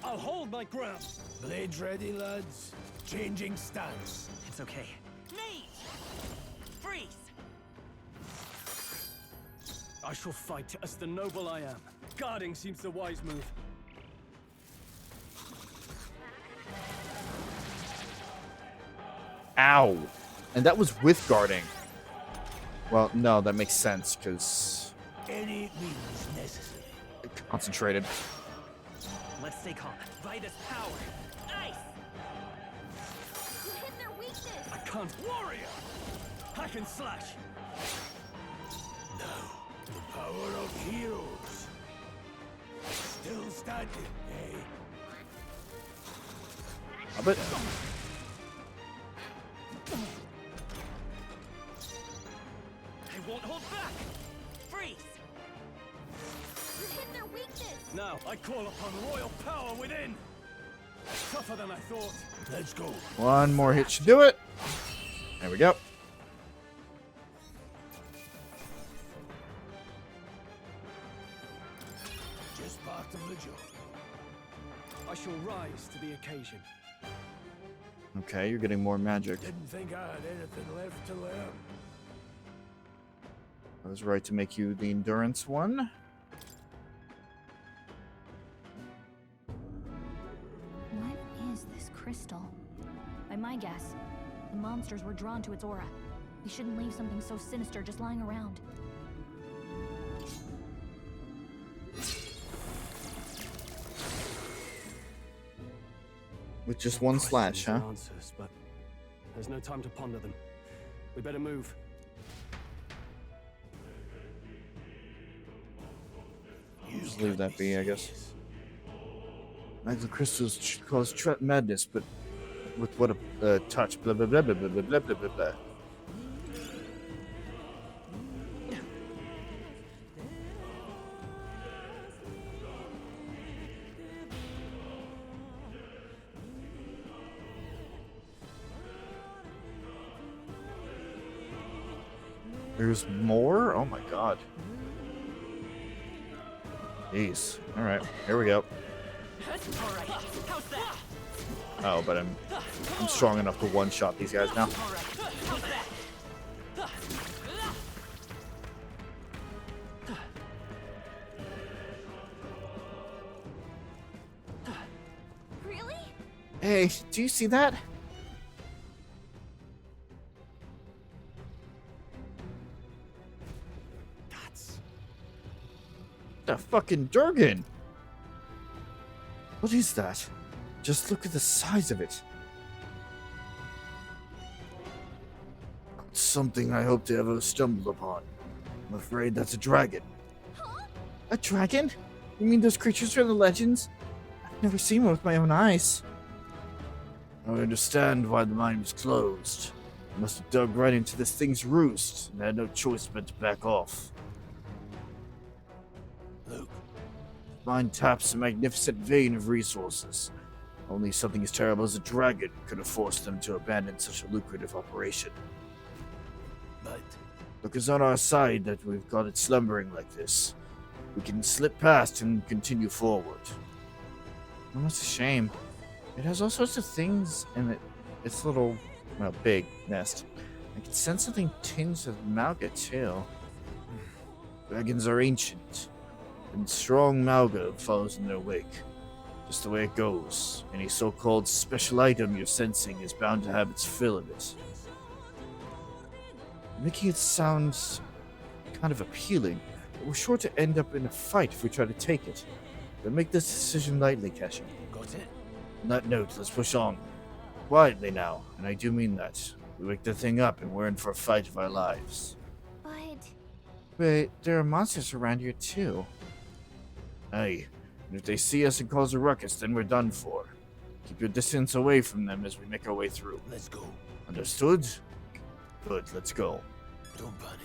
I'll hold my ground. Blades ready, lads. Changing stance. It's okay. Nate! Freeze! I shall fight as the noble I am. Guarding seems the wise move. Ow. And that was with guarding. Well, no, that makes sense, because... Any means necessary. Concentrated. Let's stay calm. Vitus power. Ice! You hit their weakness. I can't. Warrior! Hack and slash. Now, the power of heroes. Still standing, eh? I bet. I won't hold back. Freeze! You hit their weakness. Now, I call upon royal power within. Tougher than I thought. Let's go. One more hit should do it. There we go. Just part of the job. I shall rise to the occasion. Okay, you're getting more magic. Didn't think I had anything left to learn. I was right to make you the endurance one. What is this crystal? By my guess, the monsters were drawn to its aura. We shouldn't leave something so sinister just lying around. With just one slash, huh? Answers, but there's no time to ponder them. We better move. Just leave that be, I guess. Magical crystals should cause trap madness, but with what a touch. Blah blah blah blah blah blah blah blah blah. There's more? Oh my god. Jeez. Alright, here we go. Alright, how's that? Oh, but I'm strong enough to one-shot these guys now. Alright, how's that? Hey, do you see that? That's the fucking Durgan. What is that? Just look at the size of it. Something I hope to ever stumble upon. I'm afraid that's a dragon. Huh? A dragon? You mean those creatures from the legends? I've never seen one with my own eyes. I understand why the mine was closed. I must have dug right into this thing's roost, and I had no choice but to back off. Look. Mine taps a magnificent vein of resources. Only something as terrible as a dragon could have forced them to abandon such a lucrative operation. But Look, it's on our side that we've got it slumbering like this. We can slip past and continue forward. Well, that's a shame. It has all sorts of things in its little, well, big nest. I can sense something tinged with Malga, too. Dragons are ancient, and strong Malga follows in their wake. Just the way it goes. Any so-called special item you're sensing is bound to have its fill of it. Making it sound kind of appealing, but we're sure to end up in a fight if we try to take it. Don't make this decision lightly, Kesha. got it? On that note, let's push on. Quietly now, and I do mean that. We wake the thing up and we're in for a fight of our lives. But there are monsters around here too. Aye, and if they see us and cause a ruckus, then we're done for. Keep your distance away from them as we make our way through. Let's go. Understood? Good, let's go. Don't panic.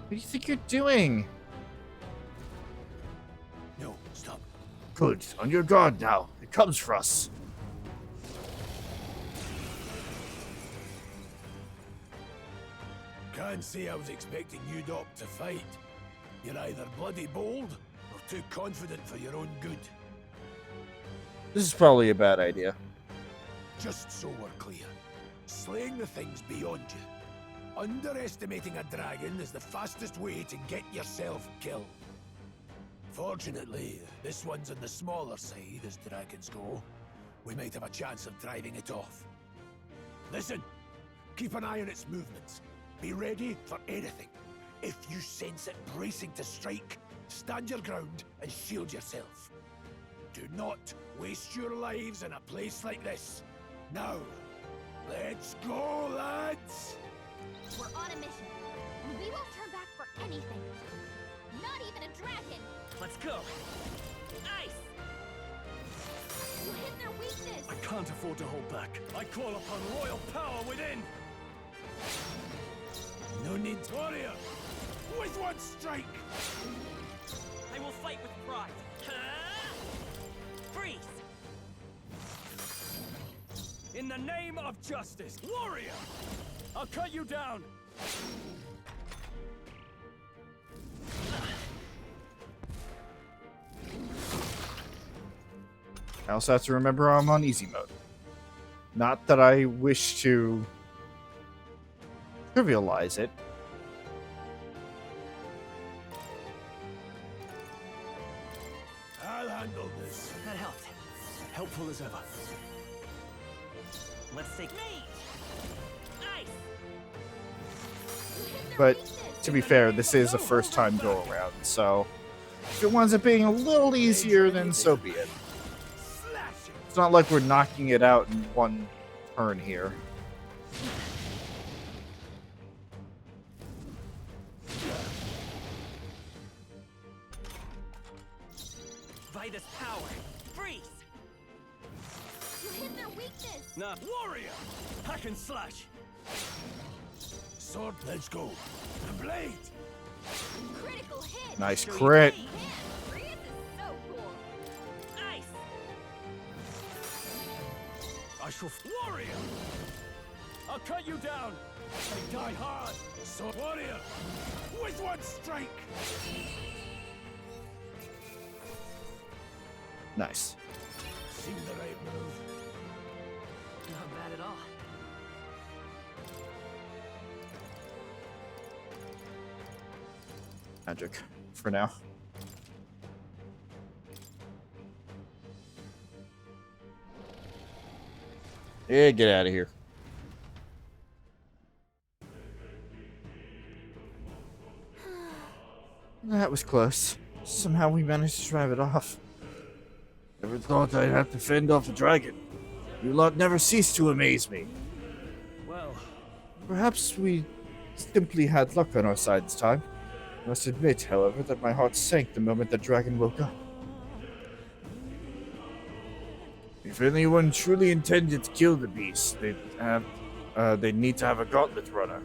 What do you think you're doing? No, stop. Good, on your guard now. It comes for us. Can't say I was expecting you, Doc, to fight. You're either bloody bold or too confident for your own good. This is probably a bad idea. Just so we're clear, slaying the thing's beyond you. Underestimating a dragon is the fastest way to get yourself killed. Fortunately, this one's on the smaller side as dragons go. We might have a chance of driving it off. Listen, keep an eye on its movements. Be ready for anything. If you sense it bracing to strike, stand your ground and shield yourself. Do not waste your lives in a place like this. Now, let's go, lads! We're on a mission, and we won't turn back for anything. Not even a dragon! Let's go! Ice! You hit their weakness! I can't afford to hold back. I call upon royal power within! No need, warrior! With one strike! I will fight with pride. Freeze! In the name of justice, warrior! I'll cut you down! I also have to remember I'm on easy mode. Not that I wish to trivialize it. I'll handle this. That helped. Helpful as ever. Let's take me! Ice! But to be fair, this is a first time go around, so if it winds up being a little easier, then so be it. It's not like we're knocking it out in one turn here. Vitus power! Freeze! You hit their weakness! Nah, warrior! Hack and slash! Sword, let's go. The blade! Critical hit! Nice crit. Man, Prius is so cool! Ice! I shall... Warrior! I'll cut you down! I die hard! Sword, warrior! With one strike! Nice. Seemed the right move. Not bad at all. Magic for now. Yeah, get out of here. That was close. Somehow we managed to drive it off. Never thought I'd have to fend off a dragon. You lot never cease to amaze me. Well, perhaps we simply had luck on our side this time. I must admit, however, that my heart sank the moment the dragon woke up. If anyone truly intended to kill the beast, they'd need to have a gauntlet runner.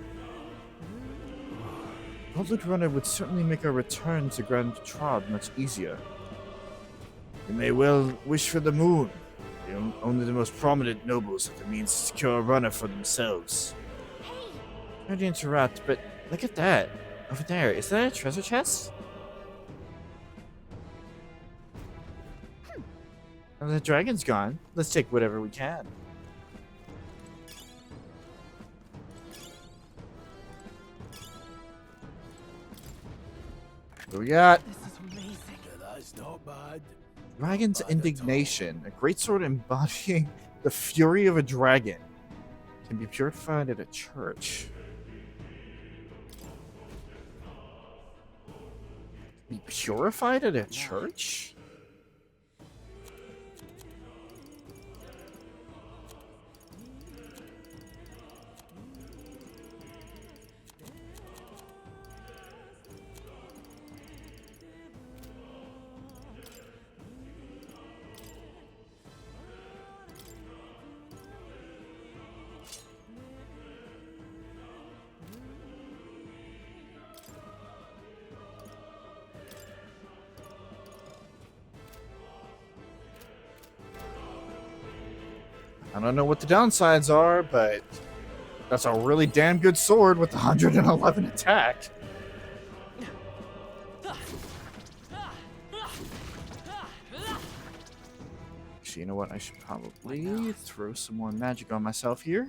Gauntlet runner would certainly make our return to Grand Trod much easier. We may well wish for the moon. Only the most prominent nobles have the means to secure a runner for themselves. Sorry to interrupt, but look at that. Over there, is that a treasure chest? Well, the dragon's gone. Let's take whatever we can. What we got? This is amazing. That's not bad. Dragon's Indignation, a greatsword embodying the fury of a dragon, can be purified at a church. Be purified at a church? I don't know what the downsides are, but that's a really damn good sword with 111 attack. Actually, you know what? I should probably throw some more magic on myself here.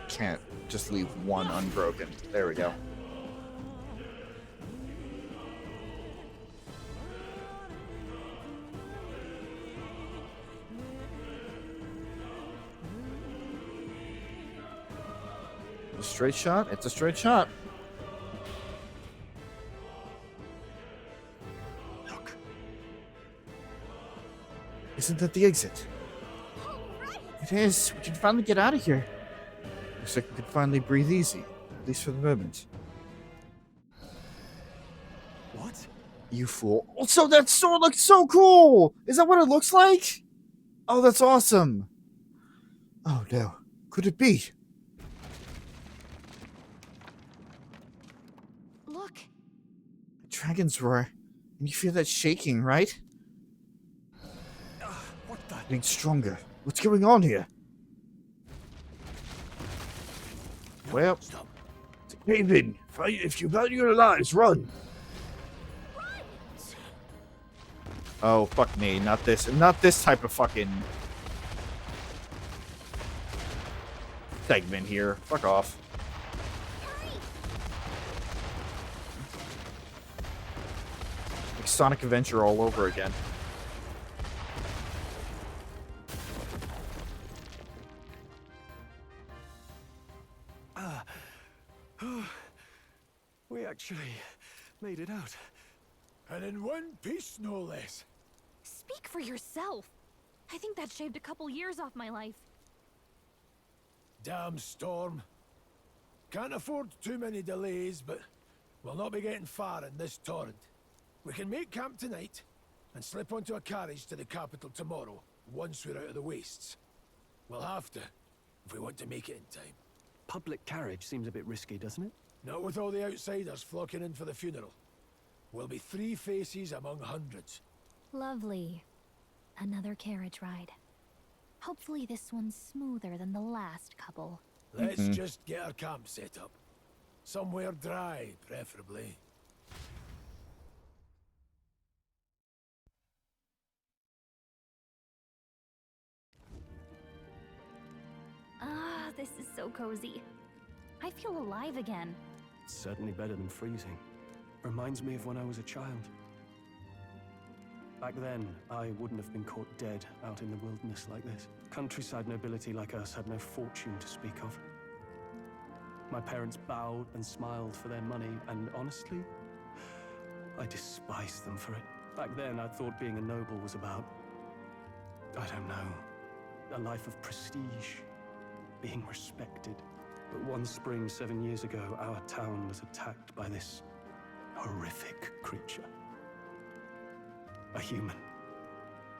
Can't just leave one unbroken. There we go. A straight shot? It's a straight shot. Look. Isn't that the exit? It is. We can finally get out of here. Looks like we can finally breathe easy, at least for the moment. What? You fool. Also, that sword looks so cool! Is that what it looks like? Oh, that's awesome. Oh, no. Could it be? Look. Dragon's roar. And you feel that shaking, right? What the? Getting stronger. What's going on here? Well, Stop. Cave in. If you value your lives, run. Oh, fuck me. Not this. Not this type of fucking segment here. Fuck off. Like Sonic Adventure all over again. We actually made it out. And in one piece, no less. Speak for yourself. I think that shaved a couple years off my life. Damn storm. Can't afford too many delays, but we'll not be getting far in this torrent. We can make camp tonight and slip onto a carriage to the capital tomorrow, once we're out of the wastes. We'll have to, if we want to make it in time. Public carriage seems a bit risky, doesn't it? Not with all the outsiders flocking in for the funeral. We'll be 3 faces among hundreds. Lovely. Another carriage ride. Hopefully this one's smoother than the last couple. Let's just get our camp set up. Somewhere dry, preferably. Ah, this is so cozy. I feel alive again. It's certainly better than freezing. Reminds me of when I was a child. Back then, I wouldn't have been caught dead out in the wilderness like this. Countryside nobility like us had no fortune to speak of. My parents bowed and smiled for their money, and honestly, I despised them for it. Back then, I thought being a noble was about, I don't know, a life of prestige, being respected. But one spring 7 years ago, our town was attacked by this horrific creature. A human.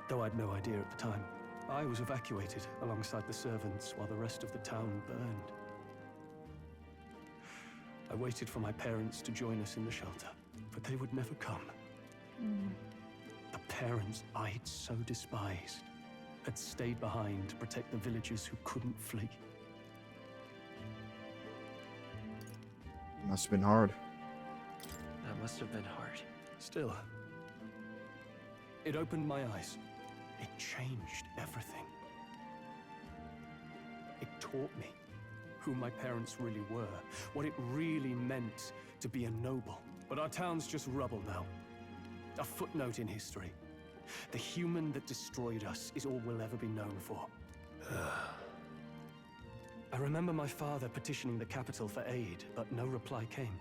Though I'd no idea at the time. I was evacuated alongside the servants while the rest of the town burned. I waited for my parents to join us in the shelter, but they would never come. The parents I'd so despised had stayed behind to protect the villagers who couldn't flee. Must have been hard. That must have been hard. Still, it opened my eyes. It changed everything. It taught me who my parents really were, what it really meant to be a noble. But our town's just rubble now. A footnote in history. The human that destroyed us is all we'll ever be known for. I remember my father petitioning the capital for aid, but no reply came.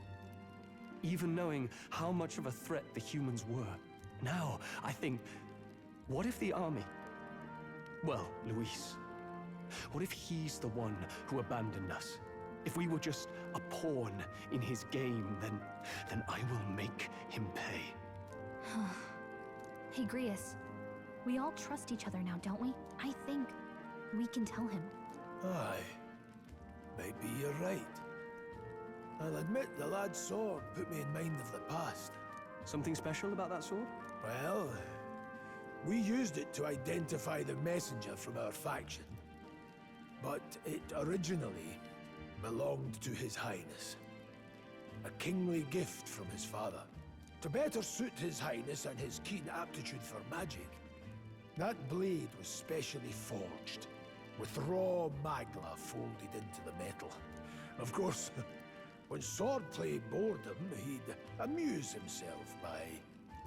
Even knowing how much of a threat the humans were. Now, I think, what if the army? Well, Luis. What if he's the one who abandoned us? If we were just a pawn in his game, then I will make him pay. Hey, Grius. We all trust each other now, don't we? I think we can tell him. Aye. Maybe you're right. I'll admit the lad's sword put me in mind of the past. Something special about that sword? Well, we used it to identify the messenger from our faction. But it originally belonged to His Highness. A kingly gift from his father. To better suit His Highness and his keen aptitude for magic, that blade was specially forged, with raw magla folded into the metal. Of course, when swordplay bored him, he'd amuse himself by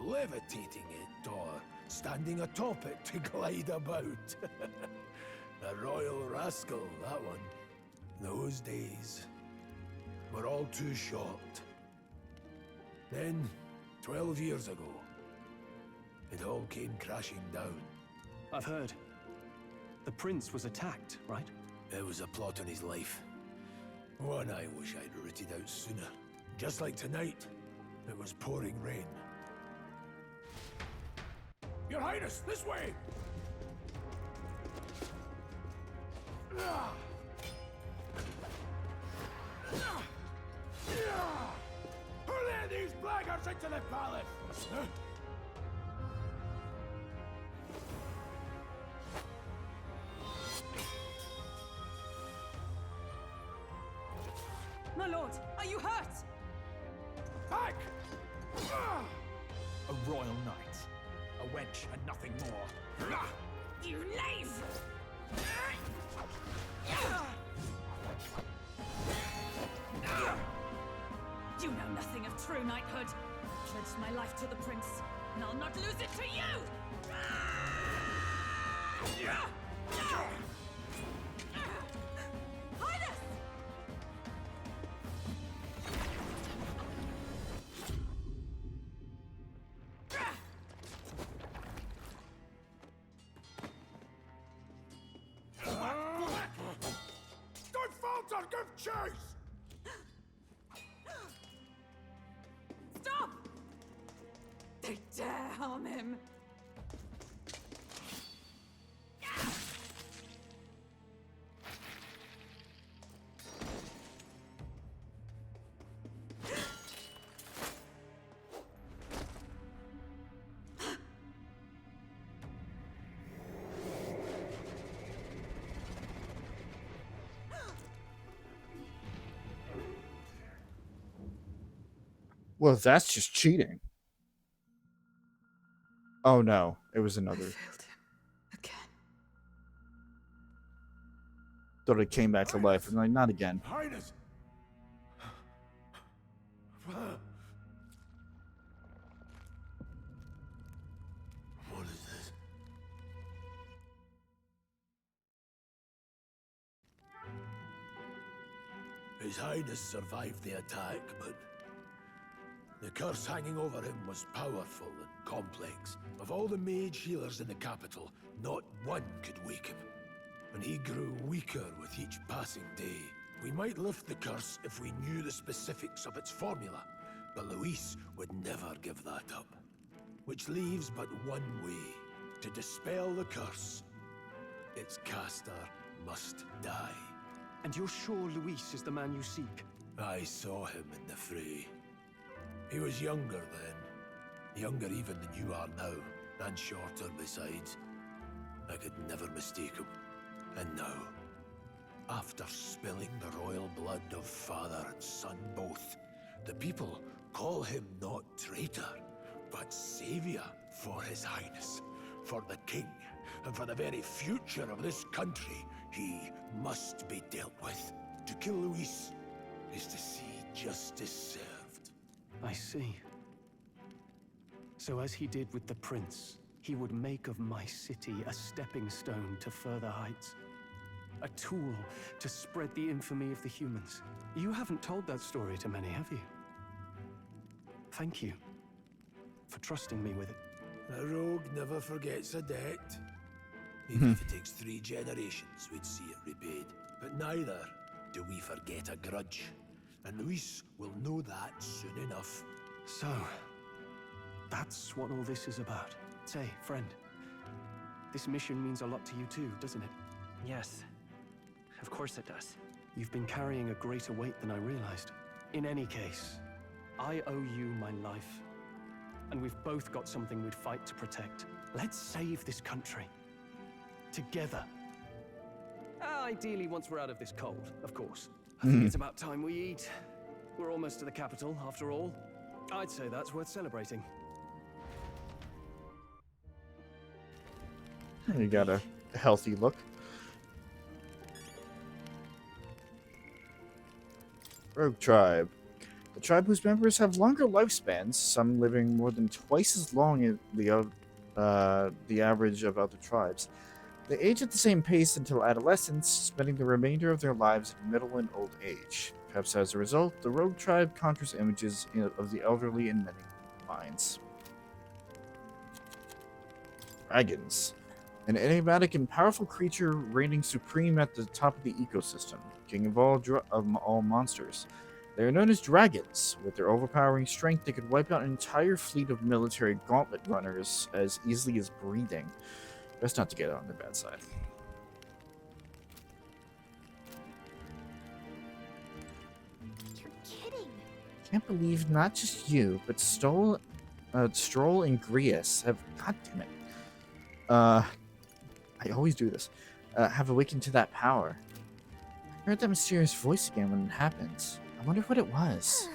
levitating it or standing atop it to glide about. A royal rascal, that one. Those days were all too short. Then, 12 years ago, it all came crashing down. I've heard. The prince was attacked, right? It was a plot on his life. One I wish I'd rooted out sooner. Just like tonight, it was pouring rain. Your Highness, this way! Who let these blackguards into the palace? Huh? My lord, are you hurt? Back! A royal knight. A wench and nothing more. You knave! You know nothing of true knighthood. Pledged my life to the prince, and I'll not lose it to you! Highness! Don't falter, give chase! Stop! harm him. Well, that's just cheating. Oh no, it was another. Thought it came back to life. I'm like, not again. Highness! What is this? His Highness survived the attack, but the curse hanging over him was powerful and complex. Of all the mage healers in the capital, not one could wake him. And he grew weaker with each passing day. We might lift the curse if we knew the specifics of its formula, but Luis would never give that up. Which leaves but one way to dispel the curse. Its caster must die. And you're sure Luis is the man you seek? I saw him in the fray. He was younger then. Younger even than you are now, and shorter besides. I could never mistake him. And now, after spilling the royal blood of father and son both, the people call him not traitor, but savior for his highness, for the king, and for the very future of this country. He must be dealt with. To kill Luis is to see justice served. I see. So as he did with the prince, he would make of my city a stepping stone to further heights. A tool to spread the infamy of the humans. You haven't told that story to many, have you? Thank you for trusting me with it. A rogue never forgets a debt. Even if it takes 3 generations, we'd see it repaid. But neither do we forget a grudge. And Luis will know that soon enough. So, that's what all this is about. Say, friend, this mission means a lot to you too, doesn't it? Yes, of course it does. You've been carrying a greater weight than I realized. In any case, I owe you my life. And we've both got something we'd fight to protect. Let's save this country. Together. Ideally, once we're out of this cold, of course. I think it's about time we eat. We're almost to the capital, after all. I'd say that's worth celebrating. You got a healthy look. Rogue Tribe. The tribe whose members have longer lifespans, some living more than twice as long as the average of other tribes. They age at the same pace until adolescence, spending the remainder of their lives in middle and old age. Perhaps as a result, the Rogue Tribe conjures images of the elderly in many minds. Dragons. An enigmatic and powerful creature reigning supreme at the top of the ecosystem, king of all monsters. They are known as dragons. With their overpowering strength, they could wipe out an entire fleet of military gauntlet runners as easily as breathing. Best not to get on the bad side. You're kidding. Can't believe not just you, but Stroll and Grius have. God damn it. I always do this. Have awakened to that power. I heard that mysterious voice again when it happens. I wonder what it was.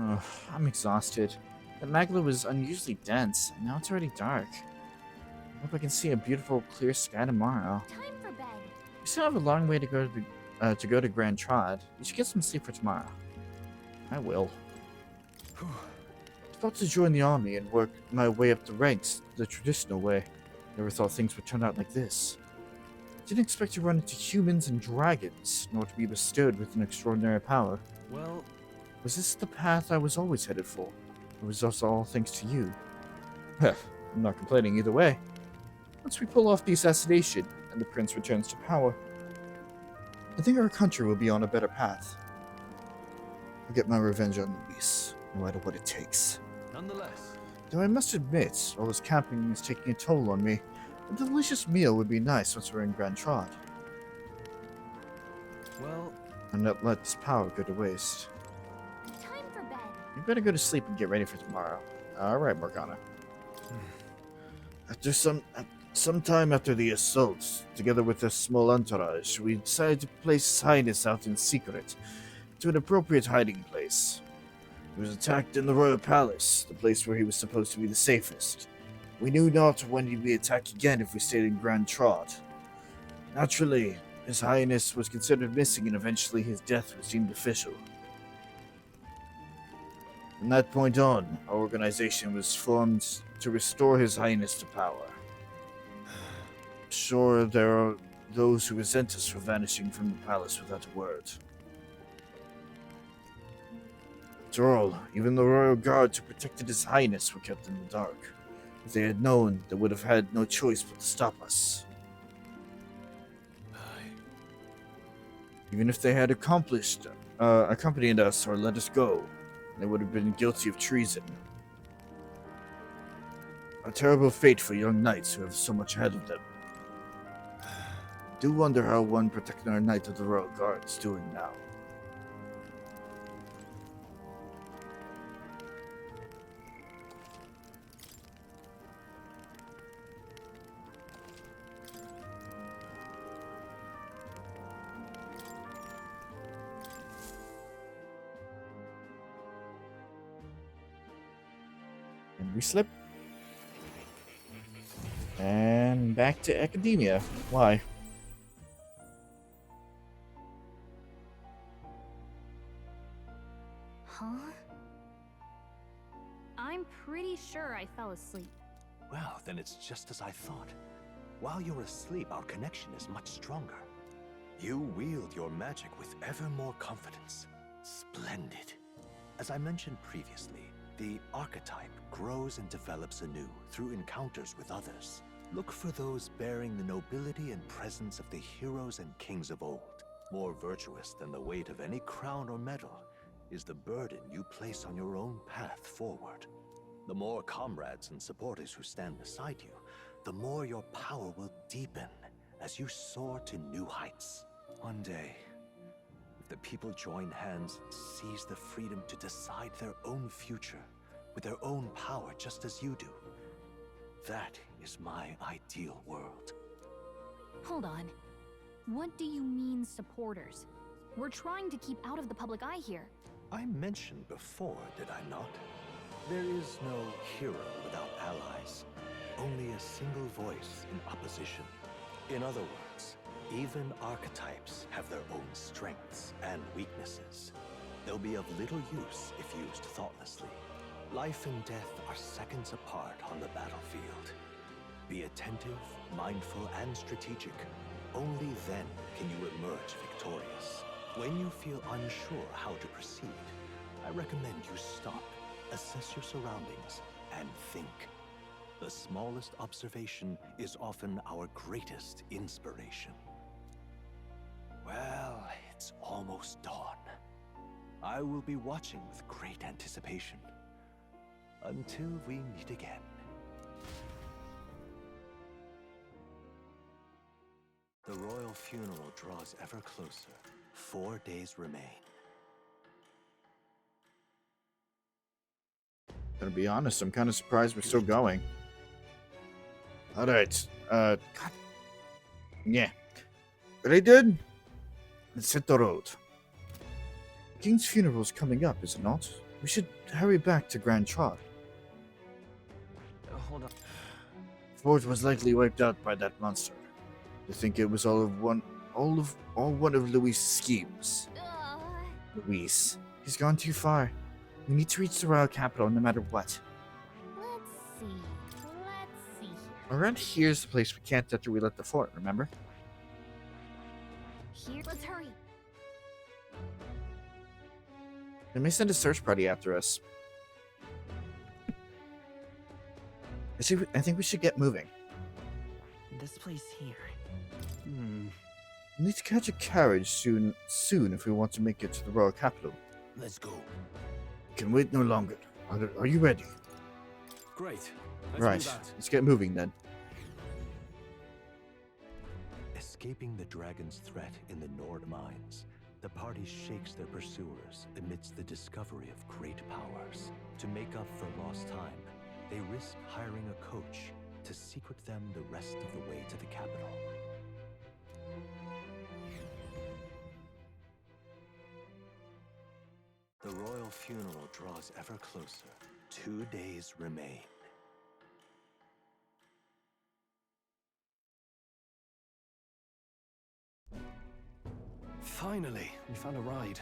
Ugh, I'm exhausted. That magla was unusually dense, and now it's already dark. I hope I can see a beautiful, clear sky tomorrow. Time for bed. We still have a long way to go to Grand Trod. You should get some sleep for tomorrow. I will. I thought to join the army and work my way up the ranks the traditional way. Never thought things would turn out like this. Didn't expect to run into humans and dragons, nor to be bestowed with an extraordinary power. Well, was this the path I was always headed for? Or was this all thanks to you? Heh, I'm not complaining either way. Once we pull off the assassination and the prince returns to power, I think our country will be on a better path. I'll get my revenge on Luis, no matter what it takes. Nonetheless, Though I must admit, all this camping is taking a toll on me. A delicious meal would be nice once we're in Grand Trod. Well, And not let this power go to waste. Time for bed. You better go to sleep and get ready for tomorrow. Alright, Morgana. After some time after the assault, together with a small entourage, we decided to place His Highness out in secret to an appropriate hiding place. He was attacked in the royal palace, the place where he was supposed to be the safest. We knew not when he'd be attacked again if we stayed in Grand Trod. Naturally, His Highness was considered missing and eventually his death was deemed official. From that point on, our organization was formed to restore His Highness to power. Sure, there are those who resent us for vanishing from the palace without a word. After all, even the royal guards who protected His Highness were kept in the dark. If they had known, they would have had no choice but to stop us. Even if they had accompanied us or let us go, they would have been guilty of treason. A terrible fate for young knights who have so much ahead of them. Do wonder how one protecting our Knight of the Royal Guard is doing now. And we slip. And back to academia. Why? Huh? I'm pretty sure I fell asleep. Well, then it's just as I thought. While you're asleep, our connection is much stronger. You wield your magic with ever more confidence. Splendid. As I mentioned previously, the archetype grows and develops anew through encounters with others. Look for those bearing the nobility and presence of the heroes and kings of old. More virtuous than the weight of any crown or medal is the burden you place on your own path forward. The more comrades and supporters who stand beside you, the more your power will deepen as you soar to new heights. One day, if the people join hands and seize the freedom to decide their own future with their own power just as you do, that is my ideal world. Hold on. What do you mean, supporters? We're trying to keep out of the public eye here. I mentioned before, did I not? There is no hero without allies. Only a single voice in opposition. In other words, even archetypes have their own strengths and weaknesses. They'll be of little use if used thoughtlessly. Life and death are seconds apart on the battlefield. Be attentive, mindful, and strategic. Only then can you emerge victorious. When you feel unsure how to proceed, I recommend you stop, assess your surroundings, and think. The smallest observation is often our greatest inspiration. Well, it's almost dawn. I will be watching with great anticipation. Until we meet again. The royal funeral draws ever closer. 4 days remain. Gonna be honest, I'm kind of surprised we're still going. Alright, God. Yeah. Ready, dude? Let's hit the road. The king's funeral's coming up, is it not? We should hurry back to Grand Trod. Hold on. Fort was likely wiped out by that monster. They think it was all one of Luis's schemes. Luis, he's gone too far. We need to reach the royal capital no matter what. Let's see. Around here's the place we camped after we left the fort, remember? Here, let's hurry. They may send a search party after us. I think we should get moving. This place here. We need to catch a carriage soon if we want to make it to the royal capital. Let's go. We can wait no longer. Are you ready? Great. Right, let's get moving then. Escaping the dragon's threat in the Nord mines, the party shakes their pursuers amidst the discovery of great powers. To make up for lost time, they risk hiring a coach to secret them the rest of the way to the capital. The royal funeral draws ever closer. 2 days remain. Finally, we found a ride.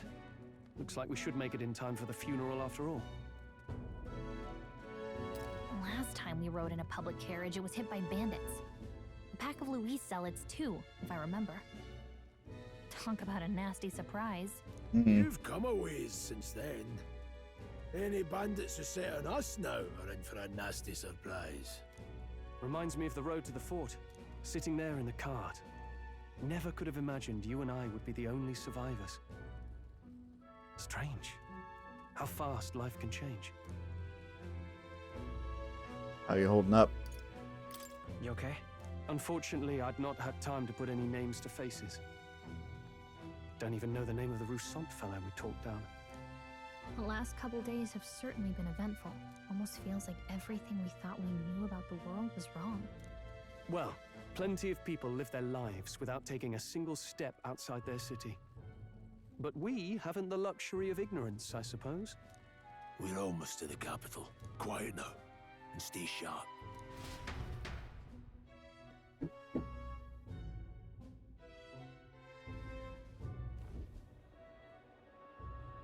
Looks like we should make it in time for the funeral after all. Last time we rode in a public carriage, it was hit by bandits. A pack of Louis zealots, too, if I remember. Talk about a nasty surprise. You've come a ways since then. Any bandits who set on us now are in for a nasty surprise. Reminds me of the road to the fort, sitting there in the cart. Never could have imagined you and I would be the only survivors. Strange. How fast life can change. How you holding up? You okay? Unfortunately, I'd not had time to put any names to faces. Don't even know the name of the Roussant fellow we talked down. The last couple days have certainly been eventful. Almost feels like everything we thought we knew about the world was wrong. Well, plenty of people live their lives without taking a single step outside their city. But we haven't the luxury of ignorance, I suppose. We're almost to the capital. Quiet now, and stay sharp.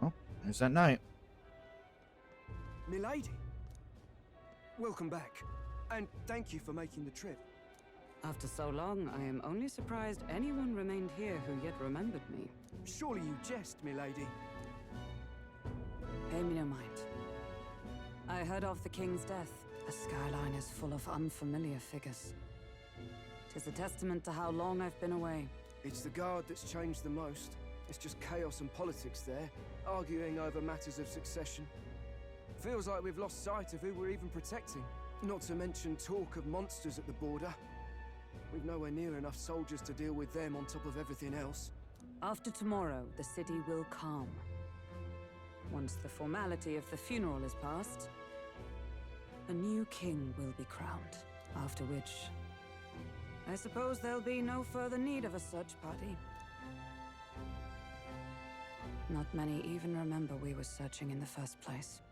Oh, there's that knight. Milady, welcome back, and thank you for making the trip. After so long, I am only surprised anyone remained here who yet remembered me. Surely you jest, milady. Pay me no mind. I heard of the king's death. The skyline is full of unfamiliar figures. 'Tis a testament to how long I've been away. It's the guard that's changed the most. It's just chaos and politics there, arguing over matters of succession. Feels like we've lost sight of who we're even protecting. Not to mention talk of monsters at the border. We've nowhere near enough soldiers to deal with them on top of everything else. After tomorrow, the city will calm. Once the formality of the funeral is past, a new king will be crowned. After which, I suppose there'll be no further need of a search party. Not many even remember we were searching in the first place.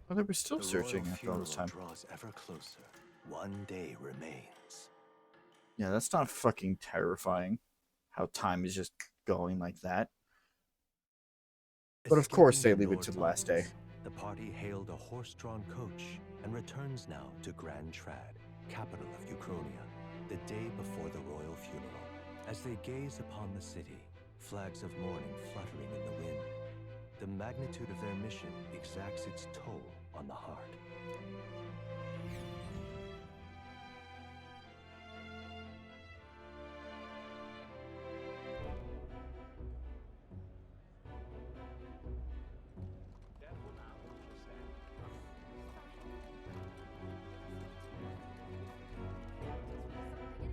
Well, they were still searching after all this time. Draws ever closer. 1 day remains. Yeah, that's not fucking terrifying. How time is just going like that. But of course they leave it to the last day. The party hailed a horse-drawn coach and returns now to Grand Trad, capital of Uchronia, the day before the royal funeral. As they gaze upon the city, flags of mourning fluttering in the wind, the magnitude of their mission exacts its toll on the heart.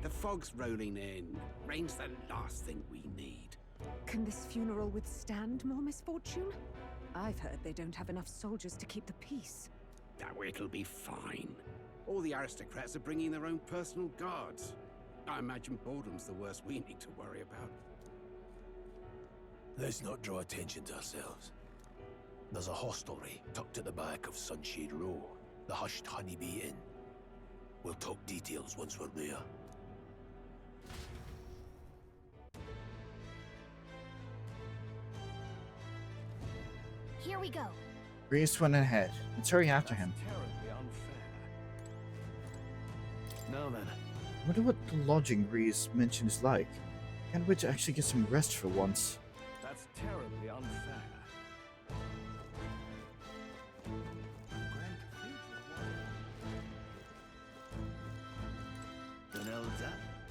The fog's rolling in. Rain's the last thing we need. Can this funeral withstand more misfortune? I've heard they don't have enough soldiers to keep the peace. Oh, it'll be fine. All the aristocrats are bringing their own personal guards. I imagine boredom's the worst we need to worry about. Let's not draw attention to ourselves. There's a hostelry tucked at the back of Sunshade Row, the Hushed Honeybee Inn. We'll talk details once we're there. Here we go. Reese went ahead. Let's hurry after him. Now then. I wonder what the lodging Reese mentioned is like. Can't wait to actually get some rest for once. That's terribly unfair.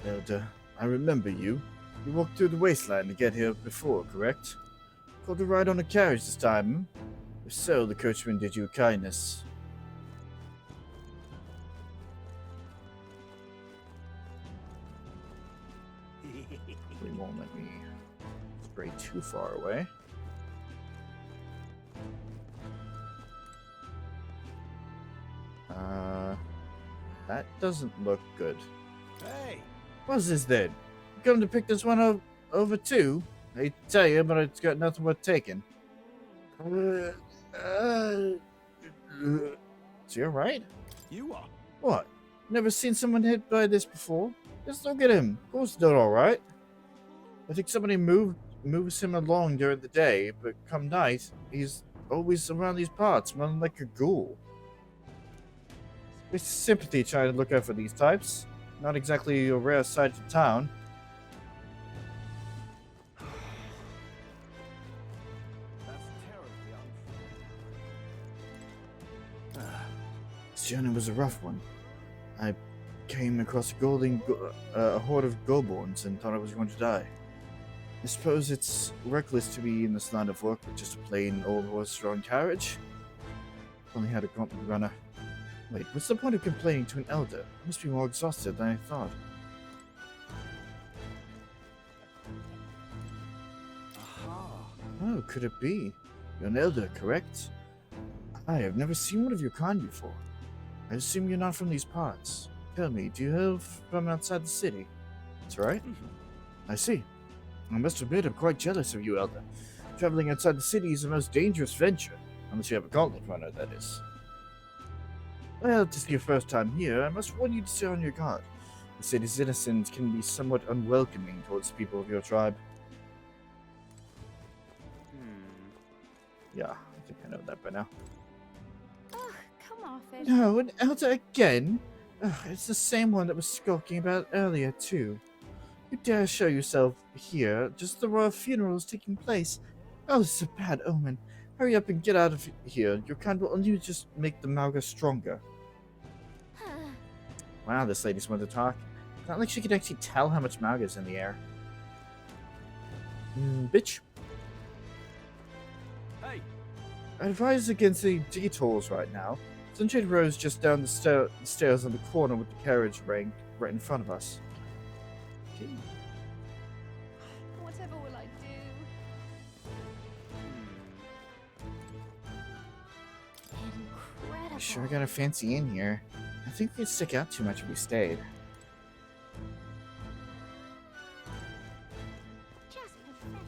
Elder, I remember you. You walked through the wasteland to get here before, correct? Called a ride on a carriage this time, hmm? If so, the coachman did you a kindness. stray too far away. That doesn't look good. Hey! What's this then? You come to pick this one over too? I hate to tell you, but it's got nothing worth taking. Is he alright? You are? What? Never seen someone hit by this before? Just look at him. Of course they're alright. I think somebody moves him along during the day, but come night, he's always around these parts, smelling like a ghoul. It's sympathy trying to look out for these types. Not exactly a rare sight in town. That's terribly unfair. This journey was a rough one. I came across a horde of goblins and thought I was going to die. I suppose it's reckless to be in this line of work with just a plain old horse-drawn carriage. Only had a gauntlet runner. Wait, what's the point of complaining to an elder? I must be more exhausted than I thought. Aha! Oh, could it be? You're an elder, correct? I have never seen one of your kind before. I assume you're not from these parts. Tell me, do you hail from outside the city? That's right. I see. I must admit I'm quite jealous of you, elder. Traveling outside the city is the most dangerous venture. Unless you have a gauntlet runner, that is. Well, this is your first time here. I must warn you to stay on your guard. The city's innocence can be somewhat unwelcoming towards people of your tribe. Yeah, I think I know that by now. Ugh, come off it. No, an elder again? Ugh, it's the same one that was skulking about earlier, too. You dare show yourself here, just the royal funeral is taking place. Oh, this is a bad omen. Hurry up and get out of here. Your kind will only just make the Malga stronger. Wow, this lady's wanted to talk. It's not like she could actually tell how much Malga's in the air. Bitch. Hey! I advise against the detours right now. Sunshade Row's just down the stairs on the corner with the carriage rank right in front of us. Okay. Whatever will I do? Incredible. We sure got a fancy inn here. I think we'd stick out too much if we stayed. Just pathetic.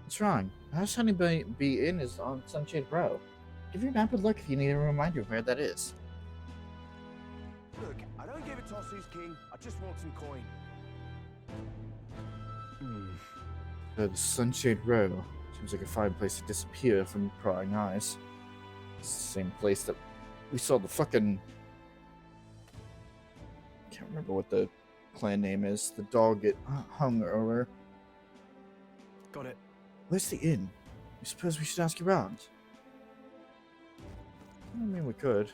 What's wrong? House Honeybee Inn is on Sunshade Row. Give your map a look if you need a reminder of where that is. Look, I don't give a toss who's king. I just want some coin. The Sunshade Row. Seems like a fine place to disappear from prying eyes. It's the same place that we saw the fucking... Can't remember what the clan name is. The dog get hung earlier. Got it. Where's the inn? I suppose we should ask around. I mean, we could.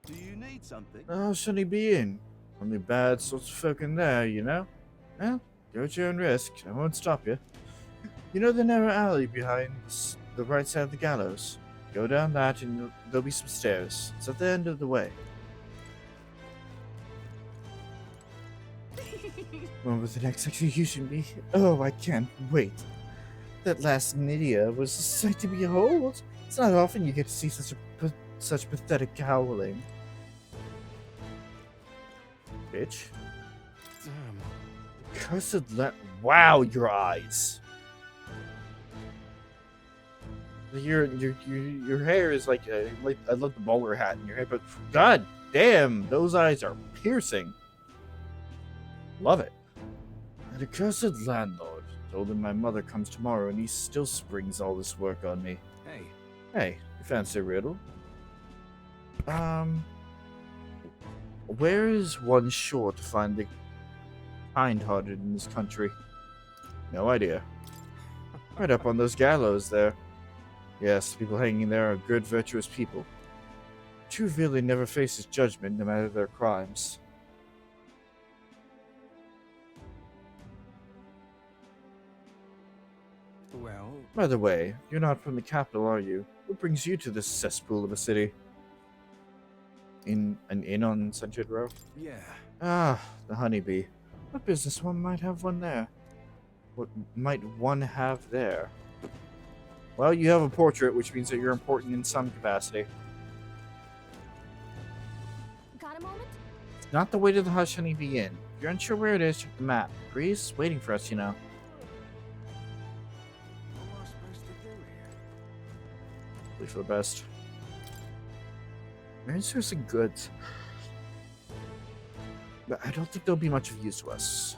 Do you need something? Oh, Sunny be in. Only bad sorts of folk in there, you know? Well, go at your own risk. I won't stop you. You know the narrow alley behind the right side of the gallows? Go down that and there'll be some stairs. It's at the end of the way. When will the next execution be? Oh, I can't wait. That last Nydia was a sight to behold. It's not often you get to see such pathetic howling. Bitch. Damn. Cursed wow, your eyes. Your hair is like I love the bowler hat in your hair, but god damn, those eyes are piercing. Love it. And a cursed landlord told him my mother comes tomorrow and he still springs all this work on me. Hey. Hey, you fancy a riddle? Where is one sure to find the kind-hearted in this country? No idea. Right up on those gallows there. Yes, people hanging there are good, virtuous people. True villain never faces judgment, no matter their crimes. Well... By the way, you're not from the capital, are you? What brings you to this cesspool of a city? An inn on Sunshine Row? Yeah. Ah, the honeybee. What business one might have one there? What might one have there? Well, you have a portrait, which means that you're important in some capacity. Got a moment? Not the way to the Hush Honeybee Inn. If you're unsure where it is, check the map. Greece, waiting for us, you know. What am I supposed to do here? Wait for the best. Where's there some goods? But I don't think they'll be much of use to us.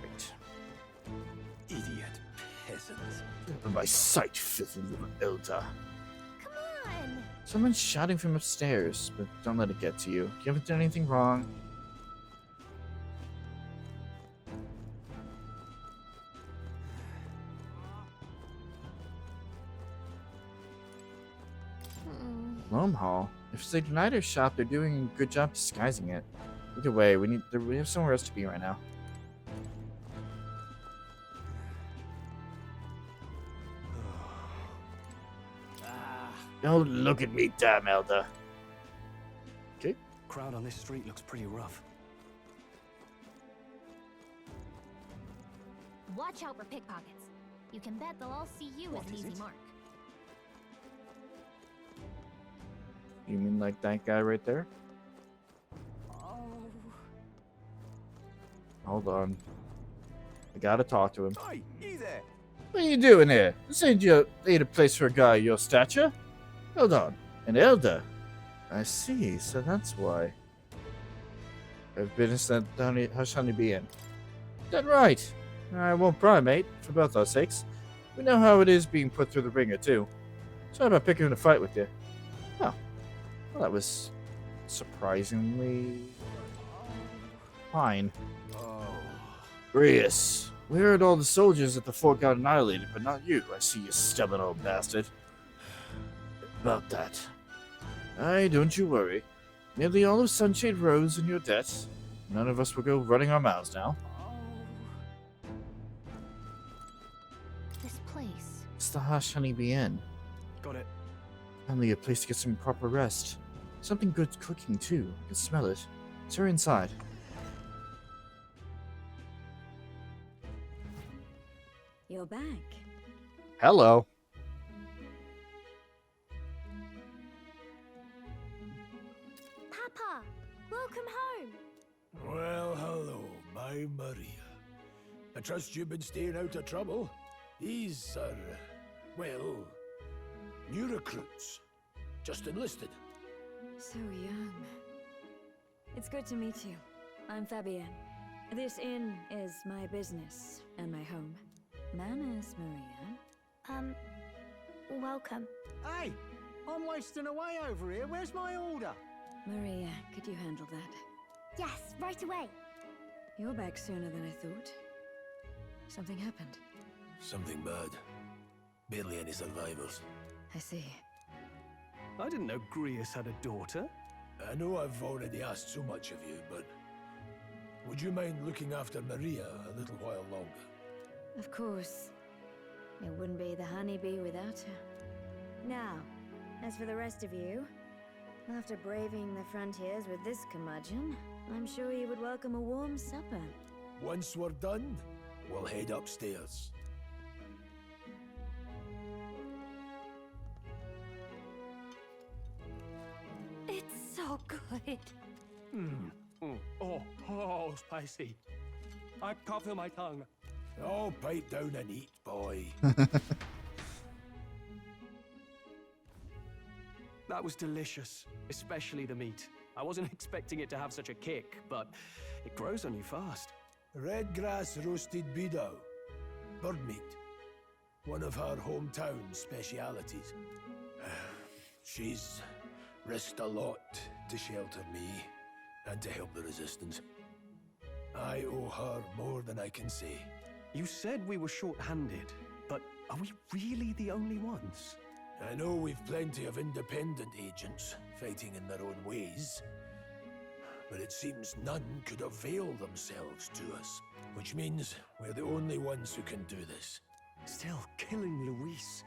Right. Idiot peasants. By sight, filthy little elder. Come on! Someone's shouting from upstairs, but don't let it get to you. You haven't done anything wrong. Loam Hall. If they denied our shop, they're doing a good job disguising it. Either way, we have somewhere else to be right now. Don't look at me, damn elder. Okay. Crowd on this street looks pretty rough. Watch out for pickpockets. You can bet they'll all see you as an easy mark. You mean like that guy right there? Oh. Hold on. I gotta talk to him. Hey, you there? What are you doing here? This ain't a place for a guy your stature. Hold on. An elder? I see, so that's why. I've been at the Hush Honeybee Inn. That right. I won't pry, mate, for both our sakes. We know how it is being put through the ringer, too. Sorry about picking a fight with you. Oh. Well, that was surprisingly fine. Oh. Grius, we heard all the soldiers at the fort got annihilated, but not you. I see you stubborn old bastard. About that. Aye, don't you worry. Nearly all of Sunshade Rose in your debt. None of us will go running our mouths now. This place. It's the Hush Honeybee Inn. Got it. Finally, a place to get some proper rest. Something good cooking, too. I can smell it. It's her inside. You're back. Hello. Papa, welcome home. Well, hello, my Maria. I trust you've been staying out of trouble. These are, well, new recruits. Just enlisted. So young. It's good to meet you. I'm Fabienne. This inn is my business and my home. Manners, Maria. Welcome. Hey, I'm wasting away over here. Where's my order? Maria, could you handle that? Yes, right away. You're back sooner than I thought. Something happened. Something bad. Barely any survivors. I see. I didn't know Grius had a daughter. I know I've already asked so much of you, but would you mind looking after Maria a little while longer? Of course. It wouldn't be the honeybee without her. Now, as for the rest of you, after braving the frontiers with this curmudgeon, I'm sure you would welcome a warm supper. Once we're done, we'll head upstairs. It's so good. Oh, spicy. I can't feel my tongue. Oh, pipe down and eat, boy. That was delicious, especially the meat. I wasn't expecting it to have such a kick, but it grows on you fast. Red grass roasted beedou. Bird meat. One of her hometown specialities. She's risked a lot to shelter me and to help the resistance. I owe her more than I can say. You said we were short-handed, but are we really the only ones? I know we've plenty of independent agents fighting in their own ways, but it seems none could avail themselves to us, which means we're the only ones who can do this. Still, killing Luis.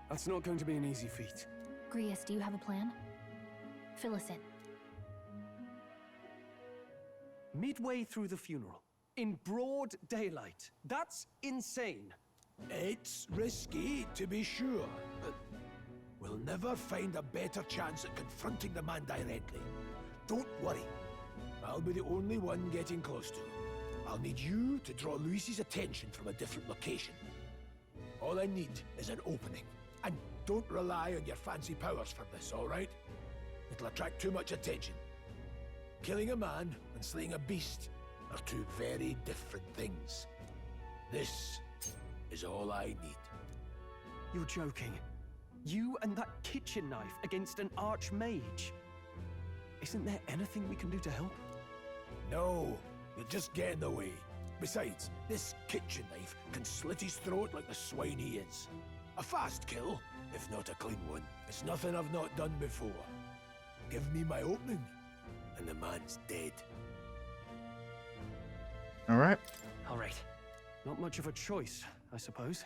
That's not going to be an easy feat. Grius, do you have a plan? Fill us in. Midway through the funeral, in broad daylight. That's insane. It's risky, to be sure, but we'll never find a better chance at confronting the man directly. Don't worry. I'll be the only one getting close to him. I'll need you to draw Luis's attention from a different location. All I need is an opening. And don't rely on your fancy powers for this, all right? It'll attract too much attention. Killing a man and slaying a beast are two very different things. This is all I need. You're joking. You and that kitchen knife against an archmage. Isn't there anything we can do to help? No, you'll just get in the way. Besides, this kitchen knife can slit his throat like the swine he is. A fast kill, if not a clean one. It's nothing I've not done before. Give me my opening, and the man's dead. All right. All right. Not much of a choice, I suppose.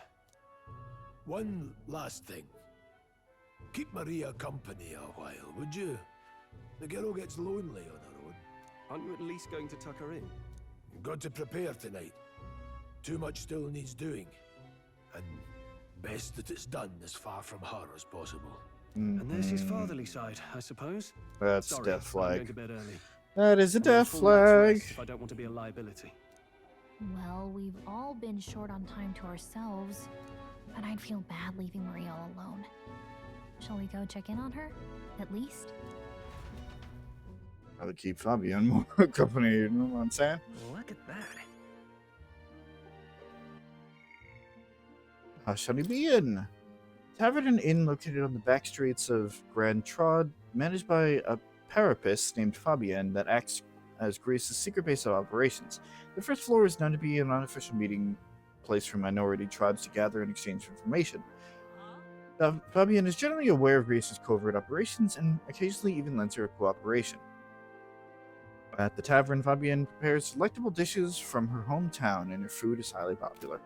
One last thing. Keep Maria company a while, would you? The girl gets lonely on her own. Aren't you at least going to tuck her in? You've got to prepare tonight. Too much still needs doing. And best that it's done as far from her as possible. And there's his fatherly side, I suppose. That's Sorry, death flag. I'm going to bed early. That is a I want death full night's flag. rest if I don't want to be a liability. Well, we've all been short on time to ourselves, but I'd feel bad leaving Maria all alone. Shall we go check in on her, at least? I would keep Fabian more company, you know what I'm saying? Look at that. Honeybee Inn. Tavern and inn located on the back streets of Grand Trod, managed by a parapist named Fabian that acts as Greece's secret base of operations. The first floor is known to be an unofficial meeting place for minority tribes to gather and exchange information. Fabian is generally aware of Greece's covert operations and occasionally even lends her cooperation. At the tavern, Fabian prepares delectable dishes from her hometown, and her food is highly popular.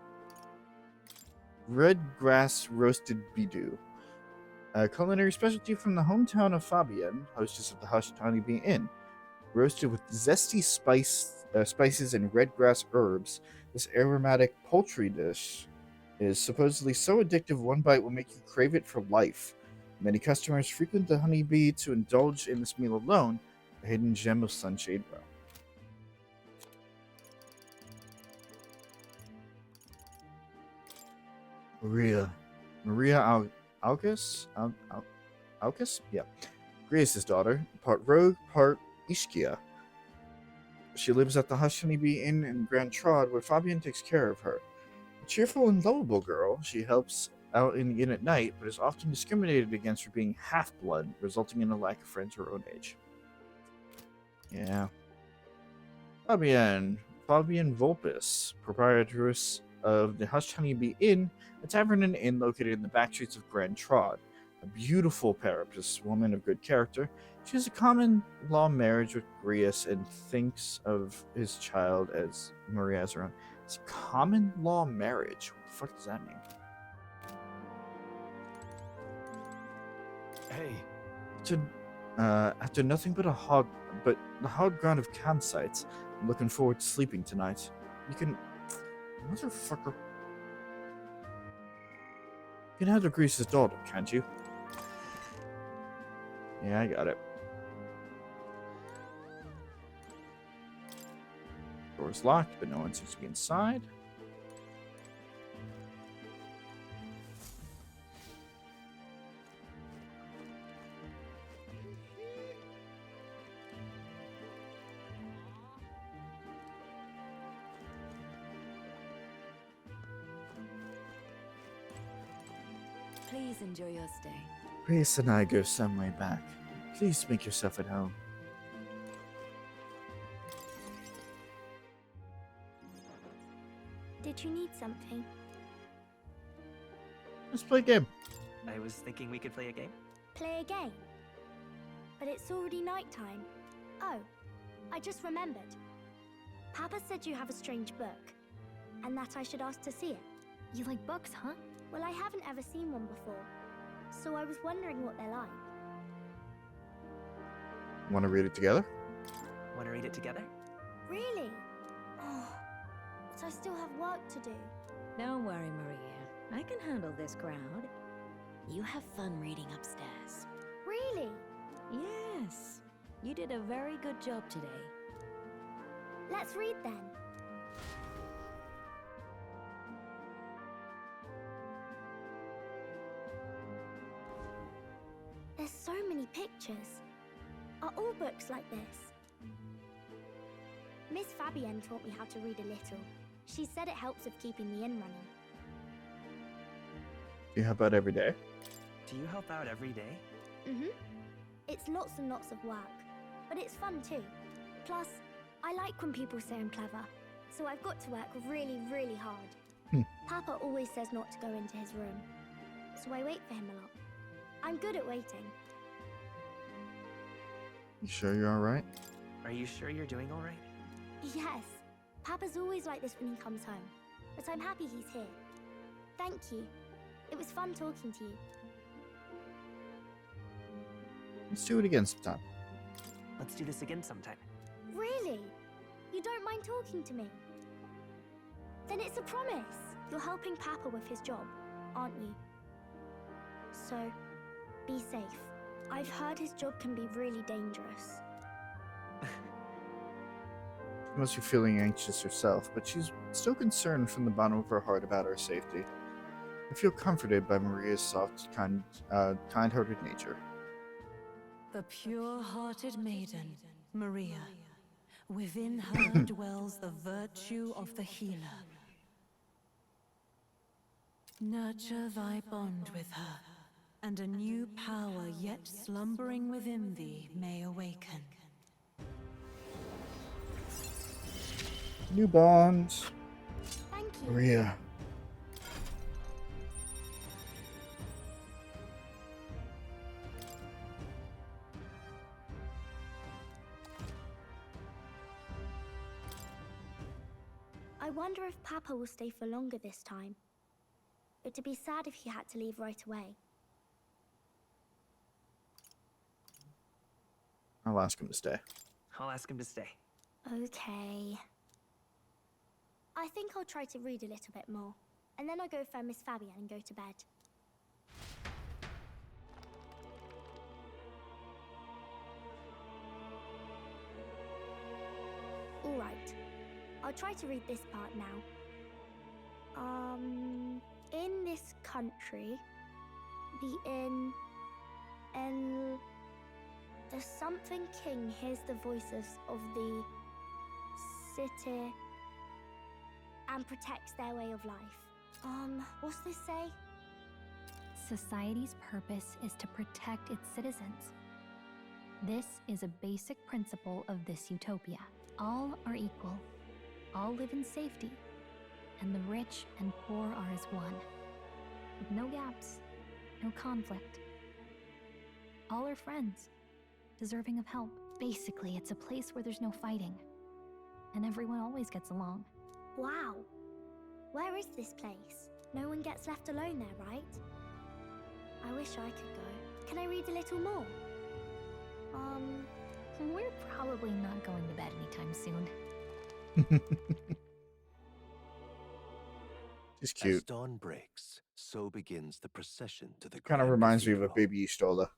Red grass roasted bidou, a culinary specialty from the hometown of Fabian, hostess of the Honeybee Inn. Roasted with zesty spices and red grass herbs, this aromatic poultry dish is supposedly so addictive one bite will make you crave it for life. Many customers frequent the Honeybee to indulge in this meal alone, a hidden gem of Sunshade Row. Maria Alcus? Alcus? Yeah. Grace's daughter, part rogue, part Ischia. She lives at the Honeybee Inn in Grand Trod, where Fabian takes care of her. A cheerful and lovable girl, she helps out in the inn at night, but is often discriminated against for being half-blood, resulting in a lack of friends her own age. Yeah. Fabian Volpus, proprietress of the Honeybee Inn, a tavern and inn located in the back streets of Grand Trod. A beautiful parapist woman of good character, she has a common-law marriage with Grius and thinks of his child as Maria as her own. It's a common-law marriage. What the fuck does that mean? Hey. After nothing but the hard ground of campsites, I'm looking forward to sleeping tonight. You can... Motherfucker. You can handle Grease's daughter, can't you? Yeah, I got it. Door's locked, but no one seems to be inside. Please enjoy your stay. Grace and I go some way back. Please make yourself at home. Did you need something? Let's play a game. I was thinking we could play a game. Play a game? But it's already nighttime. Oh, I just remembered. Papa said you have a strange book, and that I should ask to see it. You like books, huh? Well, I haven't ever seen one before, so I was wondering what they're like. Want to read it together? Want to read it together? Really? Oh, but I still have work to do. Don't worry, Maria. I can handle this crowd. You have fun reading upstairs. Really? Yes. You did a very good job today. Let's read then. There's so many pictures. Are all books like this? Miss Fabienne taught me how to read a little. She said it helps with keeping the inn running. Do you help out every day? Do you help out every day? Mm-hmm. It's lots and lots of work, but it's fun too. Plus, I like when people say I'm clever, so I've got to work really, really hard. Papa always says not to go into his room, so I wait for him a lot. I'm good at waiting. You sure you're alright? Are you sure you're doing all right? Yes, Papa's always like this when he comes home, but I'm happy he's here. Thank you. It was fun talking to you. Let's do it again sometime. Let's do this again sometime. Really? You don't mind talking to me? Then it's a promise. You're helping Papa with his job, aren't you? So, be safe. I've heard his job can be really dangerous. She must be feeling anxious herself, but she's still concerned from the bottom of her heart about her safety. I feel comforted by Maria's soft, kind-hearted nature. The pure-hearted maiden, Maria. Within her dwells the virtue of the healer. Nurture thy bond with her, and a new power yet slumbering within thee may awaken. New bond. Thank you. Maria. I wonder if Papa will stay for longer this time. It'd be sad if he had to leave right away. I'll ask him to stay. I'll ask him to stay. Okay. I think I'll try to read a little bit more, and then I'll go find Miss Fabienne and go to bed. All right. I'll try to read this part now. In this country, the the something king hears the voices of the city and protects their way of life. What's this say? Society's purpose is to protect its citizens. This is a basic principle of this utopia. All are equal. All live in safety, and the rich and poor are as one, with no gaps, no conflict. All are friends, deserving of help. Basically, it's a place where there's no fighting, and everyone always gets along. Wow. Where is this place? No one gets left alone there, right? I wish I could go. Can I read a little more? We're probably not going to bed anytime soon. She's cute. As dawn breaks, so begins the procession to the Kind of Grand reminds me of a Cathedral. baby Stola.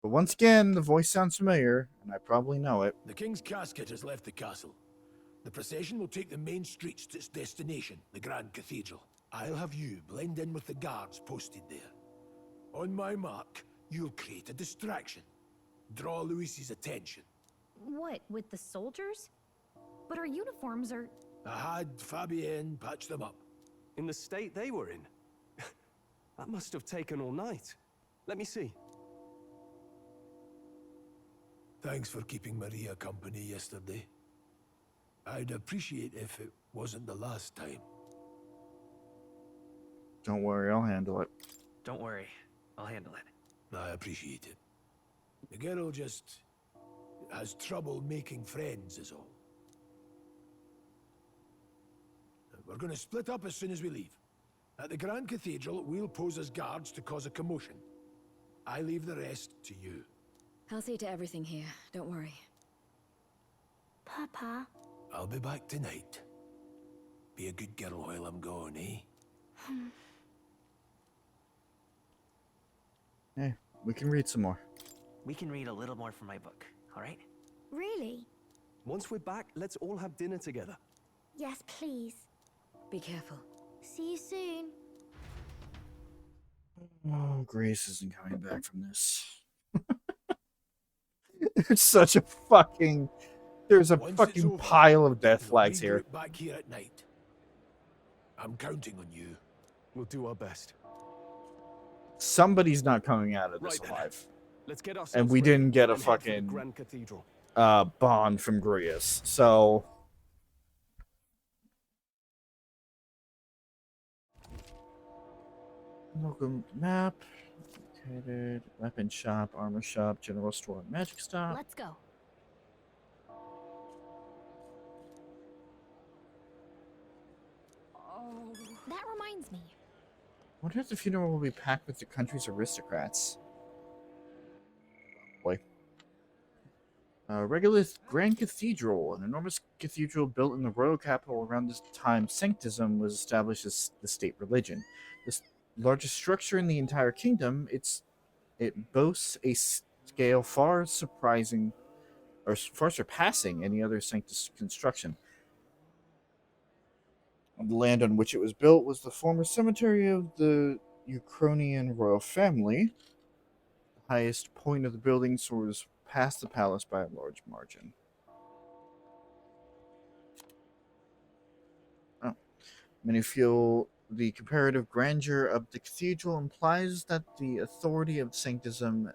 But once again, the voice sounds familiar, and I probably know it. The king's casket has left the castle. The procession will take the main streets to its destination, the Grand Cathedral. I'll have you blend in with the guards posted there. On my mark, you'll create a distraction. Draw Luis's attention. What, with the soldiers? But our uniforms are... I had Fabienne patch them up. In the state they were in? That must have taken all night. Let me see. Thanks for keeping Maria company yesterday. I'd appreciate if it wasn't the last time. Don't worry, I'll handle it. Don't worry, I'll handle it. I appreciate it. The girl just has trouble making friends is all. We're going to split up as soon as we leave. At the Grand Cathedral, we'll pose as guards to cause a commotion. I leave the rest to you. I'll see to everything here. Don't worry. Papa. I'll be back tonight. Be a good girl while I'm gone, eh? Hey, we can read some more. We can read a little more from my book, all right? Really? Once we're back, let's all have dinner together. Yes, please. Be careful. See you soon. Oh, Grace isn't coming back from this. There's such a fucking... There's a Once it's fucking over, pile of death we'll flags here. regroup back here at night. I'm counting on you. We'll do our best. Somebody's not coming out of this Right then. alive. Let's get ourselves And we ready didn't get a and head for the fucking Grand Cathedral. bond from Grius. So... Local map. Located. Weapon shop, armor shop, general store, magic stop. Let's go. Oh. That reminds me. I wonder if the funeral will be packed with the country's aristocrats. Boy. Regulus Grand Cathedral, an enormous cathedral built in the royal capital around this time Sanctism was established as the state religion. This largest structure in the entire kingdom, it boasts a scale far surpassing any other Sanctus construction. The land on which it was built was the former cemetery of the Ukrainian royal family. The highest point of the building soars past the palace by a large margin. Oh. Many feel the comparative grandeur of the cathedral implies that the authority of Sanctism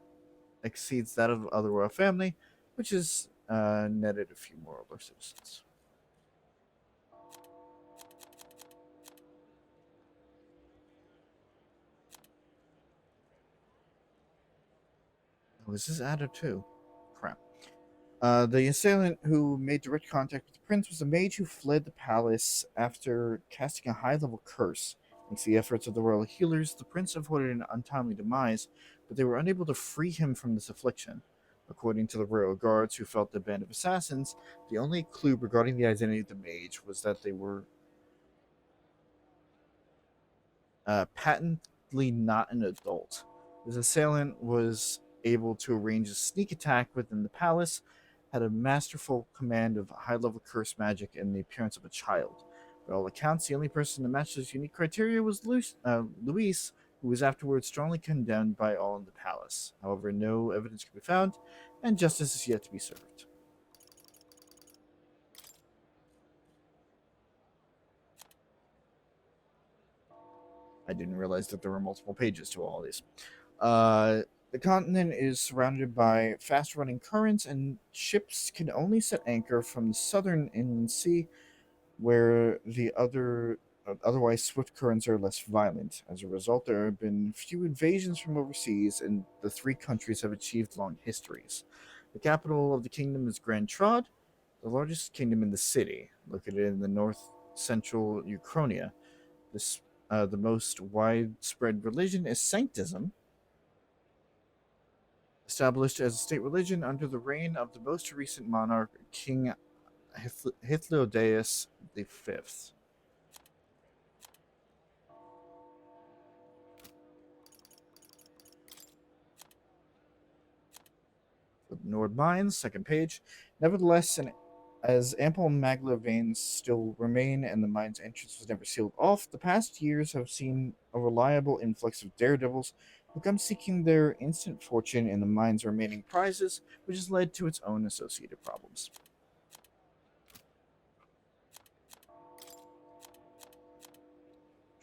exceeds that of the other royal family, which has netted a few more of our citizens. Oh, is this added too? Crap. The assailant who made direct contact with the prince was a mage who fled the palace after casting a high-level curse. Thanks to the efforts of the royal healers, the prince avoided an untimely demise, but they were unable to free him from this affliction. According to the royal guards who felt the band of assassins, the only clue regarding the identity of the mage was that they were patently not an adult. This assailant was able to arrange a sneak attack within the palace, had a masterful command of high-level curse magic, and the appearance of a child. By all accounts, the only person to match this unique criteria was Luis, who was afterwards strongly condemned by all in the palace. However, no evidence can be found, and justice is yet to be served. I didn't realize that there were multiple pages to all these. The continent is surrounded by fast-running currents, and ships can only set anchor from the southern inland sea, where the otherwise swift currents are less violent. As a result, there have been few invasions from overseas, and the three countries have achieved long histories. The capital of the kingdom is Grand Trod, the largest kingdom in the city, located in the north-central Ukrainia. The most widespread religion is Sanctism, established as a state religion under the reign of the most recent monarch, King Hythlodaeus V. The Nord Mines, second page. Nevertheless, as ample magma veins still remain and the mine's entrance was never sealed off, the past years have seen a reliable influx of daredevils who come seeking their instant fortune in the mine's remaining prizes, which has led to its own associated problems.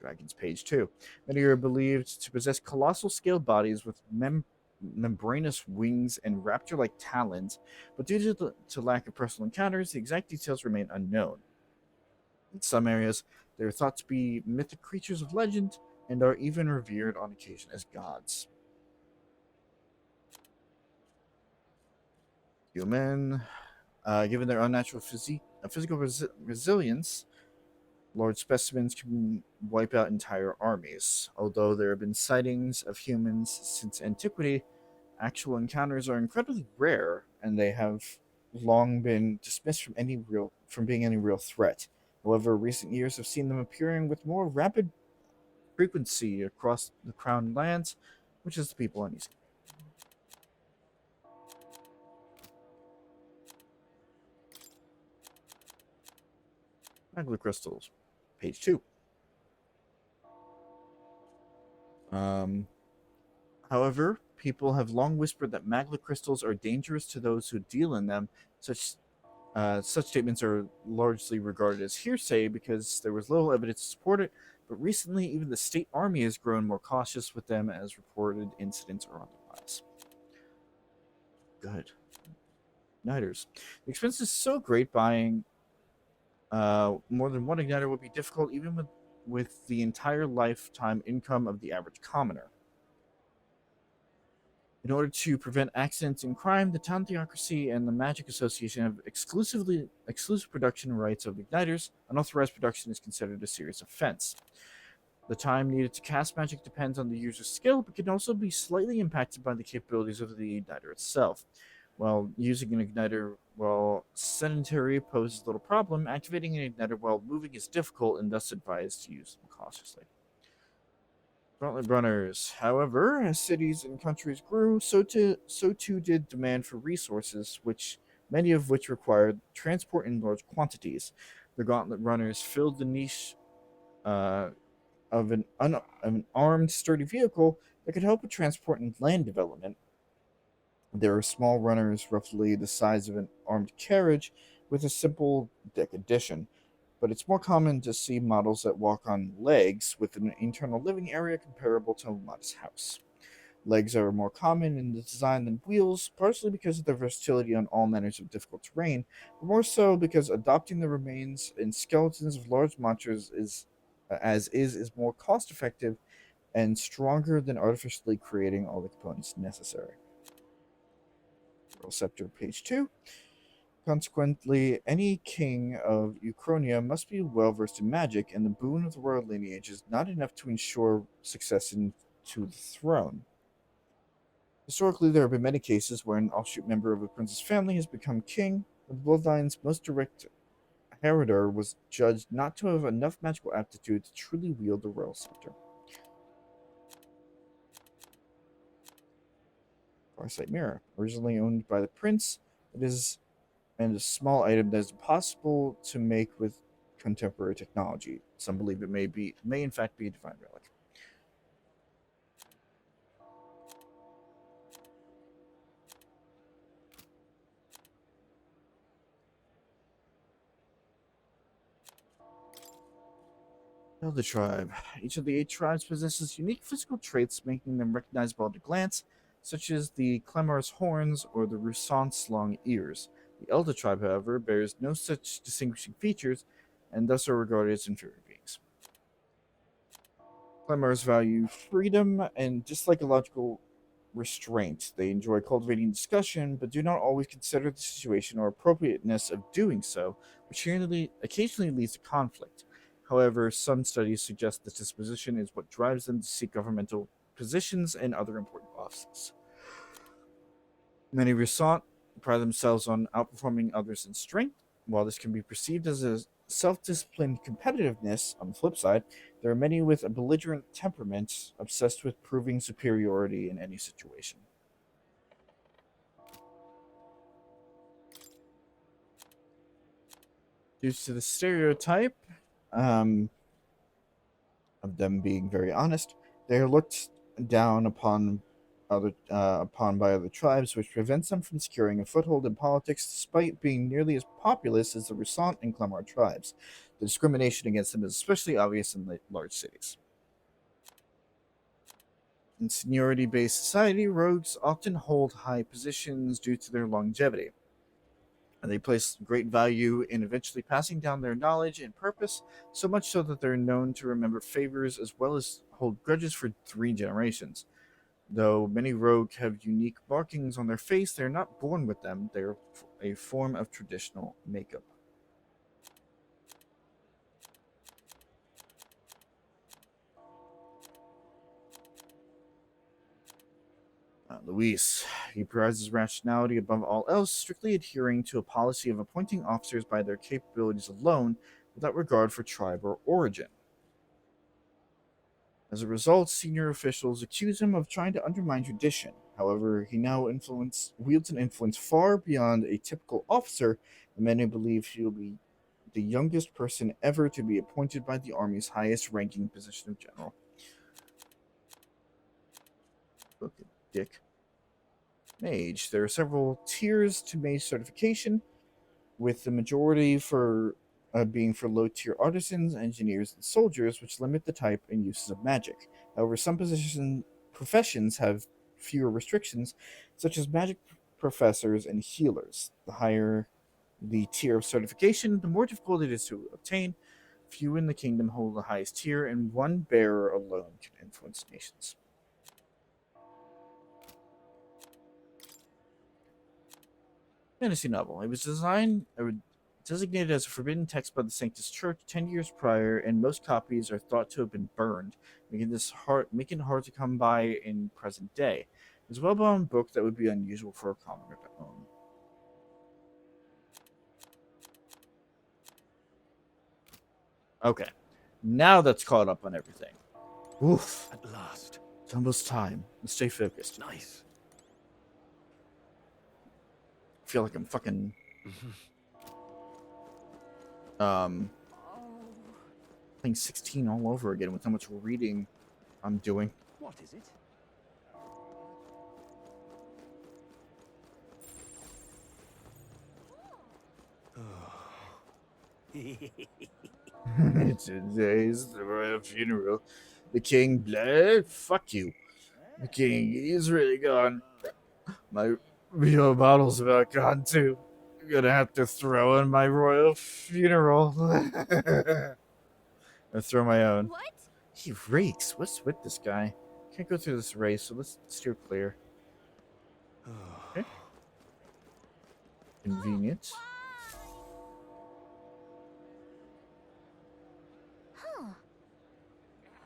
Dragons, page 2. Many are believed to possess colossal scaled bodies with membranous wings and raptor-like talons, but due to lack of personal encounters, the exact details remain unknown. In some areas, they are thought to be mythic creatures of legend and are even revered on occasion as gods. Human, given their unnatural physical resilience, Large specimens can wipe out entire armies. Although there have been sightings of humans since antiquity, actual encounters are incredibly rare, and they have long been dismissed from being any real threat. However, recent years have seen them appearing with more rapid frequency across the Crown lands, which is the people uneasy. Magma crystals, page 2. However, people have long whispered that magma crystals are dangerous to those who deal in them. Such statements are largely regarded as hearsay because there was little evidence to support it, but recently even the state army has grown more cautious with them as reported incidents are on the rise. Good. Igniters. The expense is so great, buying more than one igniter would be difficult even with the entire lifetime income of the average commoner. In order to prevent accidents and crime, the town theocracy and the Magic Association have exclusive production rights of igniters. Unauthorized production is considered a serious offense. The time needed to cast magic depends on the user's skill, but can also be slightly impacted by the capabilities of the igniter itself. While using an igniter while sedentary poses little problem, activating an igniter while moving is difficult and thus advised to use them cautiously. Gauntlet runners. However, as cities and countries grew, so too did demand for resources, many of which required transport in large quantities. The gauntlet runners filled the niche of an armed, sturdy vehicle that could help with transport and land development. There are small runners roughly the size of an armed carriage with a simple deck addition, but it's more common to see models that walk on legs with an internal living area comparable to a modest house. Legs are more common in the design than wheels, partially because of their versatility on all manners of difficult terrain, but more so because adopting the remains and skeletons of large monsters is more cost effective and stronger than artificially creating all the components necessary. Royal Scepter, page 2. Consequently, any king of Uchronia must be well versed in magic, and the boon of the royal lineage is not enough to ensure succession to the throne. Historically, there have been many cases where an offshoot member of a prince's family has become king, but the bloodline's most direct inheritor was judged not to have enough magical aptitude to truly wield the royal scepter. Farsight Mirror, originally owned by the prince, it is a small item that is impossible to make with contemporary technology. Some believe it may in fact be a divine relic. Elder Tribe. Each of the 8 tribes possesses unique physical traits, making them recognizable at a glance, such as the Clemor's horns or the Roussant's long ears. The Elder Tribe, however, bears no such distinguishing features, and thus are regarded as inferior beings. Clemors value freedom and dislike illogical restraint. They enjoy cultivating discussion, but do not always consider the situation or appropriateness of doing so, which occasionally leads to conflict. However, some studies suggest this disposition is what drives them to seek governmental positions and other important offices. Many Roussant pride themselves on outperforming others in strength. While this can be perceived as a self-disciplined competitiveness, on the flip side, there are many with a belligerent temperament obsessed with proving superiority in any situation. Due to the stereotype of them being very honest, they are looked down upon by other tribes, which prevents them from securing a foothold in politics despite being nearly as populous as the Roussant and Clemor tribes. The discrimination against them is especially obvious in large cities. In seniority-based society, rogues often hold high positions due to their longevity. And they place great value in eventually passing down their knowledge and purpose, so much so that they're known to remember favors as well as hold grudges for 3 generations. Though many rogues have unique markings on their face, they're not born with them. They're a form of traditional makeup. Luis, he prizes rationality above all else, strictly adhering to a policy of appointing officers by their capabilities alone, without regard for tribe or origin. As a result, senior officials accuse him of trying to undermine tradition. However, he now wields an influence far beyond a typical officer, and many believe he will be the youngest person ever to be appointed by the Army's highest-ranking position of general. Look at Dick. Mage. There are several tiers to mage certification, with the majority being for low-tier artisans, engineers, and soldiers, which limit the type and uses of magic. However, some professions have fewer restrictions, such as magic professors and healers. The higher the tier of certification, the more difficult it is to obtain. Few in the kingdom hold the highest tier, and one bearer alone can influence nations. Fantasy novel. It was designated as a forbidden text by the Sanctus Church 10 years prior, and most copies are thought to have been burned, making it hard to come by in present day. It's a well-bound book that would be unusual for a commoner to own. Okay, now that's caught up on everything. Oof. At last. It's almost time. Let's stay focused. Nice. I feel like I'm fucking... playing 16 all over again with how much reading I'm doing. What is it? Today's the royal funeral. The king bled. Fuck you. The king is really gone. My real bottle's about gone too. I'm gonna have to throw in my royal funeral. I throw my own. What? He reeks. What's with this guy? Can't go through this race, so let's steer clear. Okay. Convenient. Huh.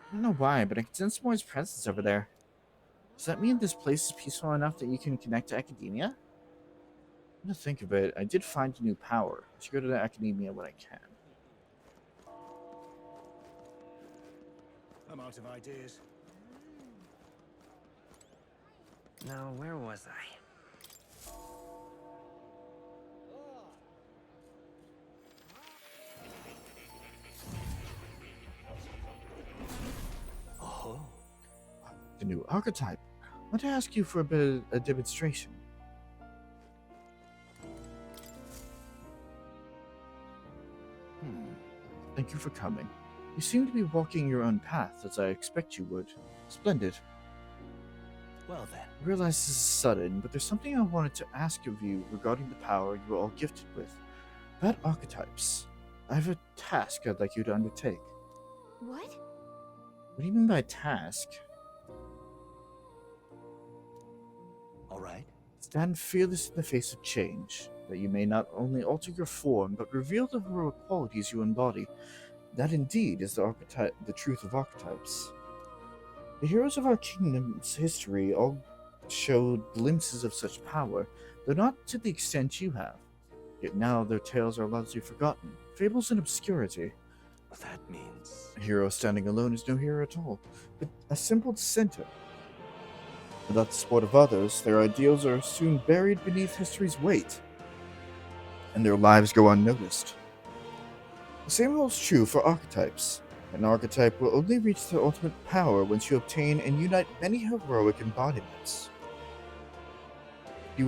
I don't know why, but I can sense Moy's presence over there. Does that mean this place is peaceful enough that you can connect to academia? I'm gonna think of it. I did find a new power. I should go to the academia when I can. I'm out of ideas. Now, where was I? Oh. The new archetype. I want to ask you for a demonstration. Thank you for coming. You seem to be walking your own path, as I expect you would. Splendid. Well then. I realize this is sudden, but there's something I wanted to ask of you regarding the power you are all gifted with. About archetypes. I have a task I'd like you to undertake. What? What do you mean by task? Alright. Stand fearless in the face of change, that you may not only alter your form, but reveal the heroic qualities you embody. That indeed is the truth of archetypes. The heroes of our kingdom's history all showed glimpses of such power, though not to the extent you have. Yet now their tales are largely forgotten, fables in obscurity. That means... A hero standing alone is no hero at all, but a simple dissenter. Without the support of others, their ideals are soon buried beneath history's weight, and their lives go unnoticed. The same holds true for archetypes. An archetype will only reach their ultimate power once you obtain and unite many heroic embodiments. If you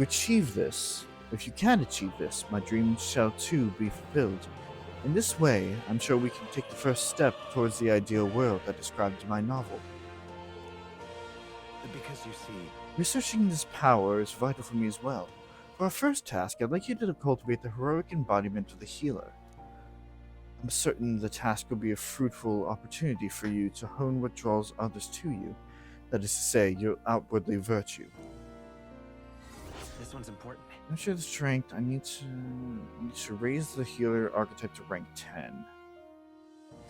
can achieve this, my dreams shall too be fulfilled. In this way, I'm sure we can take the first step towards the ideal world I described in my novel. Because you see... Researching this power is vital for me as well. For our first task, I'd like you to cultivate the heroic embodiment of the healer. I'm certain the task will be a fruitful opportunity for you to hone what draws others to you. That is to say, your outwardly virtue. This one's important. I'm sure the strength, I need to raise the healer archetype to rank 10.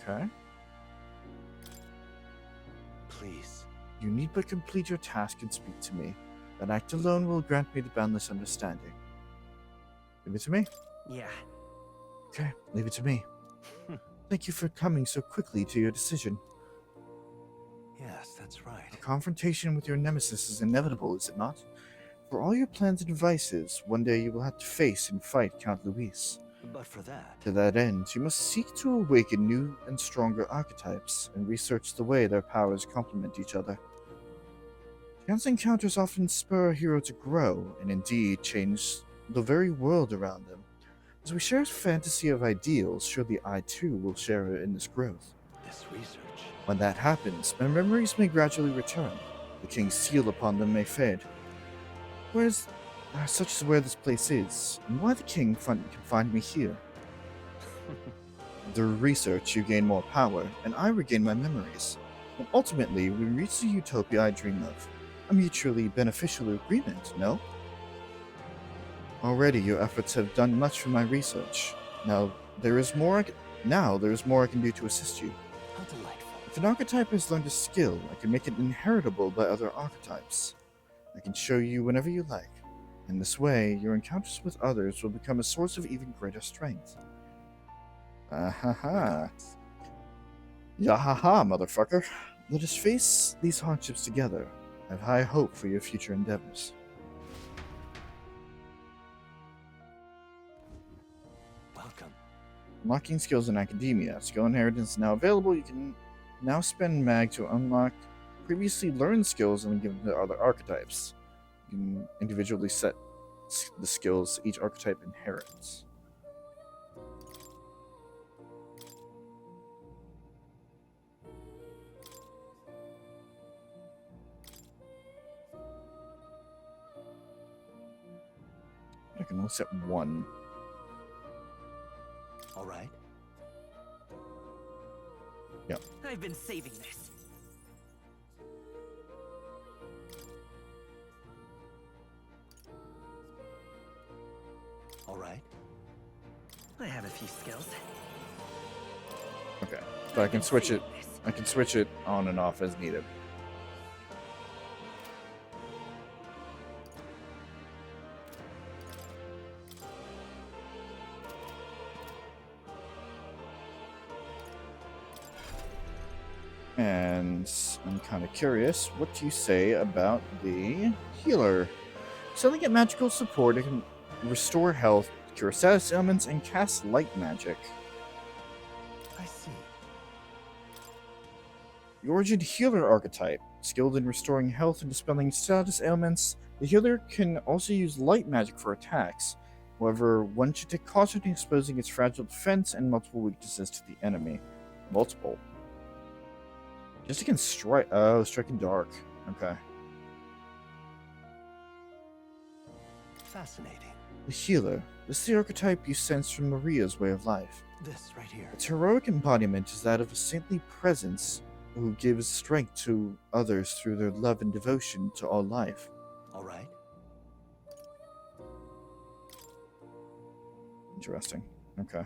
Okay. Please. You need but complete your task and speak to me. That act alone will grant me the boundless understanding. Leave it to me? Yeah. Okay, leave it to me. Thank you for coming so quickly to your decision. Yes, that's right. A confrontation with your nemesis is inevitable, is it not? For all your plans and devices, one day you will have to face and fight Count Luis. But for that... To that end, you must seek to awaken new and stronger archetypes and research the way their powers complement each other. Chance encounters often spur a hero to grow, and indeed change the very world around them. As we share a fantasy of ideals, surely I too will share in this growth. This research... When that happens, my memories may gradually return. The king's seal upon them may fade. Such is where this place is, and why the king can find me here. Through research, you gain more power, and I regain my memories. And ultimately, we reach the utopia I dream of. A mutually beneficial agreement, no? Already, your efforts have done much for my research. Now, there is more I can do to assist you. How delightful. If an archetype has learned a skill, I can make it inheritable by other archetypes. I can show you whenever you like. In this way, your encounters with others will become a source of even greater strength. Ah-ha-ha. Yahaha, motherfucker. Let us face these hardships together. I have high hope for your future endeavors. Welcome. Unlocking skills in academia. Skill inheritance is now available. You can now spend mag to unlock previously learned skills and give them to other archetypes. You can individually set the skills each archetype inherits. I can only set one. All right. Yep. I've been saving this. All right. I have a few skills. Okay. So I can switch it. I can switch it on and off as needed. And I'm kind of curious, what do you say about the healer? Suddenly get magical support, it can restore health, cure status ailments, and cast light magic. I see. The origin healer archetype, skilled in restoring health and dispelling status ailments, the healer can also use light magic for attacks. However, one should take caution in exposing its fragile defense and multiple weaknesses to the enemy. Multiple. Just against strike. Oh, striking dark. Okay. Fascinating. The healer. This is the archetype you sense from Maria's way of life. This right here. Its heroic embodiment is that of a saintly presence who gives strength to others through their love and devotion to all life. All right. Interesting. Okay.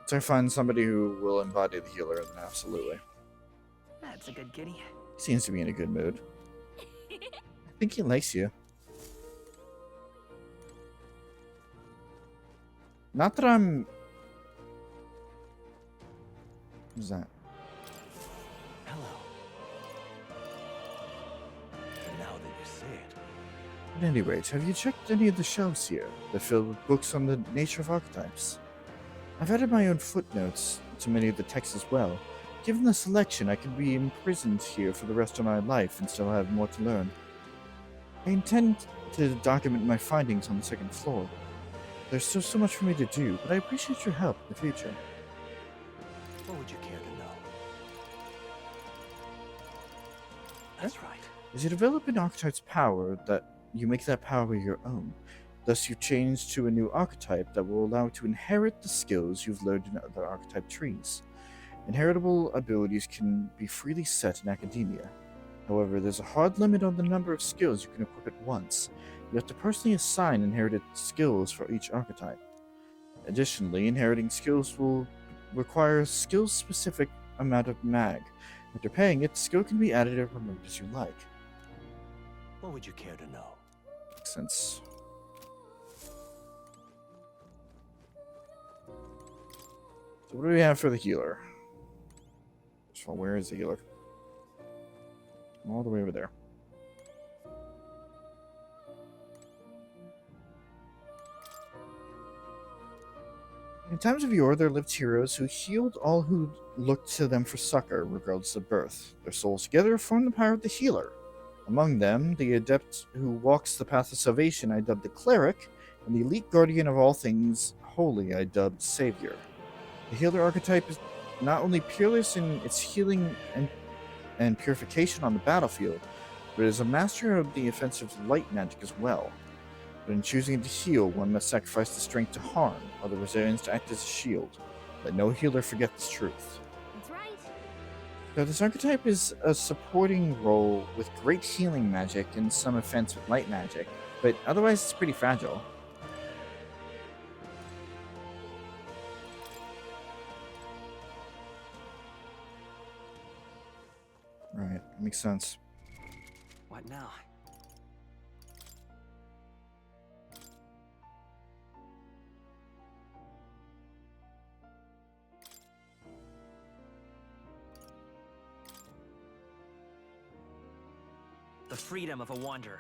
So I find somebody who will embody the healer, then absolutely. That's a good kitty. He seems to be in a good mood. I think he likes you. Not that I'm... What's that? Hello. Now that you say it. At any rate, have you checked any of the shelves here? They're filled with books on the nature of archetypes. I've added my own footnotes to many of the texts as well. Given the selection, I could be imprisoned here for the rest of my life and still have more to learn. I intend to document my findings on the second floor. There's still so much for me to do, but I appreciate your help in the future. What would you care to know? That's right. As you develop an archetype's power, that you make that power your own. Thus, you change to a new archetype that will allow you to inherit the skills you've learned in other archetype trees. Inheritable abilities can be freely set in academia. However, there's a hard limit on the number of skills you can equip at once. You have to personally assign inherited skills for each archetype. Additionally, inheriting skills will requires skill-specific amount of mag. After paying it, skill can be added or removed as you like. What would you care to know? Makes sense. So what do we have for the healer? So where is the healer? All the way over there. In times of yore, there lived heroes who healed all who looked to them for succor, regardless of birth. Their souls together formed the power of the healer. Among them, the adept who walks the path of salvation I dubbed the cleric, and the elite guardian of all things holy I dubbed savior. The healer archetype is not only peerless in its healing and purification on the battlefield, but is a master of the offensive light magic as well. But in choosing to heal, one must sacrifice the strength to harm, or the resilience to act as a shield. Let no healer forget this truth. That's right. So this archetype is a supporting role with great healing magic and some offense with light magic, but otherwise it's pretty fragile. Right, makes sense. What now? The freedom of a wanderer.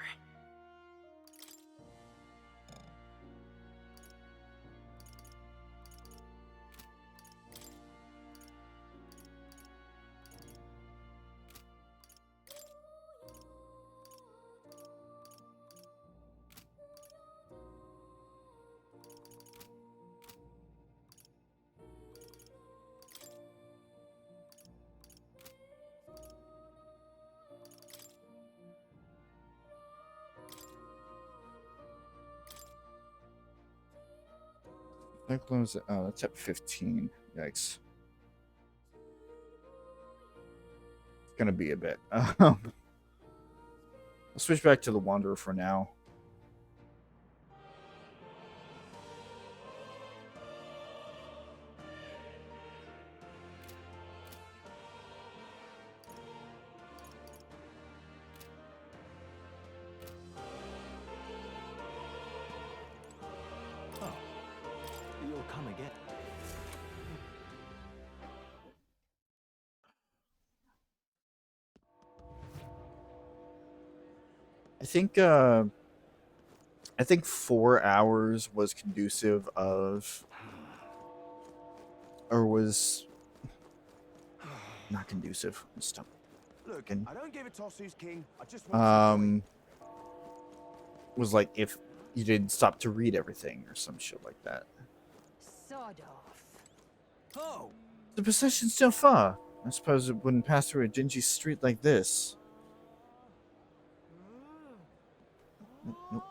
Oh, that's at 15. Yikes. It's gonna be a bit. I'll switch back to the Wanderer for now. You'll come again. I think 4 hours was conducive of, or was not conducive. Stop. Look, I don't give a toss who's king. I just want to was like if you didn't stop to read everything or some shit like that. Sawed off. Oh, The procession's still far. I suppose it wouldn't pass through a dingy street like this. Nope.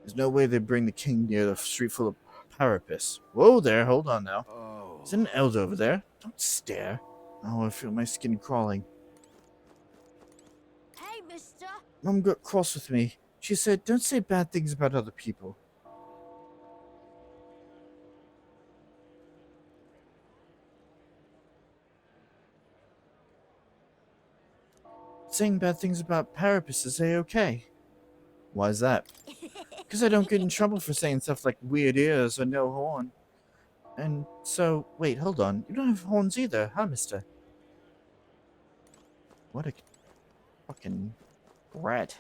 There's no way they'd bring the king near a street full of carapace. Whoa there, hold on now. Is there an elder over there? Don't stare. Oh, I feel my skin crawling. Hey, mister. Mom got cross with me. She said, don't say bad things about other people. Saying bad things about Parapus is A-okay. Why is that? Because I don't get in trouble for saying stuff like weird ears or no horn. And so, wait, hold on. You don't have horns either, huh, mister? What a fucking brat.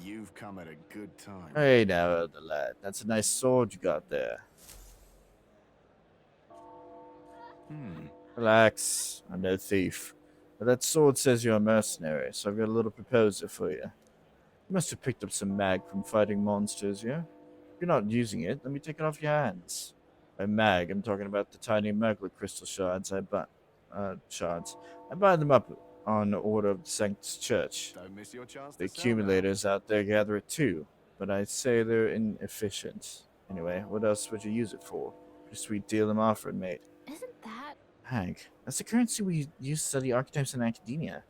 You've come at a good time. Hey now, elder lad. That's a nice sword you got there. Relax. I'm no thief. But that sword says you're a mercenary, so I've got a little proposal for you. You must have picked up some mag from fighting monsters, yeah? If you're not using it, let me take it off your hands. By mag, I'm talking about the tiny Merkle crystal shards I buy. I buy them up on order of the Sanctus Church. Don't miss your chance The to sell accumulators out there gather it too, but I say they're inefficient. Anyway, what else would you use it for? Pretty sweet deal I'm offering, mate. Isn't that... Mag. That's the currency we use to study archetypes in academia.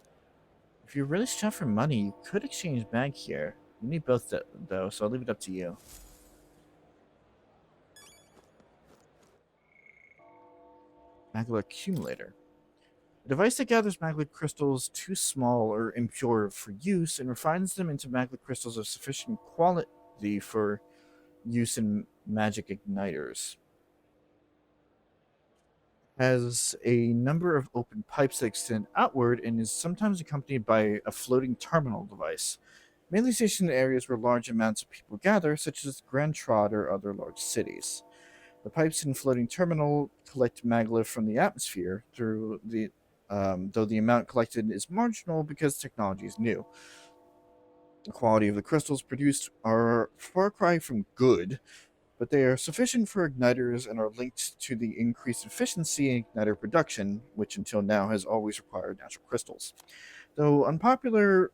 If you're really strapped for money, you could exchange mag here. You need both though, so I'll leave it up to you. Magla Accumulator. A device that gathers maglet crystals too small or impure for use and refines them into maglet crystals of sufficient quality for use in magic igniters. Has a number of open pipes that extend outward and is sometimes accompanied by a floating terminal device, mainly stationed in areas where large amounts of people gather, such as Grand Trot or other large cities. The pipes and floating terminal collect magma from the atmosphere through the though the amount collected is marginal because technology is new. The quality of the crystals produced are far cry from good, but they are sufficient for igniters and are linked to the increased efficiency in igniter production, which until now has always required natural crystals. Though unpopular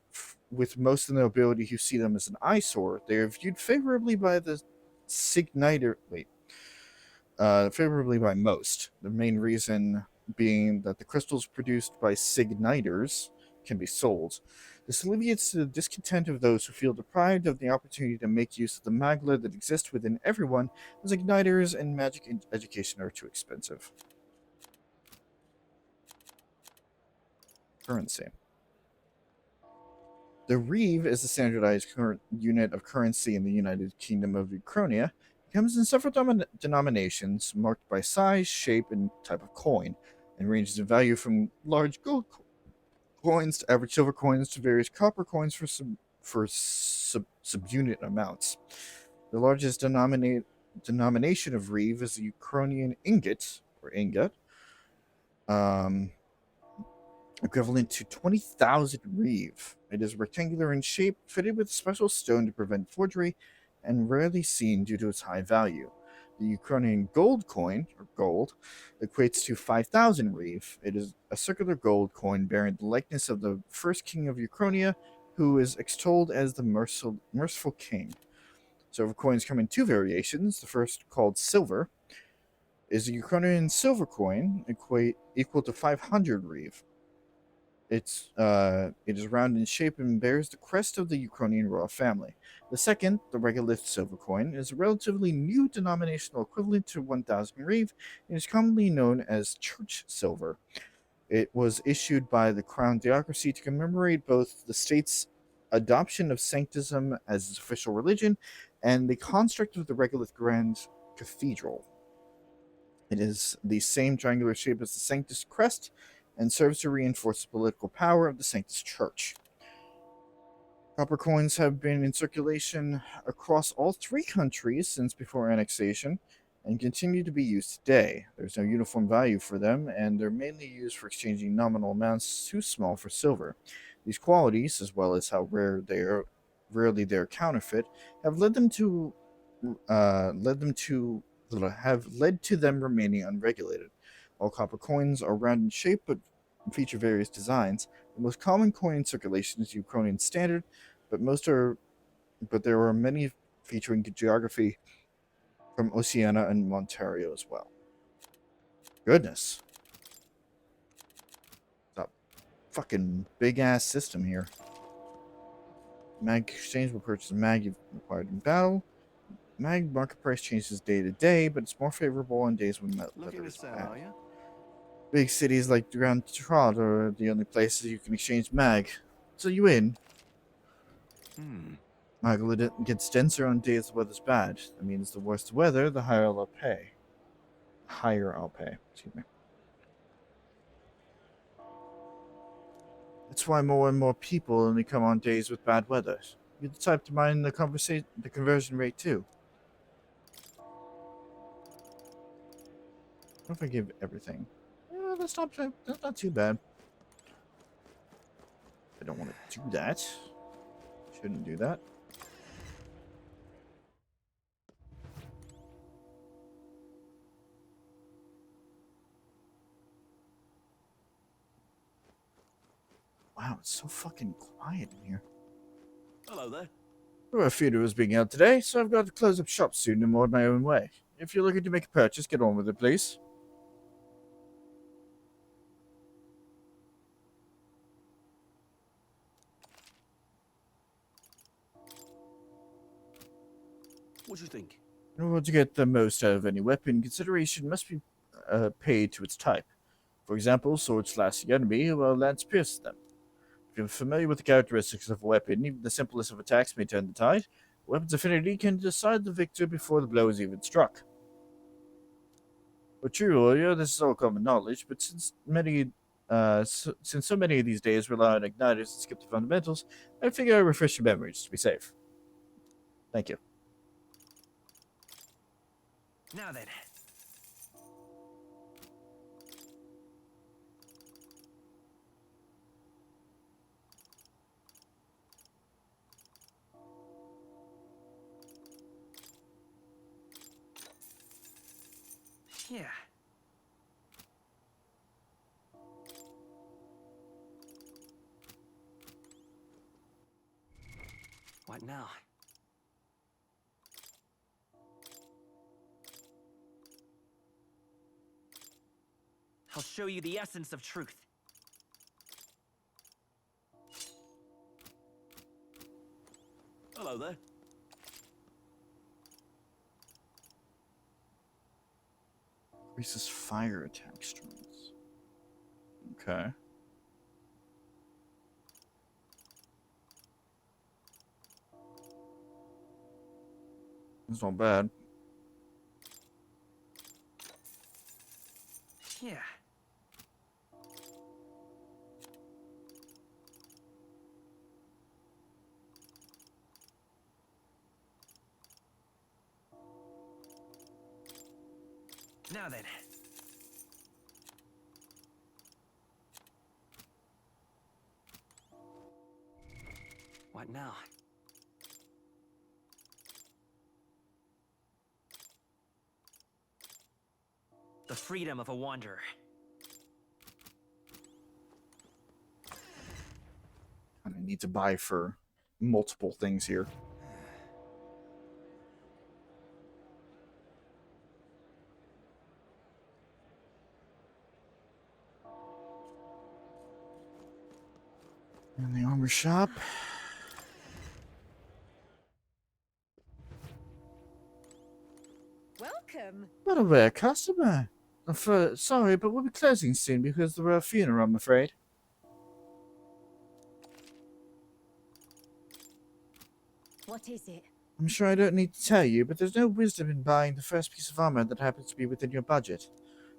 with most of the nobility who see them as an eyesore, they are viewed favorably by the Signiter. Favorably by most. The main reason being that the crystals produced by Signiters can be sold. This alleviates the discontent of those who feel deprived of the opportunity to make use of the magla that exists within everyone, as igniters and magic education are too expensive. Currency. The reeve is the standardized unit of currency in the United Kingdom of Uchronia. It comes in several denominations marked by size, shape, and type of coin, and ranges in value from large gold coins to average silver coins to various copper coins for subunit amounts. The largest denomination of reeve is the Uchronian ingot, or ingot, equivalent to 20,000 reeve. It is rectangular in shape, fitted with a special stone to prevent forgery, and rarely seen due to its high value. The Ukrainian gold coin, or gold, equates to 5,000 reeve. It is a circular gold coin bearing the likeness of the first king of Uchronia, who is extolled as the merciful king. Silver coins come in two variations. The first, called silver, is a Ukrainian silver coin equal to 500 reeve. It is round in shape and bears the crest of the Ukrainian royal family. The second, the regolith silver coin, is a relatively new denominational equivalent to 1,000 reeve and is commonly known as church silver. It was issued by the Crown Theocracy to commemorate both the state's adoption of sanctism as its official religion and the construct of the regolith Grand Cathedral. It is the same triangular shape as the Sanctus crest and serves to reinforce the political power of the Sanctus Church. Copper coins have been in circulation across all three countries since before annexation and continue to be used today. There's no uniform value for them, and they're mainly used for exchanging nominal amounts too small for silver. These qualities, as well as how rarely they're counterfeit, have led to them remaining unregulated. All copper coins are round in shape but feature various designs. The most common coin in circulation is Ukrainian standard, but there are many featuring geography from Oceania and Ontario as well. Goodness. It's a fucking big ass system here. Mag exchange will purchase a mag you've acquired in battle. Mag market price changes day to day, but it's more favorable on days when weather is bad. Are you? Big cities like Grand Trot are the only places you can exchange mag. So you in? Mag gets denser on days the weather's bad. That means the worse the weather, the higher I'll pay. Excuse me. That's why more and more people only come on days with bad weather. You're the type to mind the conversion rate too. What if I give everything? That's not too bad. I don't want to do that. Shouldn't do that. Wow, it's so fucking quiet in here. Hello there. Well, a feeder was being held today, so I've got to close up shop soon and more my own way. If you're looking to make a purchase, get on with it, please. What do you think? In order to get the most out of any weapon, consideration must be paid to its type. For example, swords slash the enemy, while lance pierces them. If you're familiar with the characteristics of a weapon, even the simplest of attacks may turn the tide. A weapon's affinity can decide the victor before the blow is even struck. Well, true, Oya, this is all common knowledge, but since so many of these days rely on igniters and skip the fundamentals, I figure I refresh your memories to be safe. Thank you. Now then. Yeah. What now? I'll show you the essence of truth. Hello there. Increases fire attack strength. Okay. That's not bad. Yeah. Now then. What now? The freedom of a wanderer. I need to buy for multiple things here. In the armor shop. Welcome. What a rare customer. Sorry, but we'll be closing soon because of a funeral, I'm afraid. What is it? I'm sure I don't need to tell you, but there's no wisdom in buying the first piece of armor that happens to be within your budget.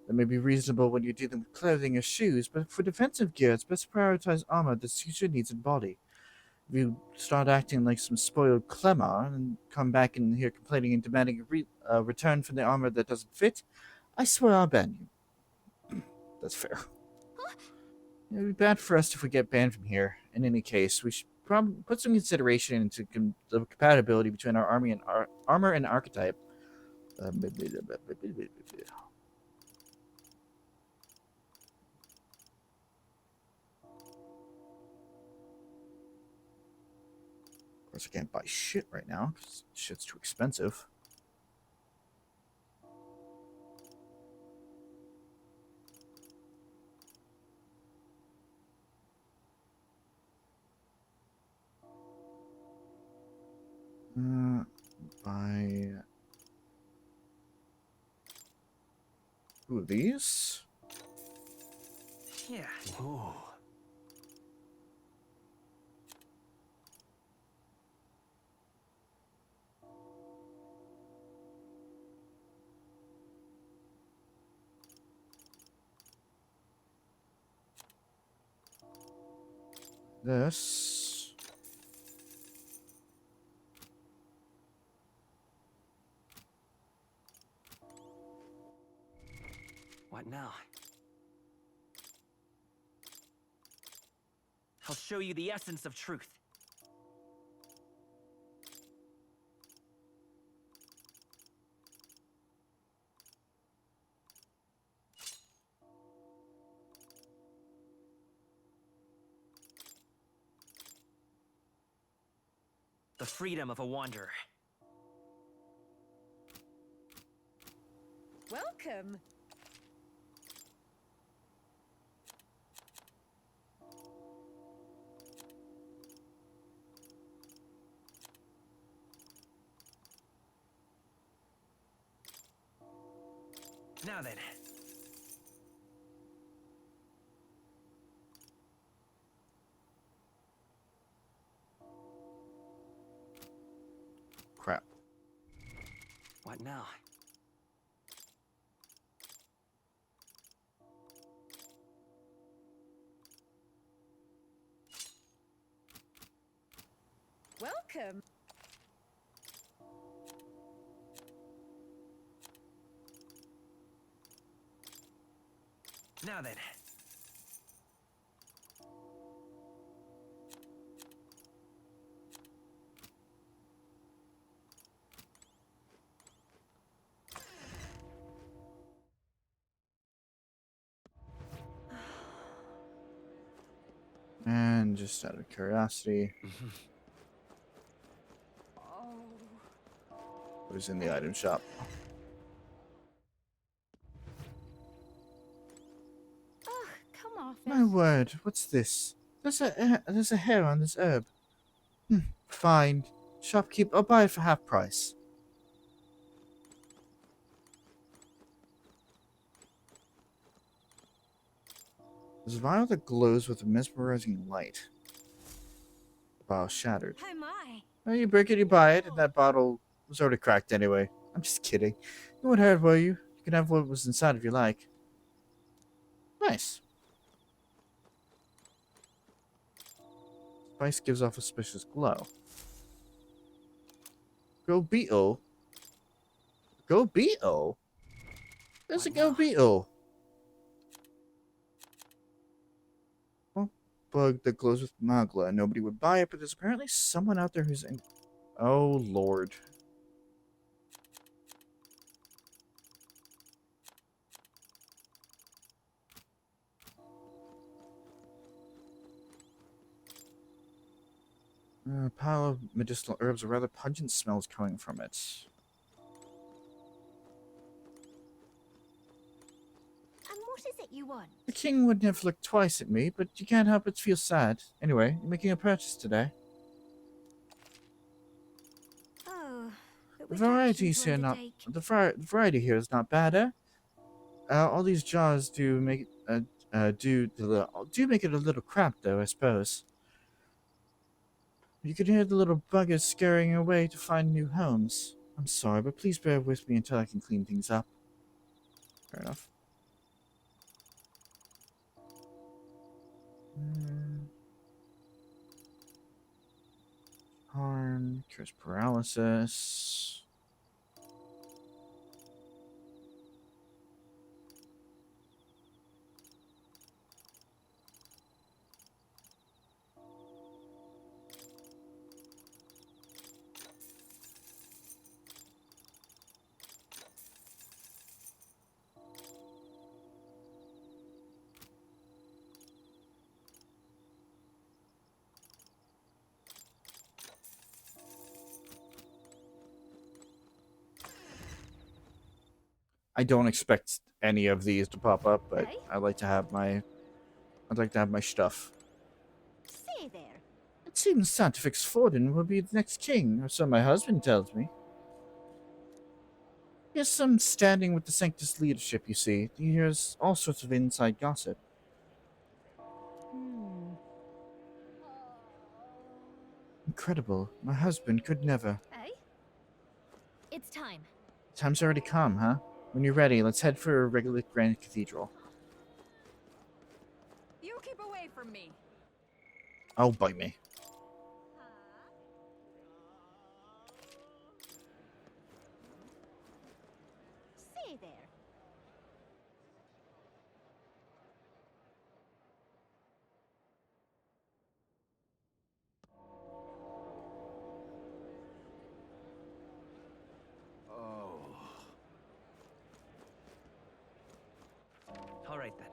That may be reasonable when you're dealing with clothing or shoes, but for defensive gear, it's best to prioritize armor that suits your needs and body. If you start acting like some spoiled Clemar and come back in here complaining and demanding a return for the armor that doesn't fit, I swear I'll ban you. That's fair. It would be bad for us if we get banned from here. In any case, we should probably put some consideration into the compatibility between our armor and archetype. Of course, I can't buy shit right now because shit's too expensive. Buy two of these. Yeah. Oh. This. What now? I'll show you the essence of truth. The freedom of a wanderer. Welcome. Now then. crap. What now? Welcome. Now then. And just out of curiosity, what is in the item shop? Ugh, come off it. My word, what's this? There's a hair on this herb. Fine. Shopkeep, I'll buy it for half price. There's a vial that glows with a mesmerizing light. The vial shattered. Oh my. Well, you break it, you buy it, and that bottle was already cracked anyway. I'm just kidding. You won't hurt, will you? You can have what was inside if you like. Nice. Spice gives off a suspicious glow. Go beetle. Go beetle? There's a go beetle. Well, bug that glows with magla. Nobody would buy it, but there's apparently someone out there who's in. Oh, Lord. A pile of medicinal herbs, a rather pungent smells coming from it. And what is it you want? The king wouldn't have looked twice at me, but you can't help but feel sad. Anyway, you're making a purchase today. Oh, The varieties here not the variety here is not bad, eh? All these jars do make do make it a little cramped, though, I suppose. You can hear the little buggers scurrying away to find new homes. I'm sorry, but please bear with me until I can clean things up. Fair enough. Harm, cures paralysis. I don't expect any of these to pop up, but I like to have my stuff. Say there. It seems Santifix Forden will be the next king, or so my husband tells me. He has some standing with the Sanctus leadership, you see. He hears all sorts of inside gossip. Incredible. My husband could never. Eh? It's time. Time's already come, huh? When you're ready, let's head for a regular Grand Cathedral. You keep away from me. Oh, bite me. Say there. All right then.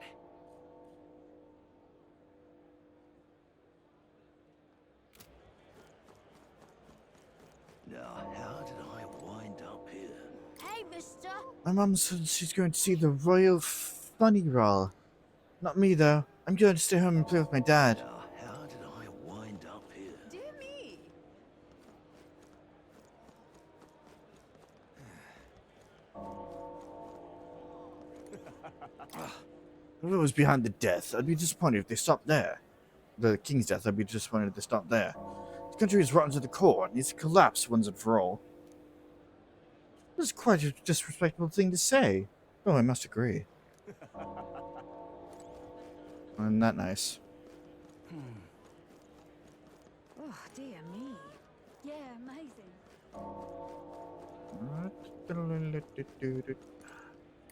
Now, how did I wind up here? Hey, mister. My mum said she's going to see the Royal Funny Roll. Not me, though. I'm going to stay home and play with my dad. Now, how did I wind up here? Dear me. If it was behind the death, I'd be disappointed if they stopped there. The king's death, I'd be disappointed if they stopped there. The country is rotten to the core and needs to collapse once and for all. That's quite a disrespectful thing to say. Oh, I must agree. Isn't that nice? Oh, dear me. Yeah, amazing.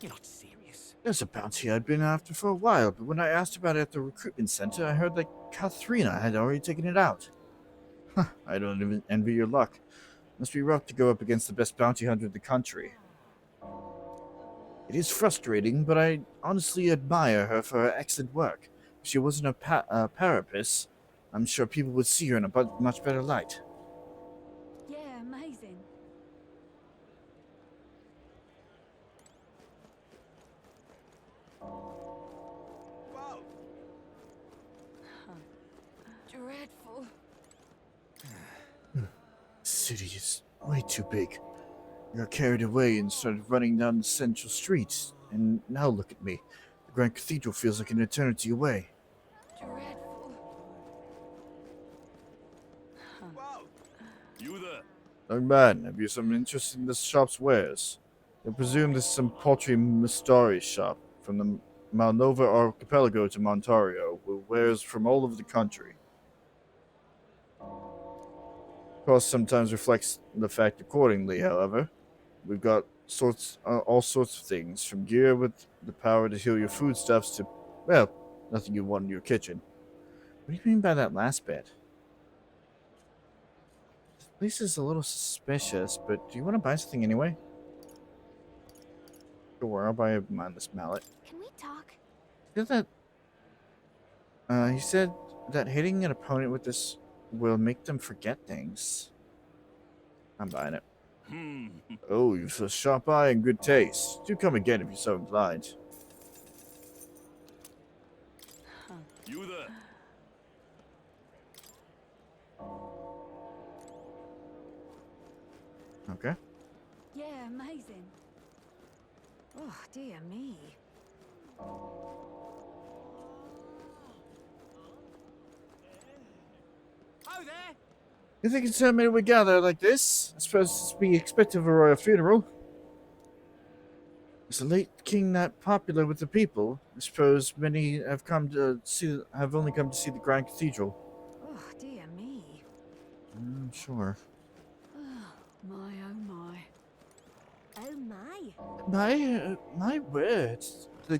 You're not serious. There's a bounty I'd been after for a while, but when I asked about it at the recruitment center, I heard that Katharina had already taken it out. I don't even envy your luck. Must be rough to go up against the best bounty hunter in the country. It is frustrating, but I honestly admire her for her excellent work. If she wasn't a parapus, I'm sure people would see her in a much better light. Yeah, amazing. Whoa! Dreadful. The city is way too big. I got carried away and started running down the central streets, and now look at me. The Grand Cathedral feels like an eternity away. Dreadful. Whoa! You there? Young man, have you some interest in this shop's wares? I presume this is some paltry Mistari shop from the Malnova archipelago to Montario, with wares from all over the country. Cost sometimes reflects the fact accordingly, however. We've got all sorts of things, from gear with the power to heal your foodstuffs to, well, nothing you want in your kitchen. What do you mean by that last bit? This place is a little suspicious, but do you want to buy something anyway? Sure, I'll buy a mindless mallet. Can we talk? He said that hitting an opponent with this will make them forget things. I'm buying it. Oh, you've so sharp eye and good taste. Do come again if you're so inclined. You there? Okay. Yeah, amazing. Oh, dear me. Oh, there! You think it's so many we gather like this? I suppose it's to be expected of a royal funeral. Is the late king that popular with the people? I suppose many have only come to see the Grand Cathedral. Oh, dear me. I'm sure. Oh, my, oh, my. Oh my. My word. The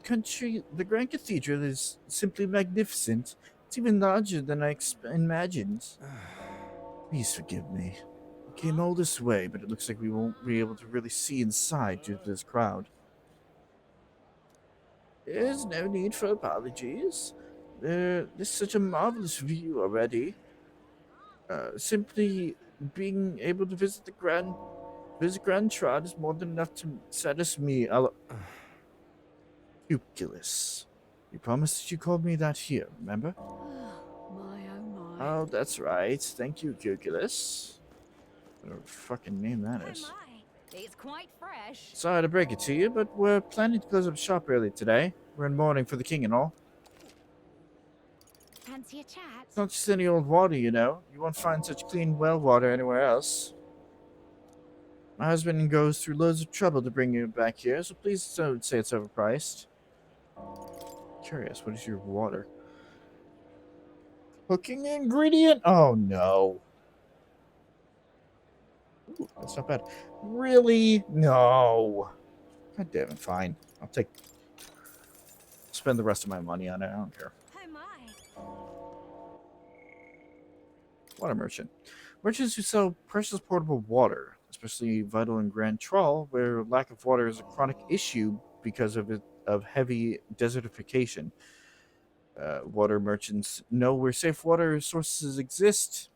Grand Cathedral is simply magnificent. It's even larger than I imagined. Please forgive me. We came all this way, but it looks like we won't be able to really see inside due to this crowd. There's no need for apologies. There's such a marvelous view already. Simply being able to visit Grand Trot is more than enough to satisfy me. Cuculus. You promised that you called me that here, remember? My, oh, my. Oh, that's right. Thank you, Cuculus. Whatever fucking name that is. Oh my. It's quite fresh. Sorry to break it to you, but we're planning to close up shop early today. We're in mourning for the king and all. Fancy a chat? It's not just any old water, you know. You won't find such clean well water anywhere else. My husband goes through loads of trouble to bring you back here, so please don't say it's overpriced. Curious, what is your water? Cooking ingredient? Oh no. Ooh, that's not bad. Really? No. God damn it, fine. I'll spend the rest of my money on it. I don't care. Oh my. Water merchant. Merchants who sell precious portable water, especially vital in Grand Trawl, where lack of water is a chronic issue because of heavy desertification. Water merchants know where safe water sources exist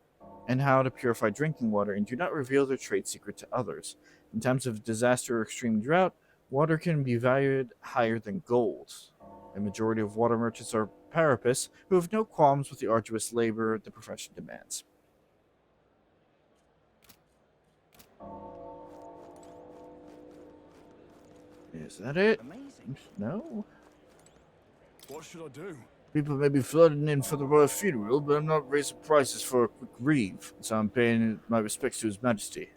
and how to purify drinking water, and do not reveal their trade secret to others. In times of disaster or extreme drought, water can be valued higher than gold. A majority of water merchants are parapus who have no qualms with the arduous labor the profession demands. Is that it? Amazing. No? What should I do? People may be flooding in for the royal funeral, but I'm not raising prices for a quick reeve, so I'm paying my respects to His Majesty.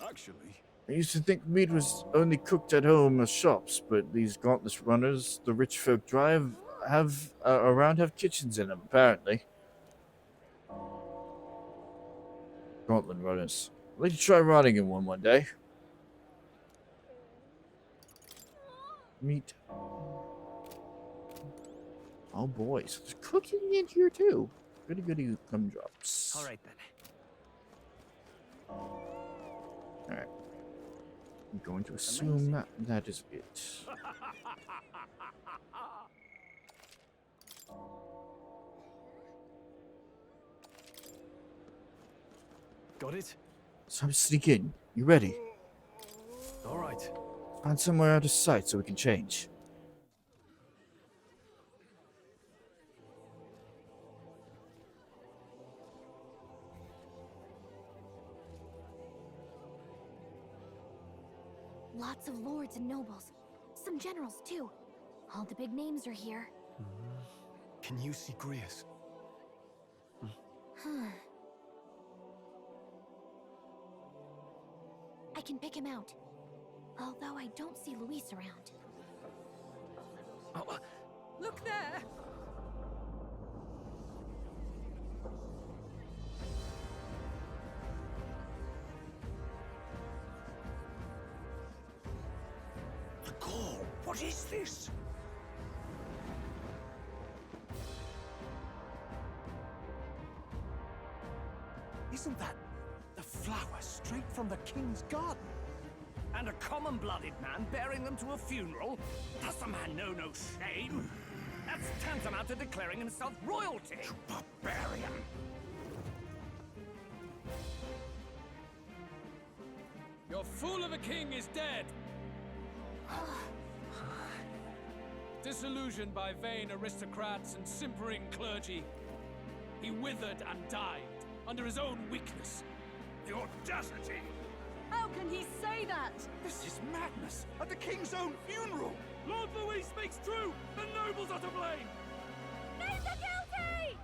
Actually, I used to think meat was only cooked at home or shops, but these gauntless runners the rich folk drive have kitchens in them, apparently. Gauntlet runners. I'd like to try riding in one day. Meat. Oh boy, so there's cooking in here too. Goody goody gumdrops. All right then. Alright. I'm going to assume that is it. Got it? So I'm sneak in. You ready? All right. Find somewhere out of sight so we can change. Lots of lords and nobles. Some generals, too. All the big names are here. Can you see Grius? I can pick him out. Although I don't see Luis around. Oh, look there! The call! What is this? Isn't that the flower straight from the king's garden? And a common-blooded man bearing them to a funeral? Does the man know no shame? That's tantamount to declaring himself royalty. You barbarian! Your fool of a king is dead. Disillusioned by vain aristocrats and simpering clergy, he withered and died under his own weakness. The audacity! How can he say that? This is madness! At the king's own funeral! Lord Louis speaks true! The nobles are to blame! Name the guilty!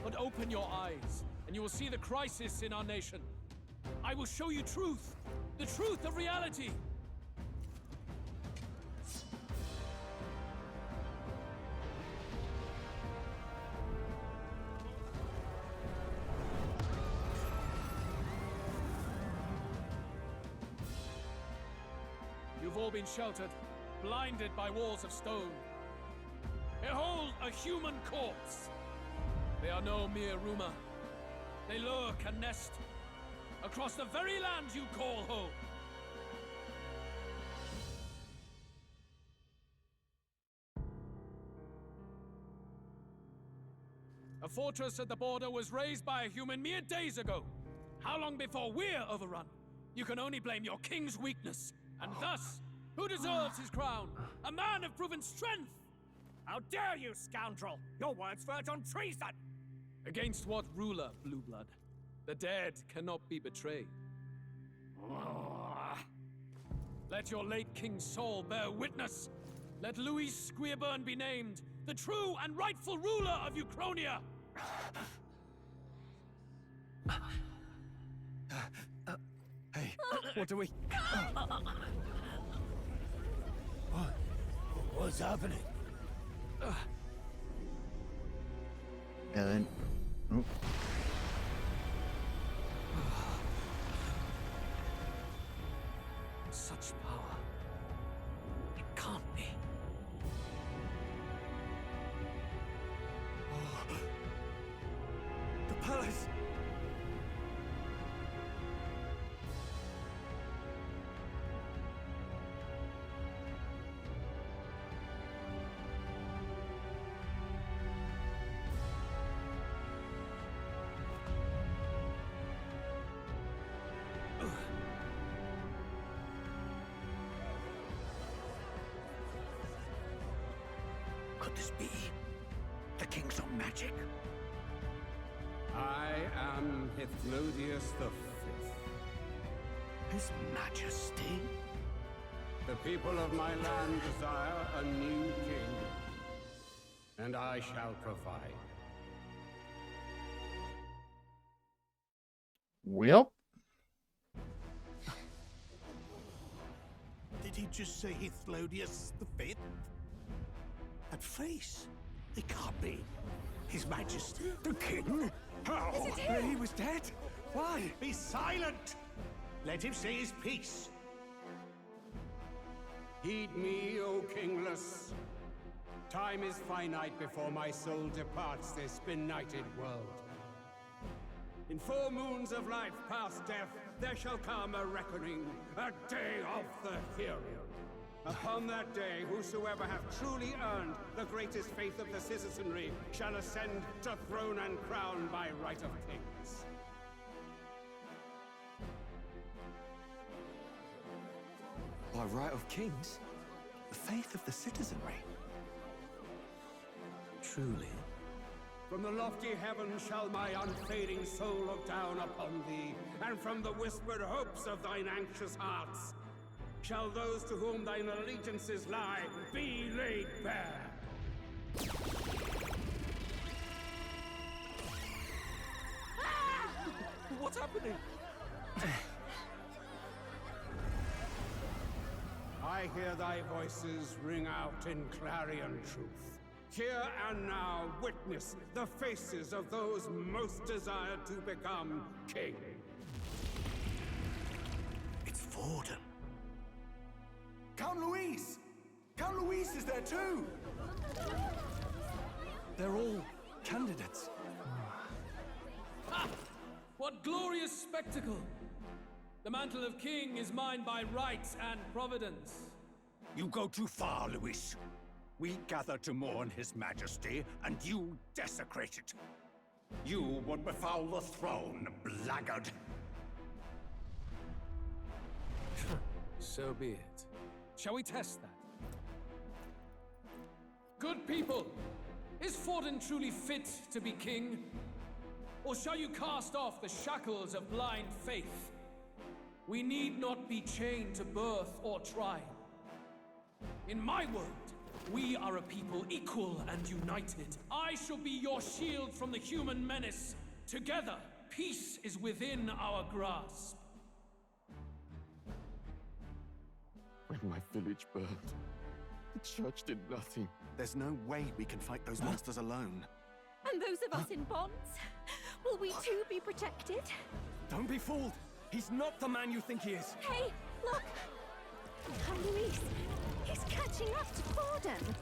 But open your eyes, and you will see the crisis in our nation. I will show you truth, the truth of reality. You've all been sheltered, blinded by walls of stone. Behold a human corpse! They are no mere rumor. They lurk and nest across the very land you call home. A fortress at the border was raised by a human mere days ago. How long before we're overrun? You can only blame your king's weakness. And thus, who deserves his crown? A man of proven strength! How dare you, scoundrel! Your words verge on treason! Against what ruler, Blue Blood? The dead cannot be betrayed. Let your late king's soul bear witness. Let Louis Squeerburn be named the true and rightful ruler of Uchronia. Hey, what do we... What's happening? And then... Oh. Such power. It can't be. The palace! Could this be the king's own magic? I am Hypnodius V. His Majesty? The people of my land desire a new king, and I shall provide. Well. he just say Hithlodius V? That face, it can't be. His Majesty, the King? How? He was dead? Why? Be silent! Let him say his piece. Heed me, O Kingless. Time is finite before my soul departs this benighted world. In 4 moons of life past death, there shall come a reckoning, a day of the hero. Upon that day, whosoever hath truly earned the greatest faith of the citizenry shall ascend to throne and crown by right of kings. By right of kings? The faith of the citizenry? Truly? From the lofty heavens shall my unfading soul look down upon thee, and from the whispered hopes of thine anxious hearts shall those to whom thine allegiances lie be laid bare. What's happening? I hear thy voices ring out in clarion truth. Here and now witness the faces of those most desired to become king. It's Forden. Count Louise! Count Louise is there too! They're all candidates. Ha! What glorious spectacle! The mantle of king is mine by right and providence. You go too far, Louis. We gather to mourn his majesty, and you desecrate it. You would befoul the throne, blackguard. So be it. Shall we test that? Good people, is Forden truly fit to be king? Or shall you cast off the shackles of blind faith? We need not be chained to birth or trial. In my world, we are a people equal and united. I shall be your shield from the human menace. Together, peace is within our grasp. When my village burned, the church did nothing. There's no way we can fight those monsters alone. And those of us in bonds? Will we too be protected? Don't be fooled! He's not the man you think he is! Hey, look! Count Louise! He's catching up to Forden!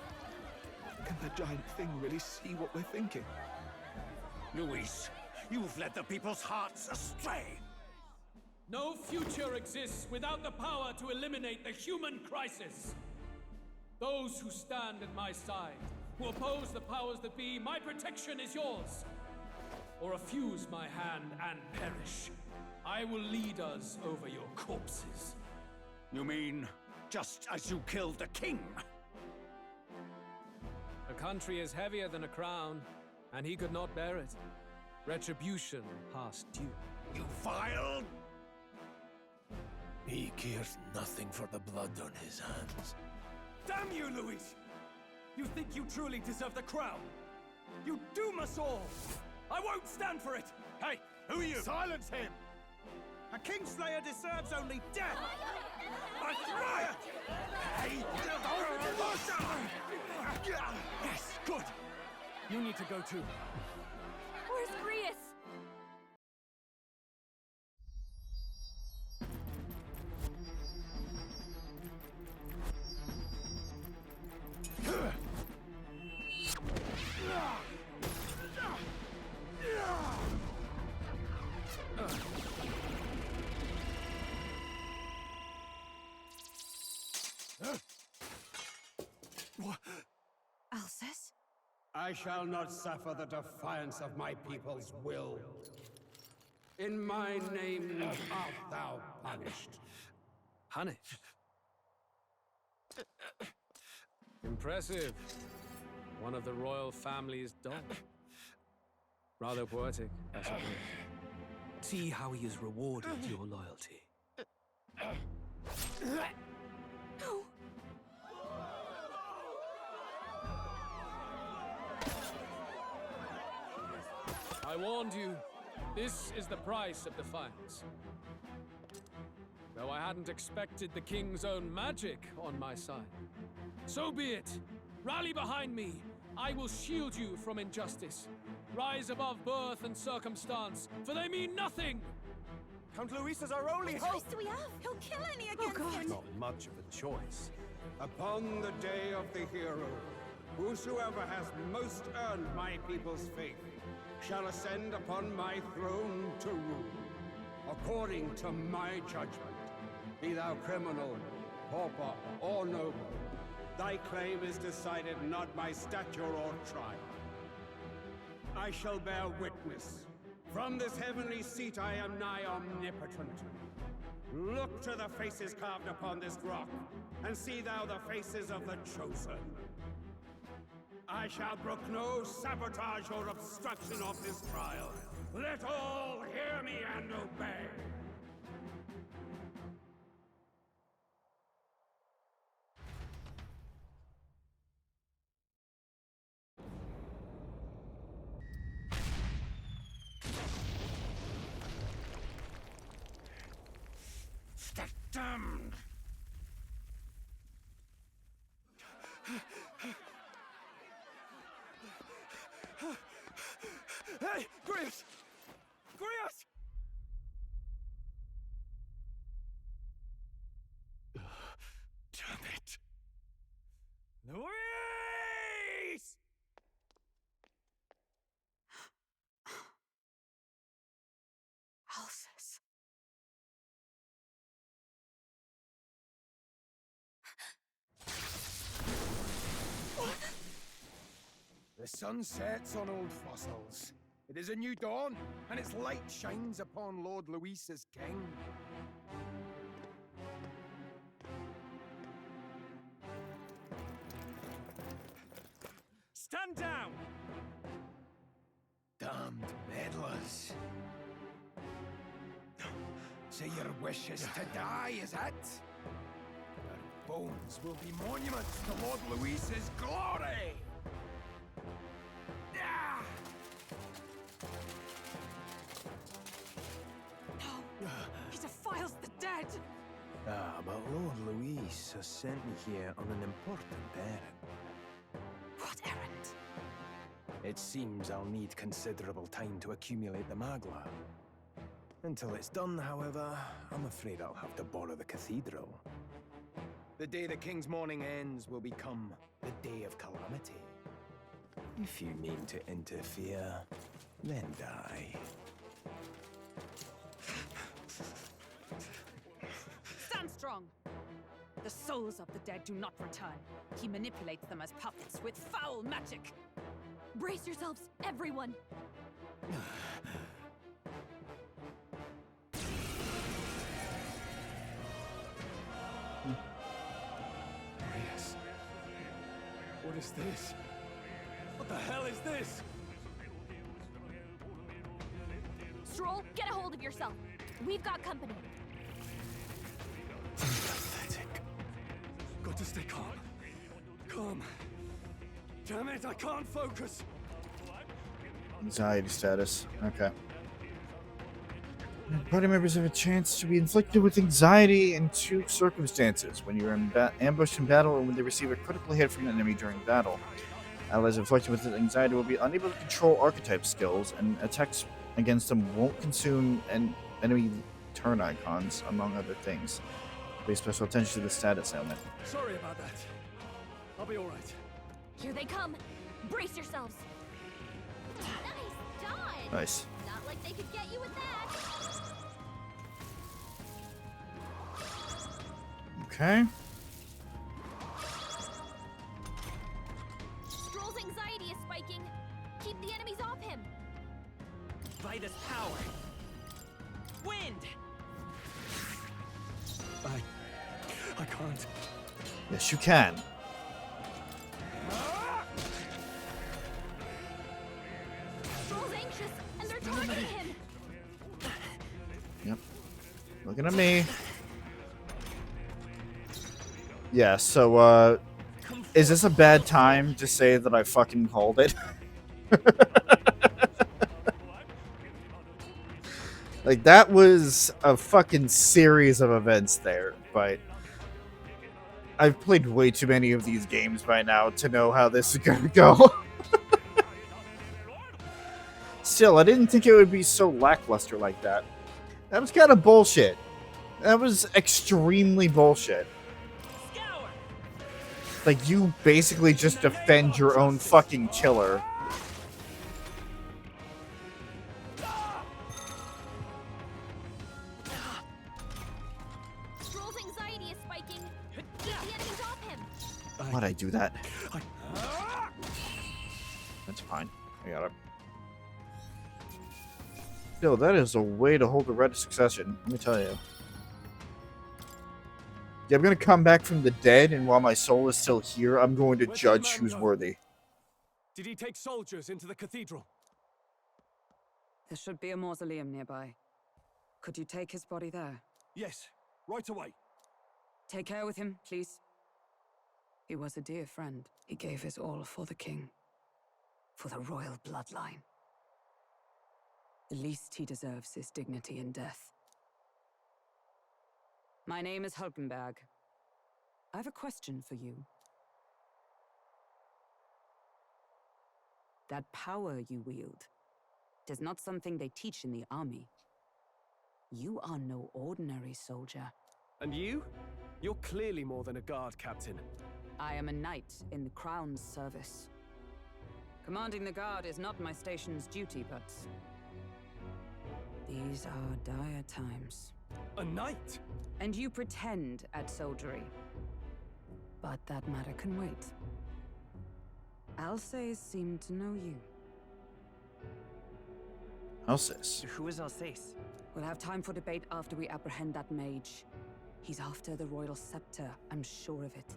Can the giant thing really see what we're thinking? Louis, you've led the people's hearts astray! No future exists without the power to eliminate the human crisis. Those who stand at my side, who oppose the powers that be, my protection is yours. Or refuse my hand and perish. I will lead us over your corpses. You mean, just as you killed the king? A country is heavier than a crown, and he could not bear it. Retribution past due. You vile... He cares nothing for the blood on his hands. Damn you, Louis! You think you truly deserve the crown? You doom us all! I won't stand for it! Hey, who are you? Silence him! A Kingslayer deserves only death! I riot! Hey! Yes, good! You need to go too. Where's Grius? Alcest? I shall not suffer the defiance of my people's will. In my name art thou punished. Punished? Impressive. One of the royal family's dog. Rather poetic, I suppose. See how he has rewarded your loyalty. No. I warned you. This is the price of defiance. Though I hadn't expected the king's own magic on my side. So be it. Rally behind me. I will shield you from injustice. Rise above birth and circumstance, for they mean nothing! Count Luis is our only What hope! choice do we have? He'll kill any against him! Not much of a choice. Upon the day of the hero, whosoever has most earned my people's faith shall ascend upon my throne to rule, according to my judgment. Be thou criminal, pauper, or noble, thy claim is decided not by stature or trial. I shall bear witness. From this heavenly seat I am nigh omnipotent. Look to the faces carved upon this rock, and see thou the faces of the chosen. I shall brook no sabotage or obstruction of this trial. Let all hear me and obey. Damned! Hey, Grius! Grius! Damn it. Luis! Alphys. The sun sets on old fossils. It is a new dawn, and its light shines upon Lord Luis as king. Stand down! Damned meddlers. So your wish is to die, is it? Your bones will be monuments to Lord Luis's glory! No! He defiles the dead! Ah, but Lord Luis has sent me here on an important errand. What errand? It seems I'll need considerable time to accumulate the Magla. Until it's done, however, I'm afraid I'll have to borrow the cathedral. The day the king's mourning ends will become the day of calamity. If you mean to interfere, then die. Stand strong! The souls of the dead do not return. He manipulates them as puppets with foul magic. Brace yourselves, everyone! Yes. What is this? What the hell is this? Stroll, get a hold of yourself. We've got company. Pathetic. Got to stay calm. Calm. Damn it, I can't focus. Anxiety status. Okay. Party members have a chance to be inflicted with anxiety in two circumstances: when you're ambushed in battle, or when they receive a critical hit from an enemy during battle. Allies inflicted with anxiety will be unable to control archetype skills, and attacks against them won't consume enemy turn icons, among other things. Pay special attention to the status ailment. Sorry about that. I'll be alright. Here they come. Brace yourselves. Nice dodge. Nice. Not like they could get you with that. Okay. Stroll's anxiety is spiking. Keep the enemies off him. By this power. Wind! I can't. Yes, you can. Stroll's anxious, and they're targeting him. Yep. Looking at me. Yeah, so, is this a bad time to say that I fucking called it? Like, that was a fucking series of events there, but I've played way too many of these games by now to know how this is gonna go. Still, I didn't think it would be so lackluster like that. That was kind of bullshit. That was extremely bullshit. Like, you basically just defend your own fucking killer. Stroll's anxiety is spiking. Keep the enemies off him. Why'd I do that? That's fine. I got it. Still, that is a way to hold a right of succession, let me tell you. Yeah, I'm gonna come back from the dead, and while my soul is still here, I'm going to judge who's worthy. Did he take soldiers into the cathedral? There should be a mausoleum nearby. Could you take his body there? Yes, right away. Take care with him, please. He was a dear friend. He gave his all for the king. For the royal bloodline. The least he deserves is dignity in death. My name is Hulkenberg. I have a question for you. That power you wield is not something they teach in the army. You are no ordinary soldier. And you? You're clearly more than a guard captain. I am a knight in the Crown's service. Commanding the guard is not my station's duty, but these are dire times. A knight? And you pretend at soldiery. But that matter can wait. Alsace seemed to know you. Alsace? Who is Alsace? We'll have time for debate after we apprehend that mage. He's after the royal scepter, I'm sure of it.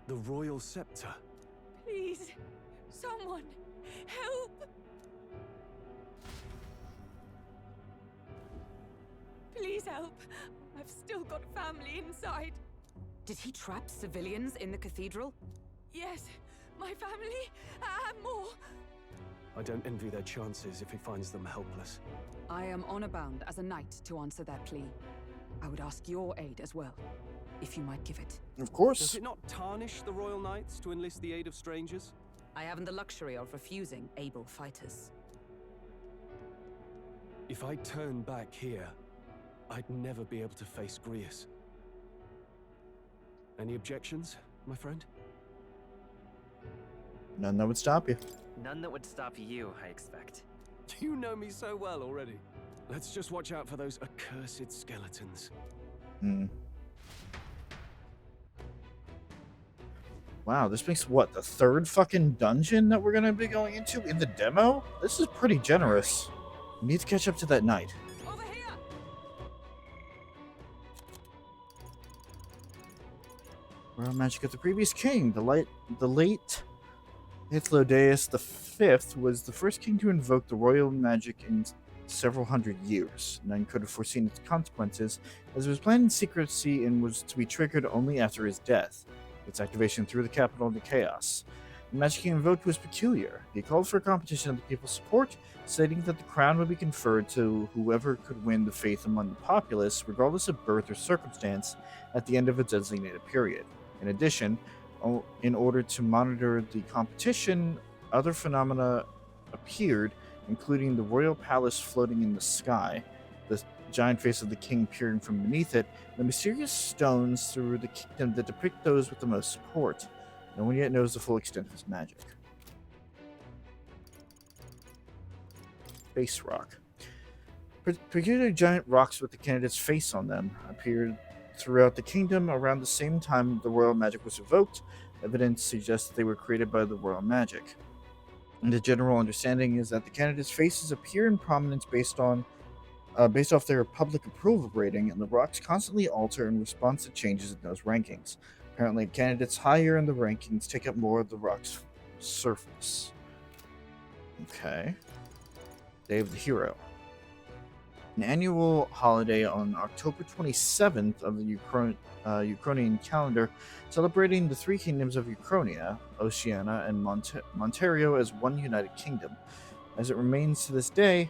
The royal scepter? Please, someone, help! Please help. I've still got family inside. Did he trap civilians in the cathedral? Yes, my family and more. I don't envy their chances if he finds them helpless. I am honor bound as a knight to answer that plea. I would ask your aid as well, if you might give it. Of course. Does it not tarnish the royal knights to enlist the aid of strangers? I haven't the luxury of refusing able fighters. If I turn back here, I'd never be able to face Grius. Any objections, my friend? None that would stop you. None that would stop you, I expect. You know me so well already. Let's just watch out for those accursed skeletons. Wow, this makes what, the third fucking dungeon that we're gonna be going into in the demo? This is pretty generous. We need to catch up to that knight. Royal magic of the previous king, the late Hythlodaeus V was the first king to invoke the royal magic in several hundred years. None could have foreseen its consequences, as it was planned in secrecy and was to be triggered only after his death. Its activation threw the capital into chaos. The magic he invoked was peculiar. He called for a competition of the people's support, stating that the crown would be conferred to whoever could win the faith among the populace, regardless of birth or circumstance, at the end of a designated period. In addition, in order to monitor the competition, other phenomena appeared, including the royal palace floating in the sky, the giant face of the king peering from beneath it, and the mysterious stones through the kingdom that depict those with the most support. No one yet knows the full extent of his magic. Face rock. Peculiar giant rocks with the candidate's face on them appeared throughout the kingdom around the same time the royal magic was evoked. Evidence suggests that they were created by the royal magic. And the general understanding is that the candidates' faces appear in prominence based off their public approval rating, and the rocks constantly alter in response to changes in those rankings. Apparently, candidates higher in the rankings take up more of the rock's surface. Okay. Day of the Hero. An annual holiday on October 27th of the Ukrainian calendar, celebrating the three kingdoms of Ukrainia, Oceania, and Montario as one united kingdom. As it remains to this day,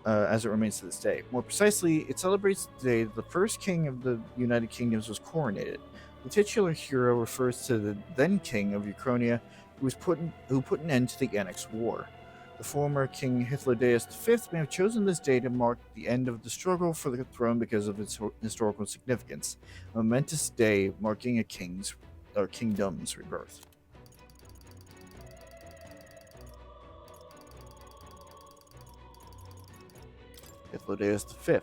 as it remains to this day. More precisely, it celebrates the day the first king of the United Kingdoms was coronated. The titular hero refers to the then king of Ukrainia, who put an end to the Annex War. The former King Hythlodaeus V may have chosen this day to mark the end of the struggle for the throne because of its historical significance, a momentous day marking a kingdom's rebirth. Hythlodaeus V.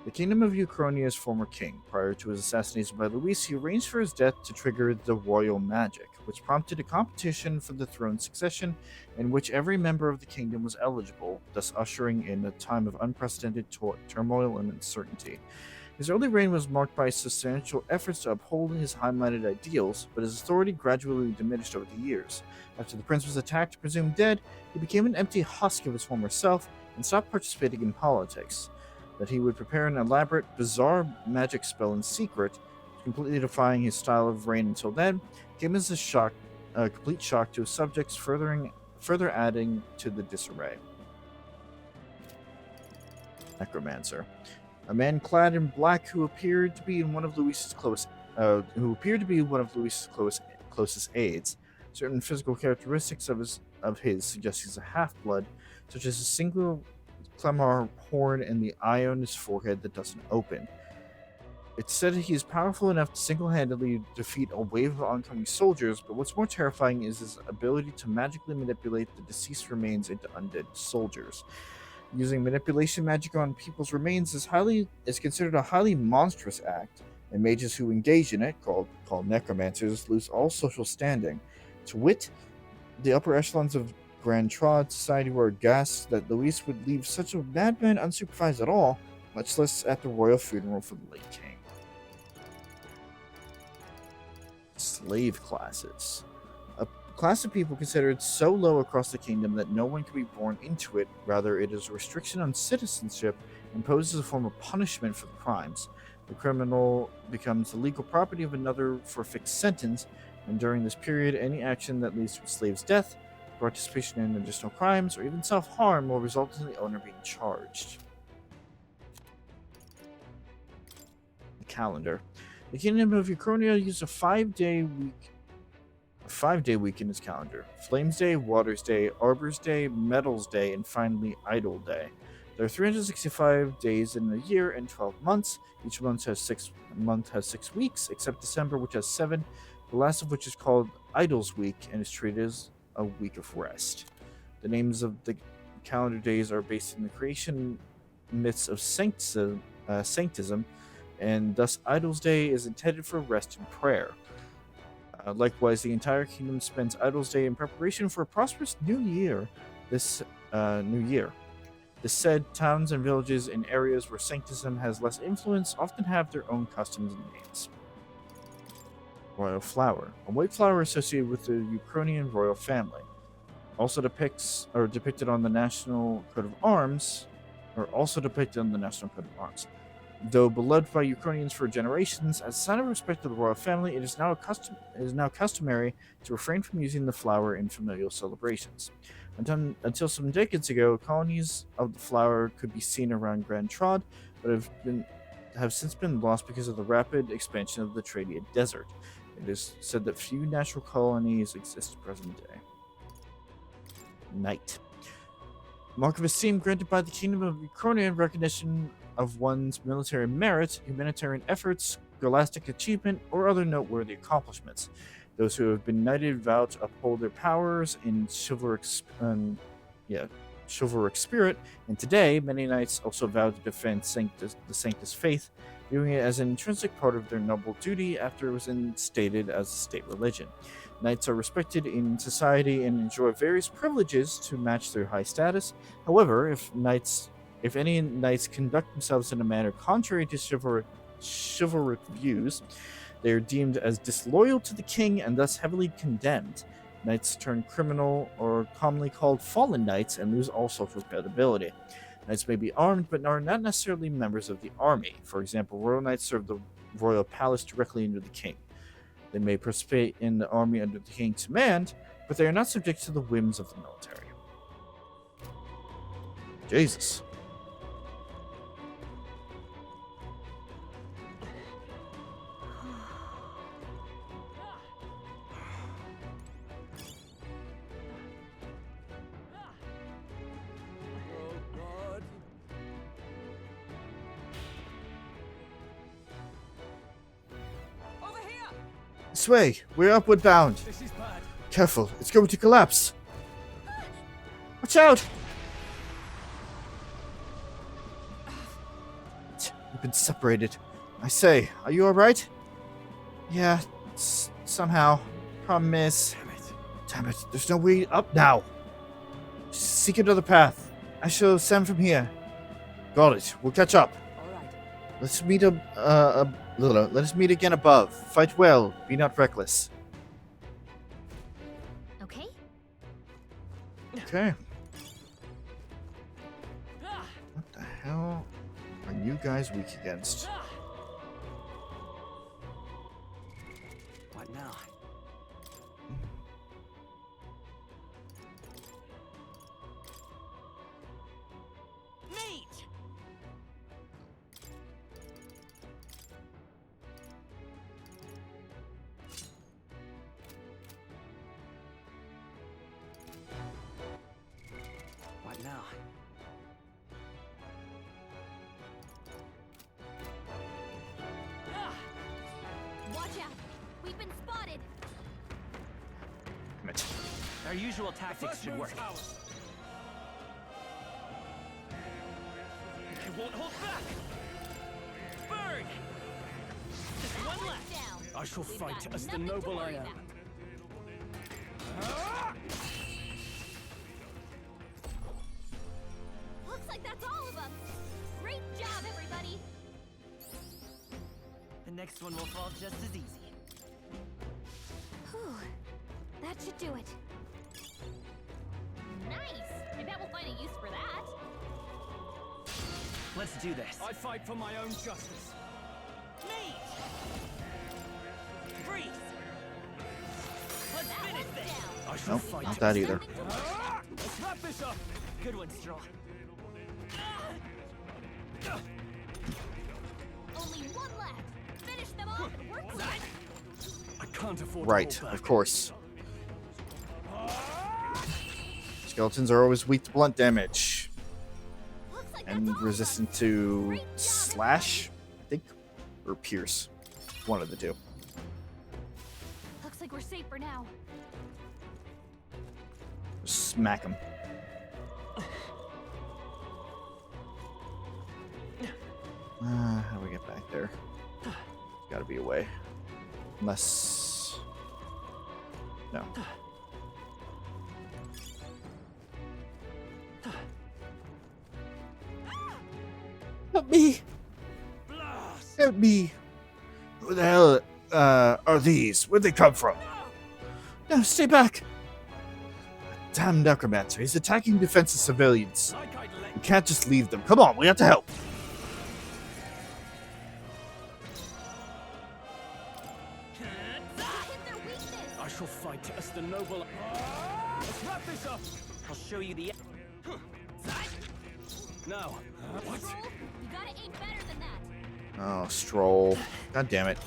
The kingdom of Ukrainia's former king. Prior to his assassination by Luis, he arranged for his death to trigger the royal magic, which prompted a competition for the throne's succession in which every member of the kingdom was eligible, thus ushering in a time of unprecedented turmoil and uncertainty. His early reign was marked by substantial efforts to uphold his high-minded ideals, but his authority gradually diminished over the years. After the prince was attacked and presumed dead, he became an empty husk of his former self and stopped participating in politics. That he would prepare an elaborate, bizarre magic spell in secret, completely defying his style of reign until then, came as a complete shock to his subjects, further adding to the disarray. Necromancer. A man clad in black who appeared to be one of Luis's closest aides. Certain physical characteristics of his suggest he's a half-blood, such as a single clamar horn and the eye on his forehead that doesn't open. It's said he is powerful enough to single-handedly defeat a wave of oncoming soldiers, but what's more terrifying is his ability to magically manipulate the deceased remains into undead soldiers. Using manipulation magic on people's remains is considered a highly monstrous act, and mages who engage in it, called necromancers, lose all social standing. To wit, the upper echelons of Grand Trod society were aghast that Luis would leave such a madman unsupervised at all, much less at the royal funeral for the late king. Slave classes. A class of people considered so low across the kingdom that no one could be born into it. Rather, it is a restriction on citizenship imposed as a form of punishment for the crimes. The criminal becomes the legal property of another for a fixed sentence, and during this period, any action that leads to a slave's death, participation in additional crimes, or even self-harm will result in the owner being charged. The calendar. The Kingdom of Ukrainia used a 5-day week in its calendar. Flames Day, Waters Day, Arbor's Day, Metals Day, and finally Idle Day. There are 365 days in a year and 12 months. Each month has 6 weeks, except December, which has 7, the last of which is called Idle's Week and is treated as a week of rest. The names of the calendar days are based on the creation myths of sanctism, and thus Idle's Day is intended for rest and prayer. Likewise, the entire kingdom spends Idle's Day in preparation for a prosperous new year. The said towns and villages in areas where sanctism has less influence often have their own customs and names. Royal flower. A white flower associated with the Ukrainian royal family. Also depicted on the National Coat of Arms. Though beloved by Ukrainians for generations, as a sign of respect to the royal family, it is now customary to refrain from using the flower in familial celebrations. Until some decades ago, colonies of the flower could be seen around Grand Trod, but have since been lost because of the rapid expansion of the Tradia Desert. It is said that few natural colonies exist at present day. Knight. Mark of esteem granted by the Kingdom of Ukraine in recognition of one's military merit, humanitarian efforts, scholastic achievement, or other noteworthy accomplishments. Those who have been knighted vow to uphold their powers in chivalric spirit, and today many knights also vow to defend the Sanctus faith, viewing it as an intrinsic part of their noble duty after it was instated as a state religion. Knights are respected in society and enjoy various privileges to match their high status. However, if any knights conduct themselves in a manner contrary to chivalric views, they are deemed as disloyal to the king and thus heavily condemned. Knights turn criminal, or commonly called fallen knights, and lose all social credibility. Knights may be armed, but are not necessarily members of the army. For example, royal knights serve the royal palace directly under the king. They may participate in the army under the king's command, but they are not subject to the whims of the military. Jesus. This way. We're upward bound. This is bad. Careful. It's going to collapse. Watch out! We've been separated. I say, are you alright? Yeah, somehow. Problem is... Damn it. There's no way up now. Seek another path. I shall send from here. Got it. We'll catch up. Let's meet let us meet again above. Fight well. Be not reckless. Okay? Okay. What the hell are you guys weak against? What now? Mate! What now? Watch out! We've been spotted! Damn it. Our usual tactics should work. I won't hold back! Burn! Just one left! Down. I shall We've fight got as the nothing to noble I worry am. about. Looks like that's all of them! Great job, everybody! The next one will fall just as easy. Whew. That should do it. Nice! I bet we'll find a use for that. Let's do this. I fight for my own justice. Mate! Freeze! Let's finish this! I shall Nope, fight. not that either. Let's wrap this up! Good one, Stroll. Only one left! Finish them off and work clean! I can't afford Right, to hold of back. course. Skeletons are always weak to blunt damage. And resistant to slash, I think, or pierce. One of the two. Looks like we're safe for now. Smack him. How do we get back there? Gotta be a way. Unless... No. Help me! Help me! Who the hell are these? Where'd they come from? No, stay back! Damn necromancer, he's attacking defenseless civilians. We can't just leave them. Come on, we have to help. I shall fight as the noble. Let's wrap this up! I'll show you the. Now. What? You gotta aim better than that. Oh, Stroll. God damn it.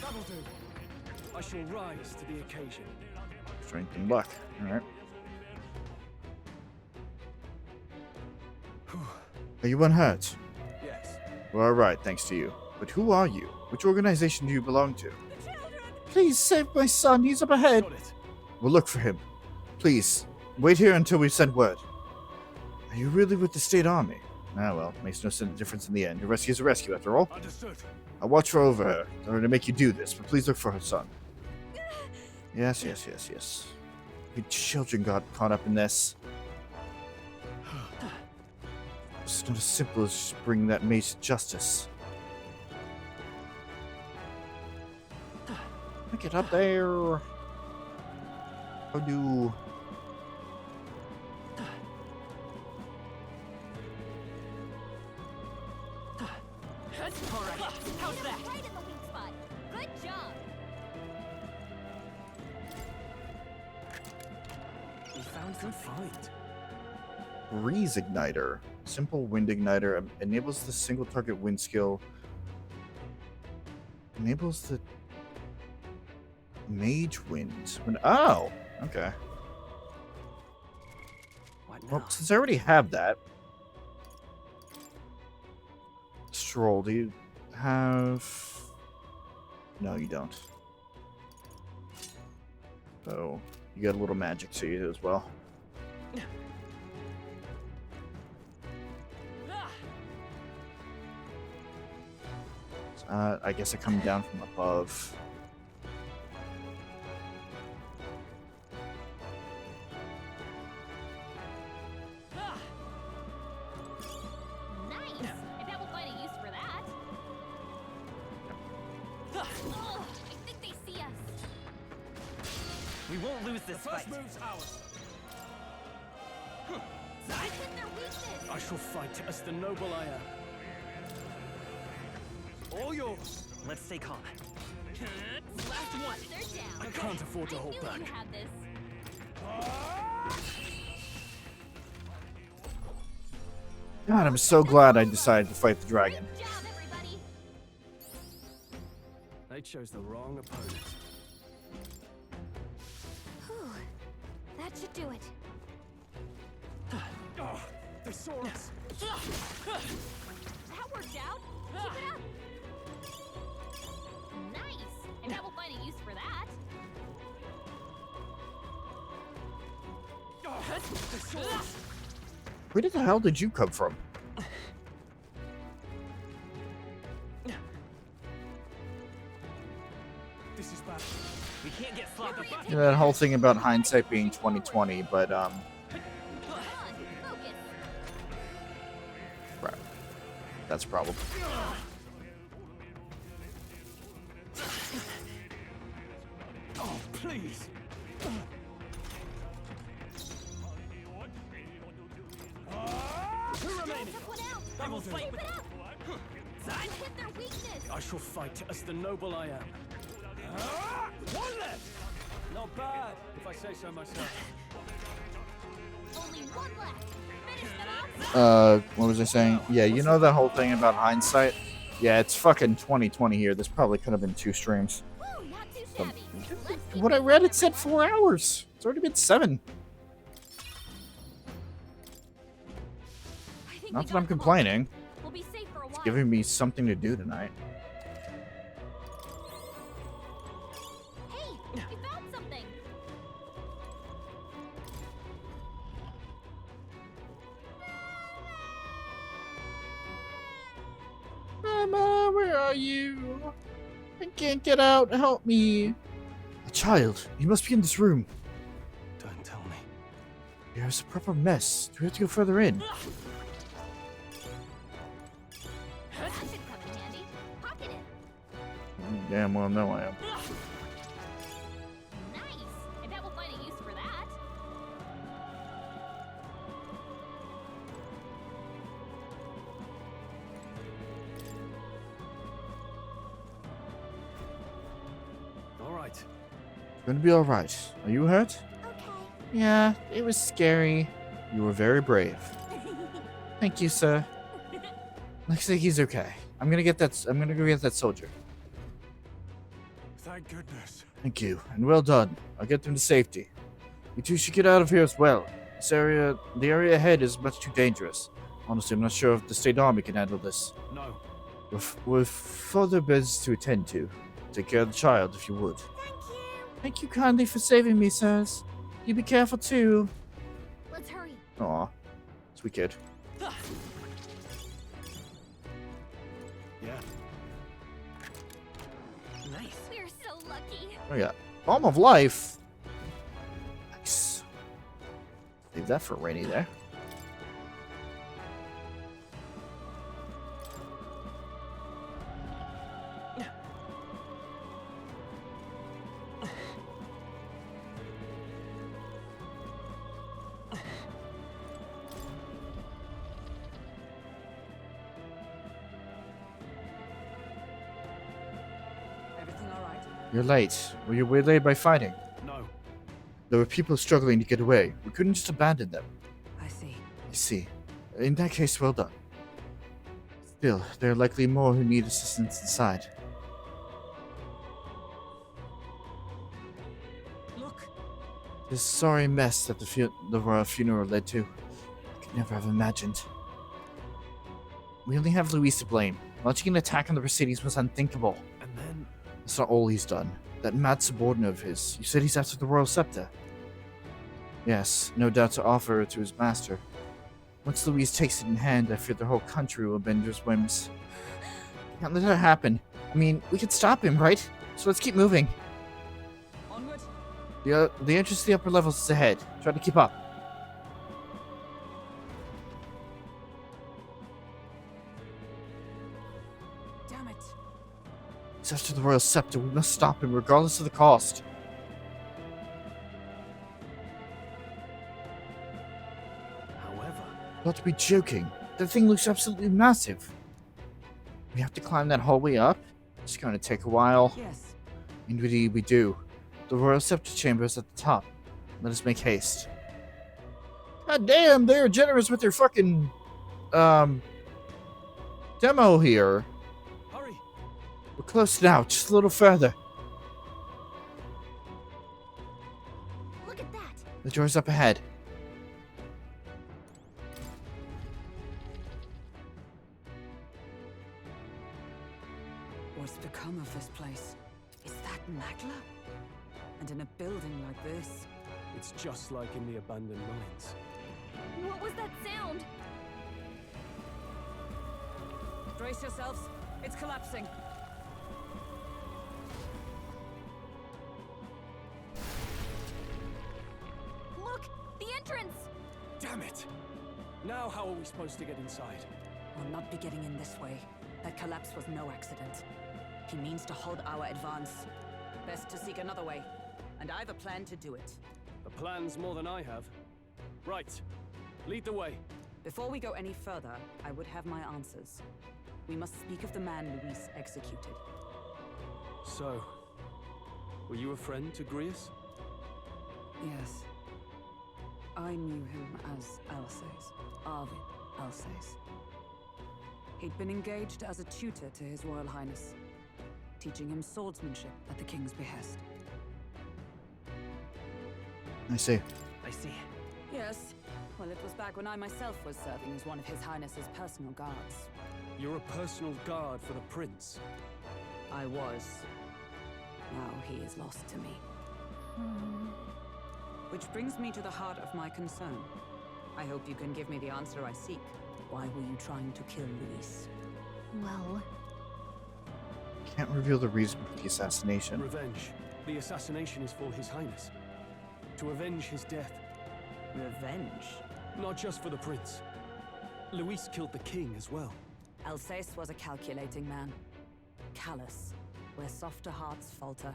That'll do. I shall rise to the occasion. Strength and luck. Alright. Are you unhurt? Yes. Well, alright, thanks to you. But who are you? Which organization do you belong to? Please save my son, he's up ahead. We'll look for him. Please, wait here until we send word. Are you really with the state army? Ah, well, makes no difference in the end. A rescue is a rescue, after all. Understood. I'll watch over her. I don't want to make you do this, but please look for her son. Yes. You children got caught up in this. It's not as simple as just bringing that mate to justice. Get up there. Oh, do. Alright, how's that? Right in the weak spot. Good job. We found some fight. Breeze Igniter. Simple wind igniter enables the single target wind skill. Enables the mage wind. Oh, okay. What right now. Well, since I already have that. Stroll, do you have... No, you don't. So, you got a little magic to you as well. I guess I come down from above. Nice! I bet we'll find a use for that. Ugh, I think they see us. We won't lose this fight. First move's ours. I hit their weakness. I shall fight as the noble I am. All yours. Let's stay calm. Last one. They're down. I can't afford to hold I back. knew you had this. God, I'm so glad I decided to fight the dragon. Good job, everybody. They chose the wrong opponent. Whew. That should do it. Oh, they saw us. That worked out. Keep it up. Nice. I bet we'll find a use for that. They saw us. Where the hell did you come from? This is bad. We can't get sloppy. You know, that whole thing about hindsight being 20/20, but right. That's a problem. Oh, please. Two remaining. I will fight with Hit their weakness. I shall fight as the noble I am. One left. Not bad, if I say so myself. Only one left. Finish them off. What was I saying? Yeah, you know that whole thing about hindsight? Yeah, it's fucking 20/20 here. This probably could have been 2 streams. Woo, not too shabby. Let's keep What I read, it said 4 hours. It's already been 7. I think Not we that I'm got them all. complaining. We'll be safe for a It's while. giving me something to do tonight. Hey, we found something. Mama, where are you? I can't get out. Help me. A child. You must be in this room. Don't tell me. There's a proper mess. Do we have to go further in? That should come in handy. Pocket it. Damn well no I am. Nice. I bet we'll find a use for that. All right. Gonna be alright. Are you hurt? Okay. Yeah, it was scary. You were very brave. Thank you, sir. Looks like he's okay. I'm gonna go get that soldier. Thank goodness. Thank you, and well done. I'll get them to safety. You two should get out of here as well. The area ahead is much too dangerous. Honestly, I'm not sure if the state army can handle this. No. With further business to attend to. Take care of the child, if you would. Thank you. Thank you kindly for saving me, sirs. You be careful too. Let's hurry. Aw, sweet kid. Yeah. Nice. We're so lucky. Oh yeah, Balm of Life. Nice. Leave that for Rainy there. Everything all right? You're late. Were you waylaid by fighting? No. There were people struggling to get away. We couldn't just abandon them. I see. I see. In that case, well done. Still, there are likely more who need assistance inside. Look. This sorry mess that the royal funeral led to. Could never have imagined. We only have Luis to blame. Launching an attack on the Mercedes was unthinkable. And then... That's not all he's done. That mad subordinate of his, you said he's after the royal scepter. Yes, no doubt to offer it to his master. Once Luis takes it in hand, I fear the whole country will bend to his whims. Can't let that happen. I mean, we could stop him, right? So let's keep moving. Onward. The entrance to the upper levels is ahead. Try to keep up. Damn it. He's after the royal scepter. We must stop him, regardless of the cost. However... Not to be joking. That thing looks absolutely massive. We have to climb that hallway up? It's going to take a while. Yes. Indeed, we do. The royal scepter chamber is at the top. Let us make haste. God damn, they're generous with their fucking demo here. Hurry. We're close now, just a little further. Look at that. The door's up ahead. What's become of this place? Is that Magla? And in a building like this? It's just like in the abandoned mines. What was that sound? Brace yourselves. It's collapsing. Look! The entrance! Damn it! Now how are we supposed to get inside? We'll not be getting in this way. That collapse was no accident. He means to halt our advance. Best to seek another way. And I've a plan to do it. A plan's more than I have. Right. Lead the way. Before we go any further, I would have my answers. We must speak of the man Luis executed. So, were you a friend to Grius? Yes. I knew him as Alsace. Arvid Alsace. He'd been engaged as a tutor to His Royal Highness, teaching him swordsmanship at the King's behest. I see. I see. Yes. Well, it was back when I myself was serving as one of His Highness's personal guards. You're a personal guard for the Prince. I was. Now he is lost to me. Which brings me to the heart of my concern. I hope you can give me the answer I seek. Why were you trying to kill Luis? Well... Can't reveal the reason for the assassination. Revenge. The assassination is for His Highness. To avenge his death. Revenge? Not just for the Prince. Luis killed the King as well. Alsace was a calculating man. Callous, where softer hearts falter.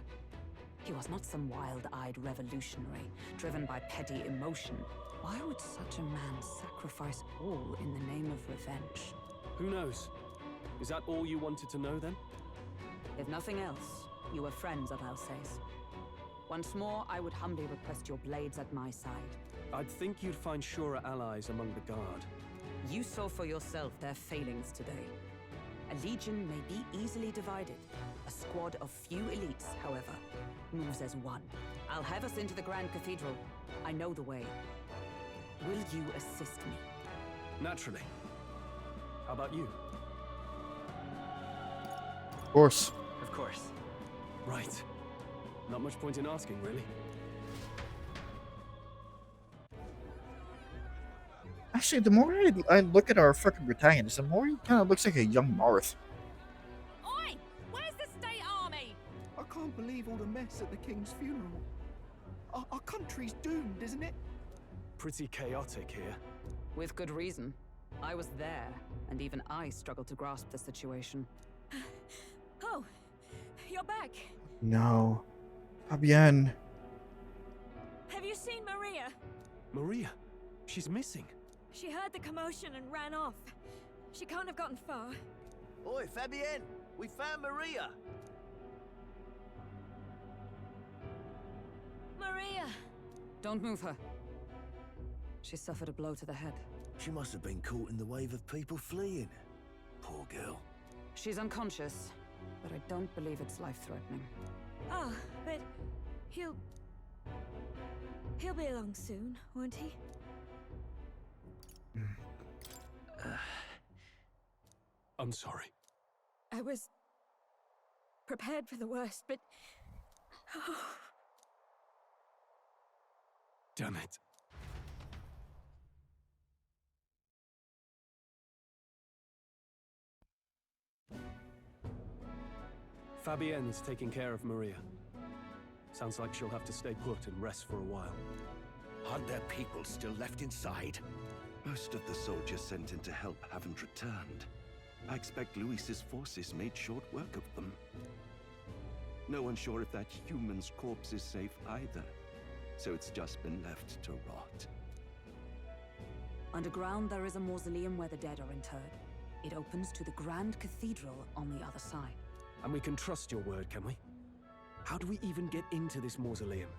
He was not some wild-eyed revolutionary, driven by petty emotion. Why would such a man sacrifice all in the name of revenge? Who knows? Is that all you wanted to know then? If nothing else, you were friends of Alsace. Once more, I would humbly request your blades at my side. I'd think you'd find surer allies among the Guard. You saw for yourself their failings today. A legion may be easily divided. A squad of few elites, however, moves as one. I'll have us into the Grand Cathedral. I know the way. Will you assist me? Naturally. How about you? Of course. Of course. Right. Not much point in asking, really. Actually, the more I look at our fucking protagonist, the more he kind of looks like a young Marth. Oi! Where's the state army? I can't believe all the mess at the king's funeral. Our country's doomed, isn't it? Pretty chaotic here. With good reason. I was there, and even I struggled to grasp the situation. Oh, you're back. No. Fabienne. Have you seen Maria? Maria? She's missing. She heard the commotion and ran off. She can't have gotten far. Oi, Fabienne! We found Maria! Maria! Don't move her. She suffered a blow to the head. She must have been caught in the wave of people fleeing. Poor girl. She's unconscious, but I don't believe it's life-threatening. Oh, but he'll be along soon, won't he? I'm sorry. I was prepared for the worst, but... Damn it. Fabienne's taking care of Maria. Sounds like she'll have to stay put and rest for a while. Are there people still left inside? Most of the soldiers sent in to help haven't returned. I expect Luis's forces made short work of them. No one's sure if that human's corpse is safe either, so it's just been left to rot. Underground, there is a mausoleum where the dead are interred. It opens to the Grand Cathedral on the other side. And we can trust your word, can we? How do we even get into this mausoleum?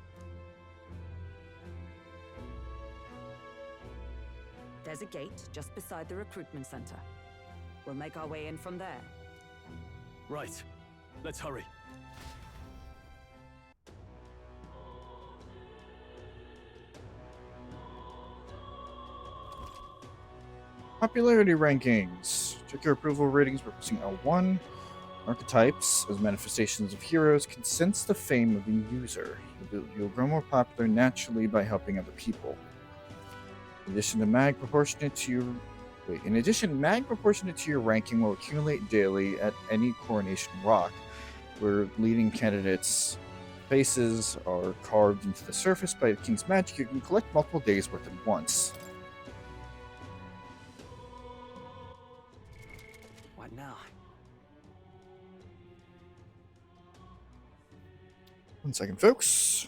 There's a gate just beside the recruitment center. We'll make our way in from there. Right. Let's hurry. Popularity rankings. Check your approval ratings by pressing L1. Archetypes, as manifestations of heroes, can sense the fame of the user. You'll grow more popular naturally by helping other people. In addition, mag proportionate to your ranking will accumulate daily at any coronation rock, where leading candidates' faces are carved into the surface by the king's magic. You can collect multiple days' worth at once. What now? One second, folks.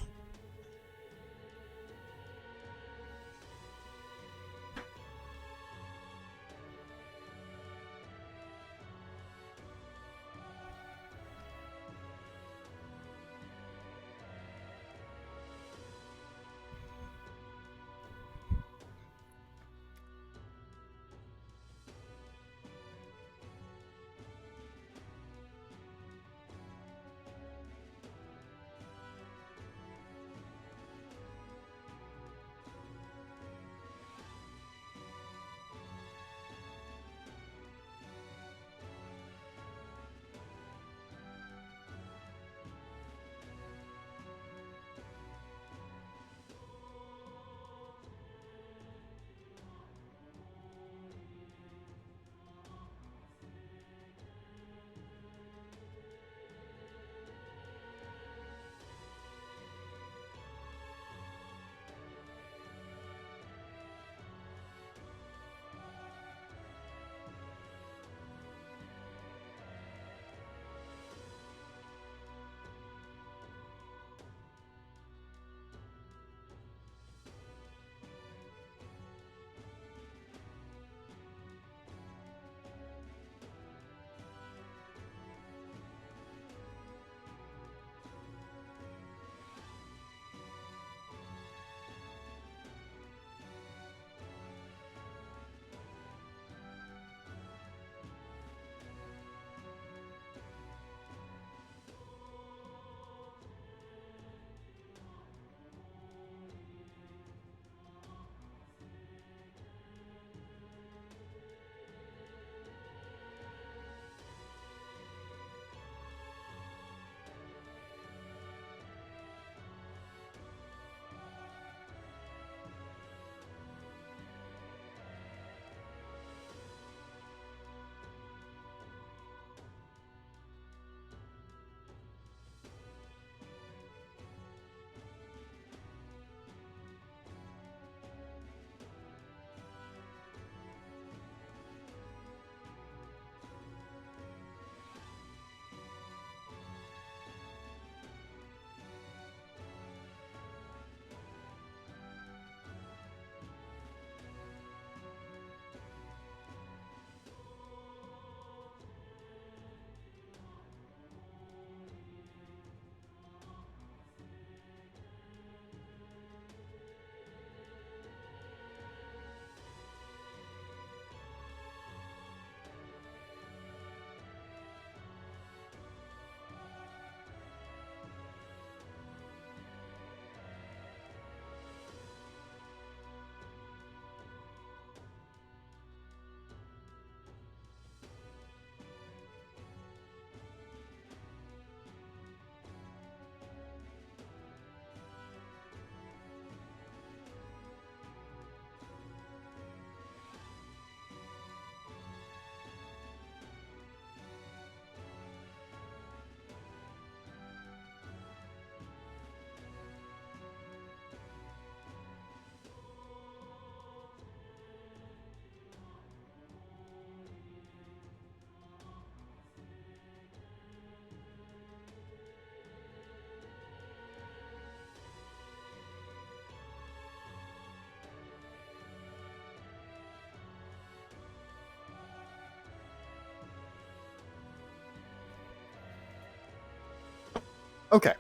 Okay.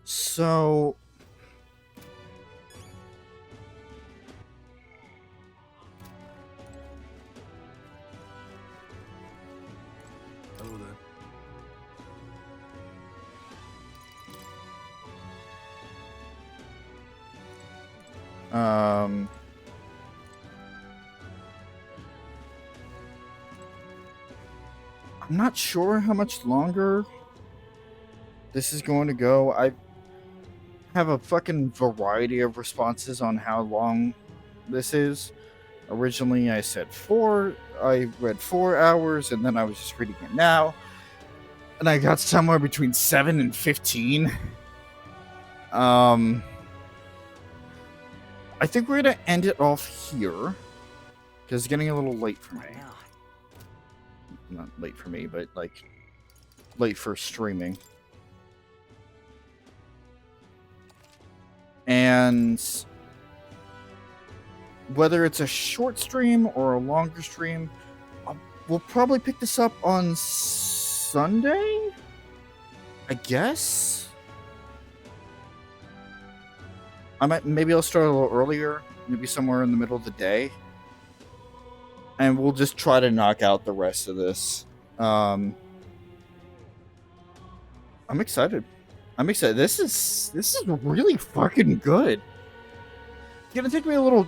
So Hello there. I'm not sure how much longer this is going to go. I have a fucking variety of responses on how long this is. Originally, I said 4. I read 4 hours, and then I was just reading it now. And I got somewhere between 7 and 15. I think we're gonna end it off here. Because it's getting a little late for me. Not late for me, but like late for streaming. And whether it's a short stream or a longer stream, we'll probably pick this up on Sunday, I guess. Maybe I'll start a little earlier, maybe somewhere in the middle of the day. And we'll just try to knock out the rest of this. I'm excited. I'm excited. This is really fucking good. It's gonna take me a little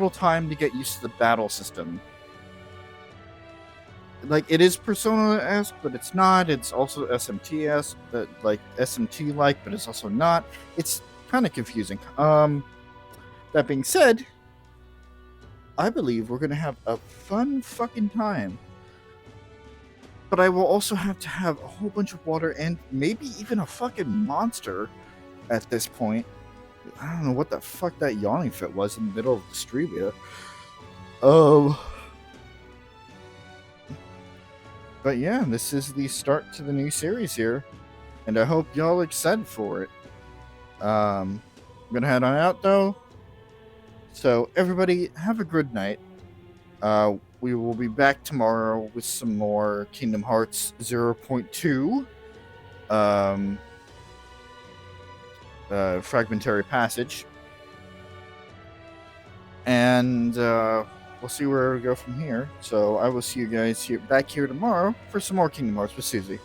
time to get used to the battle system. Like, it is Persona-esque, but it's not. It's also SMT-esque, like SMT-like, but it's also not. It's kind of confusing. That being said, I believe we're going to have a fun fucking time. But I will also have to have a whole bunch of water and maybe even a fucking monster at this point. I don't know what the fuck that yawning fit was in the middle of the stream here. But yeah, this is the start to the new series here. And I hope y'all are excited for it. I'm going to head on out though. So, everybody, have a good night. We will be back tomorrow with some more Kingdom Hearts 0.2 Fragmentary Passage. And we'll see where we go from here. So, I will see you guys back here tomorrow for some more Kingdom Hearts with Suzie.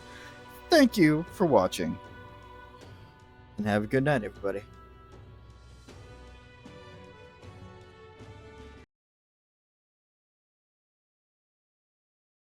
Thank you for watching. And have a good night, everybody.